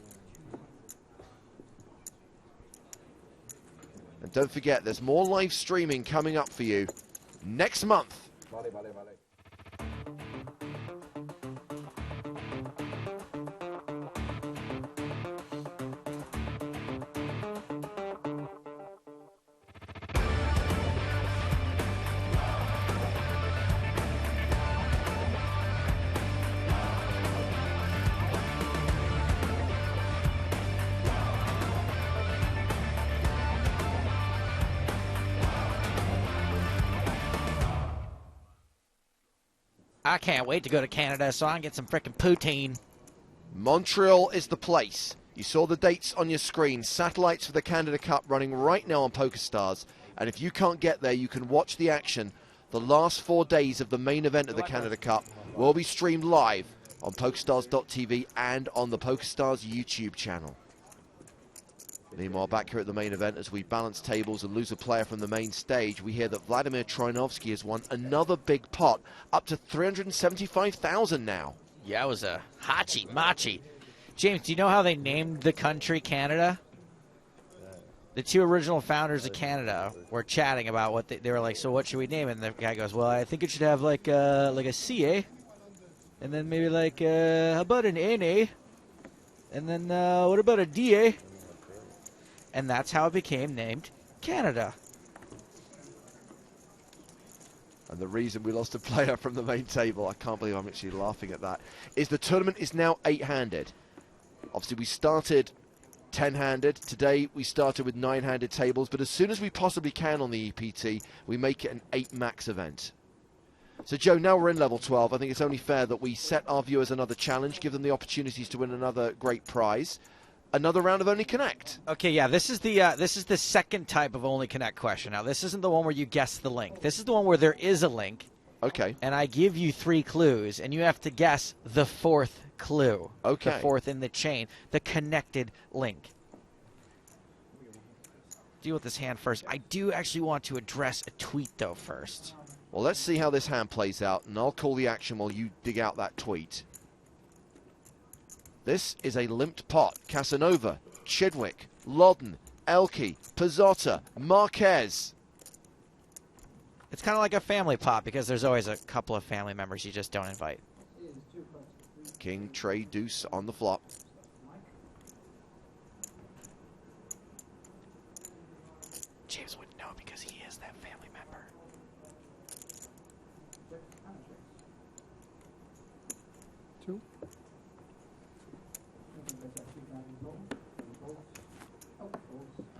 And don't forget, there's more live streaming coming up for you next month. I can't wait to go to Canada so I can get some frickin' poutine. Montreal is the place. You saw the dates on your screen. Satellites for the Canada Cup running right now on PokerStars. And if you can't get there, you can watch the action. The last 4 days of the main event of the Canada Cup will be streamed live on PokerStars.tv and on the PokerStars YouTube channel. Meanwhile, back here at the main event, as we balance tables and lose a player from the main stage, we hear that Vladimir Troinovsky has won another big pot, up to 375,000 now. Yowza. Hachi Machi. James, do you know how they named the country Canada? The 2 original founders of Canada were chatting about what they were like, so what should we name it? And the guy goes, well, I think it should have like a CA. And then maybe like, how about an NA? And then what about a DA? And that's how it became named Canada. And the reason we lost a player from the main table, I can't believe I'm actually laughing at that, is the tournament is now 8-handed. Obviously, we started 10-handed. Today, we started with 9-handed tables. But as soon as we possibly can on the EPT, we make it an 8-max event. So, Joe, now we're in level 12. I think it's only fair that we set our viewers another challenge, give them the opportunities to win another great prize. Another round of Only Connect. Okay, yeah, this is the second type of Only Connect question. Now, this isn't the one where you guess the link. This is the one where there is a link. Okay. And I give you 3 clues, and you have to guess the 4th clue. Okay. The 4th in the chain, the connected link. Deal with this hand first. I do actually want to address a tweet, though, first. Well, let's see how this hand plays out, and I'll call the action while you dig out that tweet. This is a limped pot. Casanova, Chidwick, Lodden, Elke, Pizzotta, Marquez. It's kind of like a family pot because there's always a couple of family members you just don't invite. King, Trey, Deuce on the flop. James wouldn't know because he is that family member. Two.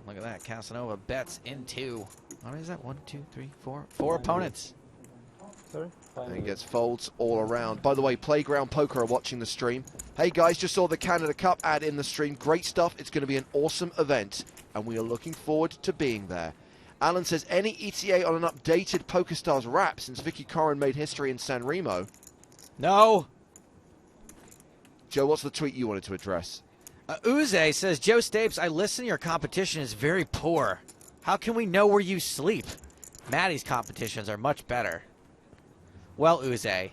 Look at that. Casanova bets into, what is that? 1, 2, 3, 4. 4 opponents. Sorry? And he gets folds all around. By the way, Playground Poker are watching the stream. Hey guys, just saw the Canada Cup ad in the stream. Great stuff. It's going to be an awesome event, and we are looking forward to being there. Alan says, any ETA on an updated PokerStars wrap since Vicky Corrin made history in San Remo? No. Joe, what's the tweet you wanted to address? Uze says, Joe Stapes, I listen, your competition is very poor. How can we know where you sleep? Maddie's competitions are much better. Well, Uze,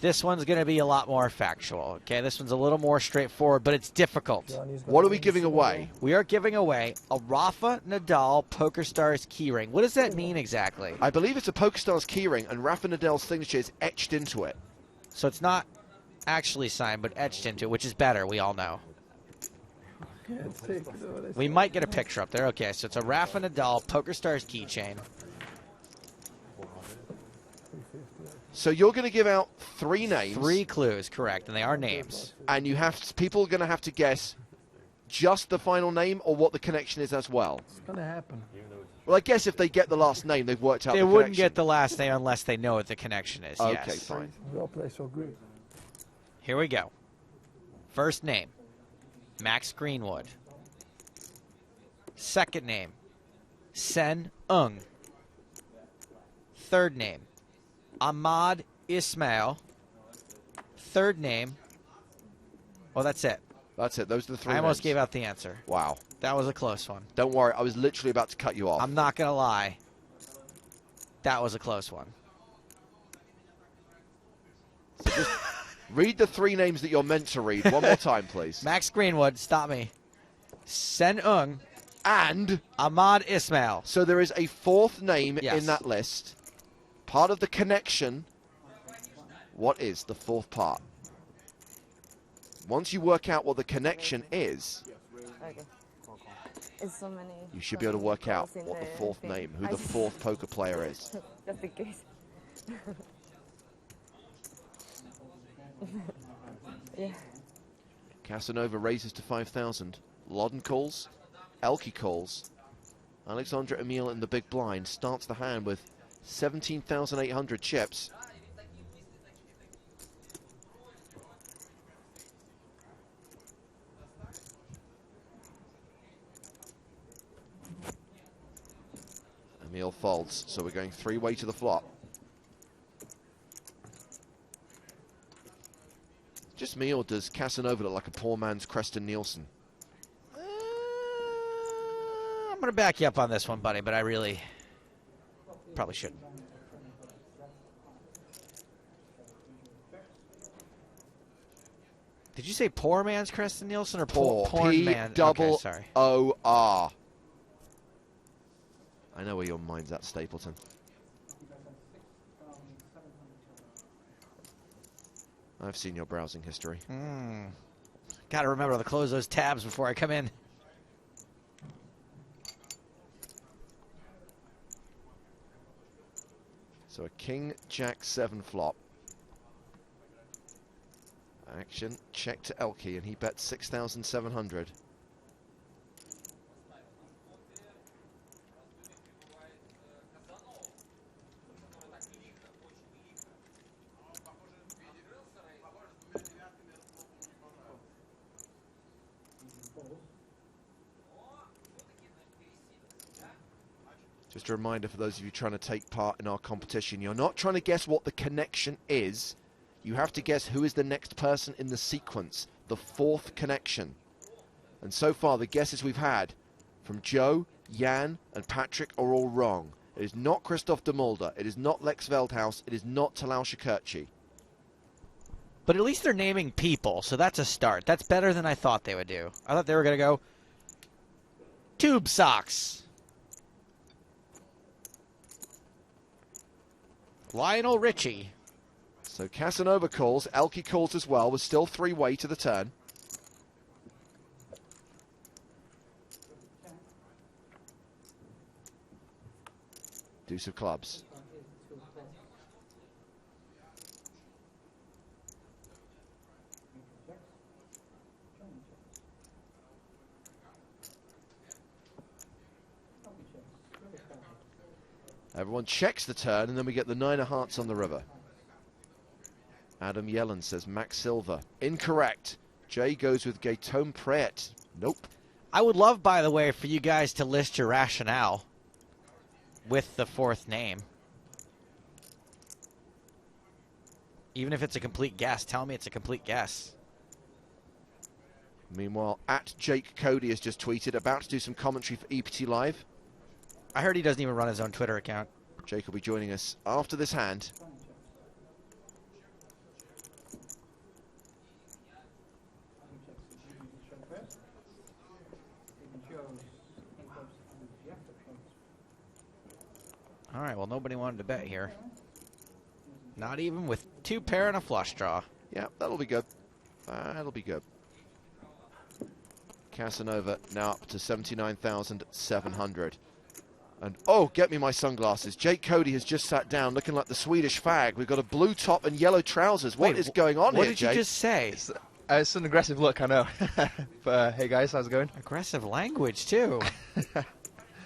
this one's going to be a lot more factual. Okay, this one's a little more straightforward, but it's difficult. What are we giving away? We are giving away a Rafa Nadal PokerStars keyring. What does that mean exactly? I believe it's a PokerStars keyring, and Rafa Nadal's signature is etched into it. So it's not actually signed, but etched into it, which is better, we all know. We might get a picture up there. Okay, so it's a Rafa Nadal PokerStars keychain. So you're going to give out 3 names. 3 clues, correct, and they are names. And people are going to have to guess just the final name or what the connection is as well. It's going to happen. Well, I guess if they get the last name, they've worked out the They connection. wouldn't get the last name unless they know what the connection is. Okay, yes. fine. We all play so great. Here we go. First name, Max Greenwood. Second name, Sen Ung. Third name, Ahmad Ismail. Third name, well, that's it. That's it. Those are the 3 I almost names. gave out the answer. Wow. That was a close one. Don't worry, I was literally about to cut you off. I'm not going to lie. That was a close one. So just read the 3 names that you're meant to read one more time, please. Max Greenwood, stop me. Sen Ung. And Ahmad Ismail. So there is a 4th name Yes. in that list. Part of the connection. What is the 4th part? Once you work out what the connection is, Okay. It's so many. you should be able to work out what the 4th thing. name, who the 4th poker player is. Just in case. Yeah. Casanova raises to 5,000. Lodden calls. Elke calls. Alexandra Emil in the big blind starts the hand with 17,800 chips. Emil folds, so we're going 3-way to the flop. Just me, or does Casanova look like a poor man's Creston Nielsen? I'm going to back you up on this one, buddy, but I really probably shouldn't. Did you say poor man's Creston Nielsen or porn man? Okay, sorry. P-double-O-R. I know where your mind's at, Stapleton. I've seen your browsing history. Got to remember to close those tabs before I come in. So a King, Jack, 7 flop. Action, check to Elke, and he bet 6,700. Just a reminder for those of you trying to take part in our competition, you're not trying to guess what the connection is. You have to guess who is the next person in the sequence, the 4th connection. And so far, the guesses we've had from Joe, Jan, and Patrick are all wrong. It is not Christoph de Mulder. It is not Lex Veldhaus. It is not Talal Shakirchi. But at least they're naming people, so that's a start. That's better than I thought they would do. I thought they were going to go tube socks. Lionel Richie. So Casanova calls, Elke calls as well. We're still 3-way to the turn. Deuce of clubs. Everyone checks the turn, and then we get the 9 of hearts on the river. Adam Yellen says Max Silva. Incorrect. Jay goes with Gaeton Pret. Nope. I would love, by the way, for you guys to list your rationale with the fourth name. Even if it's a complete guess, tell me it's a complete guess. Meanwhile, at Jake Cody has just tweeted, about to do some commentary for EPT Live. I heard he doesn't even run his own Twitter account. Jake will be joining us after this hand. All right, well, nobody wanted to bet here. Not even with 2 pair and a flush draw. Yeah, that'll be good. That'll be good. Casanova now up to 79,700. And, oh, get me my sunglasses. Jake Cody has just sat down looking like the Swedish fag. We've got a blue top and yellow trousers. What is going on here, What did Jake? you just say? It's an aggressive look, I know. But hey, guys, how's it going? Aggressive language, too.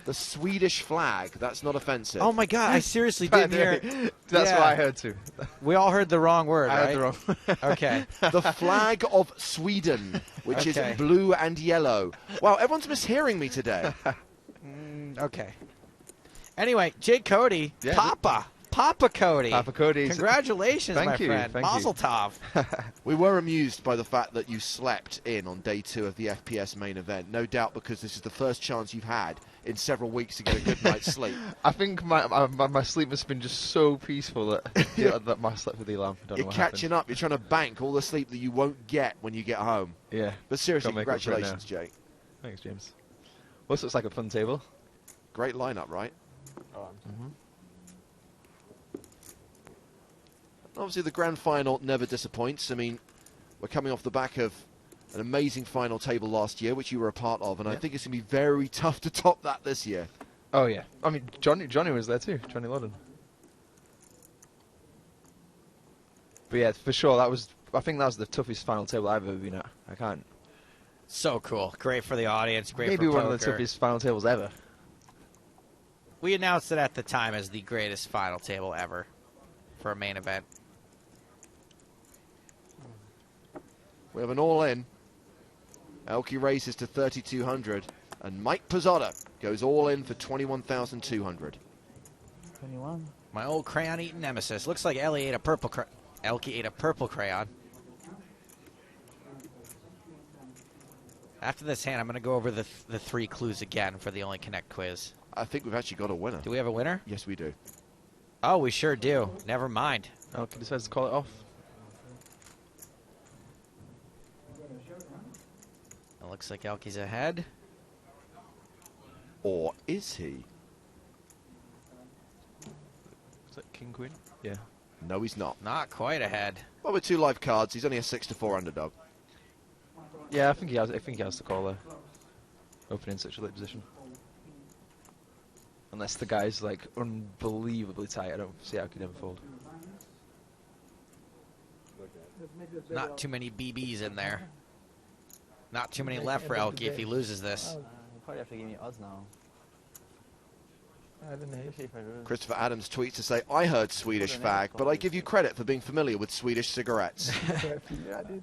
The Swedish flag. That's not offensive. Oh, my God. I seriously didn't hear. That's what I heard, too. We all heard the wrong word, I right? heard the wrong. Okay. The flag of Sweden, which is blue and yellow. Wow, everyone's mishearing me today. Okay. Anyway, Jake Cody, Papa Cody. Papa Cody. Congratulations, my friend. Mazel tov. We were amused by the fact that you slept in on day 2 of the FPS main event. No doubt because this is the first chance you've had in several weeks to get a good night's sleep. I think my sleep has been just so peaceful that, that I slept with the alarm. You're catching up. You're trying to bank all the sleep that you won't get when you get home. Yeah. But seriously, Gotta make up for it congratulations, Jake. Thanks, James. Well, this looks like a fun table. Great lineup, right? Obviously, the grand final never disappoints. I mean, we're coming off the back of an amazing final table last year, which you were a part of, and I think it's going to be very tough to top that this year. Oh, yeah. I mean, Johnny was there too, Johnny Lodden. But yeah, for sure, I think that was the toughest final table I've ever been at. I can't. So cool. Great for the audience. Great Maybe for one poker. of the toughest final tables ever. We announced it at the time as the greatest final table ever for a main event. We have an all-in. Elke raises to 3,200, and Mike Pizzotta goes all in for 21,200. 21. My old crayon-eating nemesis. Looks like Elke ate a purple crayon. After this hand, I'm going to go over the 3 clues again for the Only Connect quiz. I think we've actually got a winner. Do we have a winner? Yes, we do. Oh, we sure do. Never mind. Elke decides to call it off. It looks like Elke's ahead. Or is he? Is that King Queen? Yeah. No, he's not. Not quite ahead. Well, with 2 live cards, he's only a 6-4 underdog. Yeah, I think he has to call there. Opening such a late position. Unless the guy's like unbelievably tight, I don't see how he could ever fold. Not too many BBs in there. Not too many left for Elke if he loses this. You probably have to give me odds now. Christopher Adams tweets to say, I heard Swedish fag, but I give you credit for being familiar with Swedish cigarettes. Yeah, I did.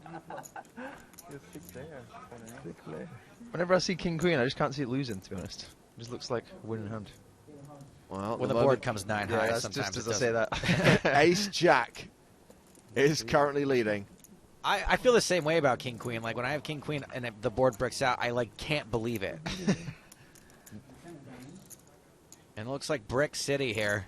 You're sick player. Whenever I see King Queen, I just can't see it losing, to be honest. It just looks like a winning hand. Well, when the board comes 9 high, that's sometimes just as it I say doesn't. that. Ace Jack is currently leading. I feel the same way about King Queen. Like when I have King Queen and the board bricks out, I like can't believe it. And it looks like Brick City here.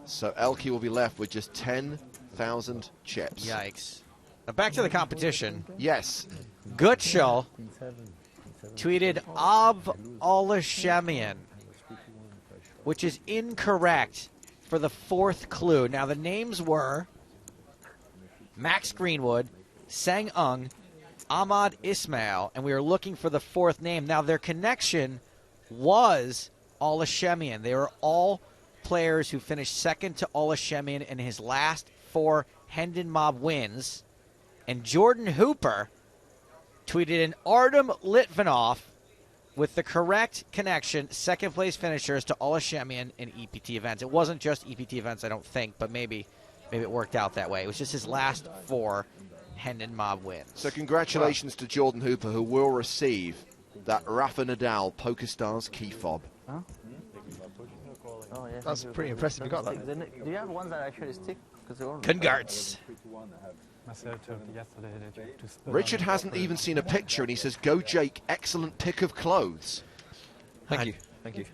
So Elke will be left with just 10,000 chips. Yikes. Now back to the competition. Yes. Gutschel tweeted Ab Olashemian, which is incorrect for the fourth clue. Now the names were Max Greenwood, Sang Ung, Ahmad Ismail, and we were looking for the fourth name. Now their connection was Olashemian. They were all players who finished second to Olashemian in his last 4 Hendon Mob wins. And Jordan Hooper tweeted an Artem Litvinov with the correct connection, second place finishers to Olashemian in EPT events. It wasn't just EPT events, I don't think, but maybe it worked out that way. It was just his last 4 Hendon Mob wins. So congratulations to Jordan Hooper, who will receive that Rafa Nadal PokerStars key fob. Huh? Oh, yeah, That's pretty impressive. You got that. Do you have ones that actually stick? Congrats. Richard hasn't even seen a picture, and he says, "Go, Jake! Excellent pick of clothes." Thank you. Thank you.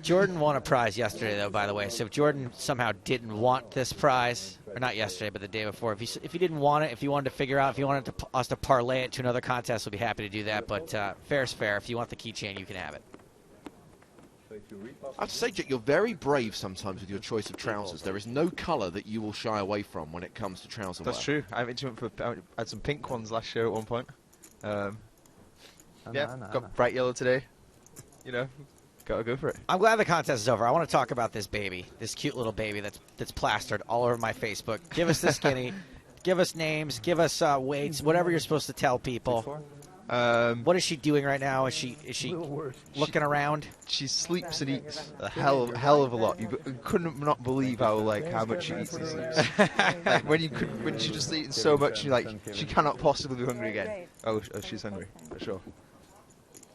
Jordan won a prize yesterday, though, by the way. So if Jordan somehow didn't want this prize, or not yesterday, but the day before, if he didn't want it, if you wanted to figure out, if you wanted us to parlay it to another contest, we'll be happy to do that. But fair's fair. If you want the keychain, you can have it. I have to say, Jake, you're very brave sometimes with your choice of trousers. There is no colour that you will shy away from when it comes to trouser wear. That's true. I had some pink ones last year at one point. Got bright yellow today. You know, gotta go for it. I'm glad the contest is over. I want to talk about this baby, this cute little baby that's plastered all over my Facebook. Give us the skinny, give us names, give us weights, whatever you're supposed to tell people. What is she doing right now? Is she looking around? She sleeps and eats a hell of a lot. You couldn't not believe how much she eats and sleeps. Like when she just eating so much, she cannot possibly be hungry again. Oh, she's hungry for sure.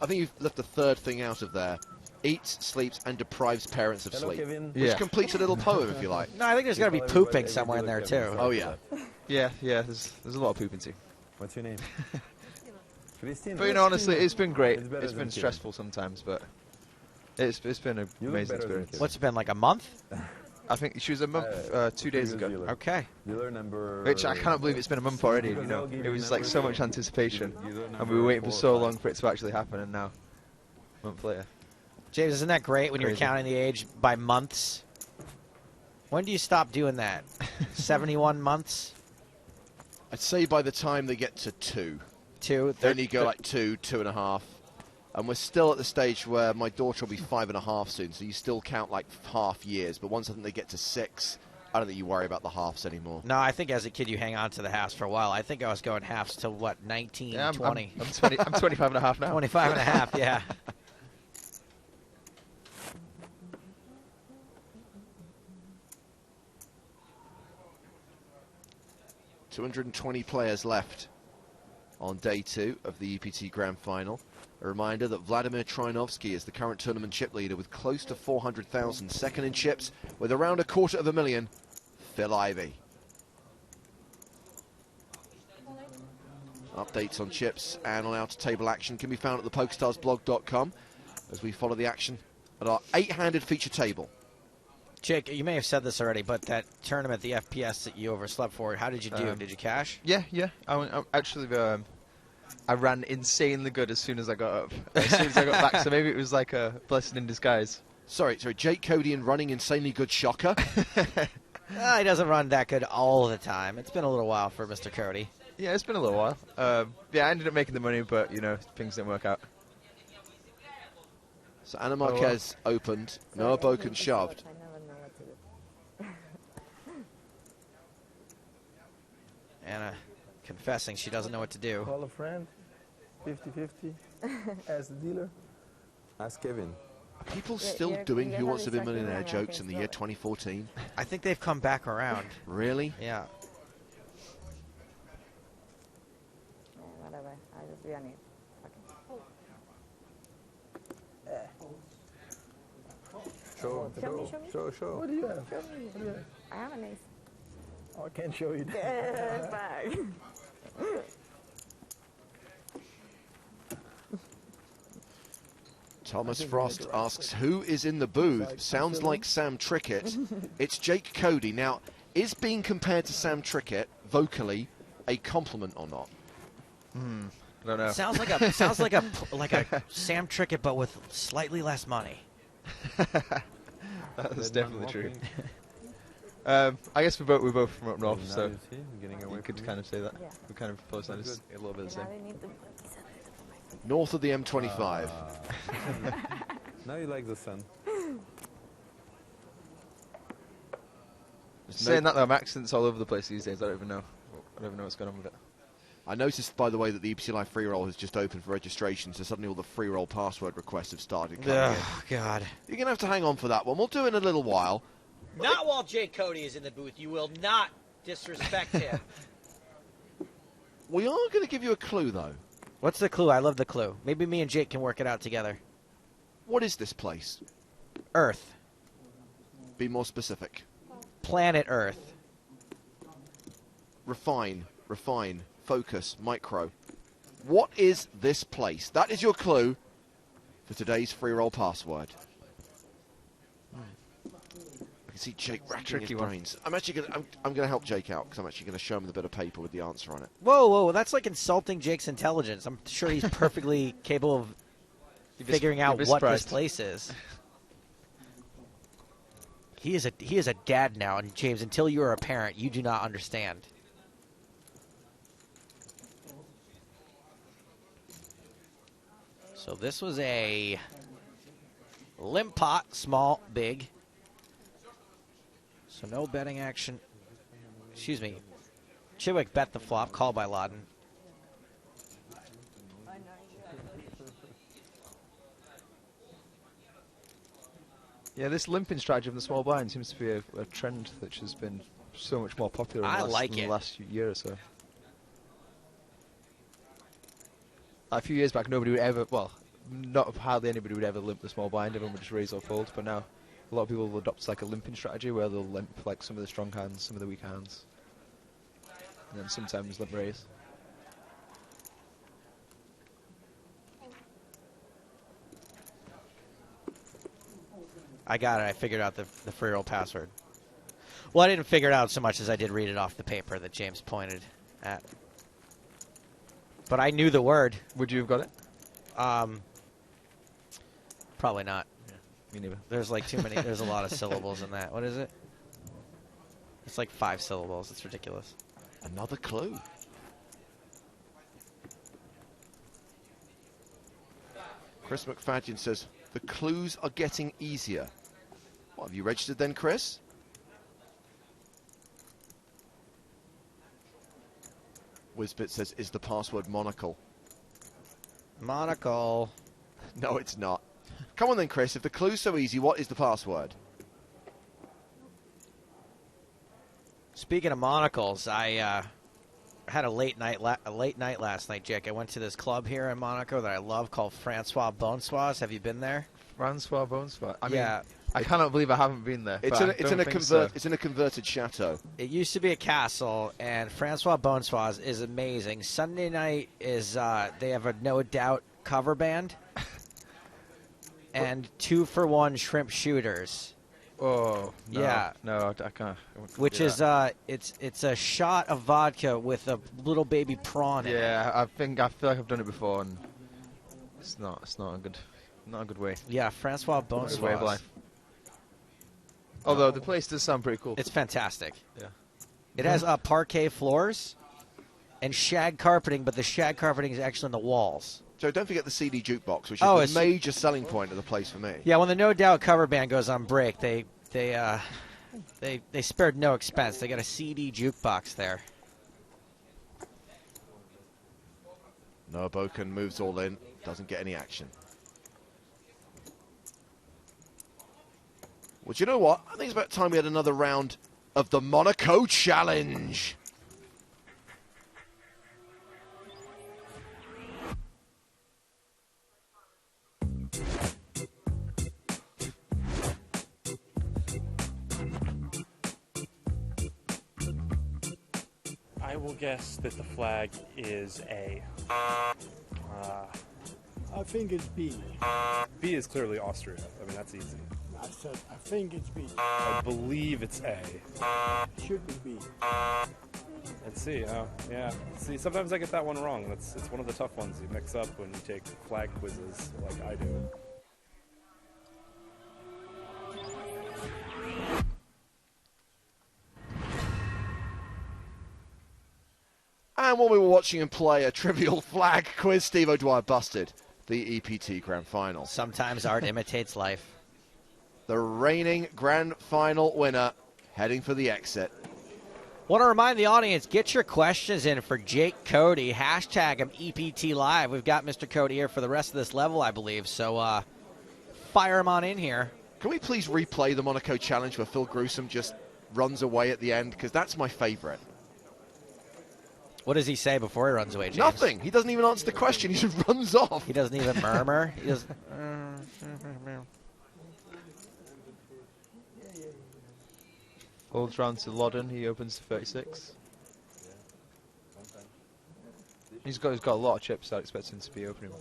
I think you've left the third thing out of there. Eats, sleeps, and deprives parents of sleep. Which completes a little poem, if you like. No, I think there's got to be pooping somewhere in there, too. Oh, yeah. Yeah, there's a lot of pooping, too. What's your name? But, honestly, it's been great. It's been stressful sometimes, but it's been an amazing experience. What's it been, like a month? I think she was a month 2 days ago. Okay. Which I cannot believe it's been a month already, you know. It was like so much anticipation, and we were waiting for so long for it to actually happen, and now, a month later. James, isn't that great when you're counting the age by months? When do you stop doing that? 71 months? I'd say by the time they get to 2. Then you go like 2, 2.5. And we're still at the stage where my daughter will be 5.5 soon, so you still count like half years. But once I think they get to 6, I don't think you worry about the halves anymore. No, I think as a kid you hang on to the halves for a while. I think I was going halves to, 19, yeah, 20? I'm 25.5 now. 25.5, yeah. 220 players left on day 2 of the EPT Grand Final. A reminder that Vladimir Trinovsky is the current tournament chip leader with close to 400,000. Second in chips with around $250,000, Phil Ivey. Updates on chips and on out-of-table action can be found at the PokerStarsblog.com as we follow the action at our 8-handed feature table. Jake, you may have said this already, but that tournament, the FPS that you overslept for, how did you do? Did you cash? Yeah. I ran insanely good as soon as I got up. As soon as I got back, so maybe it was like a blessing in disguise. Sorry, Jake Cody running insanely good shocker. He doesn't run that good all the time. It's been a little while for Mr. Cody. Yeah, it's been a little while. I ended up making the money, but, things didn't work out. So Anna Marquez opened, Noah Boken shoved. Anna confessing she doesn't know what to do. Call a friend, 50-50, as the dealer. Ask Kevin. Are people still doing Who Wants to Be a Millionaire jokes in the year 2014? I think they've come back around. Really? Yeah. Whatever, I'll just be on it. Show. What do you have? I have an ace. Oh, I can't show you that. Yes, back. Thomas Frost asks, who is in the booth? Sounds like Sam Trickett. It's Jake Cody. Now, is being compared to Sam Trickett vocally a compliment or not? I don't know. Sounds like a Sam Trickett, but with slightly less money. That's definitely true. I guess we're both from up north, so you could kind of say that. Yeah. We kind of both sound a little bit the same. North of the M25. Now you like the sun. Saying that though, accents all over the place these days. I don't even know what's going on with it. I noticed, by the way, that the EPT Live free roll has just opened for registration, so suddenly all the free roll password requests have started coming in. God. You're going to have to hang on for that one. We'll do it in a little while. Not while Jake Cody is in the booth. You will not disrespect him. We are going to give you a clue, though. What's the clue? I love the clue. Maybe me and Jake can work it out together. What is this place? Earth. Be more specific. Planet Earth. Refine, focus, micro. What is this place? That is your clue for today's free roll password. I can see Jake racking his brains. I'm going to help Jake out because I'm actually going to show him the bit of paper with the answer on it. Whoa, that's like insulting Jake's intelligence. I'm sure he's perfectly capable of figuring out what this place is. He is a dad now, and James, until you are a parent, you do not understand. So this was a limp pot, small, big. So no betting action. Excuse me. Chidwick bet the flop, called by Lawton. Yeah, this limping strategy of the small blind seems to be a trend which has been so much more popular in the last year or so. A few years back, nobody would ever, well, not hardly anybody would ever limp the small blind. Everyone would just raise or fold. But now, a lot of people will adopt like a limping strategy where they'll limp like some of the strong hands, some of the weak hands, and then sometimes limp raise. I got it. I figured out the free roll password. Well, I didn't figure it out so much as I did read it off the paper that James pointed at. But I knew the word. Would you have got it? Probably not. Yeah, me neither. There's like too many. There's a lot of syllables in that. What is it? It's like 5 syllables. It's ridiculous. Another clue. Chris McFadden says, the clues are getting easier. What, have you registered then, Chris? Whizbit says, is the password monocle? Monocle. No, it's not. Come on then, Chris. If the clue's so easy, what is the password? Speaking of monocles, I had a late night last night, Jake. I went to this club here in Monaco that I love called Francois Bonsoir's. Have you been there? Francois Bonsoir. I yeah. mean, I cannot believe I haven't been there. It's in a converted chateau. It used to be a castle, and Francois Bonsoir's is amazing. Sunday night is they have a No Doubt cover band, and 2-for-1 shrimp shooters. Oh no, yeah, no, I can't. Which is it's a shot of vodka with a little baby prawn in it. Yeah, I feel like I've done it before, and it's not a good way. Yeah, Francois Bonsoir's way of life. Although the place does sound pretty cool. It's fantastic. Yeah. It has parquet floors and shag carpeting, but the shag carpeting is actually on the walls. So don't forget the CD jukebox, which is the major selling point of the place for me. Yeah, when the No Doubt cover band goes on break, they spared no expense. They got a CD jukebox there. Noah Boken moves all in, doesn't get any action. Well, do you know what? I think it's about time we had another round of the Monaco Challenge. I will guess that the flag is A. I think it's B. B is clearly Austria. I mean, that's easy. I said, I think it's B. I believe it's A. Should be B. Let's see. Yeah. See, sometimes I get that one wrong. It's one of the tough ones you mix up when you take flag quizzes like I do. And while we were watching him play a trivial flag quiz, Steve O'Dwyer busted the EPT Grand Final. Sometimes art imitates life. The reigning Grand Final winner heading for the exit. Want to remind the audience, get your questions in for Jake Cody. Hashtag him EPT Live. We've got Mr. Cody here for the rest of this level, I believe. So fire him on in here. Can we please replay the Monaco Challenge where Phil Gruesome just runs away at the end? Because that's my favorite. What does he say before he runs away, James? Nothing. He doesn't even answer the question. He just runs off. He doesn't even murmur. He doesn't. Folds round to Loddon. He opens to 36. He's got a lot of chips. I expect him to be opening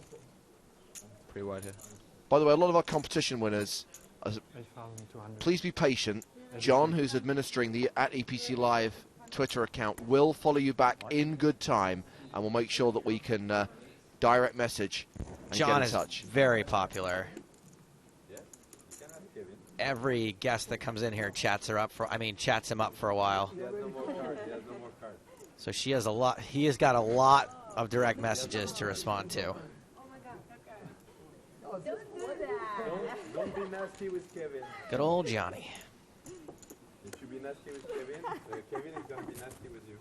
pretty wide here. By the way, a lot of our competition winners, please be patient. John, who's administering the @EPT Live Twitter account, will follow you back in good time, and we'll make sure that we can direct message and John get in touch. is very popular. Every guest that comes in here chats him up for a while. So she has a lot. He has got a lot of direct messages to respond to. Don't be nasty with Kevin. Good old Johnny. If you be nasty with Kevin, Kevin is going to be nasty with you.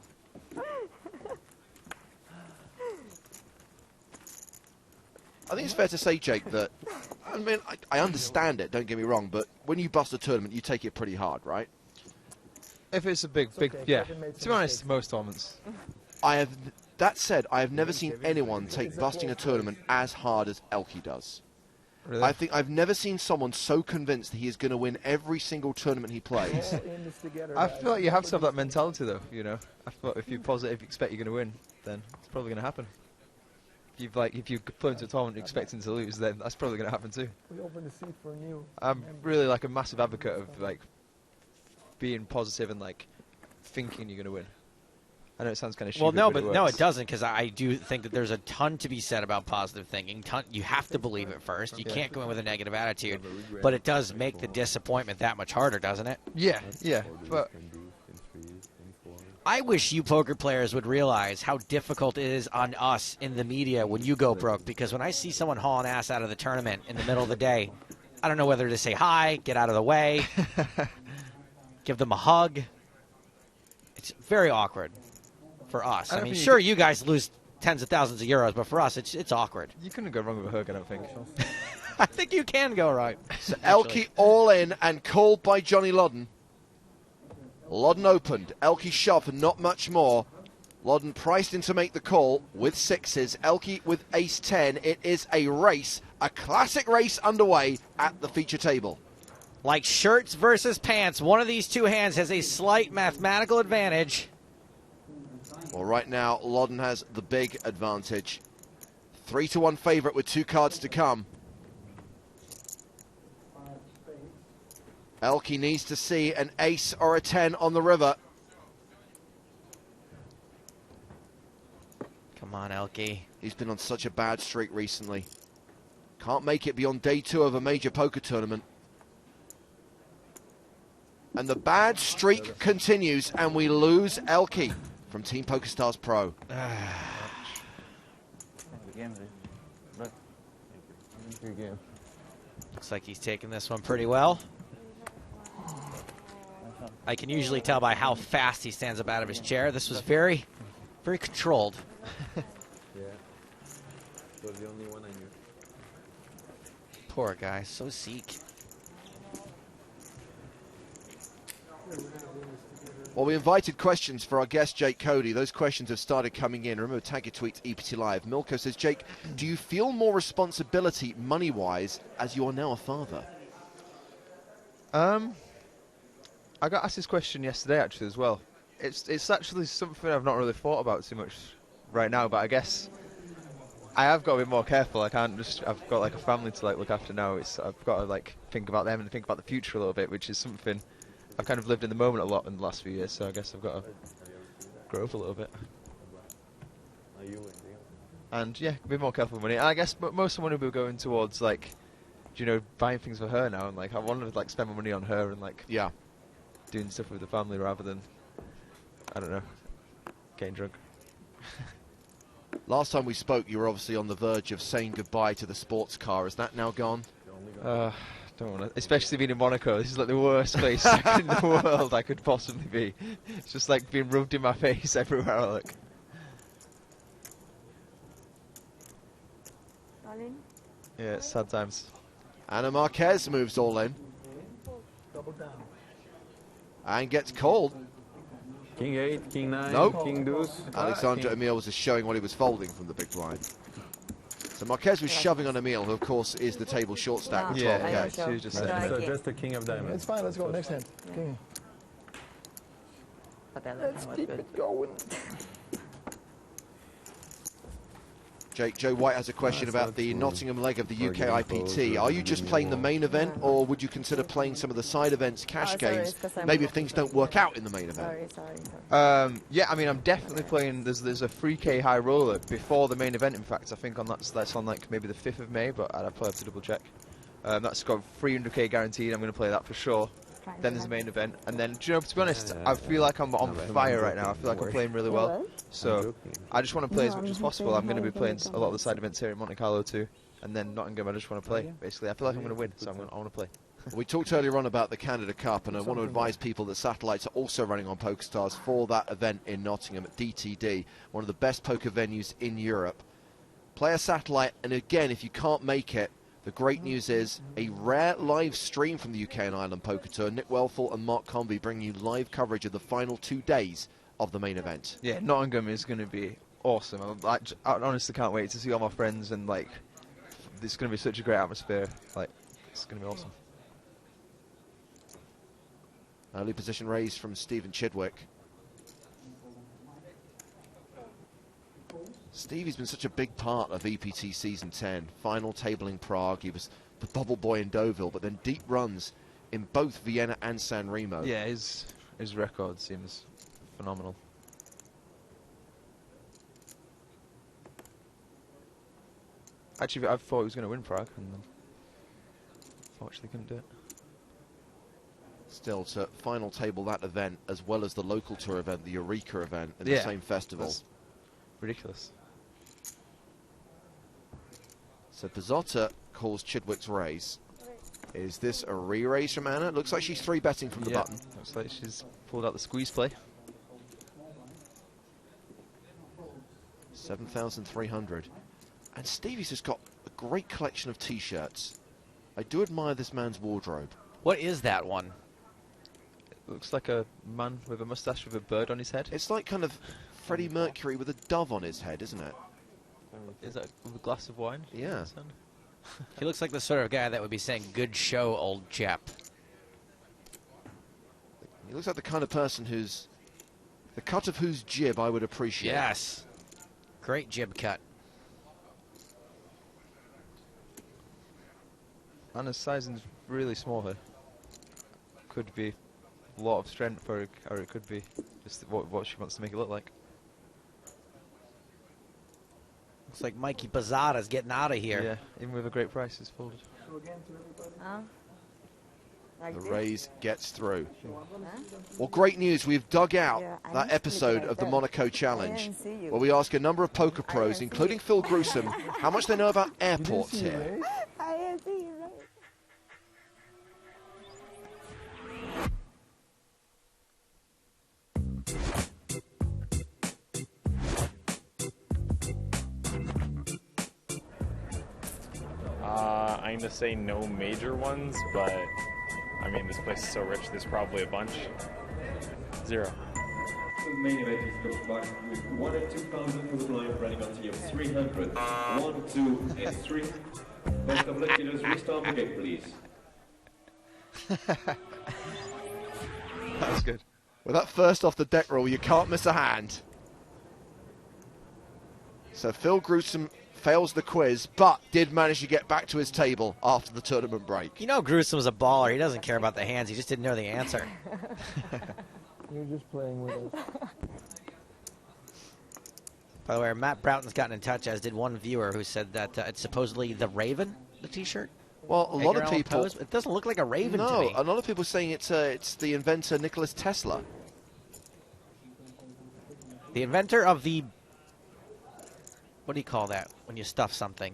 I think it's fair to say, Jake, that I mean, I understand it, don't get me wrong, but when you bust a tournament, you take it pretty hard, right? If it's a big, yeah. To be honest, most tournaments. That said, I have never seen anyone take busting a tournament as hard as Elke does. Really? I think I've never seen someone so convinced that he is going to win every single tournament he plays. I feel like you have to have that mentality, though. You know, I feel like if you're positive, you expect you're going to win, then it's probably going to happen. If you play into a tournament expecting to lose, then that's probably going to happen too. We open the seat for a new. I'm really like a massive advocate of like being positive and like thinking you're going to win. I know it sounds kind of stupid. Well, no, it doesn't, because I do think that there's a ton to be said about positive thinking. You have to believe it first. You can't go in with a negative attitude, but it does make the disappointment that much harder, doesn't it? Yeah. But I wish you poker players would realize how difficult it is on us in the media when you go broke, because when I see someone hauling ass out of the tournament in the middle of the day, I don't know whether to say hi, get out of the way, give them a hug. It's very awkward for us. I mean, sure, you guys lose tens of thousands of euros, but for us, it's awkward. You couldn't go wrong with a hug, I don't think. I think you can go right. So Elke all in and called by Johnny Loddon. Loddon opened. Elke shoved and not much more. Loddon priced in to make the call with sixes. Elke with ace-10. It is a race, a classic race underway at the feature table. Like shirts versus pants, one of these two hands has a slight mathematical advantage. Well, right now, Loddon has the big advantage. 3-1 favourite with 2 cards to come. Elke needs to see an ace or a 10 on the river. Come on, Elke. He's been on such a bad streak recently. Can't make it beyond day 2 of a major poker tournament. And the bad streak continues, and we lose Elke from Team PokerStars Pro. Looks like he's taking this one pretty well. I can usually tell by how fast he stands up out of his chair. This was very, very controlled. Yeah. Was the only one I knew. Poor guy, so Seek. Well, we invited questions for our guest, Jake Cody. Those questions have started coming in. Remember, tag your tweets, EPT Live. Milko says, Jake, do you feel more responsibility money-wise as you are now a father? I got asked this question yesterday, actually, as well. It's actually something I've not really thought about too much right now, but I guess I have got to be more careful. I can't just. I've got like a family to like look after now. I've got to like think about them and think about the future a little bit, which is something I've kind of lived in the moment a lot in the last few years. So I guess I've got to grow up a little bit. And yeah, be more careful with money. And I guess most of the money will be going towards like, you know, buying things for her now. And like I want to like spend my money on her and like doing stuff with the family rather than, I don't know, getting drunk. Last time we spoke, you were obviously on the verge of saying goodbye to the sports car. Is that now gone? Don't want to, especially being in Monaco. This is like the worst place in the world I could possibly be. It's just like being rubbed in my face everywhere I look. Yeah, it's sad times. Ana Marquez moves all in. And gets called. King 8, King 9, Nope. King Deuce. Alexandre Emile was just showing what he was folding from the big blind. So Marquez was shoving on Emile, who of course is the table short stack with 12k. So just the King of Diamonds. It's fine, let's go next hand. King. Let's keep it going. Jake, Joe White has a question about the Nottingham leg of the UK IPT. Are you just playing the main event, or would you consider playing some of the side events, cash games, maybe if things don't work out in the main event? Yeah, I mean, I'm definitely playing. There's a 3k high roller before the main event. In fact, I think that's on like maybe the 5th of May, but I'd probably have to double check. That's got 300k guaranteed. I'm going to play that for sure. Then there's the main event, and then, do you know, to be honest, I feel like I'm on fire right now. I feel like I'm playing really well. So I just want to play as much as possible. I'm going to be playing a lot of the side events here in Monte Carlo too, and then Nottingham. I just want to play. Basically, I feel like I'm going to win, so I want to play. We talked earlier on about the Canada Cup, and I want to advise people that satellites are also running on PokerStars for that event in Nottingham at DTD, one of the best poker venues in Europe. Play a satellite, and again, if you can't make it, the great news is a rare live stream from the UK and Ireland Poker Tour. Nick Welfall and Mark Convey bringing you live coverage of the final 2 days of the main event. Yeah, Nottingham is going to be awesome. I honestly can't wait to see all my friends, and like, it's going to be such a great atmosphere. Like, it's going to be awesome. Early position raise from Stephen Chidwick. Stevie's been such a big part of EPT Season 10. Final tabling Prague, he was the bubble boy in Deauville, but then deep runs in both Vienna and San Remo. Yeah, his record seems phenomenal. Actually, I thought he was going to win Prague, and then unfortunately couldn't do it. Still to final table that event, as well as the local tour event, the Eureka event, in the same festival. That's ridiculous. So Pizzotta calls Chidwick's raise. Is this a re-raise from Anna? Looks like she's 3-betting from the button. Looks like she's pulled out the squeeze play. 7,300. And Stevie's just got a great collection of T-shirts. I do admire this man's wardrobe. What is that one? It looks like a man with a mustache with a bird on his head. It's like kind of Freddie Mercury with a dove on his head, isn't it? Is that with a glass of wine? Yeah. He looks like the sort of guy that would be saying, "Good show, old chap." He looks like the kind of person who's... the cut of whose jib I would appreciate. Yes. Great jib cut. Anna's sizing's really small here. Could be a lot of strength, or it could be just what she wants to make it look like. Looks like Mikey Pizzata's getting out of here. Yeah, even with a great price, it's folded. The raise gets through. Well, great news. We've dug out that episode of the Monaco Challenge, where we ask a number of poker pros, including Phil Gruesome, how much they know about airports here. I didn't see you, I'm going to say no major ones, but I mean, this place is so rich, there's probably a bunch. 0. The main event is goes back with 1 and 2,000 for the blind, running until you have 300. 1, 2, and 3. Both of the killers restart the game, please. That was good. With that first off the deck roll, you can't miss a hand. So Phil Gruesome fails the quiz, but did manage to get back to his table after the tournament break. You know Gruesom's a baller. He doesn't care about the hands. He just didn't know the answer. You're just playing with us. By the way, Matt Broughton's gotten in touch, as did one viewer who said that it's supposedly the Raven, the T-shirt. Well, a lot of people... It doesn't look like a Raven to No, me. a lot of people saying it's the inventor Nikola Tesla. The inventor of the... What do you call that when you stuff something?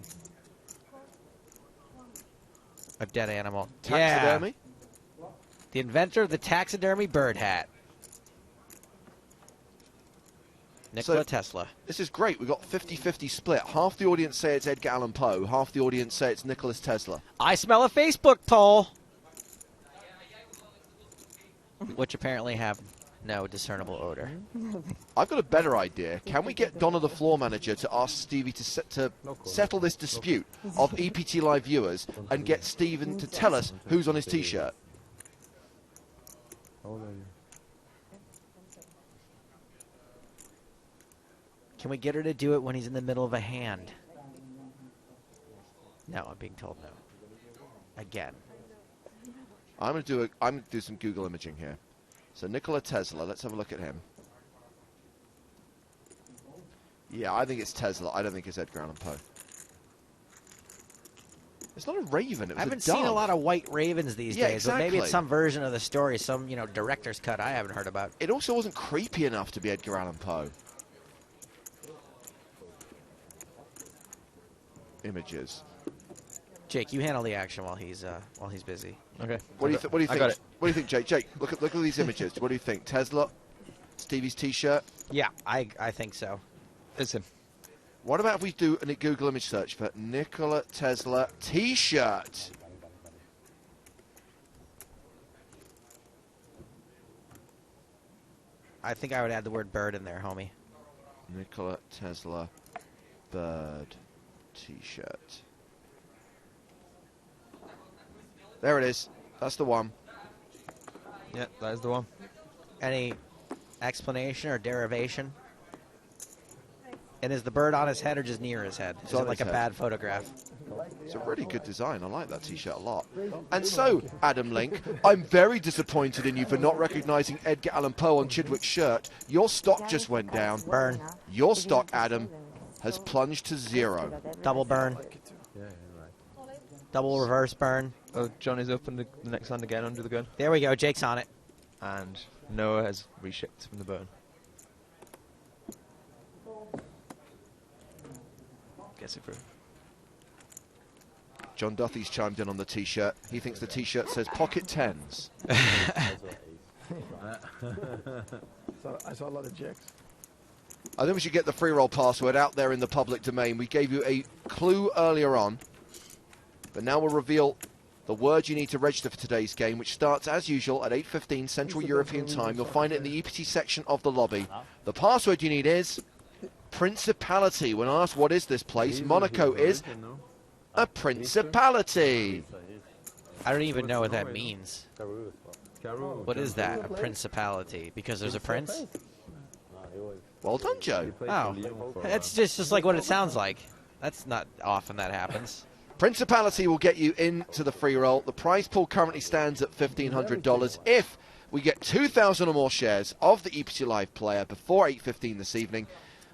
A dead animal. Taxidermy? Yeah. The inventor of the taxidermy bird hat. Nikola Tesla. This is great. We've got 50-50 split. Half the audience say it's Edgar Allan Poe. Half the audience say it's Nikola Tesla. I smell a Facebook poll. Which apparently have no discernible odor. I've got a better idea. Can we get Donna, the floor manager, to ask Stevie to settle this dispute of EPT Live viewers and get Steven to tell us who's on his T-shirt? Can we get her to do it when he's in the middle of a hand? No, I'm being told no. Again. I'm gonna do some Google imaging here. So Nikola Tesla, let's have a look at him. Yeah, I think it's Tesla. I don't think it's Edgar Allan Poe. It's not a raven. It was I haven't a dove. seen a lot of white ravens these days, exactly. but maybe it's some version of the story, some director's cut I haven't heard about. It also wasn't creepy enough to be Edgar Allan Poe. Images. Jake, you handle the action while he's busy. Okay. What do you think? What do you think, Jake? Jake, look at these images. What do you think? Tesla, Stevie's T-shirt. Yeah, I think so. It's him. What about if we do a Google image search for Nikola Tesla T-shirt? I think I would add the word bird in there, homie. Nikola Tesla bird T-shirt. There it is. That's the one. Yeah, that is the one. Any explanation or derivation? And is the bird on his head or just near his head? Is it like a bad photograph? It's a really good design. I like that T-shirt a lot. And so, Adam Link, I'm very disappointed in you for not recognizing Edgar Allan Poe on Chidwick's shirt. Your stock just went down. Burn. Your stock, Adam, has plunged to 0. Double burn. Double reverse burn. Oh, Johnny's opened the next hand again under the gun. There we go. Jake's on it. And Noah has reshipped from the burn. Gets it through. John Duthie's chimed in on the T-shirt. He thinks the T-shirt says pocket tens. I saw a lot of jacks. I think we should get the free roll password out there in the public domain. We gave you a clue earlier on, but now we'll reveal the word you need to register for today's game, which starts as usual at 8:15 Central European Time. You'll find it in the EPT section of the lobby. The password you need is Principality. When asked what is this place, Monaco is a principality. I don't even know what that means. What is that? A principality? Because there's a prince? Well done, Joe. Oh, it's just like what it sounds like. That's not often that happens. Principality will get you into the free roll. The prize pool currently stands at $1,500. If we get 2,000 or more shares of the EPT Live player before 8:15 this evening,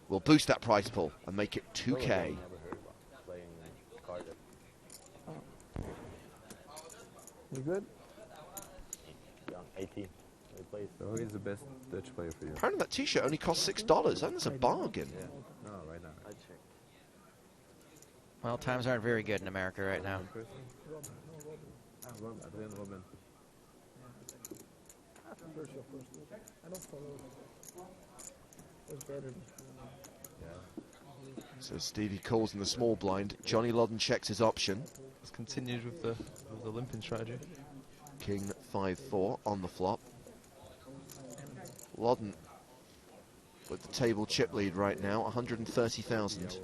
we'll boost that prize pool and make it 2K. You good? 18. So who is the best Dutch player for you? Apparently that T-shirt only costs $6. That's a bargain. Yeah. No, right now. I checked. Well, times aren't very good in America right now. Robin. I don't follow. What's better? So Stevie calls in the small blind. Johnny Lodden checks his option. It's continued with the limping strategy. King 5-4 on the flop. Lodden with the table chip lead right now, 130,000.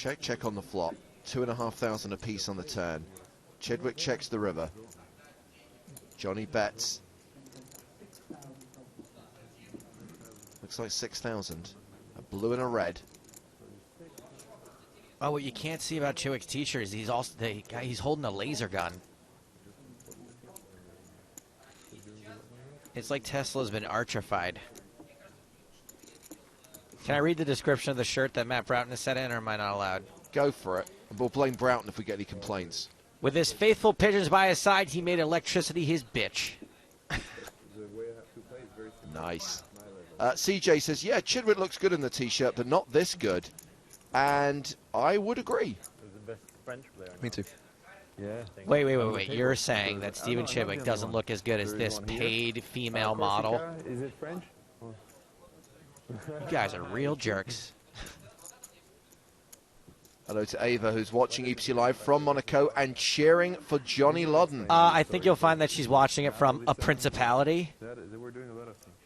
Check on the flop. 2,500 apiece on the turn. Chidwick checks the river. Johnny bets. Looks like 6,000. A blue and a red. Oh, what you can't see about Chidwick's t-shirt is he's holding a laser gun. It's like Tesla's been archified. Can I read the description of the shirt that Matt Broughton has set in, or am I not allowed? Go for it. And we'll blame Broughton if we get any complaints. With his faithful pigeons by his side, he made electricity his bitch. Nice. CJ says, yeah, Chidwick looks good in the T-shirt, but not this good. And I would agree. The best French player. Me too. Yeah. Wait. You're saying that Steven Chidwick doesn't look as good as this paid female model? Is it French? You guys are real jerks. Hello to Ava, who's watching EPT Live from Monaco and cheering for Johnny Lodden. I think you'll find that she's watching it from a principality. We're doing a lot of things.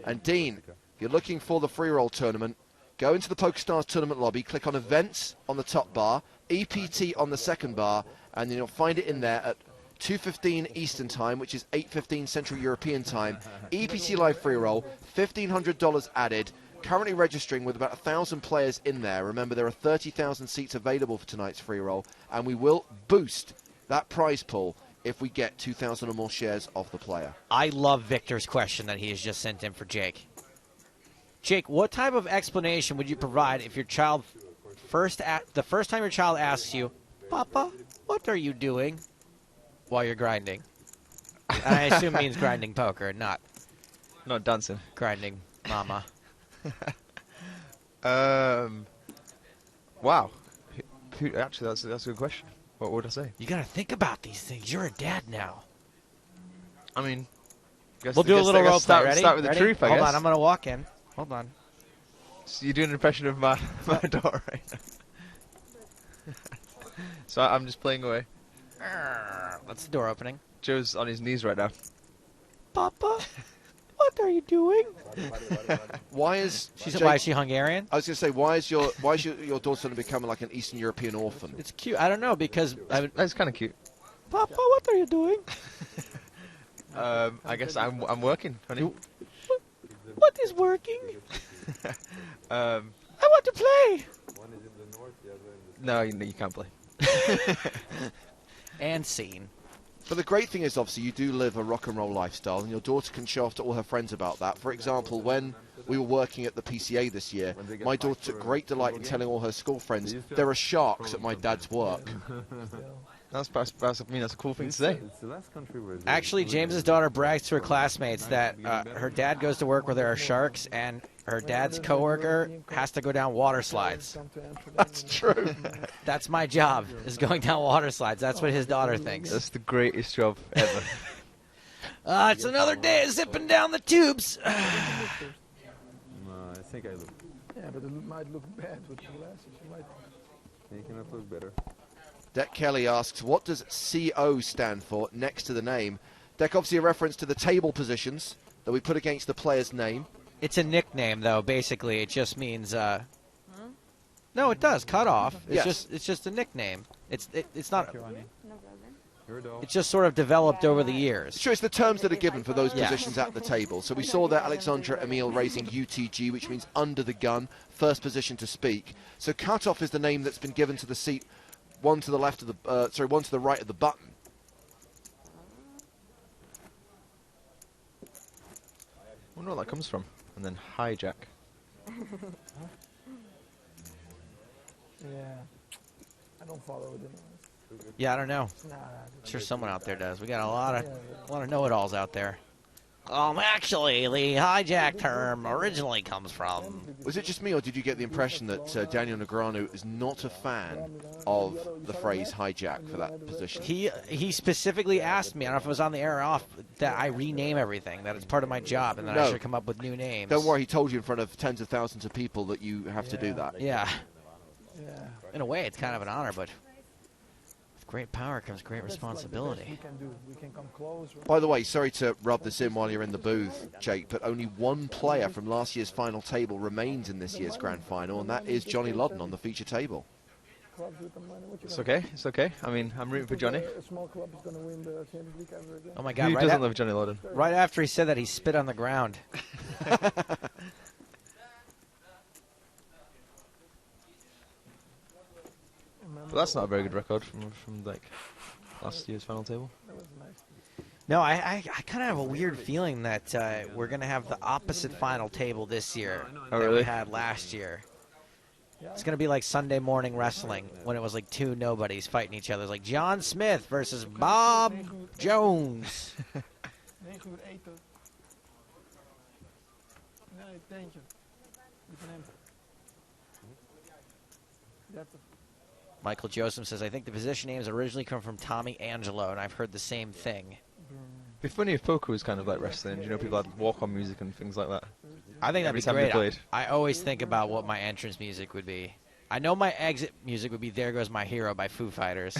And Dean, if you're looking for the free roll tournament, go into the PokerStars tournament lobby, click on events on the top bar, EPT on the second bar, and then you'll find it in there at 2:15 Eastern Time, which is 8:15 Central European Time. EPT Live free roll, $1,500 added. Currently registering with about 1,000 players in there. Remember, there are 30,000 seats available for tonight's free roll, and we will boost that prize pool if we get 2,000 or more shares of the player. I love Victor's question that he has just sent in for Jake. Jake, what type of explanation would you provide if your child the first time your child asks you, "Papa, what are you doing?" while you're grinding? And I assume means grinding poker, not dancing. Grinding mama. Wow. Actually, that's a good question. What would I say? You got to think about these things. You're a dad now. I mean, we'll do a little role play. Ready? Start with the truth, I guess. Hold on, I'm going to walk in. Hold on. So you're doing an impression of my daughter right now. So I'm just playing away. That's the door opening. Joe's on his knees right now. Papa, what are you doing? Why is why is she Hungarian? I was going to say, why is your daughter going to become like an Eastern European orphan? It's cute. I don't know because that's kind of cute. Papa, what are you doing? I guess I'm working, honey. What is working? I want to play. One is in the north, the other in the No, south. you can't play. And scene. But the great thing is, obviously, you do live a rock and roll lifestyle, and your daughter can show off to all her friends about that. For example, when we were working at the PCA this year, my daughter took great delight in telling all her school friends there are sharks at my dad's work. That's a cool thing to say. It's the last country where Actually, James's daughter brags to her classmates that her dad goes to work where there are sharks, and her dad's coworker has to go down water slides. That's true. That's my job, is going down water slides. That's what his daughter thinks. That's the greatest job ever. It's another day of zipping down the tubes. No, I think I look. Yeah, but it might look bad with the glasses. You might. You cannot look better. Deck Kelly asks, what does CO stand for next to the name? Deck, obviously a reference to the table positions that we put against the player's name. It's a nickname, though. Basically, it just means. No, it does. Cut off. It's just a nickname. It's not. It's just sort of developed over the years. Sure, it's the terms that are given for those positions at the table. So we saw there Alexandra Emil raising UTG, which means under the gun, first position to speak. So cut off is the name that's been given to the seat, one to the left of the, one to the right of the button. I wonder where that comes from. And then hijack. Yeah. I don't follow it. Yeah, I don't know. Nah, I'm sure someone out there does. We got a lot of know-it-alls out there. Actually, the hijack term originally comes from... Was it just me, or did you get the impression that Daniel Negreanu is not a fan of the phrase hijack for that position? He specifically asked me, I don't know if it was on the air or off, that I rename everything, that it's part of my job, and that I should come up with new names. Don't worry, he told you in front of tens of thousands of people that you have to do that. Yeah. In a way, it's kind of an honor, but... great power comes great responsibility. We can do. We can come close. By the way, sorry to rub this in while you're in the booth, Jake, but only one player from last year's final table remains in this year's grand final, and that is Johnny Lodden on the feature table. It's okay. It's okay. I mean, I'm rooting for Johnny. A small club is going to win the Champions League ever again. Oh my God! Who doesn't love Johnny Lodden? Right after he said that, he spit on the ground. But that's not a very good record from like last year's final table. No, I kind of have a weird feeling that we're going to have the opposite final table this year Oh, that we really? had last year. It's going to be like Sunday morning wrestling when it was like two nobodies fighting each other. It's like John Smith versus Bob Jones. Nee, goed eten. Nee, teentje. Die van hem. 30. Michael Joseph says, I think the position names originally come from Tommy Angelo, and I've heard the same thing. It'd be funny if poker was kind of like wrestling. You know, people had walk-on music and things like that. I think that'd Every be time they great. played. I always think about what my entrance music would be. I know my exit music would be There Goes My Hero by Foo Fighters.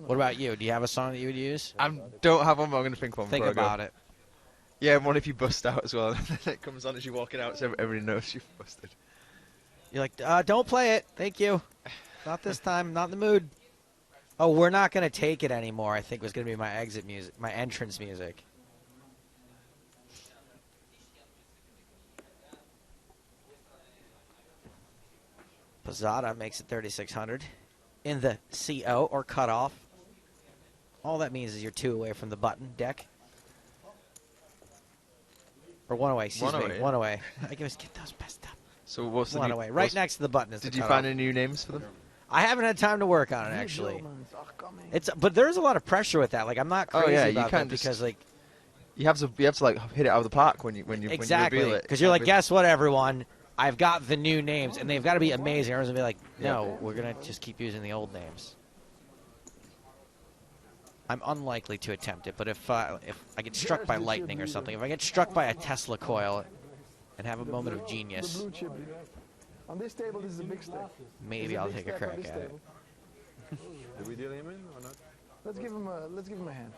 What about you? Do you have a song that you would use? I don't have one, but I'm going to think of one. Think before I go. about it. Yeah, one if you bust out as well. And then it comes on as you're walking out, so everybody knows you've busted. You're like, don't play it. Thank you. Not this time. Not in the mood. Oh, we're not going to take it anymore, I think was going to be my exit music, my entrance music. Pizzata makes it 3,600 in the CO or cutoff. All that means is you're 2 away from the button deck. Or 1 away, excuse me. 1 away. I guess get those messed up. So what's the 1 new, away. Right next to the button is Did the you cutoff. find any new names for them? I haven't had time to work on it, actually. But there's a lot of pressure with that. Like, I'm not crazy you about can't that because, like, you have to like hit it out of the park when you exactly, reveal it. because you're like, guess what, everyone? I've got the new names, and they've got to be amazing. Everyone's going to be like, no, we're going to just keep using the old names. I'm unlikely to attempt it, but if I get struck by lightning or something, if I get struck by a Tesla coil and have a moment of genius, Blue chip. On this table, this is a big stack. maybe I'll take a crack at it. Do we deal him in or not? Let's give him a hand.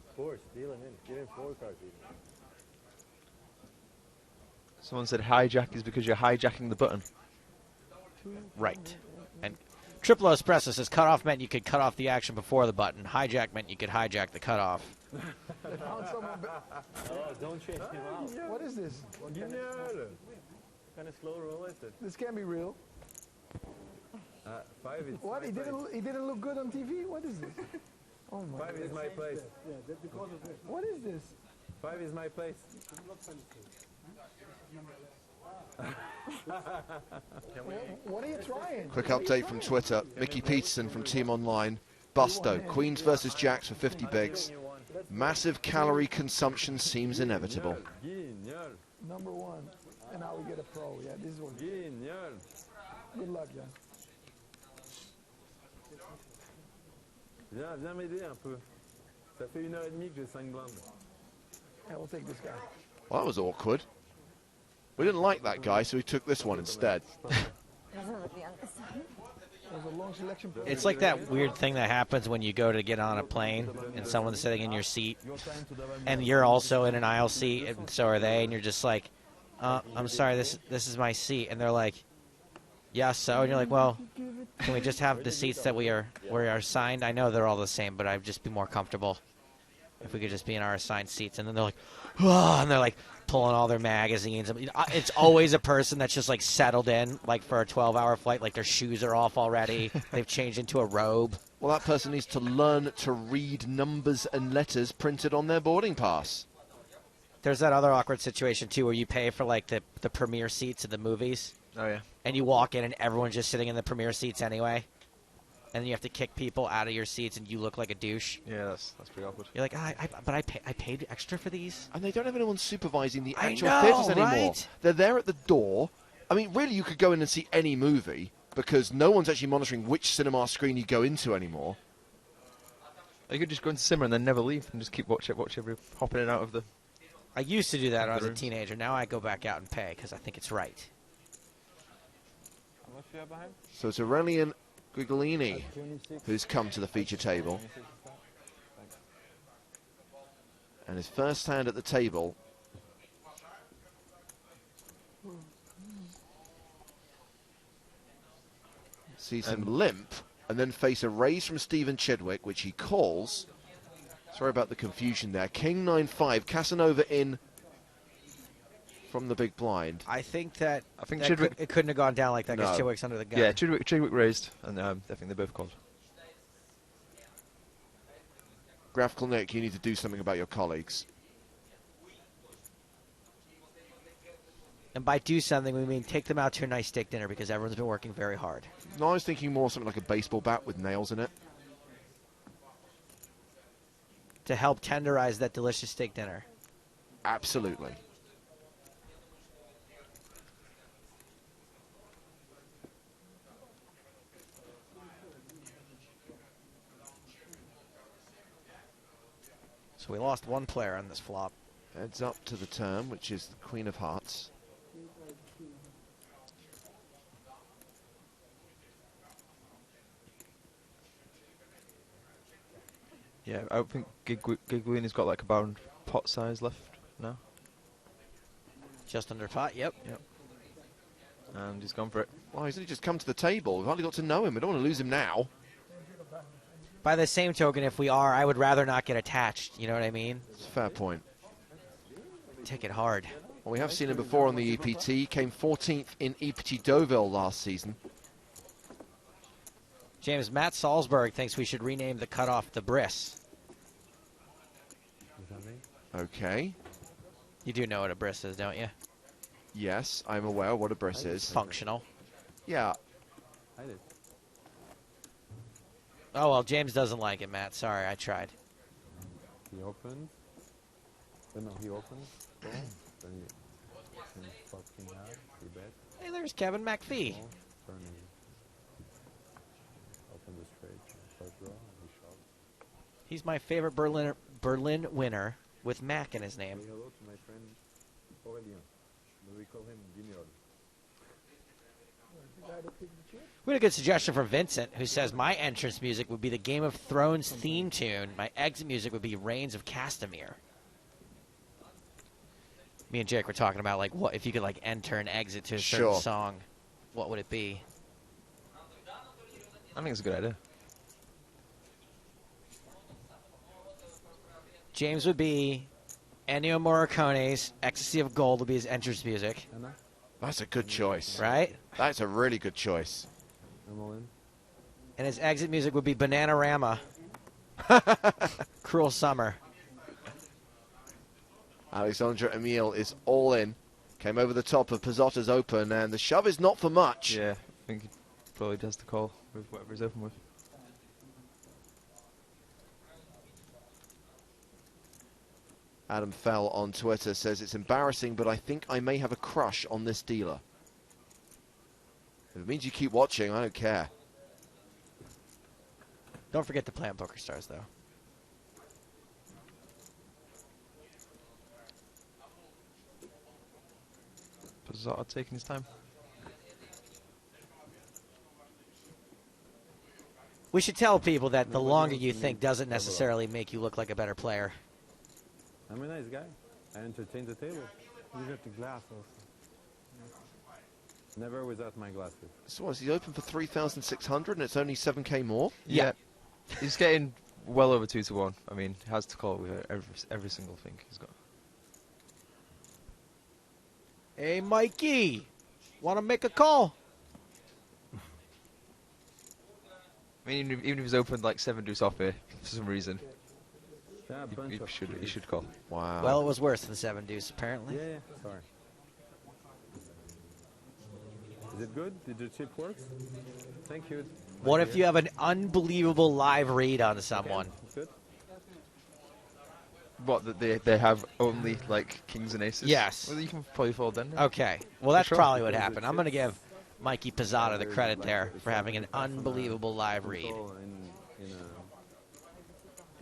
Of course, deal him in. Give him 4 cards even. Someone said hijack is because you're hijacking the button. Right. And Triple Espresso says cutoff meant you could cut off the action before the button. Hijack meant you could hijack the cutoff. Don't change him out. What is this? Kind of slow roll is it? This can't be real. 5 is What? my He place. didn't look good on TV? What is this? Oh my 5 is my place. What is this? 5 is my place. What are you trying? Quick update from Twitter. Mickey Peterson from Team Online. Busto, Queens versus Jacks for 50 bigs. Massive calorie consumption seems inevitable. Number 1. And now we get a pro. Yeah, this is one. Good luck, Jan. Viens m'aider un peu. Ça fait 1h30 que j'ai 5 blindes. Yeah, we'll take this guy. Well, that was awkward. We didn't like that guy, so we took this one instead. There's a long selection. It's like that weird thing that happens when you go to get on a plane and someone's sitting in your seat and you're also in an aisle seat and so are they, and you're just like, I'm sorry, this is my seat, and they're like, yeah, so, and you're like, well, can we just have the seats that we are assigned? I know they're all the same, but I'd just be more comfortable if we could just be in our assigned seats. And then they're like, oh, and they're like pulling all their magazines. I mean, it's always a person that's just like settled in, like for a 12-hour flight, like their shoes are off already. They've changed into a robe. Well, that person needs to learn to read numbers and letters printed on their boarding pass. There's that other awkward situation, too, where you pay for, like, the premiere seats in the movies. Oh, yeah. And you walk in and everyone's just sitting in the premiere seats anyway. And then you have to kick people out of your seats and you look like a douche. Yeah, that's pretty awkward. You're like, I paid extra for these? And they don't have anyone supervising the I actual know, theatres anymore. right? They're there at the door. I mean, really, you could go in and see any movie because no one's actually monitoring which cinema screen you go into anymore. You could just go into cinema and then never leave and just keep watch every hopping in and out of the... I used to do that when I was a teenager. Now I go back out and pay because I think it's right. So it's Aurelian Guiglini, who's come to the feature table. And his first hand at the table. Sees him limp and then face a raise from Stephen Chidwick, which he calls. Sorry about the confusion there. King 9-5, Casanova in from the big blind. I think Chidwick, it couldn't have gone down like that because No. Chidwick's under the gun. Yeah, Chidwick raised, and I think they both called. Graphical Nick, you need to do something about your colleagues. And by do something, we mean take them out to a nice steak dinner because everyone's been working very hard. No, I was thinking more something like a baseball bat with nails in it. To help tenderize that delicious steak dinner. Absolutely. So we lost one player on this flop. Heads up to the turn, which is the Queen of Hearts. Yeah, I think Giglini's got like about pot size left now. Just under pot, yep. And he's gone for it. Well, he's only just come to the table. We've hardly got to know him. We don't want to lose him now. By the same token, if we are, I would rather not get attached. You know what I mean? It's a fair point. Take it hard. Well, we have seen him before on the EPT. Came 14th in EPT Deauville last season. James, Matt Salzberg thinks we should rename the cutoff the Briss. Okay. You do know what a Briss is, don't you? Yes, I'm aware what a Briss is. Functional. Yeah. I did. Oh, well, James doesn't like it, Matt. Sorry, I tried. He opened. No, he opened. Then he fucking out. He bet. Hey, there's Kevin McPhee. Turn him. Open the straight. First draw. He shoved. He's my favorite Berlin winner with Mac in his name. Say hello to my friend Aurelien. We call him Junior. We had a good suggestion from Vincent, who says my entrance music would be the Game of Thrones theme tune. My exit music would be Reigns of Castamere. Me and Jake were talking about like what if you could like enter and exit to a certain song, what would it be? I think it's a good idea. James would be Ennio Morricone's Ecstasy of Gold would be his entrance music. That's a good choice. Right? That's a really good choice. I'm all in. And his exit music would be Bananarama. Cruel Summer. Alexandre Emile is all in. Came over the top of Pizzotta's open, and the shove is not for much. Yeah, I think he probably does the call with whatever he's open with. Adam Fell on Twitter says, it's embarrassing, but I think I may have a crush on this dealer. If it means you keep watching, I don't care. Don't forget to play on PokerStars, though. Pizzotta taking his time. We should tell people that the longer you think doesn't necessarily make you look like a better player. I'm a nice guy. I entertain the table. You got the glass also. Never without my glasses. So what, is he open for 3,600 and it's only 7k more? Yeah. He's getting well over 2 to 1. I mean, he has to call with every single thing he's got. Hey, Mikey, want to make a call? I mean, even if he's opened like 7 deuce off here for some reason, Yeah, he should call. Wow. Well, it was worse than 7 deuce, apparently. Yeah, sorry. Is it good? Did the chip work? Thank you. What if you have an unbelievable live read on someone? Good. What, that they have only like kings and aces? Yes. Well, you can probably fold then. Okay. Well, that's For sure. probably what happened. I'm going to give Mikey Pizzotta the credit there for having an unbelievable live read.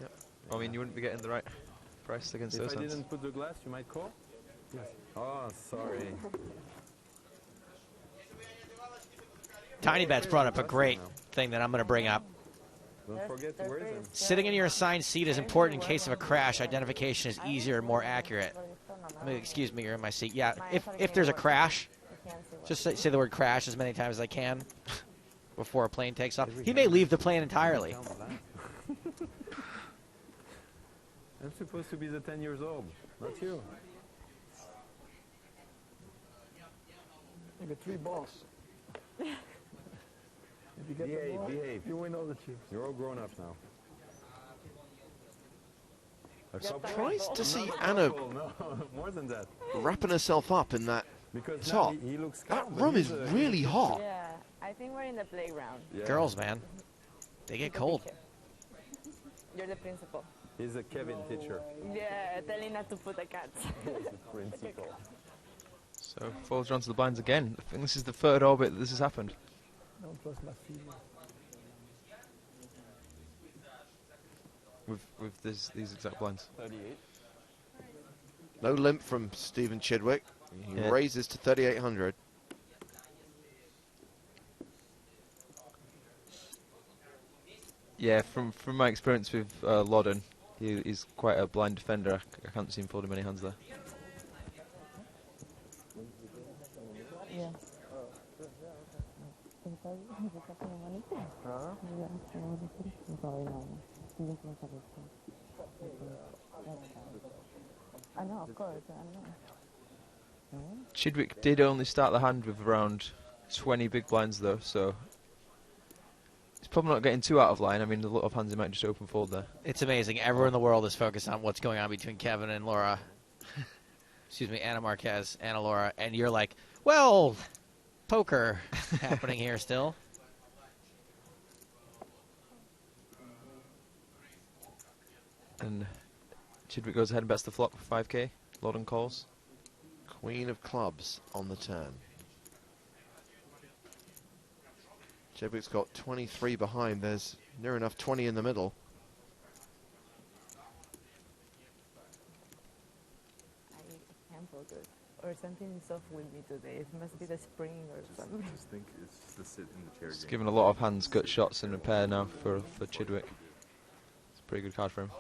Yep. I mean, you wouldn't be getting the right price against If those I hands. didn't put the glass, you might call? Yes. Oh, sorry. Tiny Bet's brought up a great thing that I'm going to bring up. Don't forget to wear them. Sitting in your assigned seat is important in case of a crash. Identification is easier and more accurate. Excuse me, you're in my seat. Yeah, if there's a crash, just say the word crash as many times as I can before a plane takes off. He may leave the plane entirely. I'm supposed to be the 10 years old, not you. You get 3 balls. If you get the ball, behave. you win all the chips. You're all grown up now. Surprised to see Anna No, more than that. wrapping herself up in that Because top. now he looks That calm, but room he's is a- really hot. Yeah, I think we're in the playground. Yeah. Girls, man, they get cold. You're the principal. He's a Kevin teacher. Yeah, telling not to put the cats. Principal. So falls onto the blinds again. I think this is the third orbit that this has happened. Don't trust my feeling. With these exact blinds. 38. No limp from Stephen Chidwick. He Yeah. raises to 3,800. Yeah, from my experience with Loddon, he's quite a blind defender. I can't see him folding many hands there. Yeah. I know, of course, I know. Chidwick did only start the hand with around 20 big blinds though, so he's probably not getting too out of line. I mean, a lot of hands he might just open fold there. It's amazing. Everyone in the world is focused on what's going on between Kevin and Laura. Excuse me, Anna Marquez, Anna Laura, and you're like, well, poker happening here still. And Chidwick goes ahead and bets the flop for 5k. Loddon calls. Queen of clubs on the turn. Chidwick's got 23 behind. There's near enough 20 in the middle. I can't focus. Or something is off with me today. It must be the spring or something. Just think it's the sit in the chair He's game. given a lot of hands gut shots in a pair now for Chidwick. It's a pretty good card for him.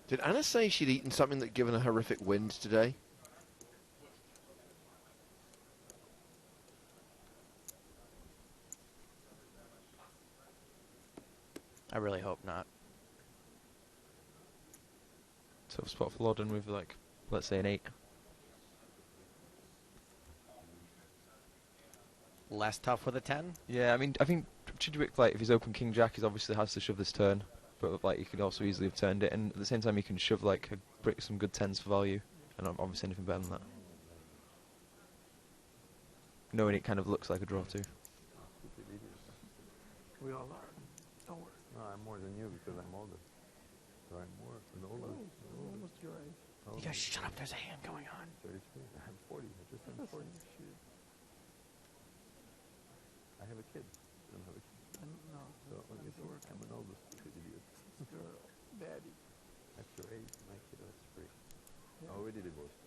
Did Anna say she'd eaten something that given a horrific wind today? I really hope not. Tough spot for Loddon with, like, let's say an 8. Less tough with a 10? Yeah, I mean, I think Chidwick, like, if he's open King Jack, he obviously has to shove this turn. But, like, he could also easily have turned it. And at the same time, he can shove, like, some good 10s for value. And obviously anything better than that. Knowing it kind of looks like a draw, too. We all are. Don't worry. No, I'm more than you because I'm older. So I'm more and older. Almost your age. You guys shut up, there's a hand going on. 33. I'm 40. I just turned 40. I have a kid. I don't have a kid. No. So when you work, I'm an oldest idiot. Girl, daddy. At your age, my kid was free. Already divorced.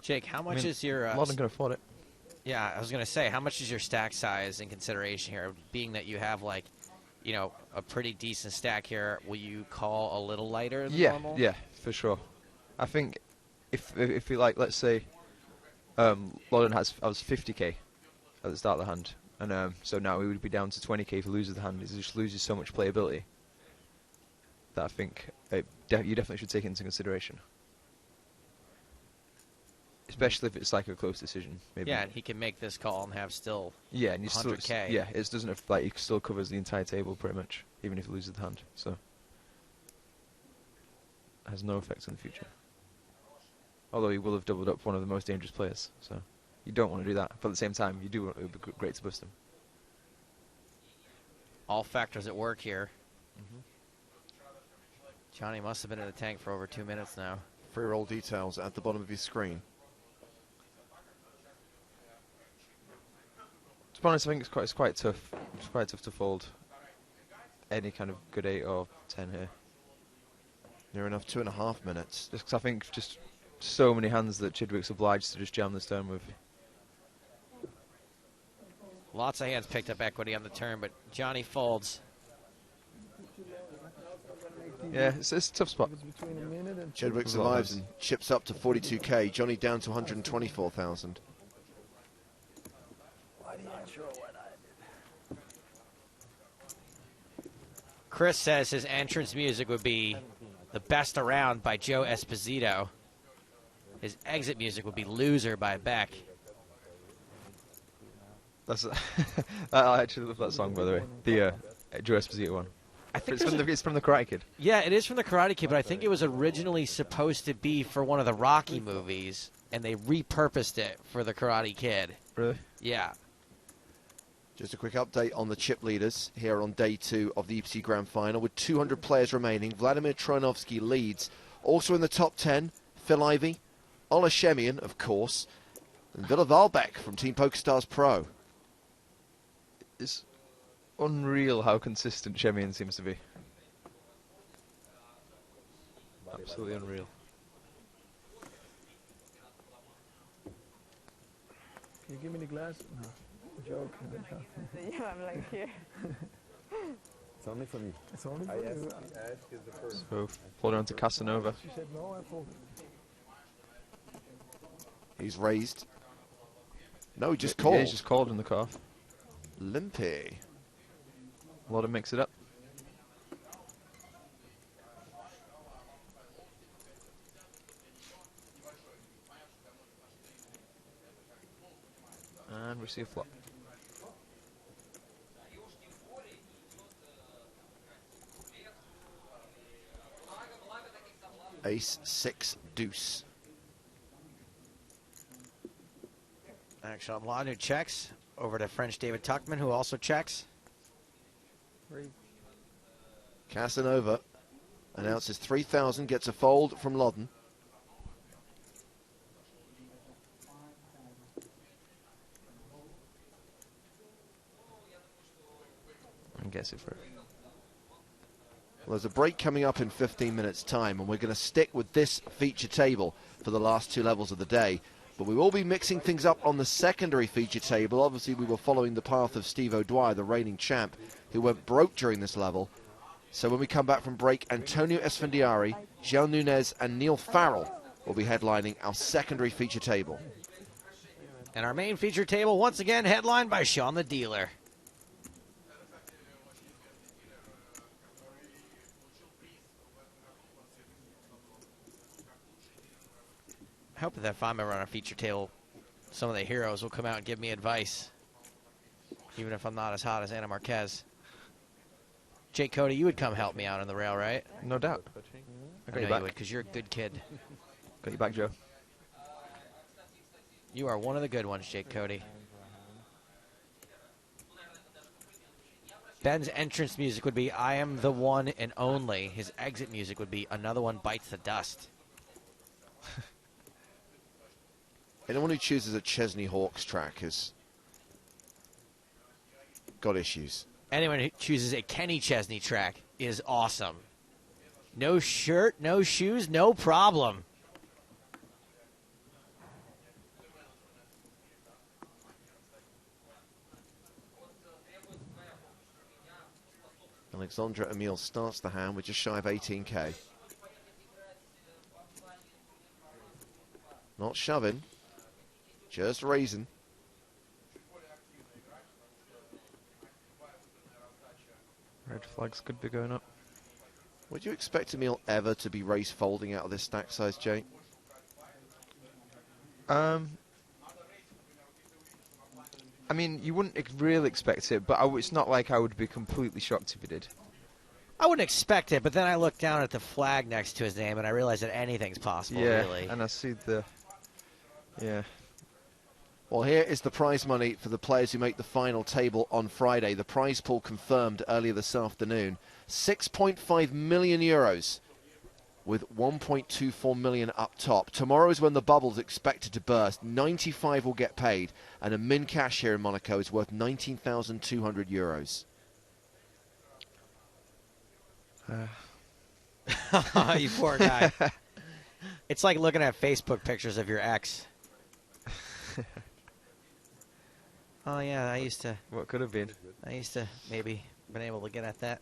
Jake, how much is your... Loddon can afford it. Yeah, I was going to say, how much is your stack size in consideration here? Being that you have, like, you know, a pretty decent stack here, will you call a little lighter than normal? Yeah, for sure. I think if we, like, let's say Loddon has 50k at the start of the hand, and so now he would be down to 20k if he loses the hand. He just loses so much playability that I think you definitely should take it into consideration. Especially if it's like a close decision. Maybe. Yeah, and he can make this call and have still Yeah, and you still, 100k. yeah, it doesn't have, like, he still covers the entire table pretty much, even if he loses the hand. So it has no effect on the future. Although he will have doubled up one of the most dangerous players, so you don't want to do that. But at the same time, you do want, it would be great to bust him. All factors at work here. Johnny must have been in the tank for over 2 minutes now. Free roll details at the bottom of your screen. To be honest, I think it's quite tough. It's quite tough to fold any kind of good 8 or 10 here. Near enough 2.5 minutes. Just 'cause I think just so many hands that Chidwick's obliged to just jam this turn with. Lots of hands picked up equity on the turn, but Johnny folds. Yeah, it's a tough spot. Chadwick survives and chips up to 42k. Johnny down to 124,000. Chris says his entrance music would be The Best Around by Joe Esposito. His exit music would be Loser by Beck. That's I actually love that song, by the way. The Joe Esposito one. I think it's from the Karate Kid. Yeah, it is from the Karate Kid, but I think it was originally supposed to be for one of the Rocky movies, and they repurposed it for the Karate Kid. Really? Yeah. Just a quick update on the chip leaders here on day 2 of the EPT Grand Final. With 200 players remaining, Vladimir Troinovsky leads. Also in the top 10, Phil Ivey, Ola Shemian, of course, and Villa Valbeck from Team PokerStars Pro. It's unreal how consistent Shemian seems to be. Absolutely unreal. Can you give me the glass? No. Joke. Yeah, I'm like here. It's only for me. It's only for I you. ask is the first. So, fold on to Casanova. She said no, I folded. He's raised. No, he just Yeah, called. he's just called in the cutoff. Limpy. A lot of mix it up. And we see a flop. Ace, 6, deuce. Action on Lon, who checks. Over to French David Tuckman, who also checks. Casanova announces 3,000, gets a fold from Loddon. And gets it for it. Well, there's a break coming up in 15 minutes' time, and we're going to stick with this feature table for the last 2 levels of the day. But we will be mixing things up on the secondary feature table. Obviously, we were following the path of Steve O'Dwyer, the reigning champ, who went broke during this level. So when we come back from break, Antonio Esfandiari, Gel Nunez, and Neil Farrell will be headlining our secondary feature table. And our main feature table, once again, headlined by Sean the Dealer. I hope that if I'm ever on a feature table, some of the heroes will come out and give me advice, even if I'm not as hot as Anna Marquez. Jake Cody, you would come help me out on the rail, right? No doubt. I know you would, because you're a good kid. Got you back, Joe. You are one of the good ones, Jake Cody. Ben's entrance music would be I Am the One and Only. His exit music would be Another One Bites the Dust. Anyone who chooses a Chesney Hawks track has got issues. Anyone who chooses a Kenny Chesney track is awesome. No shirt, no shoes, no problem. Alexandra Emil starts the hand with just shy of 18k. Not shoving, just raising. Red flags could be going up. Would you expect Emil ever to be raise folding out of this stack size, Jake? I mean, you wouldn't really expect it, but it's not like I would be completely shocked if he did. I wouldn't expect it, but then I look down at the flag next to his name and I realize that anything's possible, really. And I see the... Yeah. Well, here is the prize money for the players who make the final table on Friday. The prize pool confirmed earlier this afternoon. 6.5 million euros with 1.24 million up top. Tomorrow is when the bubble's expected to burst. 95 will get paid, and a min cash here in Monaco is worth 19,200 euros. You poor guy. It's like looking at Facebook pictures of your ex. Oh yeah, I used to. What could have been? I used to maybe been able to get at that.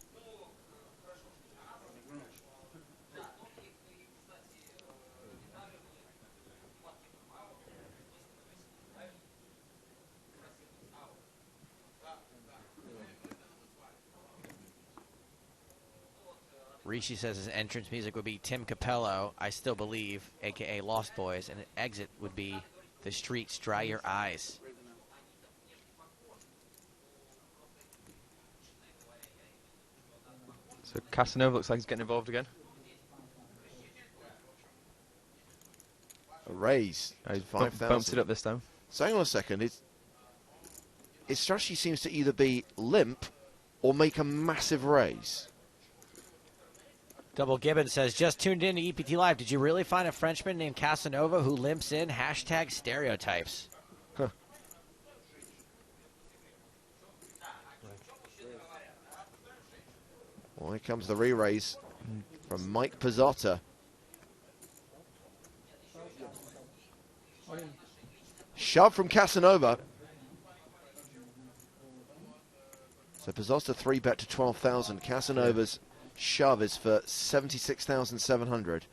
Rishi says his entrance music would be Tim Capello, I Still Believe, a.k.a. Lost Boys, and an exit would be The Streets, Dry Your Eyes. So Casanova looks like he's getting involved again. A raise. He's 5,000. bumped it up this time. So hang on a second. His strategy seems to either be limp or make a massive raise. Double Gibbon says, just tuned in to EPT Live. Did you really find a Frenchman named Casanova who limps in? Hashtag stereotypes. Huh. Well, here comes the re-raise from Mike Pizzotta. Shove from Casanova. So Pizzotta 3-bet to 12,000. Casanova's shove is for 76,700.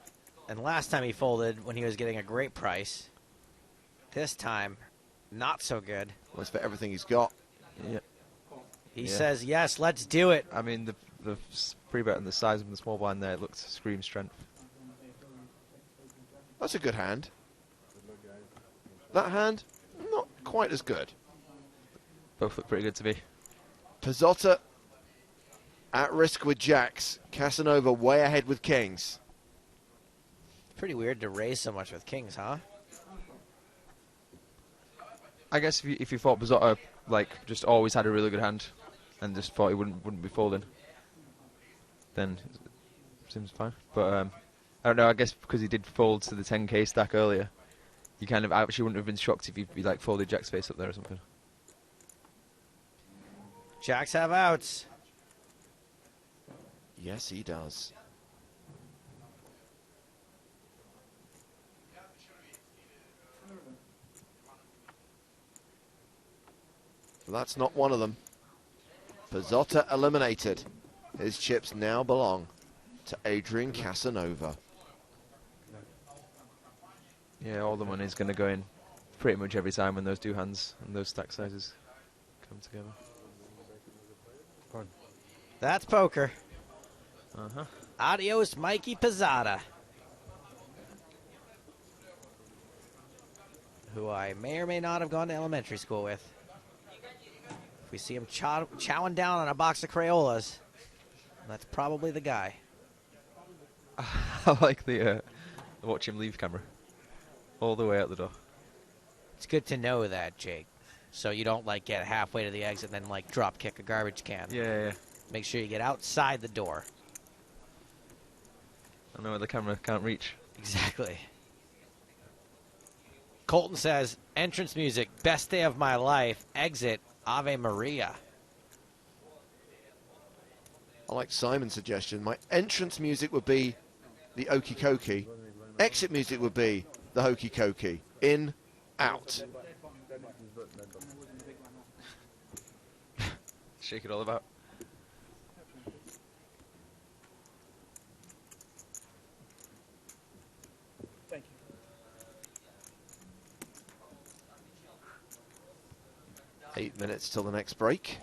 And last time he folded when he was getting a great price. This time, not so good. Well, it's for everything he's got. Yeah. He says, yes, let's do it. I mean, the pre-bet and the size of the small blind there looked scream strength. That's a good hand. That hand, not quite as good. Both look pretty good to me. Pizzotta at risk with jacks. Casanova way ahead with kings. Pretty weird to raise so much with kings, huh? I guess if you thought Pizzotta like just always had a really good hand and just thought he wouldn't be folding, then it seems fine. But I don't know. I guess because he did fold to the 10k stack earlier, you kind of actually wouldn't have been shocked if he like folded jack's face up there or something. Jacks have outs. Yes, he does. But that's not one of them. Pizzotta eliminated. His chips now belong to Adrian Casanova. Yeah, all the money's going to go in pretty much every time when those two hands and those stack sizes come together. That's poker. Uh-huh. Adios, Mikey Pizzotta. Who I may or may not have gone to elementary school with. If we see him chowing down on a box of Crayolas, that's probably the guy. I like the watch him leave camera. All the way out the door. It's good to know that, Jake. So you don't like get halfway to the exit and then like drop kick a garbage can. Yeah. Make sure you get outside the door. I know where the camera can't reach. Exactly. Colton says, entrance music, best day of my life, exit, Ave Maria. I like Simon's suggestion. My entrance music would be the Okie Kokie. Exit music would be the Hokey Cokey. In, out. Shake it all about. Thank you. 8 minutes till the next break.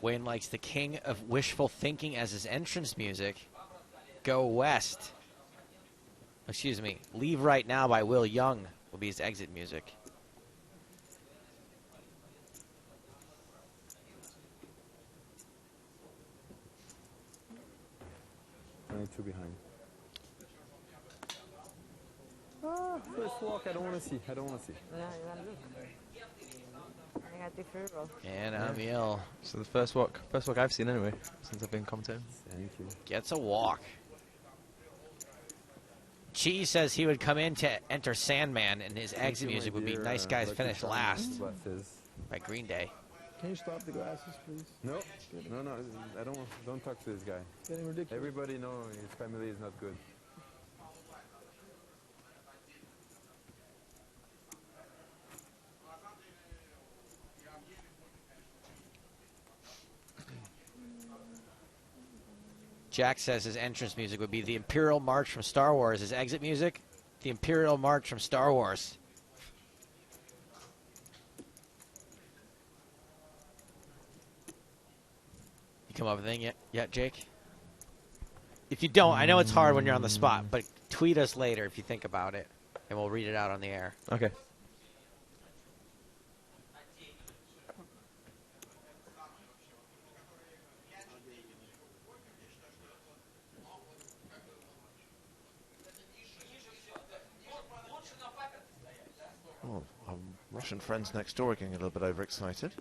Wayne likes the king of wishful thinking as his entrance music. Go West. Excuse me. Leave Right Now by Will Young will be his exit music. I need two behind. First walk, I don't want to see. I don't want to see. No, you want to look. Negative reroll. And Amiel. So the first walk I've seen anyway, since I've been commentating. Thank you. Gets a walk. Cheese says he would come in to enter Sandman, and his exit music would be Nice Guys Finish Last by Green Day. Can you stop the glasses, please? No, no, I don't talk to this guy. It's getting ridiculous. Everybody know his family is not good. Jack says his entrance music would be the Imperial March from Star Wars. His exit music, the Imperial March from Star Wars. You come up with anything yet, Jake? If you don't, I know it's hard when you're on the spot, but tweet us later if you think about it, and we'll read it out on the air. Okay. Oh, our Russian friends next door are getting a little bit overexcited.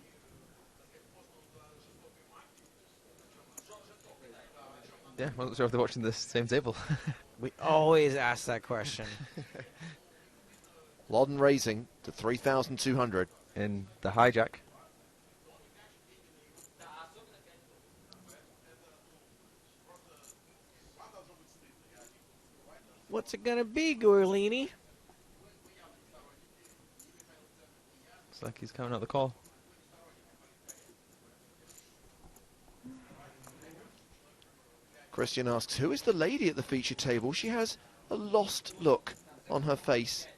Yeah, I'm not sure if they're watching the same table. We always ask that question. Loddon raising to 3,200 in the hijack. What's it gonna be, Gorlini? Looks like he's coming out the call. Christian asks, who is the lady at the feature table? She has a lost look on her face.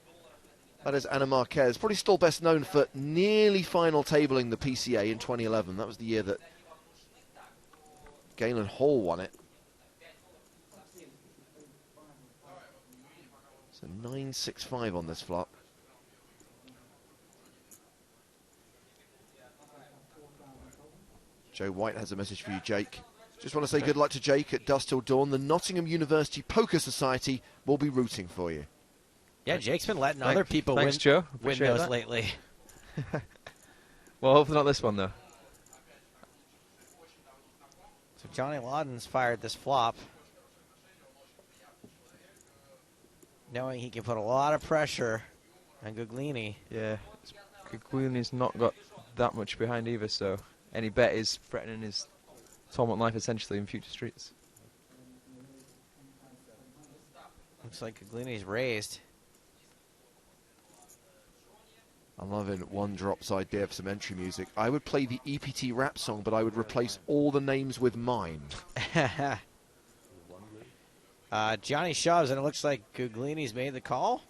That is Ana Marquez, probably still best known for nearly final tabling the PCA in 2011. That was the year that Galen Hall won it. So 9-6-5 on this flop. Joe White has a message for you, Jake. Just want to say good luck to Jake at Dusk Till Dawn. The Nottingham University Poker Society will be rooting for you. Yeah, Jake's been letting other people thanks, win, Joe. win Appreciate those that. lately. Well, hopefully not this one, though. So Johnny Loddon's fired this flop, knowing he can put a lot of pressure on Guglini. Yeah, Guglini's not got that much behind either, so any bet is threatening his tournament life essentially in future streets. Looks like Guglini's raised. I'm loving One Drop's idea of some entry music. I would play the EPT rap song, but I would replace all the names with mine. Johnny shoves, and it looks like Guglini's made the call?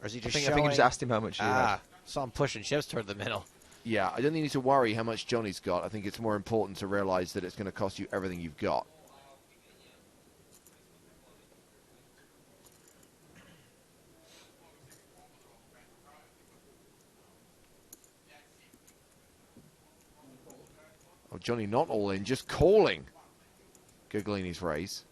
Or is he just I showing? think he just asked him how much he had. Saw him pushing chips toward the middle. Yeah, I don't think you need to worry how much Johnny's got. I think it's more important to realize that it's going to cost you everything you've got. Oh, Johnny not all in, just calling Guglini's raise.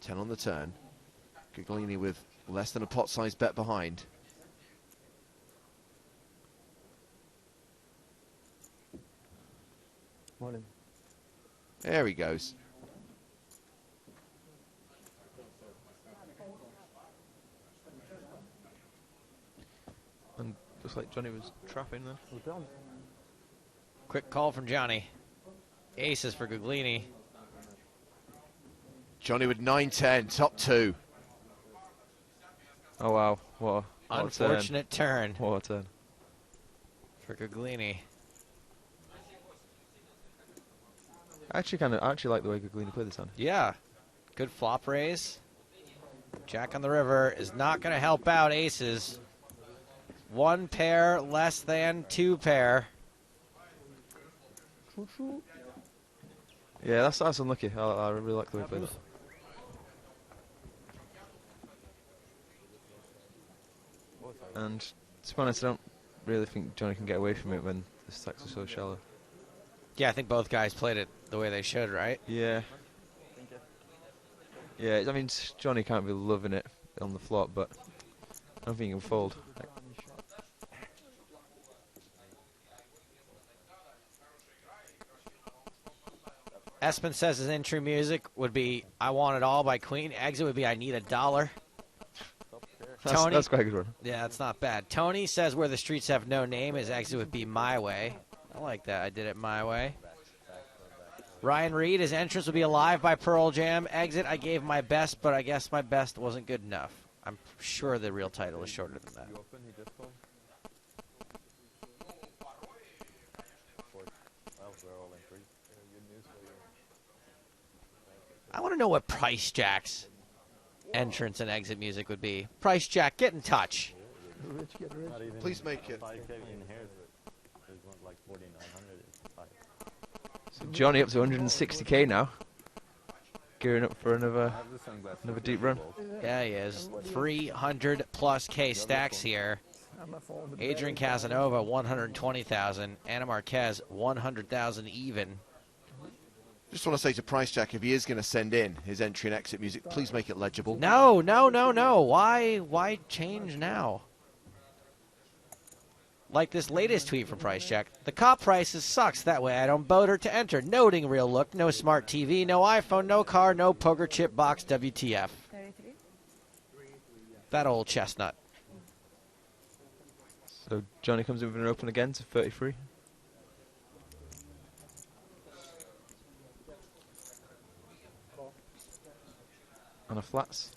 $10 on the turn. Guglini with less than a pot-sized bet behind. Morning. There he goes. And looks like Johnny was trapping then. Quick call from Johnny. Aces for Guglini. Johnny with 9-10, top two. Oh wow, what a Unfortunate turn. What a turn. For Guglini. I actually like the way Guglini played this hand. Yeah. Good flop raise. Jack on the river is not going to help out aces. One pair less than two pair. Yeah, that's unlucky. I really like the way he played that. And to be honest, I don't really think Johnny can get away from it when the stacks are so shallow. Yeah, I think both guys played it the way they should, right? Yeah. Yeah, I mean, Johnny can't be loving it on the flop, but I don't think he can fold. Espen says his entry music would be I Want It All by Queen. Exit would be I Need $1. Tony, that's quite a good one. Yeah, that's not bad. Tony says where the streets have no name, his exit would be my way. I like that. I did it my way. Ryan Reed, his entrance would be Alive by Pearl Jam. Exit, I gave my best, but I guess my best wasn't good enough. I'm sure the real title is shorter than that. I want to know what Price Jack's entrance and exit music would be. Price Jack, get in touch. Rich get rich. Please make it. So Johnny up to 160k now. Gearing up for another deep run. Yeah, he is. 300 plus K stacks here. Adrian Casanova, 120,000. Anna Marquez, 100,000 even. Just want to say to Price Jack, if he is going to send in his entry and exit music, please make it legible. No. Why change now? Like this latest tweet from Price Jack. The cop prices sucks. That way I don't boat her to enter. Noting real look. No smart TV. No iPhone. No car. No poker chip box. WTF. 33? That old chestnut. So Johnny comes in with an open again to 33. On a flats.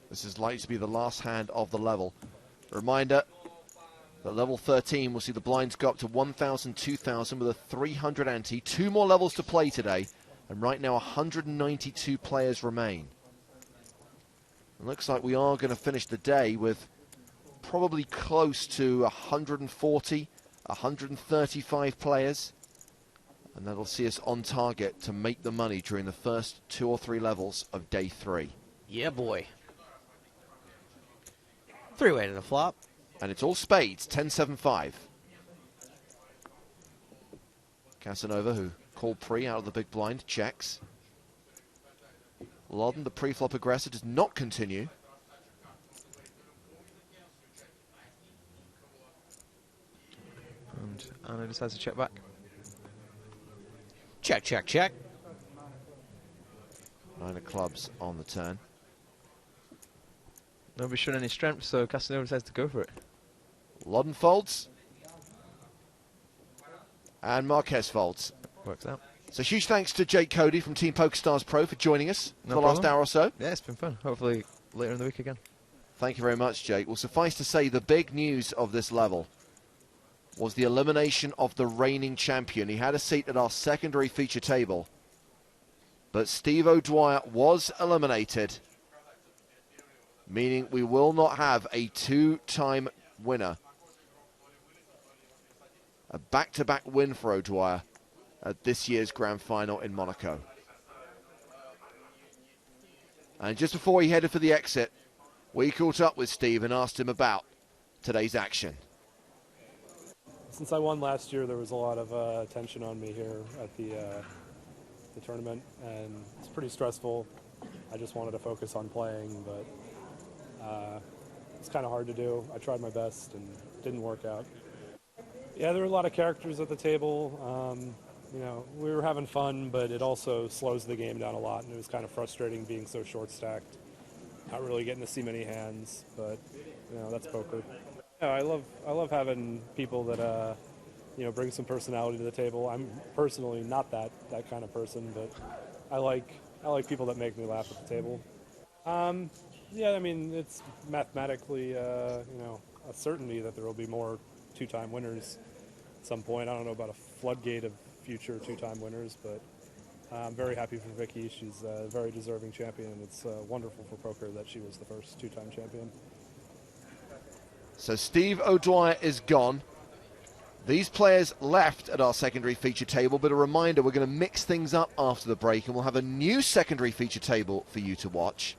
This is likely to be the last hand of the level. Reminder that level 13 will see the blinds go up to 1,000, 2,000 with a 300 ante. 2 more levels to play today, and right now 192 players remain. It looks like we are going to finish the day with probably close to 140, 135 players. And that'll see us on target to make the money during the first 2 or 3 levels of day 3. Yeah, boy. 3-way to the flop. And it's all spades, 10-7-5. Casanova, who called pre out of the big blind, checks. Loddon, the pre-flop aggressor, does not continue. And Anna decides to check back. Check, check, check. 9 of clubs on the turn. Nobody's showing any strength, so Casanova decides to go for it. Loddon folds. And Marquez folds. Works out. So huge thanks to Jake Cody from Team PokerStars Pro for joining us for No the problem. last hour or so. Yeah, it's been fun. Hopefully later in the week again. Thank you very much, Jake. Well, suffice to say, the big news of this level was the elimination of the reigning champion. He had a seat at our secondary feature table, but Steve O'Dwyer was eliminated, meaning we will not have a 2-time winner. A back-to-back win for O'Dwyer at this year's Grand Final in Monaco. And just before he headed for the exit, we caught up with Steve and asked him about today's action. Since I won last year, there was a lot of attention on me here at the tournament, and it's pretty stressful. I just wanted to focus on playing, but it's kind of hard to do. I tried my best and it didn't work out. Yeah, there were a lot of characters at the table. You know, we were having fun, but it also slows the game down a lot, and it was kind of frustrating being so short-stacked. Not really getting to see many hands, but you know, that's poker. Yeah, I love having people that you know, bring some personality to the table. I'm personally not that kind of person, but I like people that make me laugh at the table. Yeah, I mean, it's mathematically you know, a certainty that there will be more 2-time winners at some point. I don't know about a floodgate of future 2-time winners, but I'm very happy for Vicky. She's a very deserving champion, and it's wonderful for poker that she was the first 2-time champion. So Steve O'Dwyer is gone. These players left at our secondary feature table, but a reminder, we're going to mix things up after the break, and we'll have a new secondary feature table for you to watch,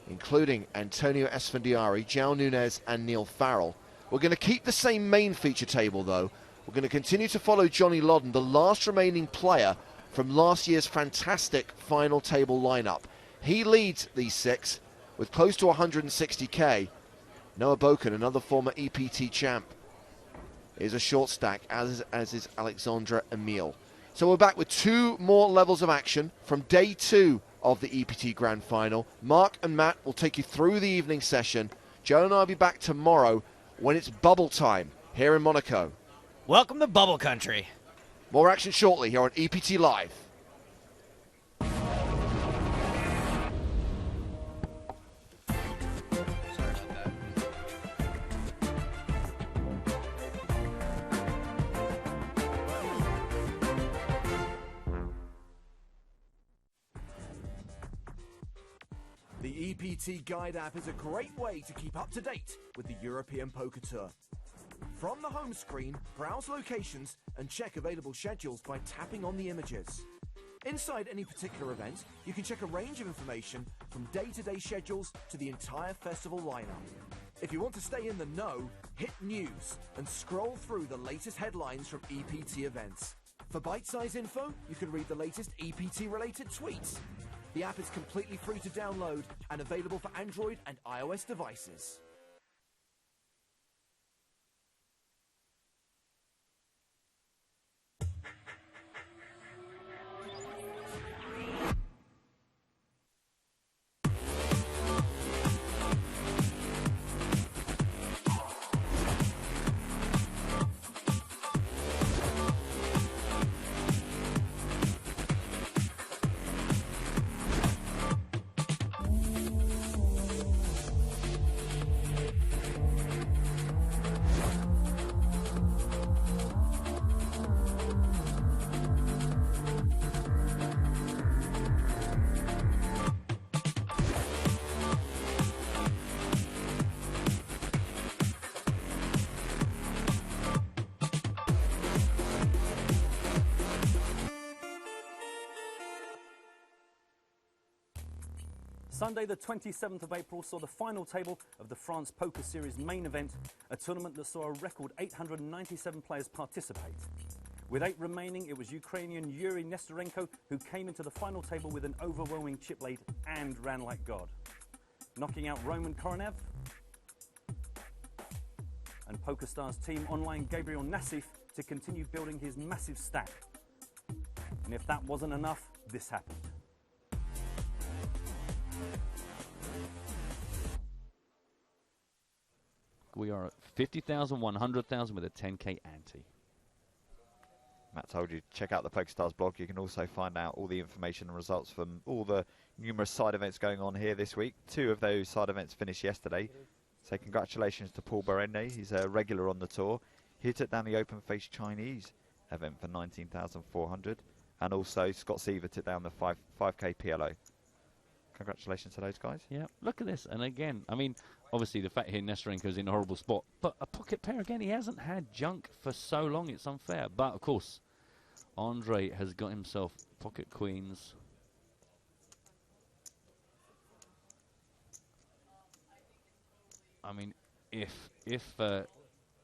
including Antonio Esfandiari, João Nunes, and Neil Farrell. We're going to keep the same main feature table, though. We're going to continue to follow Johnny Loddon, the last remaining player from last year's fantastic final table lineup. He leads these 6 with close to 160k. Noah Boken, another former EPT champ, is a short stack, as is Alexandra Emile. So we're back with 2 more levels of action from day 2 of the EPT Grand Final. Mark and Matt will take you through the evening session. Joe and I will be back tomorrow when it's bubble time here in Monaco. Welcome to Bubble Country. More action shortly here on EPT Live. The EPT Guide app is a great way to keep up to date with the European Poker Tour. From the home screen, browse locations and check available schedules by tapping on the images. Inside any particular event, you can check a range of information from day-to-day schedules to the entire festival lineup. If you want to stay in the know, hit News and scroll through the latest headlines from EPT events. For bite-size info, you can read the latest EPT-related tweets. The app is completely free to download and available for Android and iOS devices. Sunday, the 27th of April, saw the final table of the France Poker Series main event, a tournament that saw a record 897 players participate. With 8 remaining, it was Ukrainian Yuri Nestorenko who came into the final table with an overwhelming chip lead and ran like God, knocking out Roman Koronev and PokerStars team online Gabriel Nassif to continue building his massive stack. And if that wasn't enough, this happened. We are at 50,000, 100,000 with a 10k ante. Matt told you, check out the PokerStars blog. You can also find out all the information and results from all the numerous side events going on here this week. 2 of those side events finished yesterday. So congratulations to Paul Barenne. He's a regular on the tour. He took down the Open Face Chinese event for 19,400. And also Scott Seaver took down the 5k PLO. Congratulations to those guys. Yeah, look at this. And again, I mean, obviously the fact here Nestorenko's in a horrible spot. But a pocket pair again, he hasn't had junk for so long, it's unfair. But of course, Andre has got himself pocket queens. I mean, if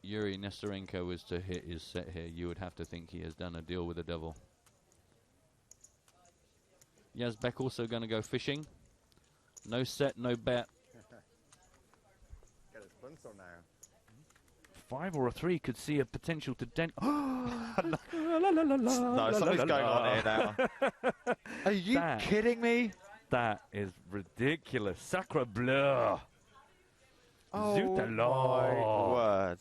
Yuri Nestorenko was to hit his set here, you would have to think he has done a deal with the devil. Yazbek also going to go fishing. No set, no bet. Get a sponsor now. 5 or a 3 could see a potential to dent. No, something's going on here now. Are you kidding me? That is ridiculous. Sacre bleu. Oh Zut my alors. word.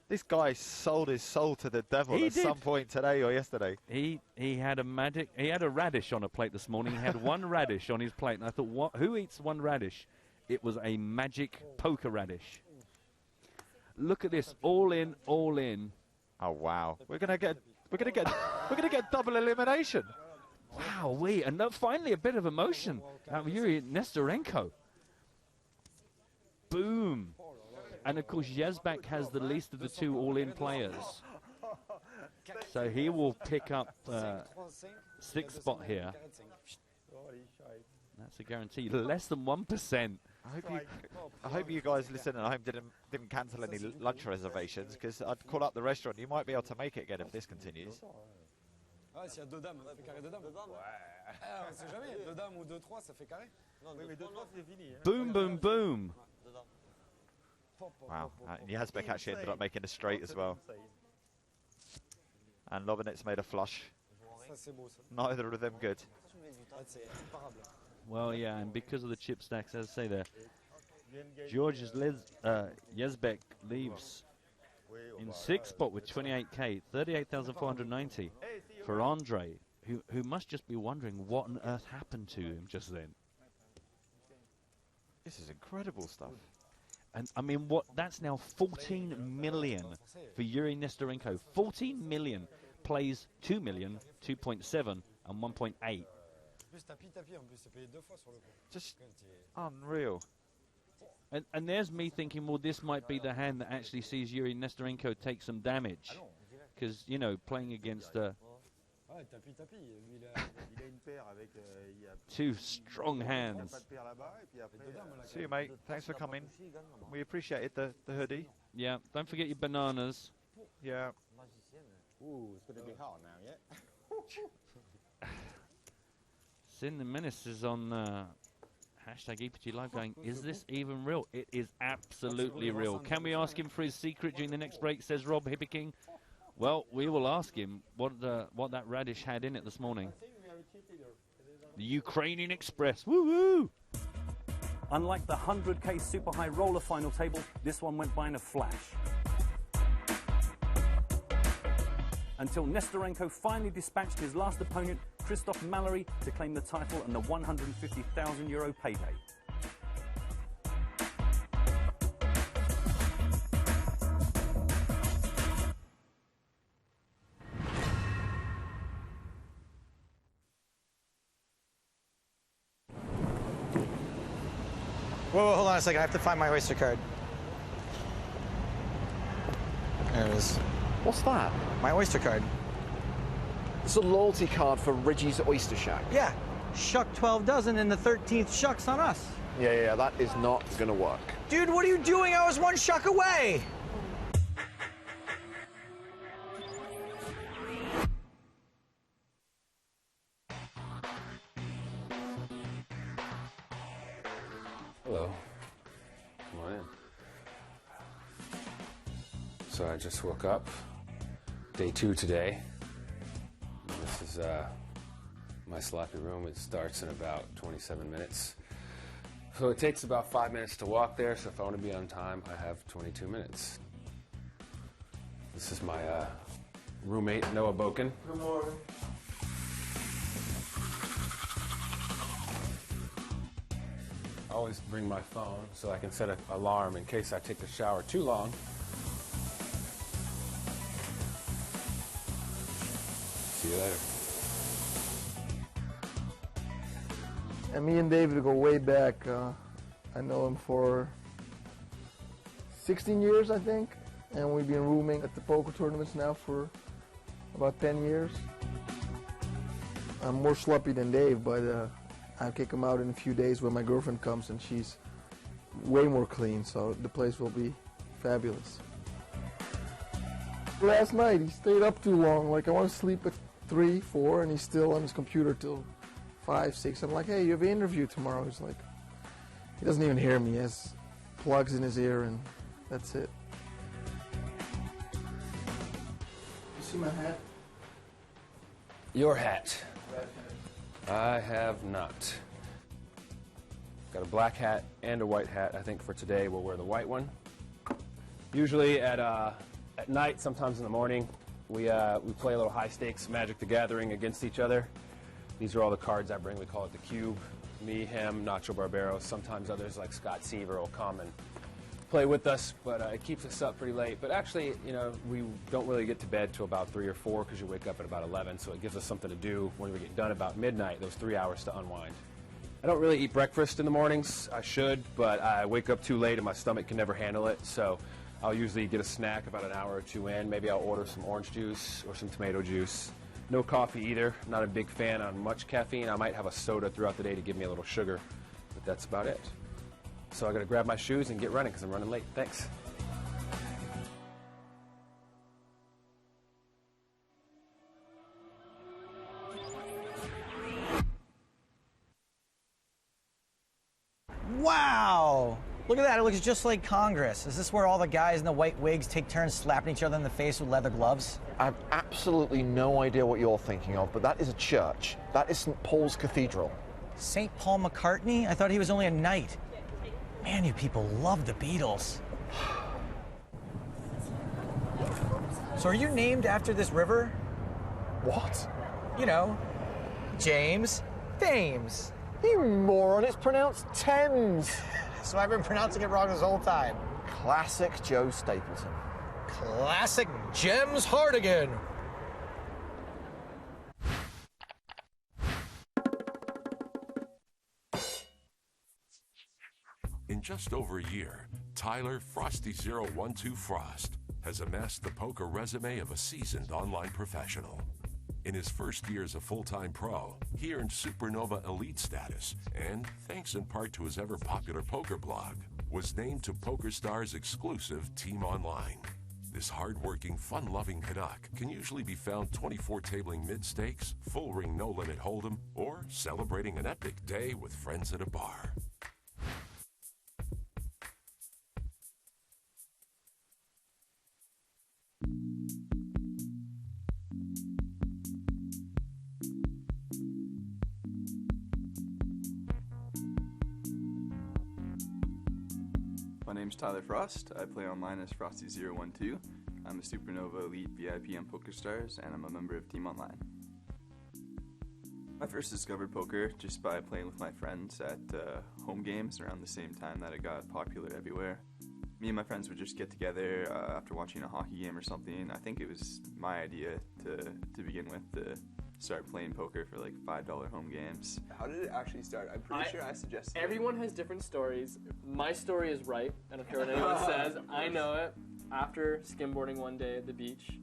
This guy sold his soul to the devil at some point today or yesterday. He had a radish on a plate this morning. He had 1 radish on his plate, and I thought, who eats 1 radish? It was a magic poker radish. Look at this, all in, all in. Oh wow, we're gonna get double elimination. Wow, and finally a bit of emotion out of Yuri Nestorenko. Boom. And of course, Yazbek has the least of the 2 all-in players. So he will pick up 6th spot here. That's a guarantee. Less than 1%. I hope you guys listening at home didn't cancel any lunch reservations, because I'd call up the restaurant. You might be able to make it again if this continues. Ah, s'il y a 2 dames, ça fait carré 2 dames. Ouais. Ah, on sait jamais. 2 dames ou 2-3, ça fait carré. Oui, mais 2-3, c'est fini. Boom, boom, boom. Wow, Yazbek actually ended up making a straight as well. And Lobinet's made a flush. Ça, c'est beau, ça. Neither of them good. Ah, c'est imparable. Well, yeah, and because of the chip stacks, as I say there, George Yezbek leaves in sixth spot with 28k, 38,490 for Andre, who must just be wondering what on earth happened to him just then. This is incredible stuff. And I mean, that's now 14 million for Yuri Nesterenko. 14 million plays 2 million, 2.7, and 1.8. Just unreal. And there's me thinking, well, this might be the hand that actually sees Yuri Nesterenko take some damage. Because, you know, playing against two strong hands. See you, mate. Thanks for coming. We appreciated the hoodie. Yeah, don't forget your bananas. Yeah. Ooh, it's going to be hot now, yeah? Sin the Menace is on hashtag EPT Live going, is this even real? It is absolutely real. Can we ask him for his secret during the next break, says Rob Hippiking. Well, we will ask him what that radish had in it this morning. The Ukrainian Express. Woo-hoo! Unlike the 100k super high roller final table, this one went by in a flash. Until Nesterenko finally dispatched his last opponent, Christoph Mallory, to claim the title and the €150,000 payday. Whoa, hold on a second. I have to find my Oyster card. There it is. What's that? My Oyster card. It's a loyalty card for Reggie's Oyster Shack. Yeah. Shuck 12 dozen and the 13th shuck's on us. Yeah, that is not going to work. Dude, what are you doing? I was one shuck away. Hello. Come on in. So I just woke up. Day 2 today. This is my sloppy room. It starts in about 27 minutes. So it takes about 5 minutes to walk there, so if I want to be on time, I have 22 minutes. This is my roommate, Noah Boken. Good morning. I always bring my phone so I can set an alarm in case I take the shower too long. See you later. And me and David go way back. I know him for 16 years, I think. And we've been rooming at the poker tournaments now for about 10 years. I'm more sloppy than Dave, but I'll kick him out in a few days when my girlfriend comes and she's way more clean, so the place will be fabulous. Last night he stayed up too long. Like, I want to sleep at 3, 4, and he's still on his computer till 5, 6. I'm like, hey, you have an interview tomorrow. He's like, he doesn't even hear me. He has plugs in his ear and that's it. You see my hat? Your hat. I have not. Got a black hat and a white hat. I think for today we'll wear the white one. Usually at night, sometimes in the morning, we play a little high stakes Magic the Gathering against each other. These are all the cards I bring. We call it the Cube. Me, him, Nacho Barbero. Sometimes others like Scott Seaver will come and play with us, but it keeps us up pretty late. But actually, you know, we don't really get to bed till about 3 or 4 because you wake up at about 11, so it gives us something to do when we get done about midnight, those 3 hours to unwind. I don't really eat breakfast in the mornings. I should, but I wake up too late and my stomach can never handle it, so I'll usually get a snack about an hour or 2 in. Maybe I'll order some orange juice or some tomato juice. No coffee either. I'm not a big fan on much caffeine. I might have a soda throughout the day to give me a little sugar, but that's about it. So I gotta grab my shoes and get running because I'm running late. Thanks. Wow! Look at that, it looks just like Congress. Is this where all the guys in the white wigs take turns slapping each other in the face with leather gloves? I have absolutely no idea what you're thinking of, but that is a church. That is St. Paul's Cathedral. St. Paul McCartney? I thought he was only a knight. Man, you people love the Beatles. So are you named after this river? What? You know, James Thames. You moron, it's pronounced Thames. So I've been pronouncing it wrong this whole time. Classic Joe Stapleton. Classic James Hardigan. In just over a year, Tyler Frosty012 Frost has amassed the poker resume of a seasoned online professional. In his first year as a full-time pro, he earned Supernova Elite status and, thanks in part to his ever-popular poker blog, was named to PokerStars' exclusive Team Online. This hard-working, fun-loving Canuck can usually be found 24 tabling mid-stakes, full-ring no-limit hold'em, or celebrating an epic day with friends at a bar. My name's Tyler Frost. I play online as Frosty012. I'm a Supernova Elite VIP on PokerStars, and I'm a member of Team Online. I first discovered poker just by playing with my friends at home games around the same time that it got popular everywhere. Me and my friends would just get together after watching a hockey game or something. I think it was my idea to begin with to start playing poker for like $5 home games. How did it actually start? I'm pretty sure I suggested it. Everyone has different stories. My story is right. I don't care what anyone says. I know it. After skimboarding one day at the beach,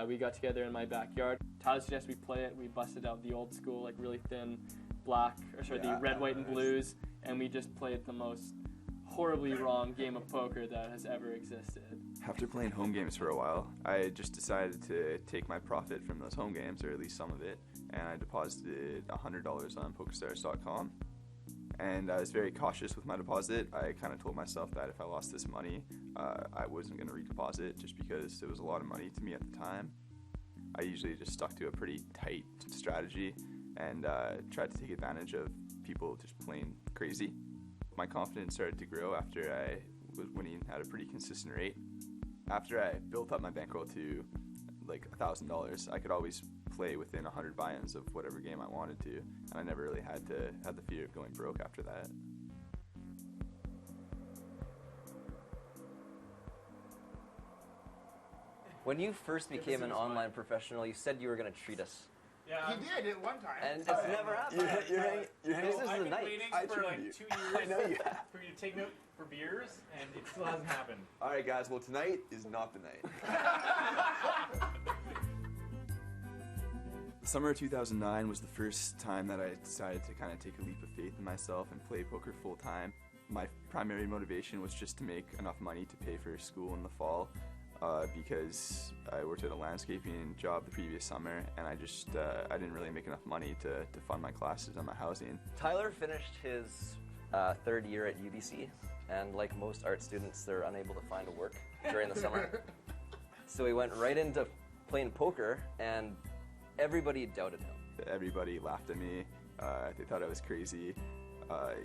we got together in my backyard. Tyler suggested we play it. We busted out the old school, like really thin the red, white, and blues, and we just played the most horribly wrong game of poker that has ever existed. After playing home games for a while, I just decided to take my profit from those home games, or at least some of it, and I deposited $100 on PokerStars.com. And I was very cautious with my deposit. I kind of told myself that if I lost this money, I wasn't going to redeposit just because it was a lot of money to me at the time. I usually just stuck to a pretty tight strategy and tried to take advantage of people just playing crazy. My confidence started to grow after I was winning at a pretty consistent rate. After I built up my bankroll to like $1,000, I could always play within 100 buy-ins of whatever game I wanted to, and I never really had the fear of going broke after that. When you first became an online professional, you said you were going to treat us. Yeah. He did it one time. And it's never happened. This is the night. I've been waiting for like 2 years I know you have. for you to take note for beers, and it still hasn't happened. All right, guys. Well, tonight is not the night. Summer 2009 was the first time that I decided to kind of take a leap of faith in myself and play poker full time. My primary motivation was just to make enough money to pay for school in the fall. Because I worked at a landscaping job the previous summer, and I didn't really make enough money to fund my classes and my housing. Tyler finished his third year at UBC, and like most art students, they're unable to find a work during the summer. So he went right into playing poker, and everybody doubted him. Everybody laughed at me. They thought I was crazy.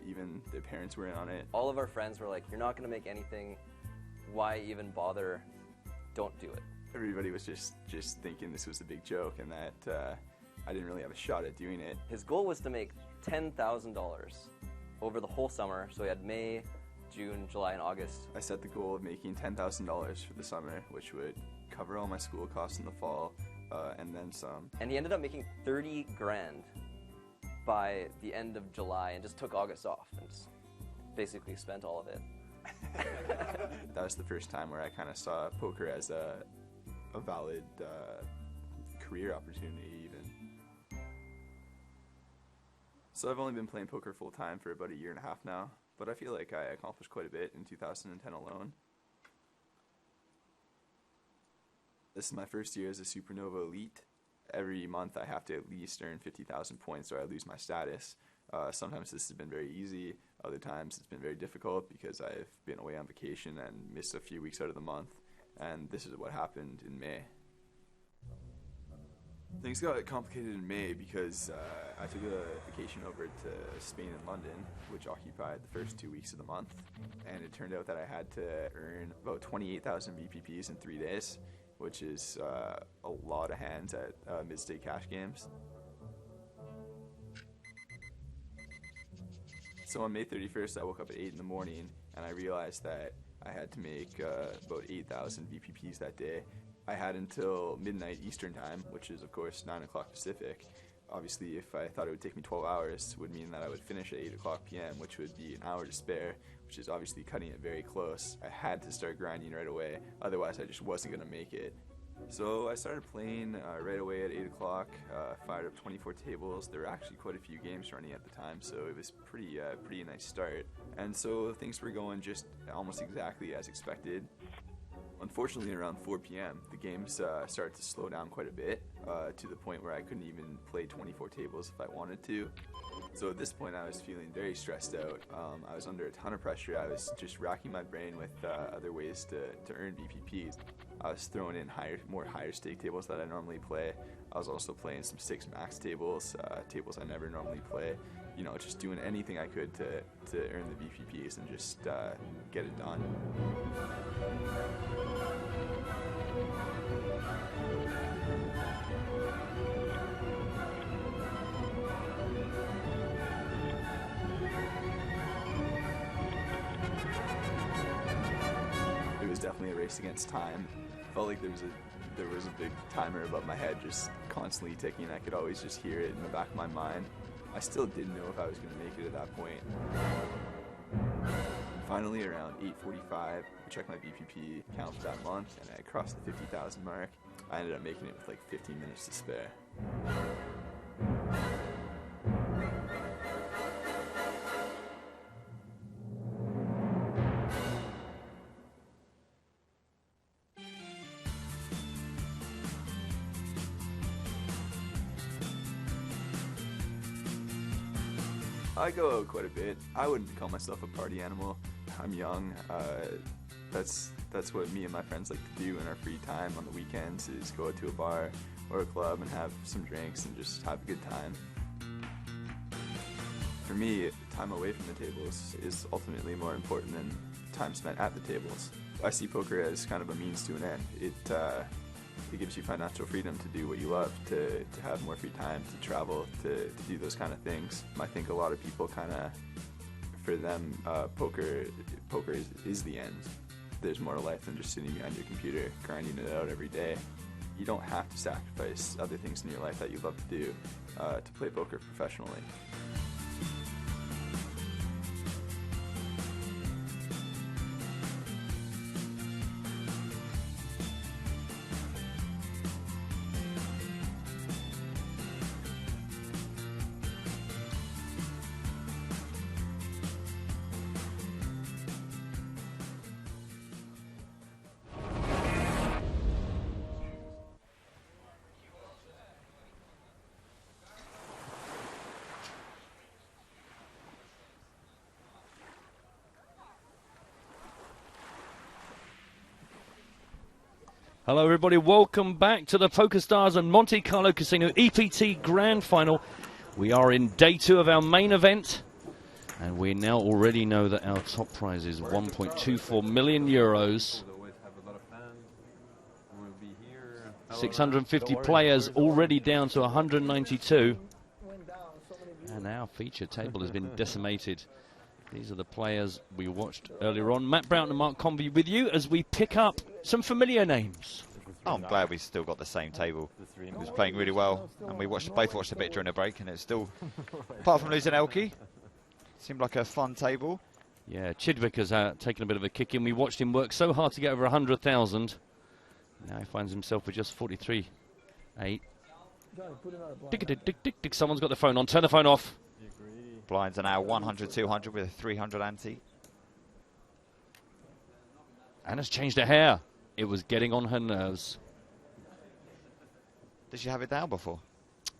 Even their parents were in on it. All of our friends were like, "You're not going to make anything. Why even bother? Don't do it." Everybody was just thinking this was a big joke and that I didn't really have a shot at doing it. His goal was to make $10,000 over the whole summer, so he had May, June, July, and August. I set the goal of making $10,000 for the summer, which would cover all my school costs in the fall, and then some. And he ended up making 30 grand by the end of July and just took August off and just basically spent all of it. That was the first time where I kind of saw poker as a valid career opportunity even. So I've only been playing poker full time for about a year and a half now, but I feel like I accomplished quite a bit in 2010 alone. This is my first year as a Supernova Elite. Every month I have to at least earn 50,000 points or I lose my status. Sometimes this has been very easy. Other times it's been very difficult because I've been away on vacation and missed a few weeks out of the month, and this is what happened in May. Things got complicated in May because I took a vacation over to Spain and London, which occupied the first 2 weeks of the month, and it turned out that I had to earn about 28,000 VPPs in 3 days, which is a lot of hands at mid-state cash games. So on May 31st, I woke up at 8 in the morning, and I realized that I had to make about 8,000 VPPs that day. I had until midnight Eastern time, which is of course 9 o'clock Pacific. Obviously, if I thought it would take me 12 hours, it would mean that I would finish at 8 o'clock p.m., which would be an hour to spare, which is obviously cutting it very close. I had to start grinding right away, otherwise I just wasn't going to make it. So I started playing right away at 8 o'clock, fired up 24 tables. There were actually quite a few games running at the time, so it was pretty nice start. And so things were going just almost exactly as expected. Unfortunately, around 4 p.m., the games started to slow down quite a bit, to the point where I couldn't even play 24 tables if I wanted to. So at this point, I was feeling very stressed out. I was under a ton of pressure. I was just racking my brain with other ways to earn VPPs. I was throwing in more higher stake tables that I normally play. I was also playing some 6 max tables, tables I never normally play. You know, just doing anything I could to earn the VPPs and just get it done. It was definitely a race against time. Felt like there was a big timer above my head just constantly ticking. I could always just hear it in the back of my mind. I still didn't know if I was going to make it at that point. Finally, around 8:45, I checked my VPP count for that month, and I crossed the 50,000 mark. I ended up making it with like 15 minutes to spare. I go out quite a bit. I wouldn't call myself a party animal. I'm young. That's what me and my friends like to do in our free time on the weekends, is go out to a bar or a club and have some drinks and just have a good time. For me, time away from the tables is ultimately more important than time spent at the tables. I see poker as kind of a means to an end. It gives you financial freedom to do what you love, to have more free time, to travel, to do those kind of things. I think a lot of people kind of, for them, poker is the end. There's more to life than just sitting behind your computer, grinding it out every day. You don't have to sacrifice other things in your life that you love to do to play poker professionally. Hello, everybody. Welcome back to the PokerStars and Monte Carlo Casino EPT Grand Final. We are in day 2 of our main event, and we now already know that our top prize is 1.24 million euros. 650 players already down to 192. And our feature table has been decimated. These are the players we watched earlier on. Matt Brown and Mark Convey with you as we pick up some familiar names. Oh, I'm glad we still got the same table. It was playing really well, and we both watched a bit during the break, and it's still, apart from losing Elke, seemed like a fun table. Yeah, Chidwick has taken a bit of a kick in. We watched him work so hard to get over 100,000. Now he finds himself with just 43.8. Dick, someone's got the phone on. Turn the phone off. Blinds are now 100, 200 with a 300 ante. Anna's changed her hair. It was getting on her nerves. Did she have it down before?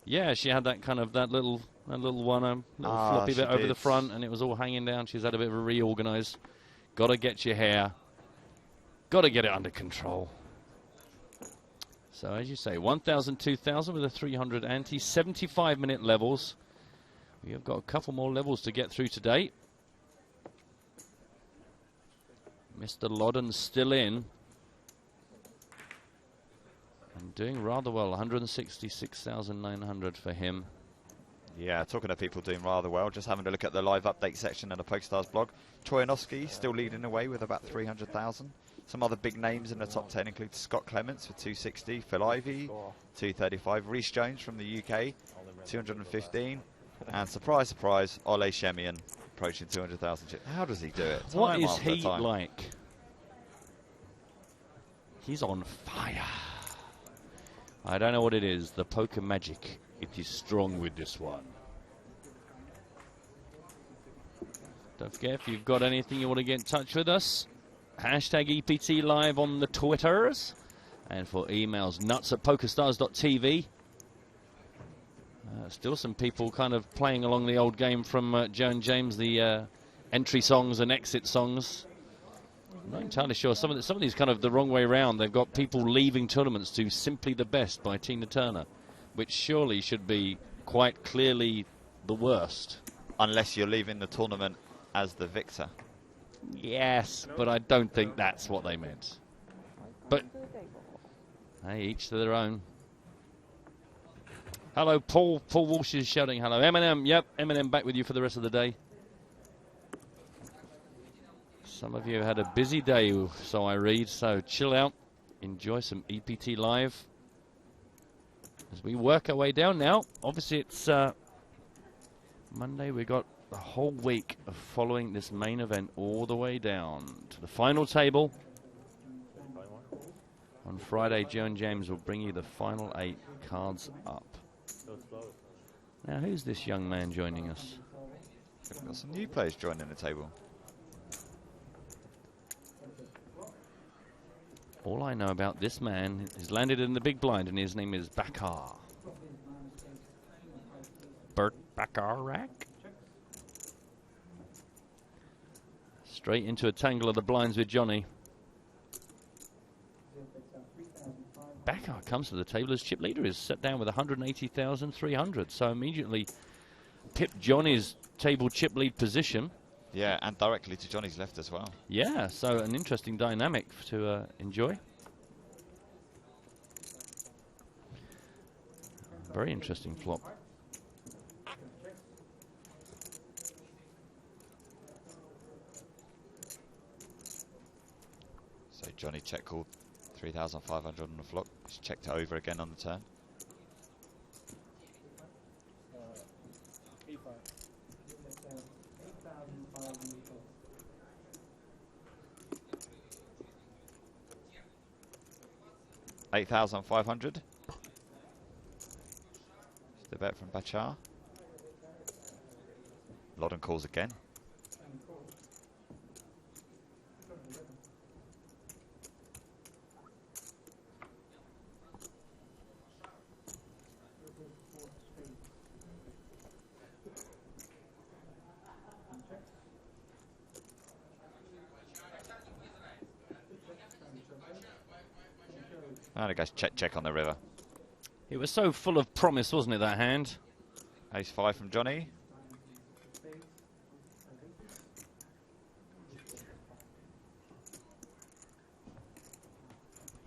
Yeah, she had that kind of that little one, little floppy bit over the front, and it was all hanging down. She's had a bit of a reorganize. Got to get your hair. Got to get it under control. So as you say, 1,000, 2,000 with a 300 ante, 75-minute levels. We have got a couple more levels to get through today. Mr. Loddon's still in. And doing rather well, 166,900 for him. Yeah, talking to people doing rather well, just having a look at the live update section in the PokerStars blog. Trojanowski still leading away with about 300,000. Some other big names in the top 10 include Scott Clements for 260, Phil Ivey 235, Rhys Jones from the UK 215, and surprise, surprise, Ole Shemian approaching 200,000. How does he do it? What is he like? He's on fire. I don't know what it is. The poker magic. It is strong with this one. Don't forget, if you've got anything you want to get in touch with us, hashtag EPT Live on the Twitters. And for emails, nuts@pokerstars.tv. Still some people kind of playing along the old game from Joe and James, the entry songs and exit songs. I'm not entirely sure. Some of these kind of the wrong way around. They've got people leaving tournaments to Simply the Best by Tina Turner, which surely should be quite clearly the worst. Unless you're leaving the tournament as the victor. Yes, but I don't think that's what they meant. But, hey, each to their own. Hello, Paul. Paul Walsh is shouting hello. Eminem, yep, Eminem back with you for the rest of the day. Some of you had a busy day, so I read, so chill out. Enjoy some EPT Live. As we work our way down now, obviously it's Monday. We got the whole week of following this main event all the way down to the final table. On Friday, Joe and James will bring you the final 8 cards up. Now, who's this young man joining us? We've got some new players joining the table. All I know about this man is landed in the big blind, and his name is Bakar. Bert Bakarak. Straight into a tangle of the blinds with Johnny. Bakar comes to the table as chip leader, is set down with 180,300, so immediately pipped Johnny's table chip lead position. Yeah, and directly to Johnny's left as well. Yeah, so an interesting dynamic to enjoy. Very interesting flop. So Johnny check called 3,500 on the flop. He's checked it over again on the turn. $8,500. The bet from Bachar. Loddon calls again. And it goes check on the river. It was so full of promise, wasn't it, that hand? Ace-5 from Johnny.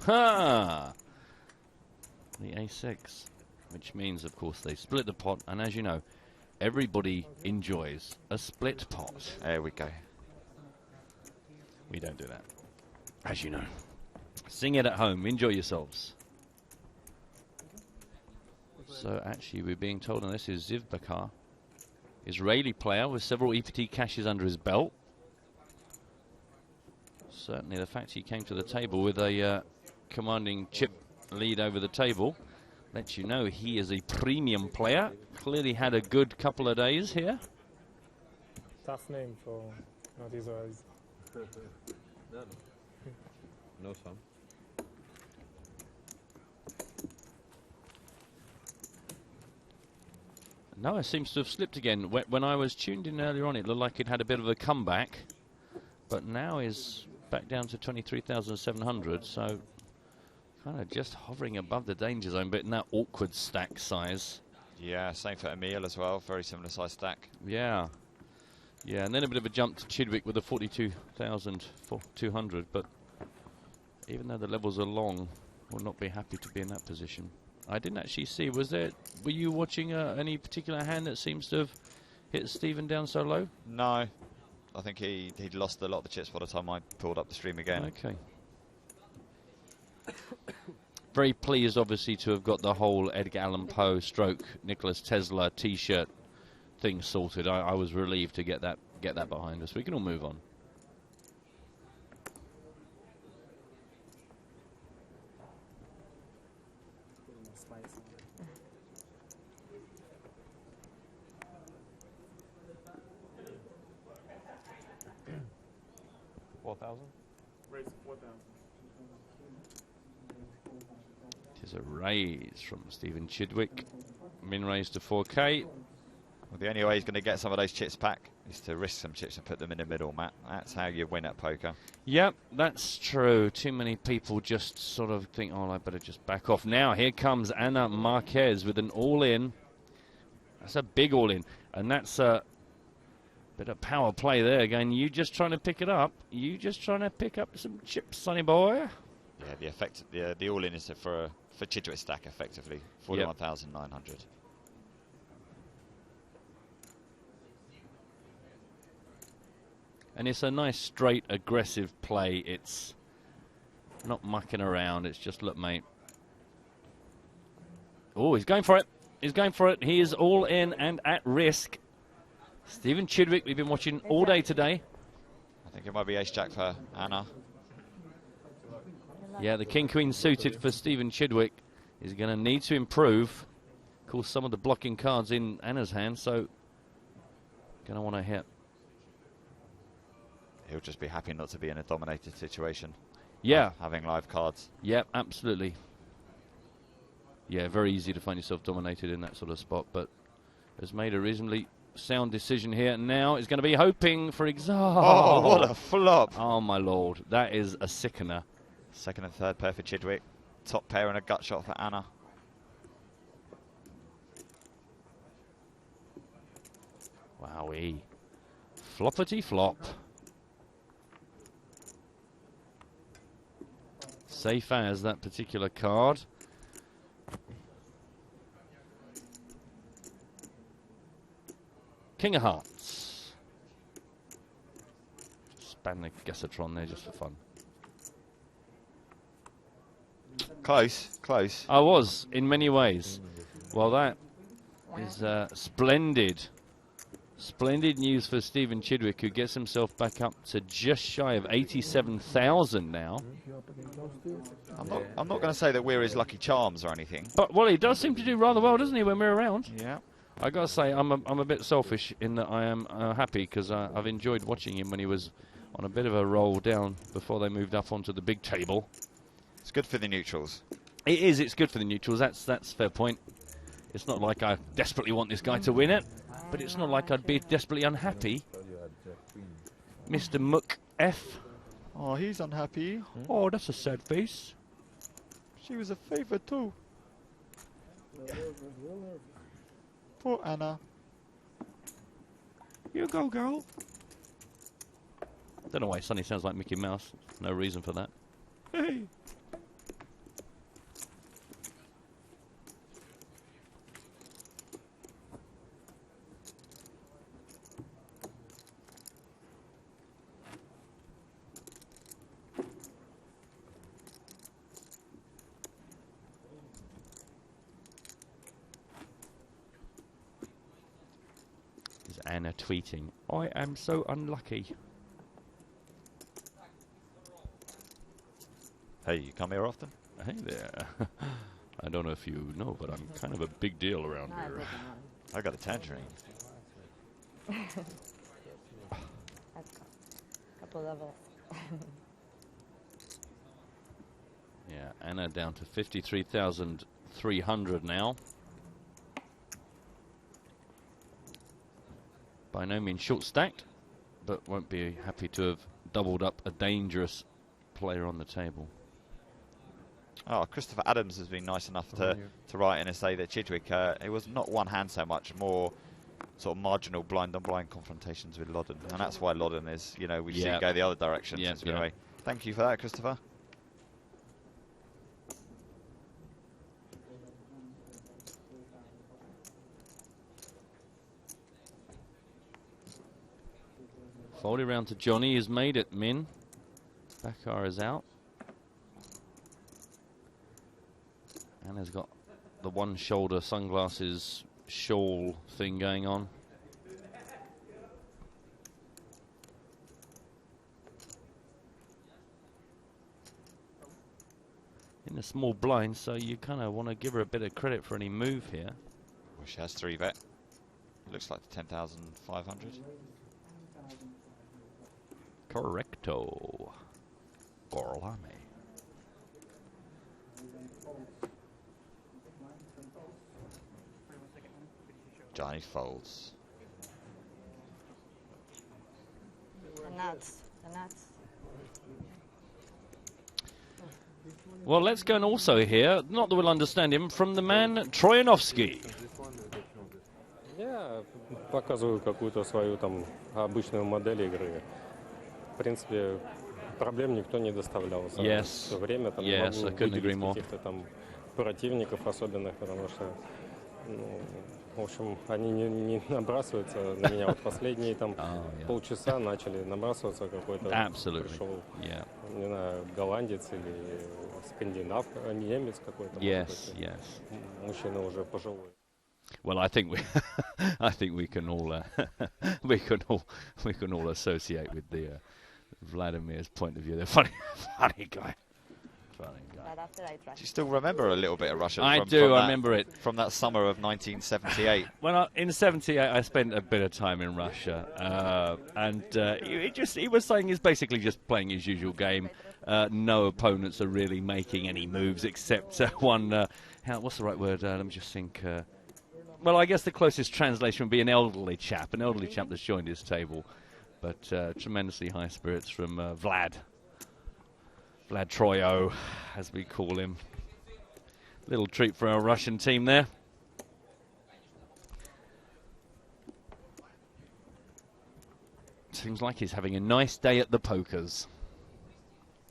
Ha! The A6, which means, of course, they split the pot, and as you know, everybody enjoys a split pot. There we go. We don't do that, as you know. Sing it at home. Enjoy yourselves. So actually, we're being told, and this is Ziv Bakar, Israeli player with several EPT cashes under his belt. Certainly the fact he came to the table with a commanding chip lead over the table lets you know he is a premium player. Clearly had a good couple of days here. Tough name for not Israelis. No fun. No, it seems to have slipped again. When I was tuned in earlier on, it looked like it had a bit of a comeback, but now is back down to 23,700, so kind of just hovering above the danger zone, but in that awkward stack size. Yeah, same for Emil as well, very similar size stack. Yeah. Yeah, and then a bit of a jump to Chidwick with a 42,200, but even though the levels are long, we'll not be happy to be in that position. I didn't actually see, were you watching any particular hand that seems to have hit Stephen down so low? No, I think he'd lost a lot of the chips by the time I pulled up the stream again. Okay. Very pleased, obviously, to have got the whole Edgar Allan Poe stroke Nicholas Tesla T-shirt thing sorted. I was relieved to get that behind us. We can all move on. Raise to 4,000. It is a raise from Stephen Chidwick. Min raise to 4K. Well, the only way he's going to get some of those chips back is to risk some chips and put them in the middle, Matt. That's how you win at poker. Yep, that's true. Too many people just sort of think, oh, I better just back off. Now, here comes Ana Marquez with an all-in. That's a big all-in. And that's a bit of power play there again. You just trying to pick it up. You just trying to pick up some chips, sonny boy. Yeah, the effect, the all-in is for Chidwick stack, effectively. 41,900. And it's a nice, straight, aggressive play. It's not mucking around. It's just, look, mate. Oh, he's going for it. He's going for it. He is all in and at risk. Stephen Chidwick, we've been watching all day today. I think it might be ace-jack for Anna. Yeah, the king-queen suited for Stephen Chidwick is going to need to improve. Of course, some of the blocking cards in Anna's hand, so going to want to hit. He'll just be happy not to be in a dominated situation. Yeah. Having live cards. Yeah, absolutely. Yeah, very easy to find yourself dominated in that sort of spot, but has made a reasonably sound decision here. Now is going to be hoping for Oh, what a flop. Oh, my lord. That is a sickener. Second and third pair for Chidwick. Top pair and a gut shot for Anna. Wowee. Floppity flop. Safe as that particular card. King of Hearts. Span the Guessatron there just for fun. Close, close. I was, in many ways. Well, that is splendid. Splendid news for Stephen Chidwick, who gets himself back up to just shy of 87,000 now. I'm not going to say that we're his lucky charms or anything. But, well, he does seem to do rather well, doesn't he, when we're around? Yeah. I got to say, I'm a bit selfish in that I am happy because I've enjoyed watching him when he was on a bit of a roll down before they moved up onto the big table. It's good for the neutrals. It is. It's good for the neutrals. That's a fair point. It's not like I desperately want this guy to win it, but it's not like I'd be desperately unhappy. Mr. Muck F. Oh, he's unhappy. Oh, that's a sad face. She was a favourite too. Poor Anna. You go, girl. Don't know why Sonny sounds like Mickey Mouse. No reason for that. Hey. Anna tweeting, I am so unlucky. Hey, you come here often? Hey there. I don't know if you know, but I'm kind of a big deal around here. I got a tangerine. Couple levels. Yeah, Anna down to 53,300 now. By no means short stacked, but won't be happy to have doubled up a dangerous player on the table. Oh, Christopher Adams has been nice enough to write in and say that Chidwick, it was not one hand so much, more sort of marginal blind-on-blind confrontations with Loddon. And that's why Loddon is, you know, we've seen it go the other direction since we've been away. Thank you for that, Christopher. Folded round to Johnny, is made it min. Bakar is out. Anna's got the one shoulder sunglasses shawl thing going on. In a small blind, so you kind of want to give her a bit of credit for any move here. Well, she has 3-bet. Looks like 10,500. Correcto. Gorlami. Johnny folds. The nuts. The nuts. Well, let's go and also hear, not that we'll understand him, from the man Troyanovsky. Я показываю какую-то свою там обычную модель игры. В принципе, проблем никто не доставлял. Yes. Все время там Yes, могу I couldn't agree выделить more. каких-то там противников особенных, потому что, ну, в общем, они не набрасываются на меня. Вот последние там полчаса начали набрасываться какой-то. Пришел, не знаю, голландец или скандинав, немец какой-то. Yes, yes. Мужчина уже пожилой. Well, I think I think we can all, we can all associate with the Vladimir's point of view. They're funny guy. But after I tried. Do you still remember a little bit of Russia? I do. I remember it from that summer of 1978. Well, in '78, I spent a bit of time in Russia, and he was saying he's basically just playing his usual game. No opponents are really making any moves except one. What's the right word? Let me just think. Well, I guess the closest translation would be an elderly chap that's joined his table. But tremendously high spirits from Vlad Troyo, as we call him. Little treat for our Russian team there. Seems like he's having a nice day at the pokers.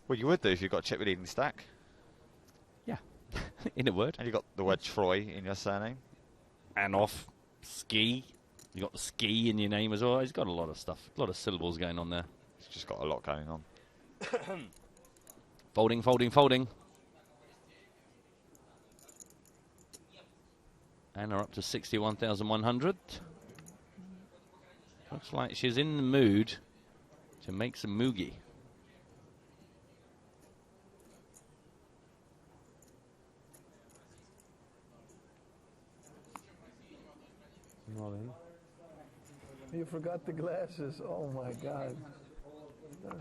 Well, you would do if you've got check with leading stack. Yeah, in a word. And you've got the word Troy in your surname. And off ski. You got the ski in your name as well. He's got a lot of stuff, a lot of syllables going on there. He's just got a lot going on. Folding, folding, folding. Anna up to 61,100. Looks like she's in the mood to make some moogie. You forgot the glasses. Oh my God.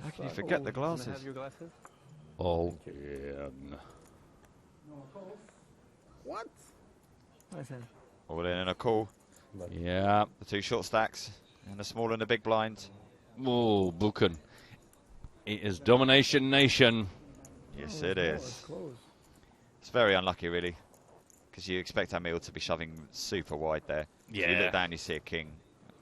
How can you forget the glasses? Have your glasses? Again. What? All in and a call. Yeah. The two short stacks and the small and the big blind. Oh, Buchan. It is Domination Nation. Yes, it is. It's very unlucky, really, because you expect Emil to be shoving super wide there. Yeah. You look down, you see a king,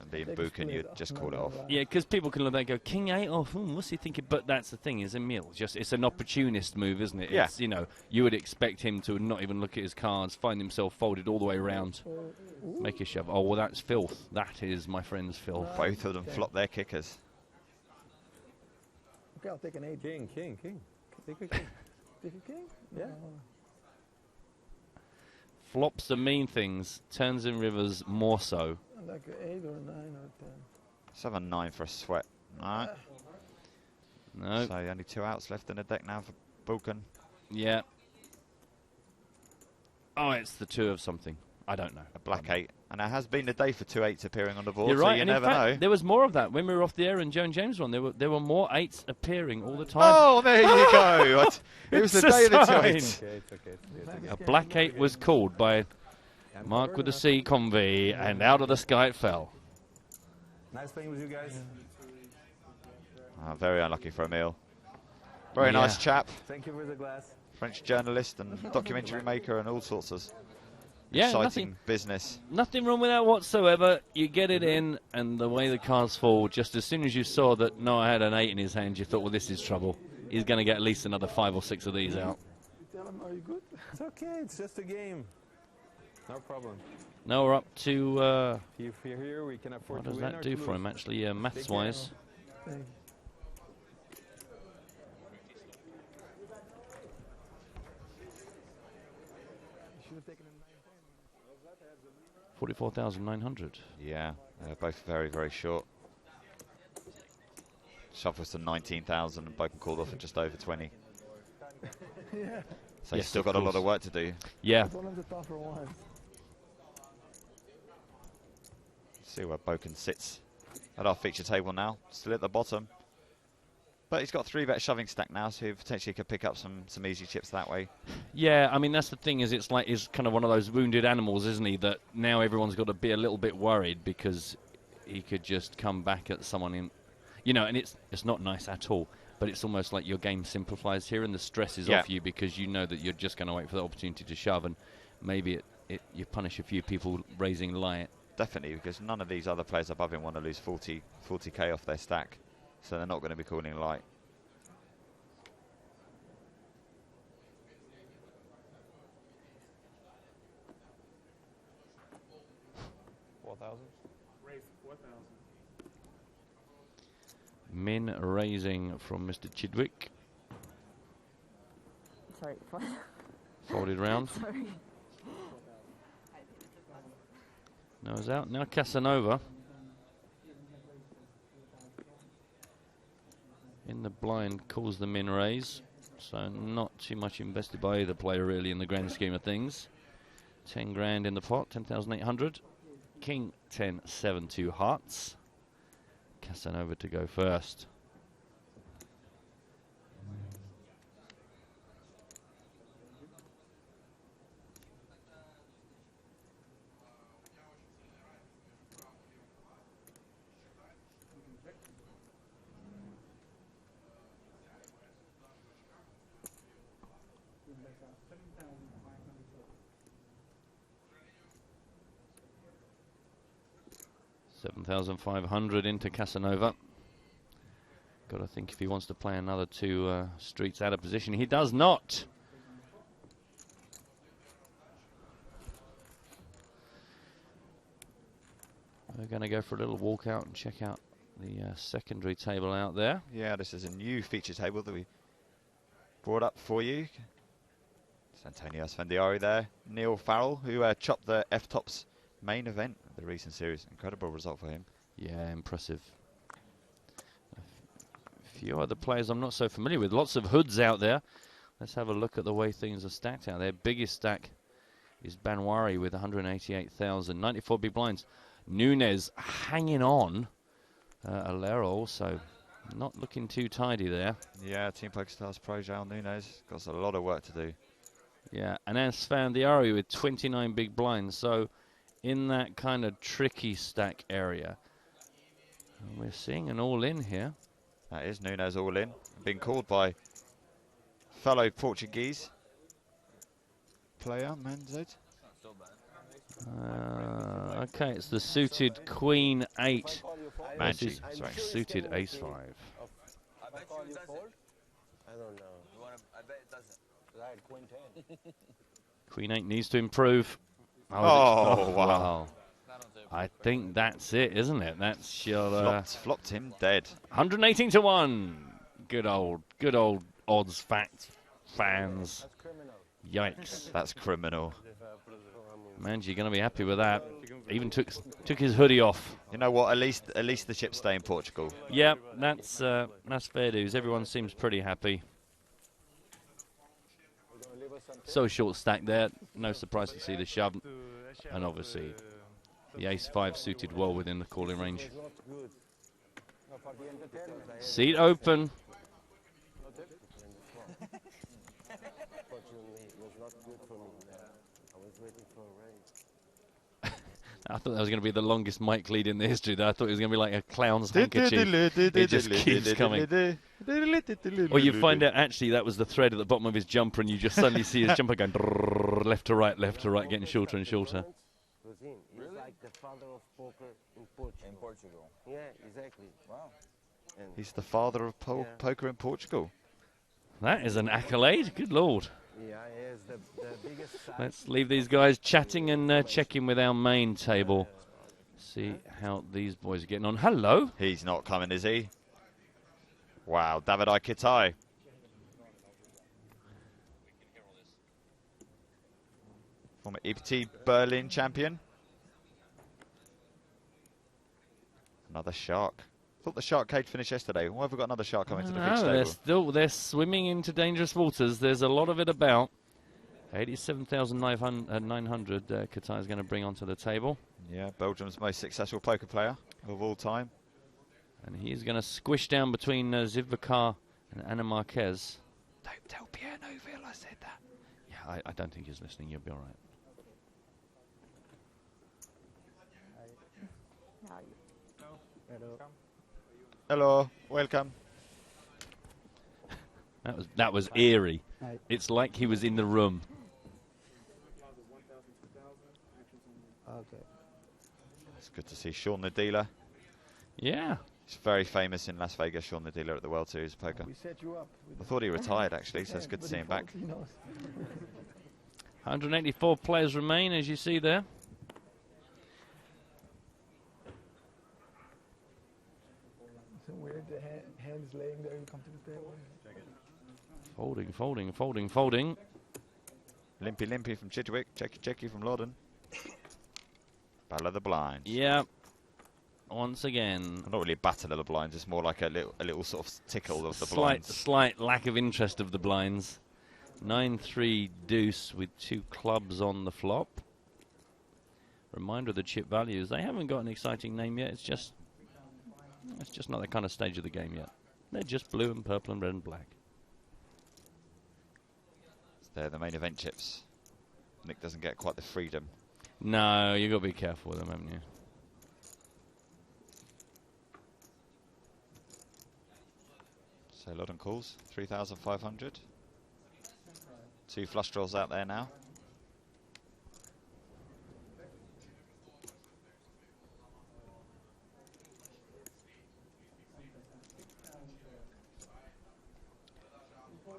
and being Buchan, you just call it off. Yeah, because people can look there and go, King 8 off, what's he thinking? But that's the thing, is Emil. It's an opportunist move, isn't it? Yeah. It's, you know, you would expect him to not even look at his cards, find himself folded all the way around, make a shove. Oh, well, that's filth. That is, my friend's filth. Both of them flop their kickers. Okay, I'll take an 8. King. Take a king. Take a king? Yeah. Flops the mean things, turns in rivers more so. Like an 8 or a 9 or 10. 7-9 for a sweat. No. No. So only 2 outs left in the deck now for Buchan. Yeah. Oh, it's the 2 of something. I don't know. A black 8. And there has been a day for 2 8s appearing on the board, You're right, so you and never in fact, know. there was more of that when we were off the air and Joe and James were on. There were more 8s appearing all the time. Oh, there you go. It was the It's day a of the 2 sign. 8s. Okay. A black 8 was called by Mark with the C convey, and out of the sky it fell. Nice playing with you guys. Very unlucky for Emil. Very nice chap. Thank you for the glass. French journalist and documentary maker and all sorts of Yeah, exciting business. Nothing wrong with that whatsoever. You get it in, and the way the cards fall, just as soon as you saw that Noah had an 8 in his hand, you thought, well, this is trouble. He's going to get at least another 5 or 6 of these out. Tell him, are you good? It's okay, it's just a game. No problem. Now we're up to... if you're here, we can afford what does that do for him, actually, maths-wise? $44,900. Yeah, they're both very, very short. Shuffles to 19,000 and both called off at just over 20. Yeah. So you've still got a lot of work to do. Yeah. It's one of the tougher ones. See where Boken sits at our feature table now. Still at the bottom. But he's got a 3-bet shoving stack now, so he potentially could pick up some easy chips that way. Yeah, I mean, that's the thing, is it's like he's kind of one of those wounded animals, isn't he, that now everyone's got to be a little bit worried because he could just come back at someone in... You know, and it's not nice at all, but it's almost like your game simplifies here and the stress is off you because you know that you're just going to wait for the opportunity to shove, and maybe you punish a few people raising light. Definitely, because none of these other players above him want to lose 40k off their stack, so they're not going to be calling light. Raise 4,000. Min raising from Mr. Chidwick. Sorry. Folded round. Sorry. Noah's out. Now Casanova. In the blind, calls the min raise. So not too much invested by either player really in the grand scheme of things. 10 grand in the pot, 10,800. King 10, 7, 2 hearts. Casanova to go first. $7,500 into Casanova. Got to think if he wants to play another 2 streets out of position. He does not. We're going to go for a little walk out and check out the secondary table out there. Yeah, this is a new feature table that we brought up for you. It's Antonio Asfandiari there. Neil Farrell, who chopped the F-Tops main event of the recent series. Incredible result for him. Yeah, impressive. A few other players I'm not so familiar with. Lots of hoods out there. Let's have a look at the way things are stacked out there. Biggest stack is Banwari with 188,000. 94 big blinds. Nunez hanging on. Alero also not looking too tidy there. Yeah, Team PokerStars Pro João Nunez got a lot of work to do. Yeah, and Asfandiari with 29 big blinds. So in that kind of tricky stack area, we're seeing an all-in here. That is Nunez all-in. Being called by fellow Portuguese player, Manzed. Okay, it's the suited Queen 8. Manji, sorry, suited Ace 5. I don't know. I bet it doesn't. I had Queen 10. Queen 8 needs to improve. Oh, wow. I think that's it, isn't it? That's your... flopped him dead. 118 to 1. Good old odds fact fans. Yikes. That's criminal. Manji going to be happy with that. Even took his hoodie off. You know what? At least the chips stay in Portugal. Yep, that's fair dues. Everyone seems pretty happy. So short stack there. No surprise to see the shove. And obviously, the Ace 5 suited well within the calling range. Seat open. I thought that was going to be the longest mic lead in the history. I thought it was going to be like a clown's handkerchief. It just keeps coming. Or you find out actually that was the thread at the bottom of his jumper, and you just suddenly see his jumper going left to right, getting shorter and shorter. He's like the father of poker in Portugal. In Portugal. Yeah, exactly. Wow. He's the father of poker in Portugal. That is an accolade. Good Lord. Yeah, he is the biggest side. Let's leave these guys chatting and check in with our main table. See how these boys are getting on. Hello. He's not coming, is he? Wow, David Ikitai. Former EPT Berlin champion. Another shark. Thought the shark cage finished yesterday. Why have we got another shark coming to the big stable? They're swimming into dangerous waters. There's a lot of it about. 87,900 Qatar is going to bring onto the table. Yeah, Belgium's most successful poker player of all time. And he's going to squish down between Zivakar and Ana Marquez. Don't tell Pierre Neuville I said that. Yeah, I don't think he's listening. You'll be all right. Hello, welcome. That was eerie. It's like he was in the room. Okay. It's good to see Sean the dealer. Yeah. He's very famous in Las Vegas, Sean the dealer at the World Series of Poker. We set you up. I thought he retired actually, so it's good to see him back. 184 players remain, as you see there. Weird, the hands laying there, you come to the table. Folding. Limpy from Chidwick, Checky from Loudon. Battle of the Blinds. Yeah. Once again. Not really a battle of the blinds, it's more like a little sort of tickle of the blinds. Slight lack of interest of the blinds. 9-3 deuce with 2 clubs on the flop. Reminder of the chip values. They haven't got an exciting name yet. It's just not that kind of stage of the game yet. They're just blue and purple and red and black. They're the main event chips. Nick doesn't get quite the freedom. No, you've got to be careful with them, haven't you? So Loudon calls, 3,500. 2 flush draws out there now.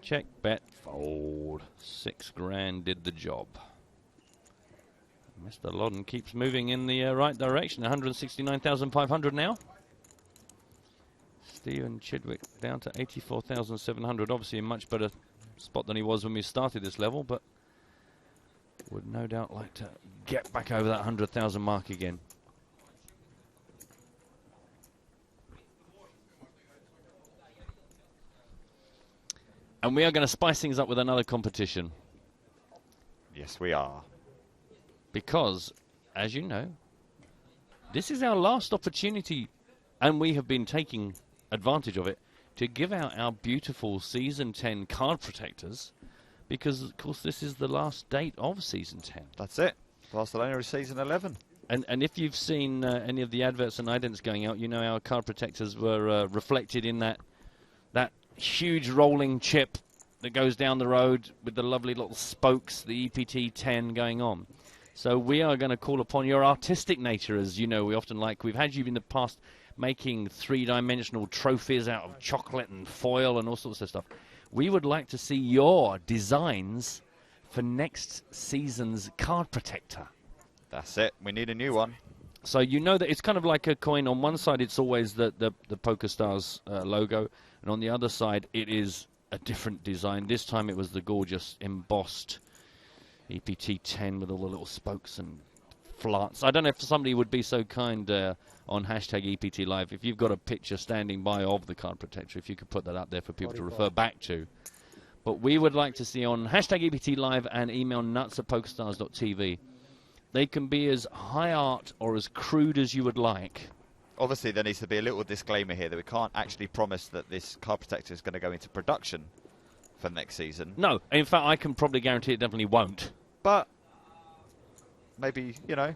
Check, bet, fold. 6 grand did the job. Mr. Loudon keeps moving in the right direction. 169,500 now. Stephen Chidwick down to 84,700. Obviously a much better spot than he was when we started this level, but would no doubt like to get back over that 100,000 mark again. And we are going to spice things up with another competition. Yes, we are. Because, as you know, this is our last opportunity, and we have been taking advantage of it, to give out our beautiful Season 10 card protectors, because, of course, this is the last date of Season 10. That's it. Barcelona is Season 11. And if you've seen any of the adverts and idents going out, you know our card protectors were reflected in that huge rolling chip that goes down the road with the lovely little spokes, the EPT 10 going on. So we are going to call upon your artistic nature, as you know we often like. We've had you in the past making 3-dimensional trophies out of chocolate and foil and all sorts of stuff. We would like to see your designs for next season's card protector. That's it. We need a new one. So you know that it's kind of like a coin. On one side, it's always the PokerStars logo, and on the other side, it is a different design. This time, it was the gorgeous embossed EPT 10 with all the little spokes and flats. I don't know if somebody would be so kind on hashtag EPT Live, if you've got a picture standing by of the card protector, if you could put that up there for people to refer back to. But we would like to see on hashtag EPT Live and email nuts@pokerstars.tv. They can be as high art or as crude as you would like. Obviously, there needs to be a little disclaimer here that we can't actually promise that this card protector is going to go into production for next season. No, in fact, I can probably guarantee it definitely won't. But maybe, you know,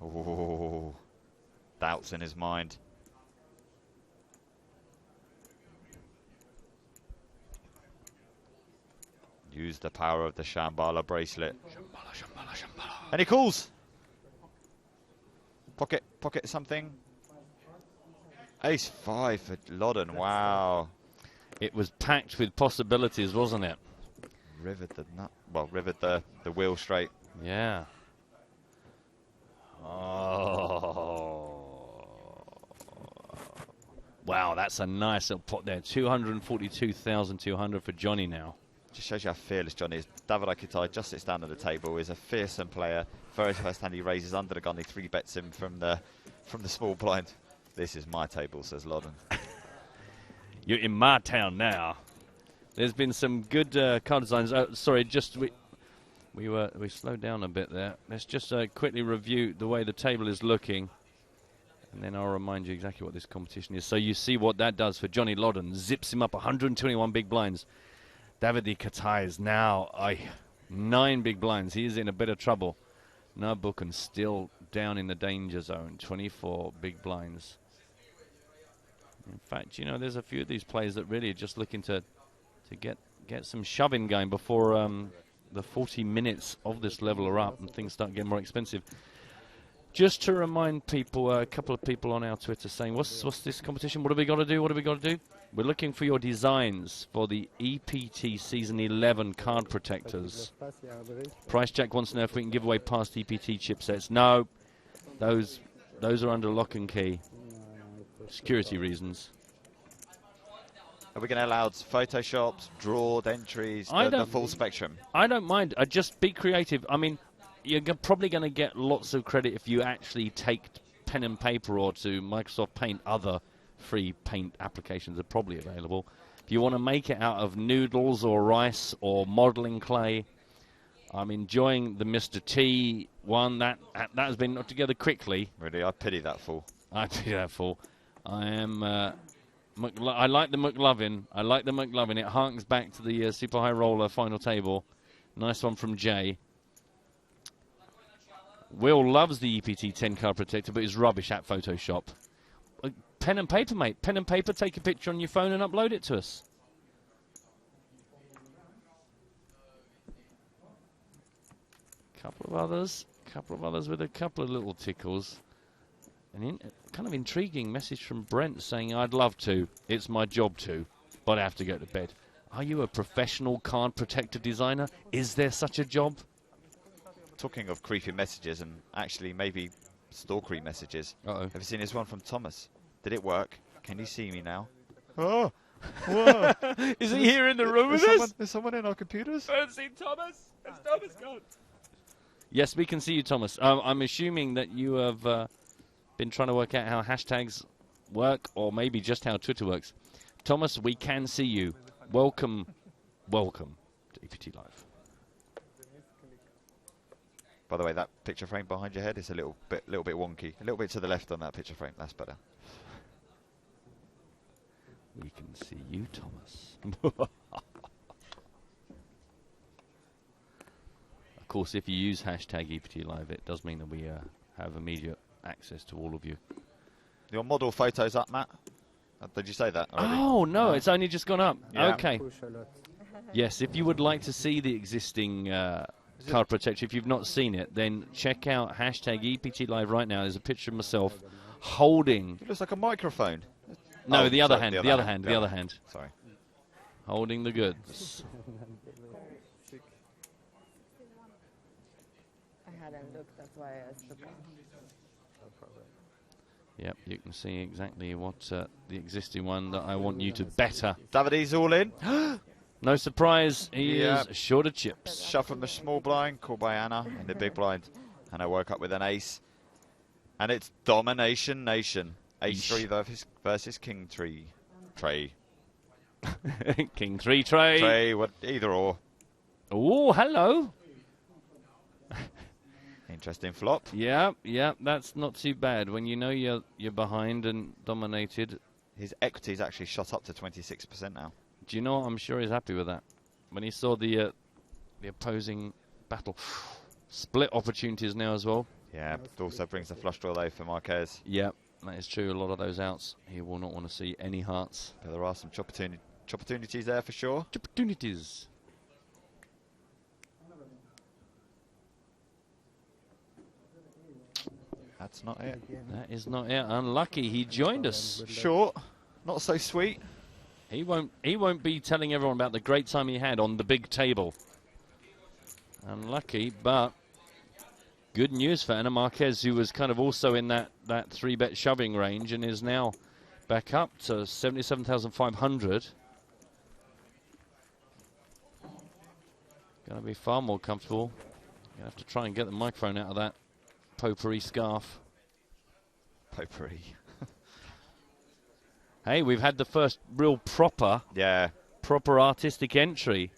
Oh, doubts in his mind. Use the power of the Shambhala bracelet. And he calls. Pocket something. Ace 5 for Loddon. Wow. It was packed with possibilities, wasn't it? Rivered the nut. Well, rivered the wheel straight. Yeah. Oh. Wow, that's a nice little pot there. 242,200 for Johnny now. Just shows you how fearless Johnny is. David Akitai just sits down at the table, is a fearsome player. Very first hand he raises under the gun, he 3-bets him from the small blind. This is my table, says Loddon. You're in my town now. There's been some good card designs. Sorry, just we slowed down a bit there. Let's just quickly review the way the table is looking, and then I'll remind you exactly what this competition is. So you see what that does for Johnny Loddon. Zips him up 121 big blinds. David Katai is now 9 big blinds. He is in a bit of trouble. Nabukan still down in the danger zone. 24 big blinds. In fact, you know, there's a few of these players that really are just looking to get some shoving going before the 40 minutes of this level are up and things start getting more expensive. Just to remind people, a couple of people on our Twitter saying, what's this competition? What have we got to do? What have we got to do? We're looking for your designs for the EPT Season 11 card protectors. Price Jack wants to know if we can give away past EPT chipsets. No, those are under lock and key. Security reasons. Are we going to allow photoshops, drawed entries, the full spectrum? I don't mind. Just be creative. I mean, you're probably going to get lots of credit if you actually take pen and paper or to Microsoft Paint. Other free paint applications are probably available. If you want to make it out of noodles or rice or modeling clay, I'm enjoying the Mr. T one. That has been put together quickly. Really, I pity that fool. I pity that fool. I am. I like the McLovin. I like the McLovin. It harks back to the Super High Roller final table. Nice one from Jay. Will loves the EPT 10 card protector, but is rubbish at Photoshop. Pen and paper, mate. Pen and paper. Take a picture on your phone and upload it to us. Couple of others with a couple of little tickles. Kind of intriguing message from Brent saying, I'd love to. It's my job to, but I have to go to bed. Are you a professional card protector designer? Is there such a job? Talking of creepy messages and actually maybe stalkery messages. Have you seen this one from Thomas? Did it work? Can you see me now? Oh, whoa. Is he here in the room with us? Is someone in our computers? I haven't seen Thomas. Has Thomas gone? Yes, we can see you, Thomas. I'm assuming that you have been trying to work out how hashtags work, or maybe just how Twitter works. Thomas, we can see you. Welcome to EPT Live. By the way, that picture frame behind your head is a little bit wonky. A little bit to the left on that picture frame. That's better. We can see you, Thomas. Of course, if you use hashtag EPT Live, it does mean that we have immediate access to all of you. Your model photo's up, Matt? Did you say that already? Oh, no, it's only just gone up. Yeah. Okay. Yes, if you would like to see the existing card protector, if you've not seen it, then check out hashtag EPT Live right now. There's a picture of myself holding... It looks like a microphone. No, oh, the other sorry, hand, the other hand. Sorry. Holding the goods. I hadn't looked, that's why I asked the question. Yep, you can see exactly what the existing one that I want you to better. Davide's all in. No surprise, he is short of chips. Shove from the small blind, called by Anna in the big blind. Anna woke up with an ace. And it's Domination Nation. Ace 3 versus King 3. Trey. King 3 Trey. Trey, either or. Oh, hello. Interesting flop. Yeah, that's not too bad when you know you're behind and dominated. His equity's actually shot up to 26% now. Do you know what? I'm sure he's happy with that. When he saw the opposing battle. Split opportunities now as well. Yeah, but also brings the flush draw though for Marquez. Yep, that is true. A lot of those outs, he will not want to see any hearts. But there are some opportunities there for sure. Opportunities. That's not it. That is not it. Unlucky. He joined us. Short, not so sweet. He won't be telling everyone about the great time he had on the big table. Unlucky, but good news for Ana Marquez, who was kind of also in that 3-bet shoving range and is now back up to 77,500. Going to be far more comfortable. You have to try and get the microphone out of that potpourri scarf. Potpourri. Hey, we've had the first real proper artistic entry.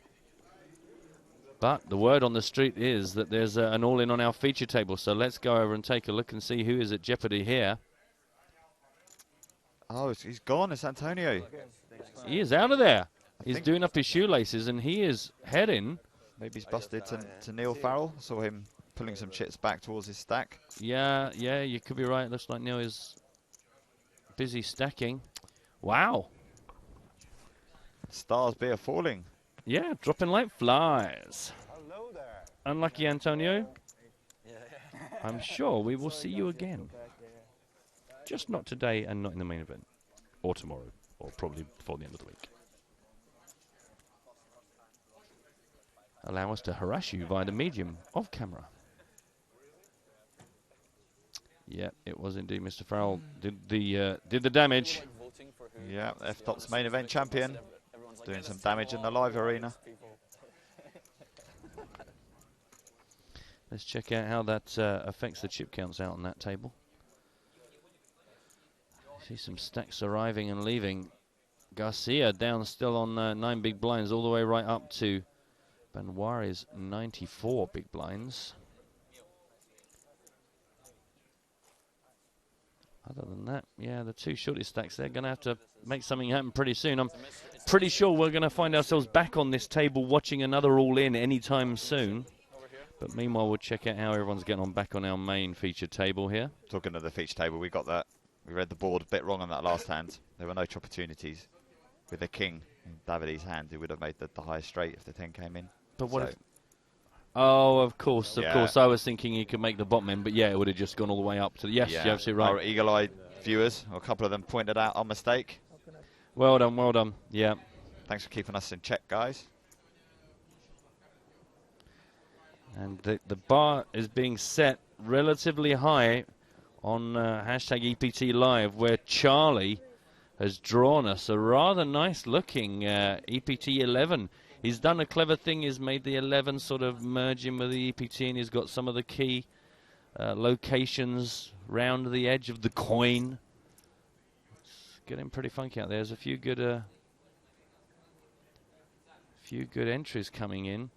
But the word on the street is that there's an all-in on our feature table. So let's go over and take a look and see who is at jeopardy here. Oh, he's gone. It's Antonio. He is out of there. He's doing up his shoelaces and he is heading. Maybe he's busted to Neil Farrell. Saw him pulling some chips back towards his stack. Yeah, you could be right. Looks like Neil is busy stacking. Wow. Stars be falling. Yeah, dropping like flies. Hello there. Unlucky Antonio. I'm sure we will see you again. Just not today and not in the main event. Or tomorrow. Or probably before the end of the week. Allow us to harass you via the medium of camera. Yeah, it was indeed Mr. Farrell did the damage. Yeah, F-Top's main event champion. Doing some damage in the live arena. Let's check out how that affects the chip counts out on that table. See some stacks arriving and leaving. Garcia down still on 9 big blinds, all the way right up to Benoit's 94 big blinds. Other than that, yeah, the two shortest stacks, they're going to have to make something happen pretty soon. I'm pretty sure we're going to find ourselves back on this table watching another all-in anytime soon. But meanwhile, we'll check out how everyone's getting on back on our main feature table here. Talking of the feature table, we got that. We read the board a bit wrong on that last hand. There were no opportunities. With the king in Davide's hand, he would have made the highest straight if the 10 came in. But what if... Oh, of course. I was thinking he could make the bottom end, but yeah, it would have just gone all the way up to the... Yes, you're absolutely right. Our eagle-eyed viewers, a couple of them pointed out our mistake. Well done, yeah. Thanks for keeping us in check, guys. And the bar is being set relatively high on hashtag EPT Live, where Charlie has drawn us a rather nice-looking EPT 11. He's done a clever thing. He's made the 11 sort of merge in with the EPT, and he's got some of the key locations round the edge of the coin. It's getting pretty funky out there. There's a few good entries coming in.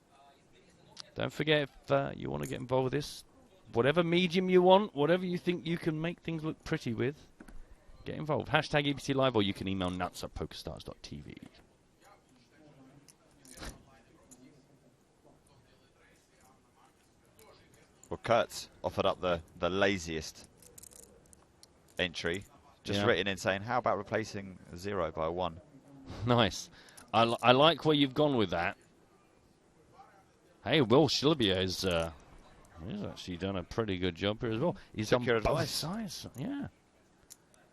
Don't forget, if you want to get involved with this, whatever medium you want, whatever you think you can make things look pretty with, get involved. Hashtag EPT Live, or you can email nuts@pokerstars.tv. Well, Kurt's offered up the laziest entry. Just written in saying, how about replacing 0 by 1? Nice. I like where you've gone with that. Hey, Will Shilbier is he's actually done a pretty good job here as well. He's on both sides. Yeah.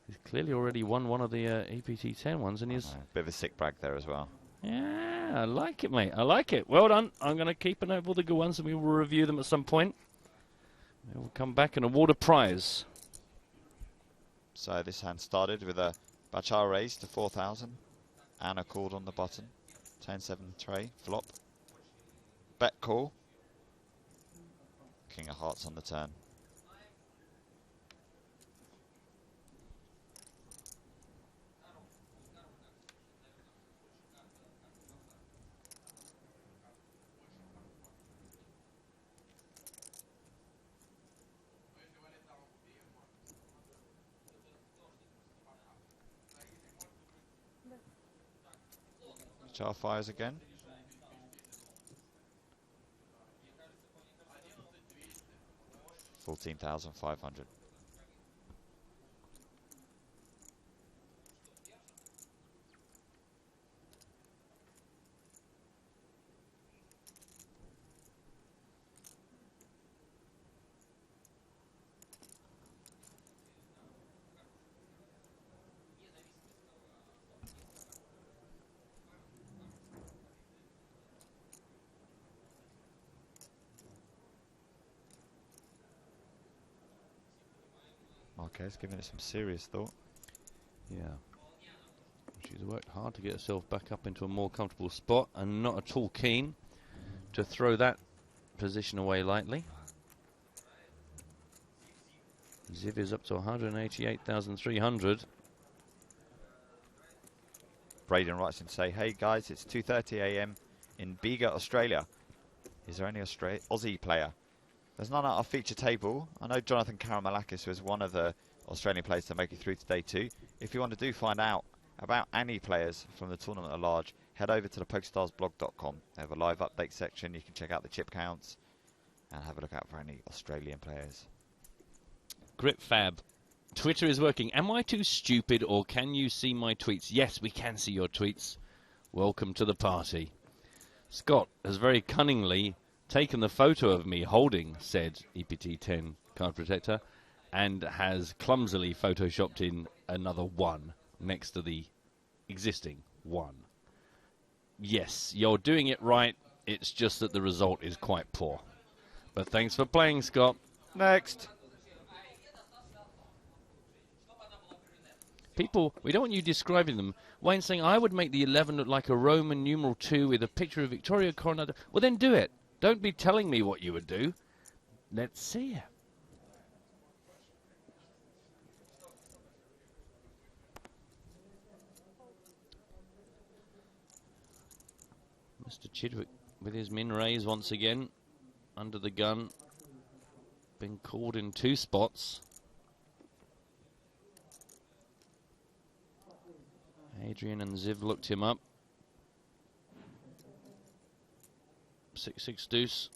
He's clearly already won one of the EPT 10 ones, and he's... Bit of a sick brag there as well. Yeah, I like it, mate. I like it. Well done. I'm going to keep a note of all the good ones, and we will review them at some point. We'll come back and award a prize. So this hand started with a Bachar raise to 4,000. Anna called on the button. 10-7 tray, flop. Bet call. King of hearts on the turn. Char fires again. 14,500. Marquez giving it some serious thought. Yeah. She's worked hard to get herself back up into a more comfortable spot and not at all keen to throw that position away lightly. Ziv is up to 188,300. Braden writes in to say, hey guys, it's 2:30 a.m. in Bega, Australia. Is there any Aussie player? There's none at our feature table. I know Jonathan Karamalakis was one of the Australian players to make it through to day 2. If you want to find out about any players from the tournament at large, head over to the PokerStarsblog.com. They have a live update section. You can check out the chip counts and have a look out for any Australian players. Gripfab. Twitter is working. Am I too stupid or can you see my tweets? Yes, we can see your tweets. Welcome to the party. Scott has very cunningly taken the photo of me holding said EPT 10 card protector and has clumsily photoshopped in another 1 next to the existing 1. Yes, you're doing it right. It's just that the result is quite poor. But thanks for playing, Scott. Next. People, we don't want you describing them. Wayne saying, I would make the 11 look like a Roman numeral 2 with a picture of Victoria Coronado. Well, then do it. Don't be telling me what you would do. Let's see it. Mr. Chidwick with his min raise once again. Under the gun. Been called in 2 spots. Adrian and Ziv looked him up. 6-6 deuce.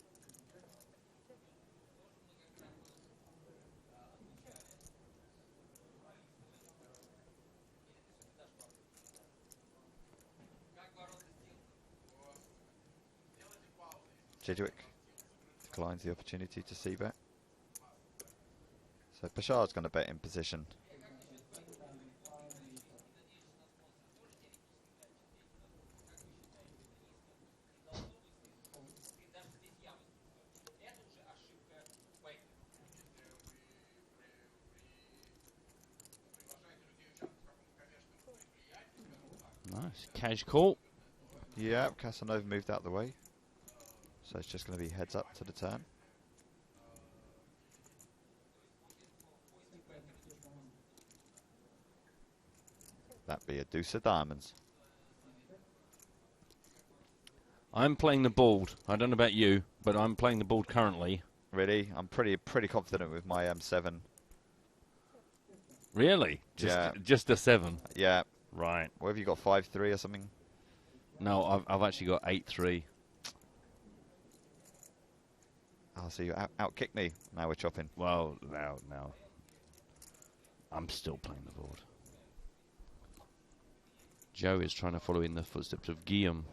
Chidwick declines the opportunity to see bet. So Bashard's going to bet in position. Nice. Cash call. Yeah, Casanova moved out of the way. So it's just going to be heads up to the turn. That'd be a deuce of diamonds. I'm playing the board. I don't know about you, but I'm playing the board currently. Really? I'm pretty confident with my M7. Really? Just a 7? Yeah. Right. What have you got, 5-3 or something? No, I've actually got 8-3. Oh, so you out-kicked me. Now we're chopping. Well, now. I'm still playing the board. Joe is trying to follow in the footsteps of Guillaume.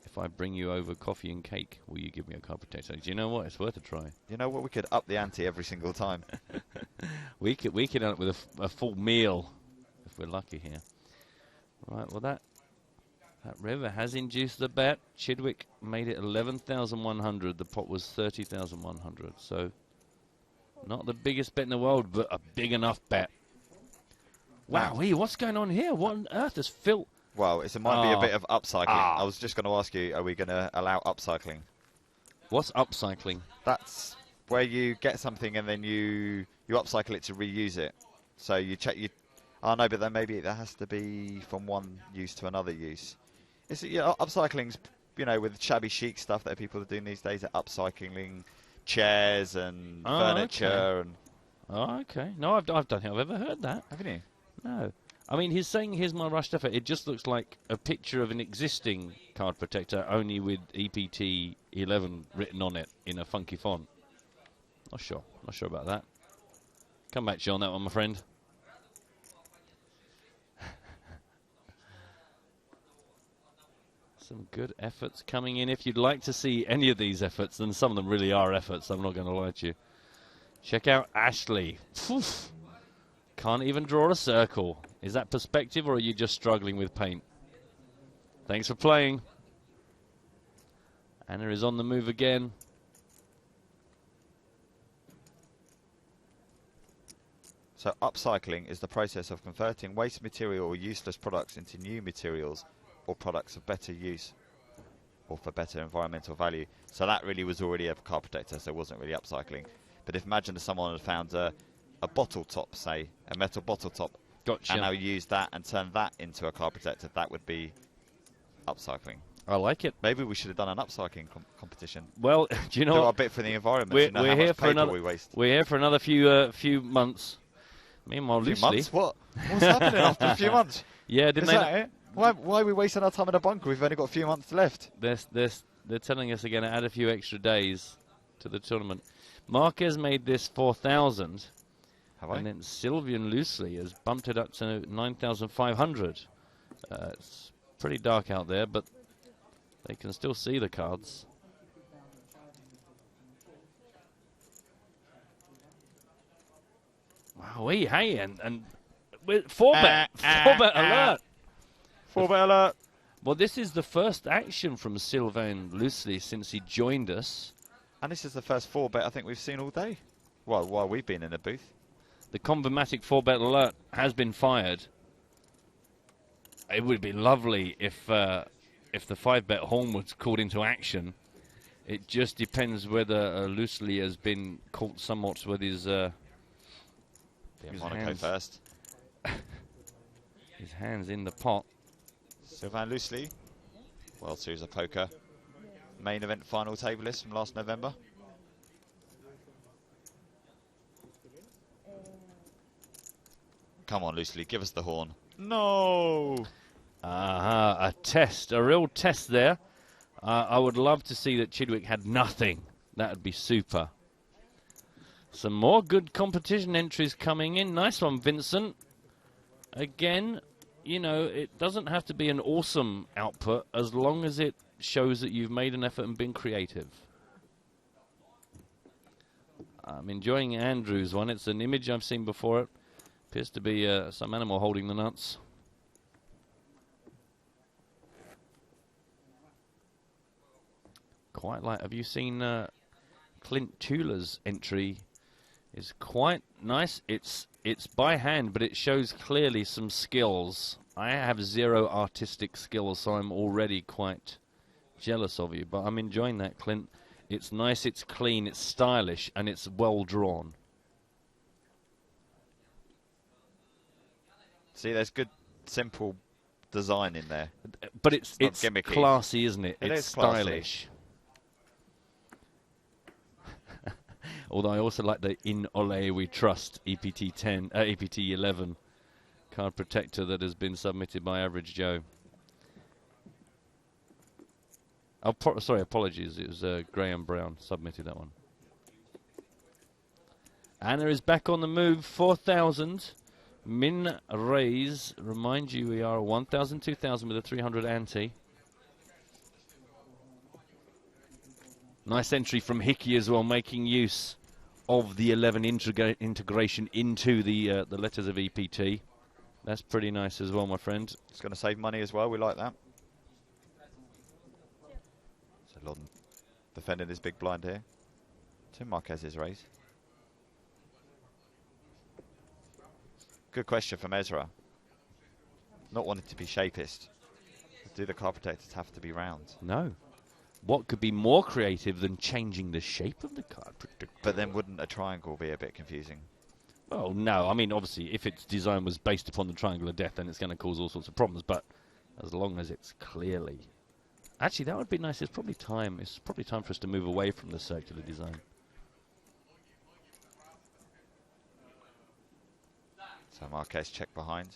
If I bring you over coffee and cake, will you give me a card protector? Do you know what? It's worth a try. You know what? We could up the ante every single time. we could end up with a full meal if we're lucky here. Right, well that river has induced the bet. Chidwick made it 11,100. The pot was 30,100. So not the biggest bet in the world, but a big enough bet. Wow, what's going on here? What on earth is Phil? Well, it might be a bit of upcycling. I was just going to ask you, are we going to allow upcycling? What's upcycling? That's where you get something and then you upcycle it to reuse it. So you check oh no, but then maybe that has to be from one use to another use. It's upcycling's with shabby chic stuff that people are doing these days. Upcycling chairs and furniture and. Oh, okay. No, I don't think I've ever heard that. Haven't you? No. I mean, he's saying, here's my rushed effort. It just looks like a picture of an existing card protector, only with EPT 11 written on it in a funky font. Not sure. Not sure about that. Come back to you on that one, my friend. Some good efforts coming in. If you'd like to see any of these efforts, then some of them really are efforts, I'm not going to lie to you. Check out Ashley. Oof. Can't even draw a circle. Is that perspective, or are you just struggling with paint? Thanks for playing. Anna is on the move again. So upcycling is the process of converting waste material or useless products into new materials or products of better use or for better environmental value. So that really was already a card protector, so it wasn't really upcycling. But if imagine if someone had found a bottle top, say, a metal bottle top, gotcha, and now used that and turned that into a card protector, that would be upcycling. I like it. Maybe we should have done an upcycling competition. Well, do you know do what? our bit for the environment. We're, You know we're how here much for paper another. we waste. We're here for another few months. Meanwhile, Few loosely. months? What? What's happening after a few months? Yeah, didn't Is they? that it? Why are we wasting our time in a bunker? We've only got a few months left. They're telling us again to add a few extra days to the tournament. Marquez made this 4,000. And then Sylvian loosely has bumped it up to 9,500. It's pretty dark out there, but they can still see the cards. Wow, hey, and with 4-bet alert. 4-bet alert. Well, this is the first action from Sylvain loosely since he joined us. And this is the first 4-bet I think we've seen all day. Well, while we've been in the booth. The Convermatic 4-bet alert has been fired. It would be lovely if the 5-bet horn was called into action. It just depends whether loosely has been caught somewhat with his Monaco hands. first. His hands in the pot. Sylvain Loosely, World Series of Poker, main event final table list from last November. Come on, Loosely, give us the horn. No! A test, a real test there. I would love to see that Chidwick had nothing. That would be super. Some more good competition entries coming in. Nice one, Vincent. Again, you know, it doesn't have to be an awesome output as long as it shows that you've made an effort and been creative. I'm enjoying Andrew's one. It's an image I've seen before. It appears to be some animal holding the nuts. Quite like. Have you seen Clint Tula's entry? Is quite nice. It's by hand, but it shows clearly some skills. I have zero artistic skills, so I'm already quite jealous of you. But I'm enjoying that, Clint. It's nice, it's clean, it's stylish, and it's well drawn. See, there's good, simple design in there. But it's gimmicky. Classy, isn't it? It it's is classy. stylish. Although I also like the In Ole We Trust EPT 10, EPT 11 card protector that has been submitted by Average Joe. Oh, sorry, apologies. It was Graham Brown submitted that one. Anna is back on the move. 4,000. Min raise. Remind you, we are 1,000, 2,000 with a 300 ante. Nice entry from Hickey as well, making use of the 11 integration into the letters of EPT. That's pretty nice as well, my friend. It's going to save money as well. We like that. So Lawton defending his big blind here. To Marquez's raise. Good question from Ezra. Not wanting to be shapist. Do the card protectors have to be round? No. What could be more creative than changing the shape of the card protector? But then wouldn't a triangle be a bit confusing? Well, no. I mean, obviously, if its design was based upon the triangle of death, then it's going to cause all sorts of problems. But as long as it's clearly... Actually, that would be nice. It's probably time. It's probably time for us to move away from the circular design. So Marquez check behind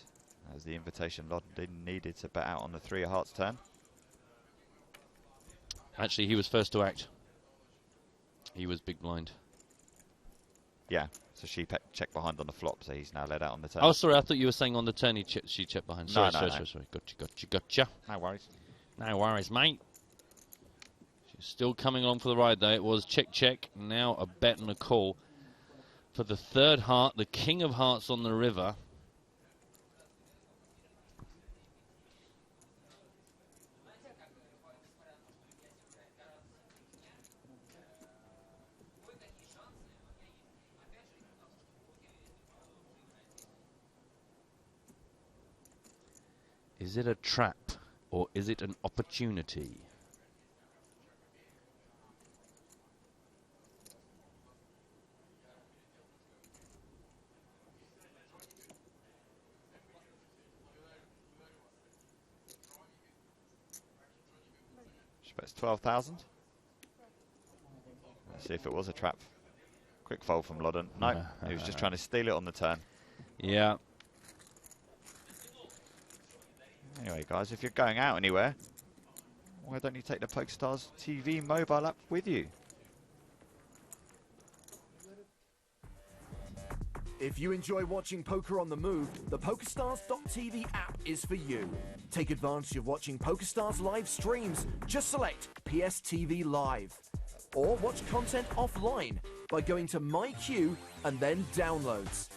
as the invitation Lawton needed to bet out on the 3 of hearts turn. Actually, he was first to act. He was big blind. Yeah, so she checked behind on the flop, so he's now led out on the turn. Oh, sorry, I thought you were saying on the turn she checked behind. Sorry, No. sorry. Gotcha. No worries. No worries, mate. She's still coming on for the ride, though. It was check. Now a bet and a call. For the third heart, the king of hearts on the river. Is it a trap or is it an opportunity? She bets 12,000. Let's see if it was a trap. Quick fold from Loddon. No, he was just trying to steal it on the turn. Yeah. Anyway, guys, if you're going out anywhere, why don't you take the PokerStars TV mobile app with you? If you enjoy watching poker on the move, the PokerStars.tv app is for you. Take advantage of watching PokerStars live streams. Just select PSTV Live. Or watch content offline by going to My Queue and then Downloads.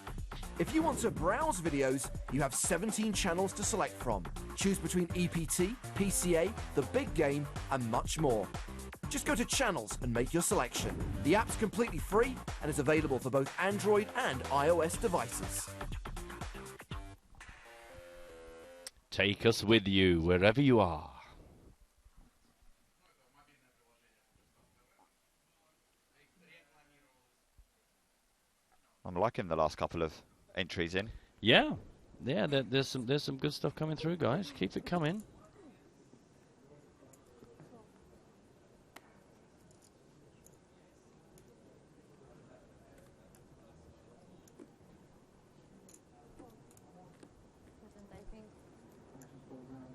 If you want to browse videos, you have 17 channels to select from. Choose between EPT, PCA, the big game, and much more. Just go to Channels and make your selection. The app's completely free and is available for both Android and iOS devices. Take us with you wherever you are. I'm liking the last couple of entries in. Yeah, there's some good stuff coming through, guys. Keep it coming.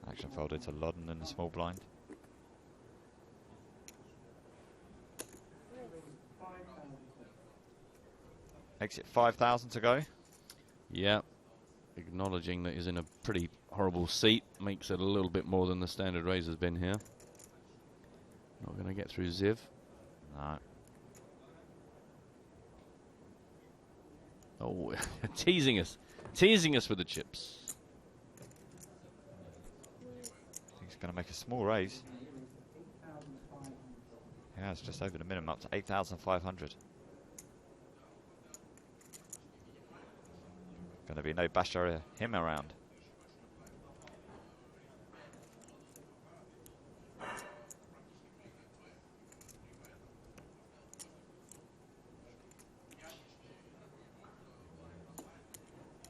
Action folded to Loddon in the small blind. Exit 5,000 to go. Yeah, acknowledging that he's in a pretty horrible seat makes it a little bit more than the standard raise has been here. Not going to get through Ziv. No. Oh, teasing us with the chips. I think he's going to make a small raise. Yeah, it's just over the minimum, up to 8,500. Going to be no basher him around.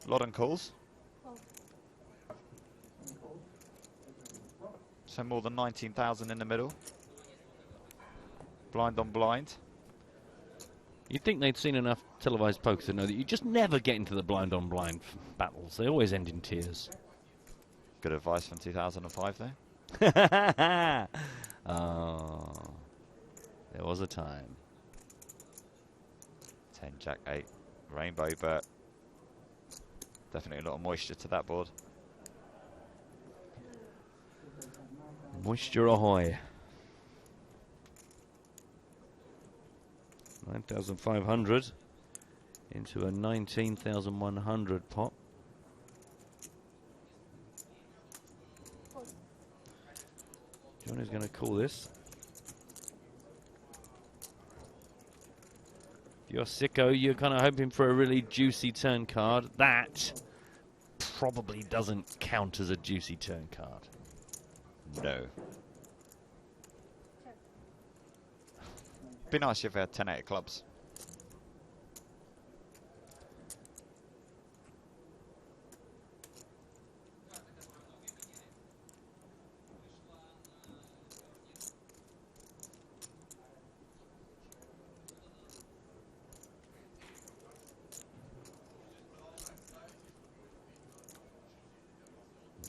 Loddon calls. So more than 19,000 in the middle. Blind on blind. You'd think they'd seen enough televised poker to know that you just never get into the blind on blind battles. They always end in tears. Good advice from 2005 there. Oh, there was a time. 10, Jack 8, Rainbow, but definitely a lot of moisture to that board. Moisture ahoy. 9,500 into a 19,100 pot. Johnny's going to call this. If you're sicko, you're kind of hoping for a really juicy turn card. That probably doesn't count as a juicy turn card. No. Be nice if we had 10-8 clubs.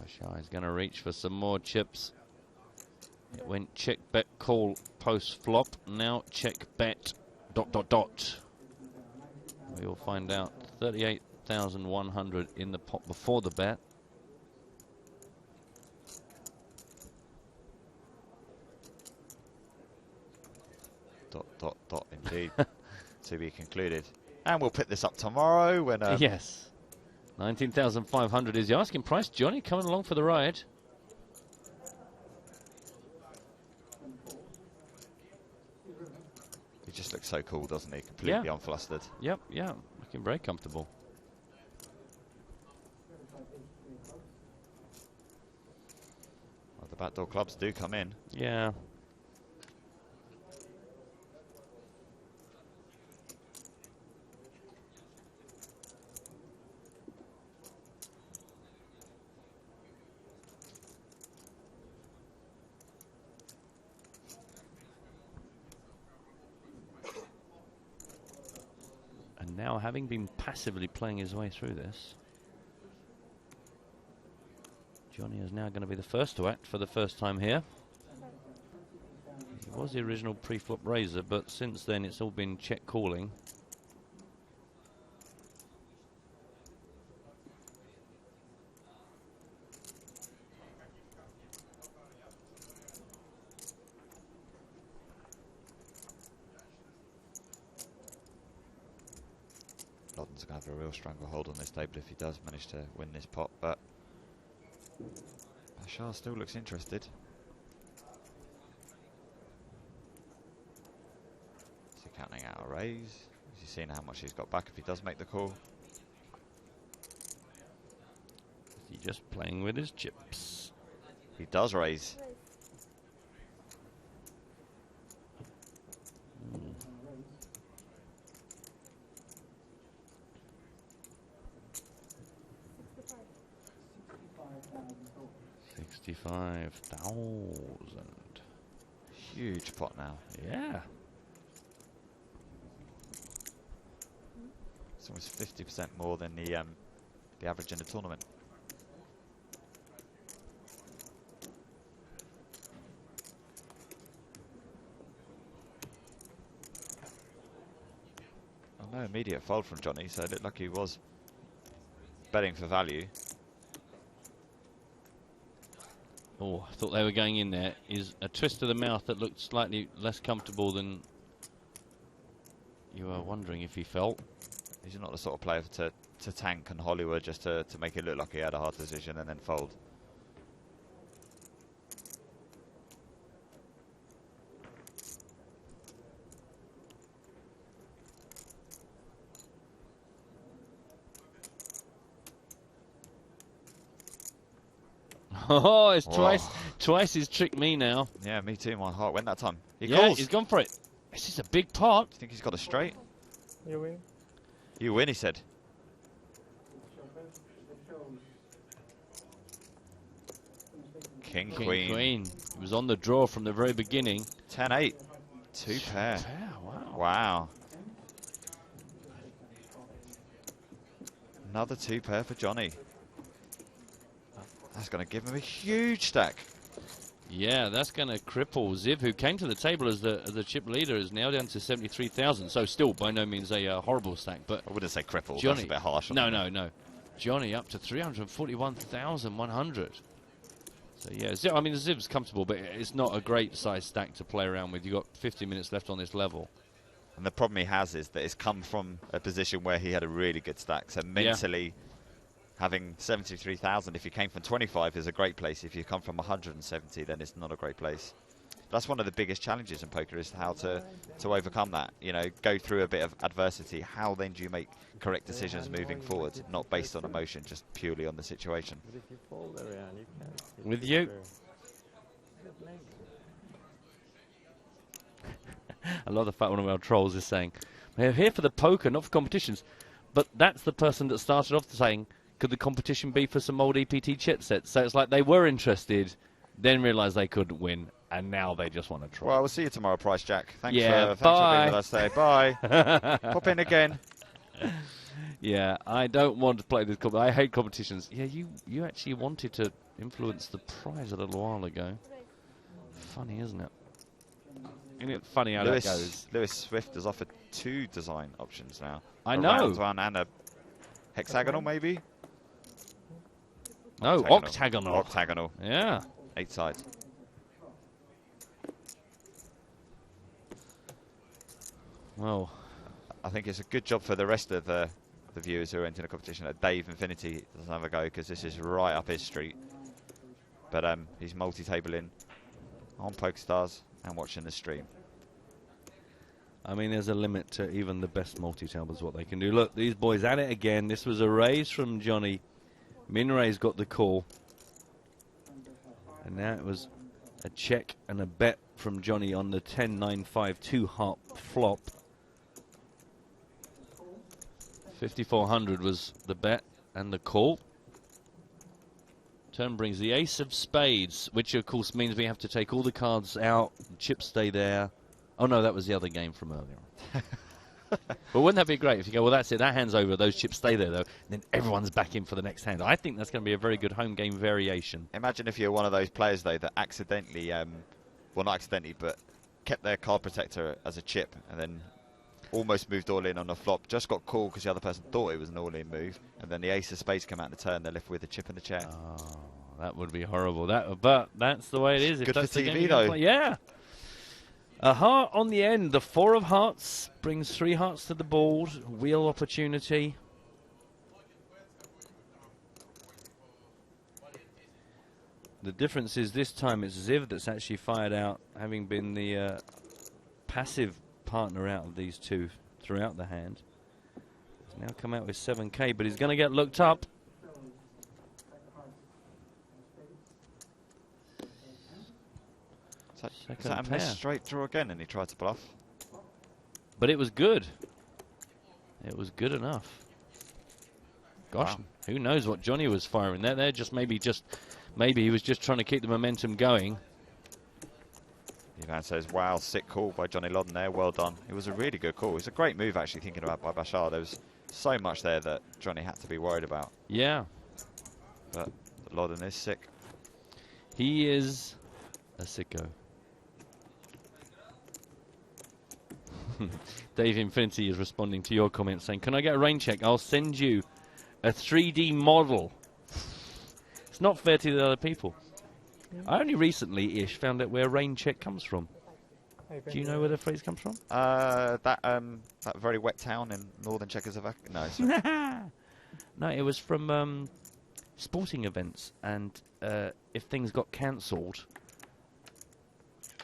Mashai's going to reach for some more chips. It went check, bet, call, post, flop. Now check, bet, ... We will find out. 38,100 in the pot before the bet. Dot, indeed. To be concluded. And we'll pick this up tomorrow when... yes. 19,500 is the asking price. Johnny coming along for the ride. He just looks so cool, doesn't he? Completely unflustered. Yep, yeah. Looking very comfortable. Well, the backdoor clubs do come in. Yeah. And now, having been passively playing his way through this, Johnny is now going to be the first to act for the first time here. He was the original pre-flop raiser, but since then it's all been check calling. Lodden's going to have a real stranglehold on this table if he does manage to win this pot, but Bashar still looks interested. Is he counting out a raise? Is he seeing how much he's got back if he does make the call? Is he just playing with his chips? He does raise. $65,000. Huge pot now. Yeah. It's almost 50% more than the average in the tournament. Oh, no immediate fold from Johnny, so it looked like he was betting for value. Oh, I thought they were going in there. Is a twist of the mouth that looked slightly less comfortable than you were wondering if he felt. He's not the sort of player to tank and Hollywood just to make it look like he had a hard decision and then fold. Oh, it's twice he's tricked me now. Yeah, me too. My heart went that time. He yeah, calls. He's gone for it. This is a big pot. Do you think he's got a straight? You win. You win, he said. King, Queen. He was on the draw from the very beginning. 10-8. Two pair. Wow. Wow. Another two pair for Johnny. That's going to give him a huge stack. Yeah, that's going to cripple Ziv, who came to the table as the chip leader, is now down to 73,000. So still by no means a horrible stack. But I wouldn't say cripple. Johnny, that's a bit harsh. No. Johnny up to 341,100. So yeah, I mean the Ziv's comfortable, but it's not a great size stack to play around with. You've got 50 minutes left on this level. And the problem he has is that it's come from a position where he had a really good stack. So mentally, having 73,000, if you came from 25, is a great place. If you come from 170, then it's not a great place. That's one of the biggest challenges in poker, is how to overcome that. You know, go through a bit of adversity. How then do you make correct decisions moving forward, not based on emotion, just purely on the situation? But if you fold there, you can't. With you. I love the fact one of our trolls is saying, we're here for the poker, not for competitions. But that's the person that started off saying, could the competition be for some old EPT chip sets? So it's like they were interested, then realised they couldn't win, and now they just want to try. Well, we'll see you tomorrow, Price Jack. Thanks, yeah, for being with us today. Bye. Pop in again. Yeah, I don't want to play this. I hate competitions. Yeah, you actually wanted to influence the prize a little while ago. Funny, isn't it? Isn't it funny how that goes? Lewis Swift has offered 2 design options now. I a know. round one and a hexagonal, maybe? No, octagonal. Octagonal. Yeah. 8 sides. Well, I think it's a good job for the rest of the viewers who are entering the competition that Dave Infinity doesn't have a go, because this is right up his street. But he's multi-tabling on PokerStars and watching the stream. I mean, there's a limit to even the best multi-tablers, what they can do. Look, these boys at it again. This was a raise from Johnny. Min Ray's got the call. And now it was a check and a bet from Johnny on the 10-9-5 2-heart flop. 5,400 was the bet and the call. Turn brings the ace of spades, which of course means we have to take all the cards out, chips stay there. Oh no, that was the other game from earlier. But wouldn't that be great if you go, well, that's it, that hand's over, those chips stay there though, and then everyone's back in for the next hand. I think that's going to be a very good home game variation. Imagine if you're one of those players though that accidentally, well not accidentally, but kept their card protector as a chip and then almost moved all in on the flop, just got called because the other person thought it was an all-in move, and then the ace of spades come out in the turn, they're left with a chip in the chair. Oh, that would be horrible. But that's the way it is. Good if that's for the TV game though. Yeah. A heart on the end. The 4 of hearts brings 3 hearts to the board. Wheel opportunity. The difference is this time it's Ziv that's actually fired out, having been the passive partner out of these two throughout the hand. He's now come out with 7k, but he's going to get looked up. Is that a missed straight draw again, and he tried to bluff? But it was good. It was good enough. Gosh, who knows what Johnny was firing there? They're just maybe he was just trying to keep the momentum going. Ivan says, wow, sick call by Johnny Lodden there. Well done. It was a really good call. It's a great move, actually, thinking about by Bashar. There was so much there that Johnny had to be worried about. Yeah. But Lodden is sick. He is a sicko. Dave Infinity is responding to your comment saying, can I get a rain check? I'll send you a 3D model. It's not fair to the other people. I only recently-ish found out where rain check comes from. Do you know where the phrase comes from? That very wet town in northern Czechoslovakia. No, sorry. No, it was from sporting events, and if things got cancelled,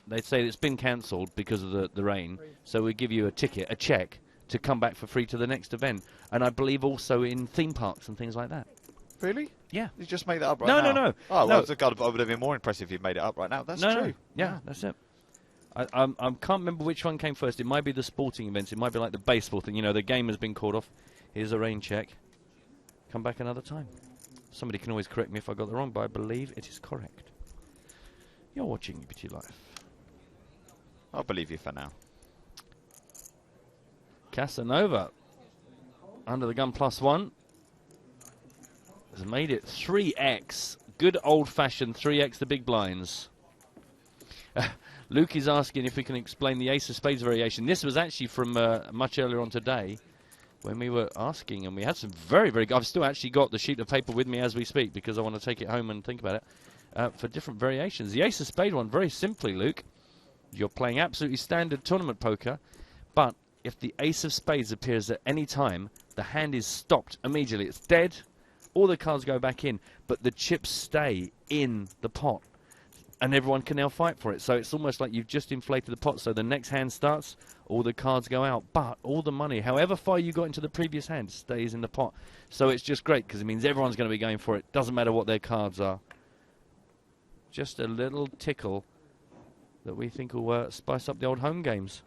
they'd say it's been cancelled because of the rain, so we give you a ticket, a check, to come back for free to the next event. And I believe also in theme parks and things like that. Really? Yeah. You just made that up right now? No. Oh, no. well, I would have been more impressive if you'd made it up right now. That's true. No. Yeah, that's it. I can't remember which one came first. It might be the sporting events. It might be like the baseball thing. You know, the game has been called off. Here's a rain check. Come back another time. Somebody can always correct me if I got that wrong, but I believe it is correct. You're watching EPT Live. I'll believe you for now. Casanova, under the gun +1, has made it 3x. Good old-fashioned 3x the big blinds. Luke is asking if we can explain the ace of spades variation. This was actually from much earlier on today when we were asking, and we had some very, very good. I've still actually got the sheet of paper with me as we speak because I want to take it home and think about it for different variations. The ace of spade one, very simply, Luke, you're playing absolutely standard tournament poker, but if the ace of spades appears at any time, the hand is stopped immediately. It's dead. All the cards go back in, but the chips stay in the pot. And everyone can now fight for it. So it's almost like you've just inflated the pot. So the next hand starts, all the cards go out. But all the money, however far you got into the previous hand, stays in the pot. So it's just great because it means everyone's going to be going for it. Doesn't matter what their cards are. Just a little tickle that we think will spice up the old home games.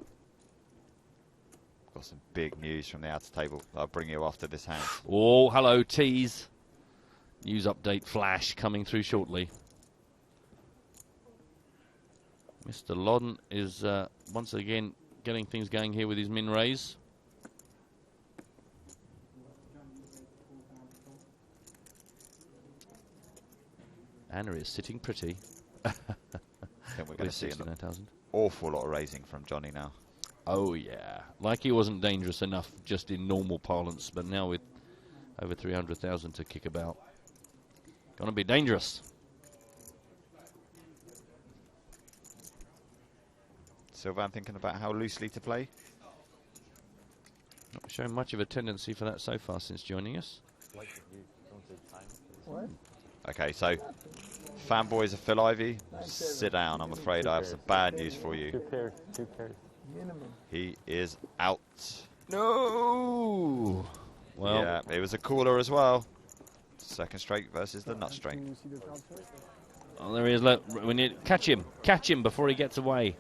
Got some big news from the outer table. I'll bring you after this hand. Oh, hello, tease. News update flash coming through shortly. Mr. Lodden is once again getting things going here with his min raise. Anna is sitting pretty. Then we're going to see awful lot of raising from Johnny now. Oh, yeah. Like he wasn't dangerous enough just in normal parlance, but now with over 300,000 to kick about. Gonna be dangerous. Sylvain thinking about how loosely to play. Not showing much of a tendency for that so far since joining us. What? Okay, so fanboys of Phil Ivey, sit down. I'm afraid I have some bad news for you. 2 pairs, 2 pairs. He is out. No! Well, yeah, it was a cooler as well. Second straight versus the nut straight. Oh, there he is. Look, we need catch him before he gets away.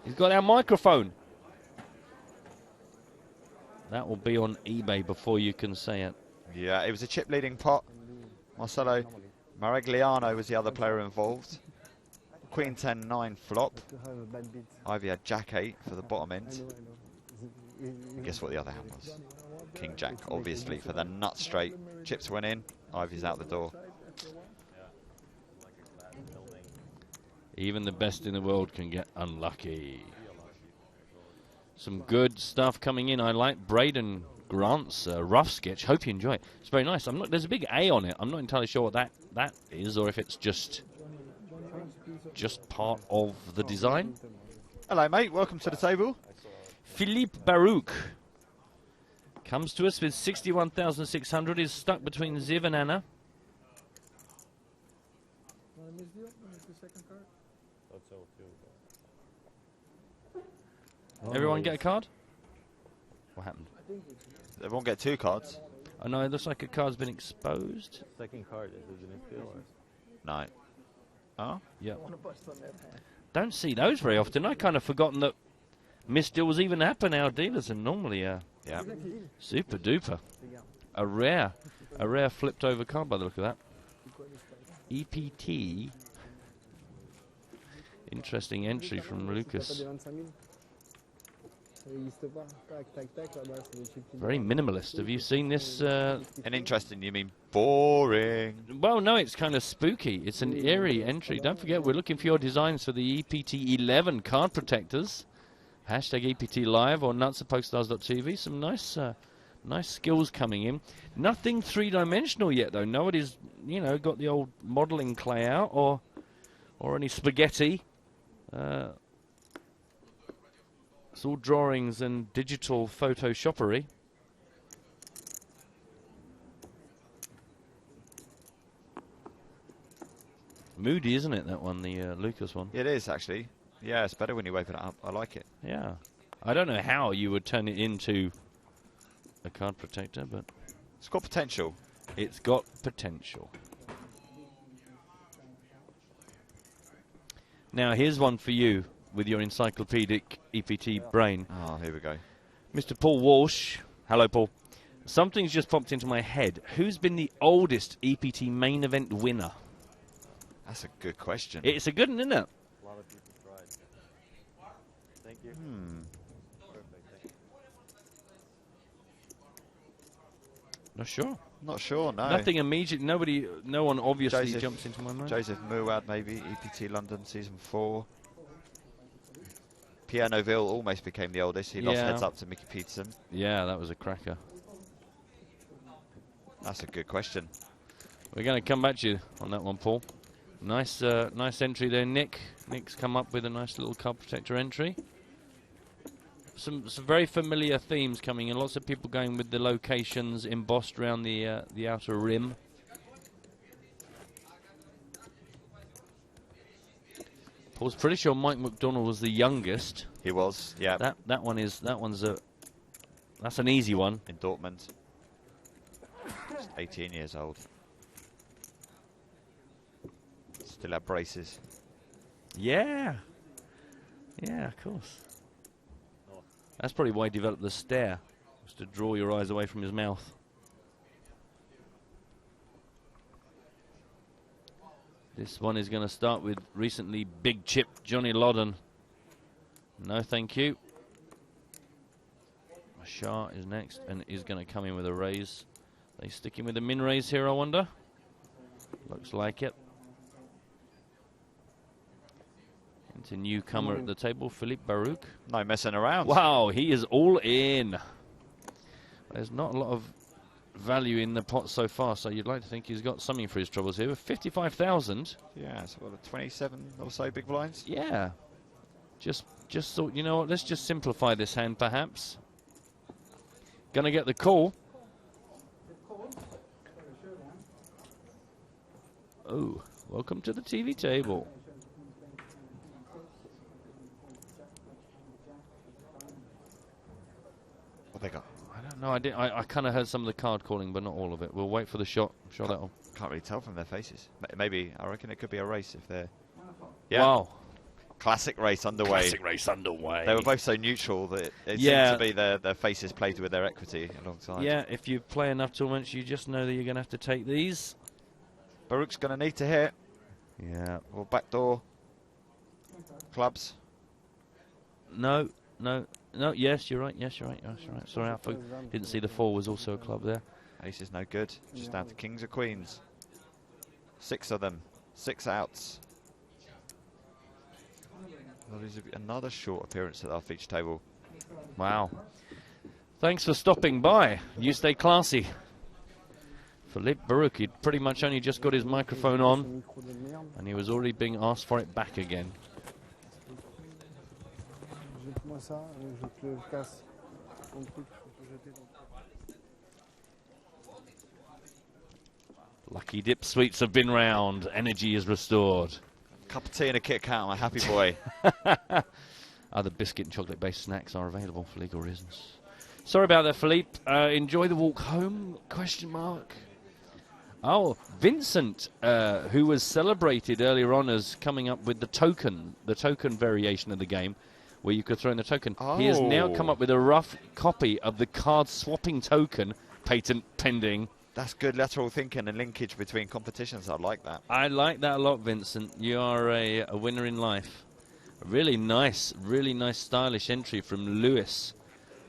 He's got our microphone. That will be on eBay before you can say it. Yeah, it was a chip leading pot. Marcelo Marigliano was the other player involved. Queen 10-9 flop. Ivy had Jack 8 for the bottom end. Guess what the other hand was? King Jack, obviously, for the nut straight. Chips went in, Ivy's out the door. Even the best in the world can get unlucky. Some good stuff coming in. I like Braden Grant's rough sketch. Hope you enjoy it. It's very nice. There's a big A on it. I'm not entirely sure what that is, or if it's just part of the design. Hello, mate. Welcome to the table. Philippe Baruch comes to us with 61,600. Is stuck between Ziv and Anna. Everyone get a card? What happened? Everyone get 2 cards. Oh no, it looks like a card's been exposed. Second card, doesn't it feel? No. Oh? Yeah. Don't see those very often. I kind of forgotten that misdeals even happen our dealers, and normally yeah. Super duper. A rare flipped over card by the look of that. EPT. Interesting entry from Lucas. Very minimalist. Have you seen this? And interesting, you mean boring? Well, no, it's kind of spooky. It's an eerie entry. Don't forget, we're looking for your designs for the EPT 11 card protectors. Hashtag EPT Live or nuts at PokerStars.tv. Some nice skills coming in. Nothing three-dimensional yet, though. Nobody's, got the old modeling clay out or any spaghetti. It's all drawings and digital photoshoppery. Moody, isn't it, that one, the Lucas one? It is, actually. Yeah, it's better when you open it up. I like it. Yeah. I don't know how you would turn it into a card protector, but... It's got potential. It's got potential. Now, here's one for you with your encyclopedic EPT brain. Oh, here we go. Mr. Paul Walsh. Hello, Paul. Something's just popped into my head. Who's been the oldest EPT main event winner? That's a good question. It's a good one, isn't it? A lot of people tried. Thank you. Perfect, thank you. Not sure. Not sure, no. Nothing immediate. No one obviously jumps into my mind. Joseph Muad, maybe. EPT London, Season 4. Pierre Noville almost became the oldest. He lost heads up to Mickey Peterson. Yeah, that was a cracker. That's a good question. We're going to come back to you on that one, Paul. Nice entry there, Nick. Nick's come up with a nice little card protector entry. Some very familiar themes coming in. Lots of people going with the locations embossed around the outer rim. Paul's pretty sure Mike McDonald was the youngest. He was, yeah. That's an easy one. In Dortmund. Just 18 years old. Still have braces. Yeah. Yeah, of course. That's probably why he developed the stare, was to draw your eyes away from his mouth. This one is going to start with recently big chip Johnny Loddon. No, thank you. Shah is next and is going to come in with a raise. They sticking with the min raise here, I wonder? Looks like it. It's a newcomer at the table, Philippe Baruch. No messing around. Wow, he is all in. There's not a lot of value in the pot so far, so you'd like to think he's got something for his troubles here. With 55,000. Yeah, so what, 27 or so big blinds? Yeah. Just thought, you know what, let's just simplify this hand, perhaps. Gonna get the call. Oh, welcome to the TV table. What they got? I don't know. I kind of heard some of the card calling, but not all of it. We'll wait for the shot. I'm sure that'll. Can't really tell from their faces. Maybe, I reckon it could be a race if they're. Yeah. Wow. Classic race underway. Classic race underway. They were both so neutral that it Yeah. seemed to be their faces played with their equity alongside. Yeah, if you play enough tournaments, you just know that you're going to have to take these. Baruch's going to need to hit. Yeah. Or backdoor. Clubs. No. Yes, you're right. Yes, you're right. Yes, you're right. Sorry, I didn't see the 4 was also a club there. Ace is no good. Just down to kings or queens. 6 of them. 6 outs. Well, there's another short appearance at our feature table. Wow. Thanks for stopping by. You stay classy. Philippe Baruch, he'd pretty much only just got his microphone on, and he was already being asked for it back again. Lucky dip sweets have been round. Energy is restored. Cup of tea and a Kit Kat, I'm a happy boy. Other biscuit and chocolate-based snacks are available for legal reasons. Sorry about that, Philippe. Enjoy the walk home? Question mark. Oh, Vincent, who was celebrated earlier on as coming up with the token variation of the game, where you could throw in the token. Oh. He has now come up with a rough copy of the card swapping token, patent pending. That's good lateral thinking and linkage between competitions. I like that. I like that a lot, Vincent. You are a winner in life. A really nice, stylish entry from Lewis.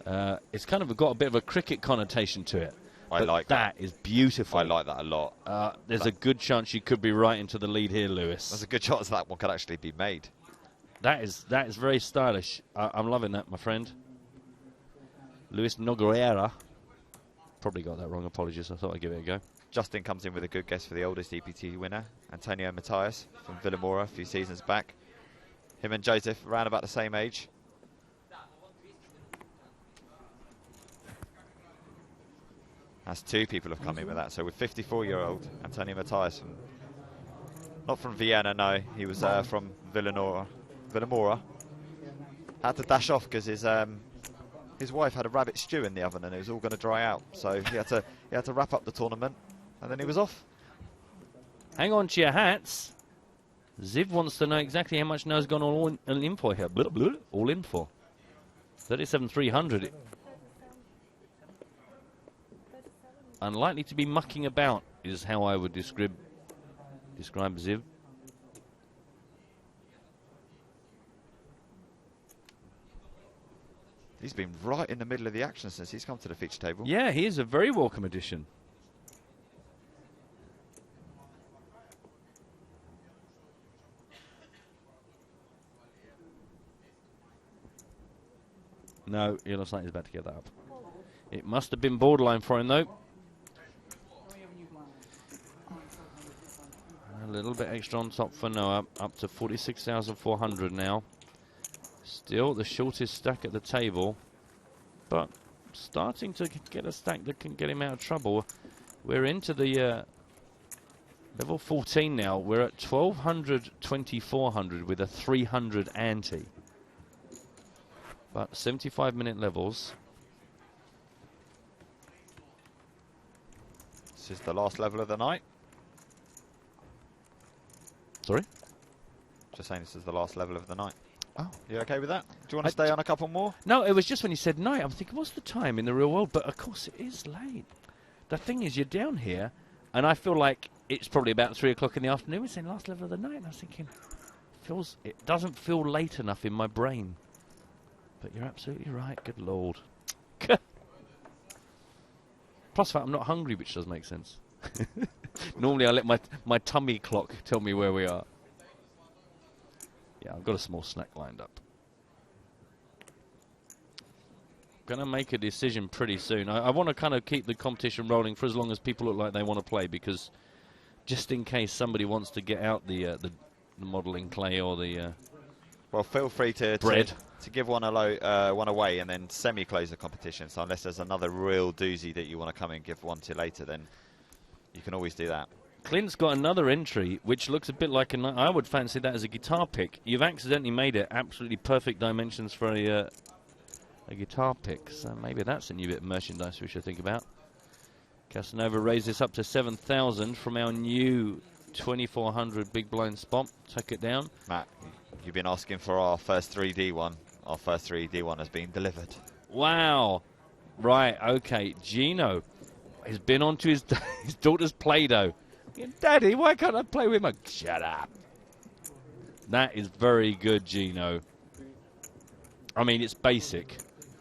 It's kind of got a bit of a cricket connotation to it. I like that. That is beautiful. I like that a lot. There's a good chance you could be right into the lead here, Lewis. There's a good chance that one could actually be made. That is very stylish. I'm loving that, my friend. Luis Nogueira. Probably got that wrong. Apologies. I thought I'd give it a go. Justin comes in with a good guess for the oldest EPT winner, Antonio Matthias from Villamora a few seasons back. Him and Joseph around about the same age. That's 2 people have come in with that. So with 54-year-old Antonio Matthias, not from Vienna, no. He was from Villamora. Had to dash off because his wife had a rabbit stew in the oven and it was all going to dry out. So he had to wrap up the tournament and then he was off. Hang on to your hats. Ziv wants to know exactly how much No's gone all in for here. Blah, blah, all in for. 37,300. Unlikely to be mucking about is how I would describe Ziv. He's been right in the middle of the action since he's come to the feature table. Yeah, he is a very welcome addition. No, he looks like he's about to get that up. It must have been borderline for him, though. A little bit extra on top for Noah, up to 46,400 now. Still the shortest stack at the table, but starting to get a stack that can get him out of trouble. We're into the level 14 now. We're at 1,200, 2,400 with a 300 ante. But 75-minute levels. This is the last level of the night. Sorry? Just saying this is the last level of the night. Oh. You okay with that? Do you want to stay on a couple more? No, it was just when you said night, I'm thinking, what's the time in the real world? But of course it is late. The thing is, you're down here, and I feel like it's probably about 3 o'clock in the afternoon. We're saying last level of the night, and I was thinking, it doesn't feel late enough in my brain. But you're absolutely right, good lord. Plus the fact I'm not hungry, which does make sense. Normally I let my tummy clock tell me where we are. Yeah, I've got a small snack lined up. Going to make a decision pretty soon. I want to kind of keep the competition rolling for as long as people look like they want to play, because just in case somebody wants to get out the modelling clay or the well, feel free to give one away and then semi-close the competition. So unless there's another real doozy that you want to come and give one to later, then you can always do that. Clint's got another entry, which looks a bit like I would fancy that as a guitar pick. You've accidentally made it absolutely perfect dimensions for a guitar pick, so maybe that's a new bit of merchandise we should think about. Casanova raised this up to 7,000 from our new 2,400 big blind spot. Take it down. Matt, you've been asking for our first 3D one. Our first 3D one has been delivered. Wow. Right, okay. Gino has been onto his daughter's Play-Doh. Daddy, why can't I play with my... Shut up. That is very good, Gino. I mean, it's basic,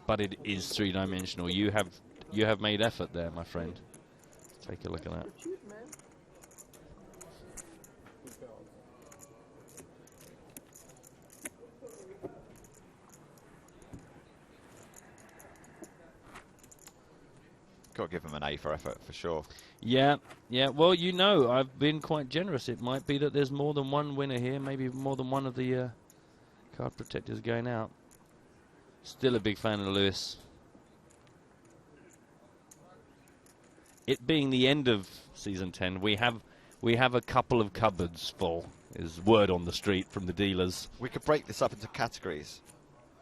but it is three-dimensional. You have made effort there, my friend. Take a look at that. Got to give him an A for effort, for sure. Yeah, yeah. Well, you know, I've been quite generous. It might be that there's more than one winner here. Maybe more than one of the card protectors going out. Still a big fan of Lewis. It being the end of season 10, we have a couple of cupboards full. Is word on the street from the dealers. We could break this up into categories.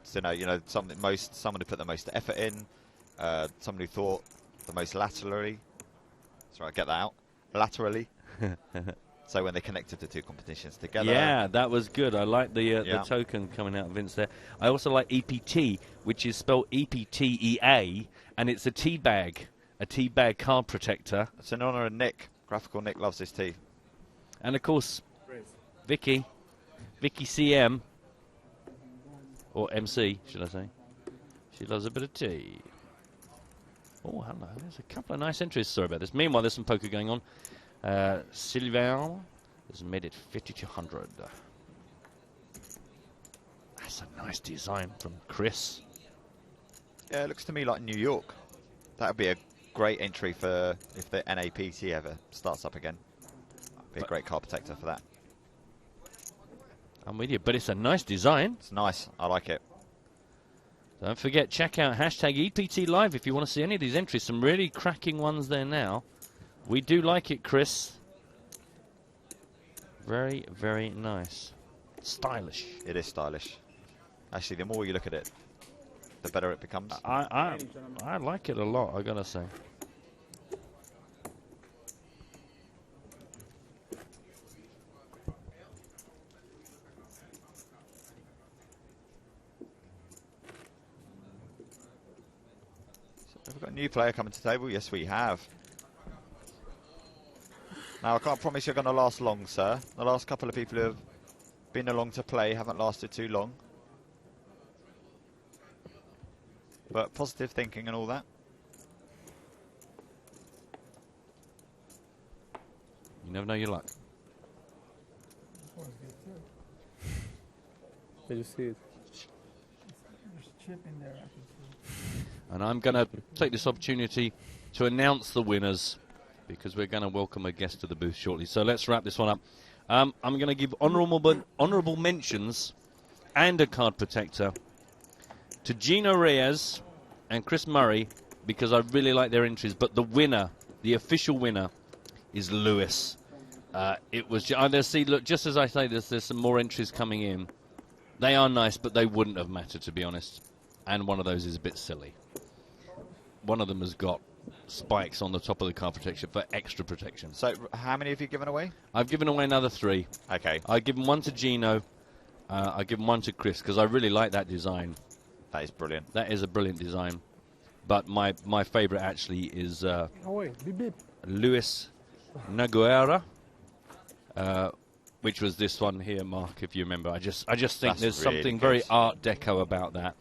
So you know, someone who put the most effort in, someone who thought the most laterally. Sorry, get that out. Laterally. So when they connected the two competitions together. Yeah, that was good. I like the token coming out of Vince there. I also like EPT, which is spelled EPTEA, and it's a tea bag card protector. It's in honor of Nick. Graphical Nick loves this tea. And of course, Vicky CM, or MC, should I say. She loves a bit of tea. Oh, hello. There's a couple of nice entries. Sorry about this. Meanwhile, there's some poker going on. Sylvain has made it 5,200. That's a nice design from Chris. Yeah, it looks to me like New York. That would be a great entry for if the NAPT ever starts up again. Be a great card protector for that. I'm with you, but it's a nice design. It's nice. I like it. Don't forget, check out hashtag EPT Live if you want to see any of these entries. Some really cracking ones there now. We do like it, Chris. Very, very nice. Stylish. It is stylish. Actually, the more you look at it, the better it becomes. I like it a lot, I gotta say. Have we got a new player coming to the table? Yes, we have. Now, I can't promise you're going to last long, sir. The last couple of people who have been along to play haven't lasted too long. But positive thinking and all that. You never know your luck. Did you see it? There's a chip in there, I can see. And I'm going to take this opportunity to announce the winners, because we're going to welcome a guest to the booth shortly. So let's wrap this one up. I'm going to give honourable mentions and a card protector to Gino Reyes and Chris Murray, because I really like their entries. But the winner, the official winner, is Lewis. It was look, just as I say this, there's some more entries coming in. They are nice, but they wouldn't have mattered, to be honest. And one of those is a bit silly. One of them has got spikes on the top of the card protection for extra protection. So how many have you given away? I've given away another 3. Okay. I've given one to Gino. I've given one to Chris, because I really like that design. That is brilliant. That is a brilliant design. But my favourite actually is Luis Naguera, which was this one here, Mark, if you remember. I just think there's something very Art Deco about that.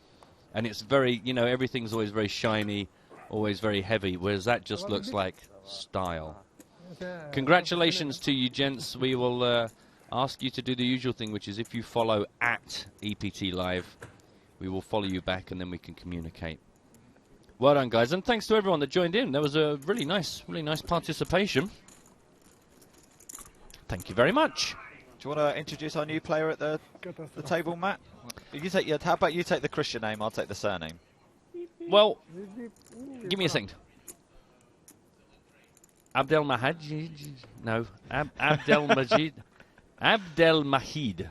And it's very, you know, everything's always very shiny, always very heavy, whereas that just looks like style. Congratulations to you, gents. We will ask you to do the usual thing, which is if you follow at EPT Live, we will follow you back and then we can communicate. Well done, guys, and thanks to everyone that joined in. That was a really nice participation. Thank you very much. Do you want to introduce our new player at the table, Matt? How about you take the Christian name, I'll take the surname. Well, give me a second. Abdelmajid. No. Abdelmajid. Abdelmahid.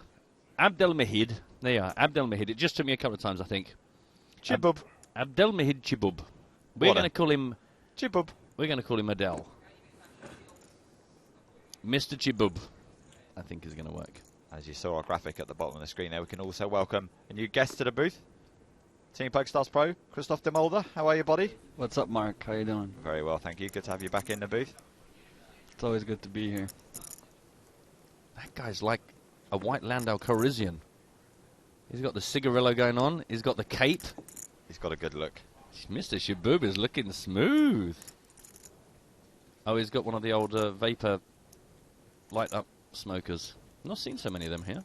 Abdelmahid. There you are. Abdelmahid. It just took me a couple of times, I think. Chibub. Abdelmahid Chibub. We're going to call him... Chibub. We're going to call him Adel. Mr. Chibub, I think is going to work. As you saw our graphic at the bottom of the screen there, we can also welcome a new guest to the booth. Team PokerStars Pro, Christoph de Mulder. How are you, buddy? What's up, Mark? How you doing? Very well, thank you. Good to have you back in the booth. It's always good to be here. That guy's like a white Landau Calrissian. He's got the cigarillo going on. He's got the cape. He's got a good look. Mr. Shaboob is looking smooth. Oh, he's got one of the old vapor light-up smokers. Not seen so many of them here.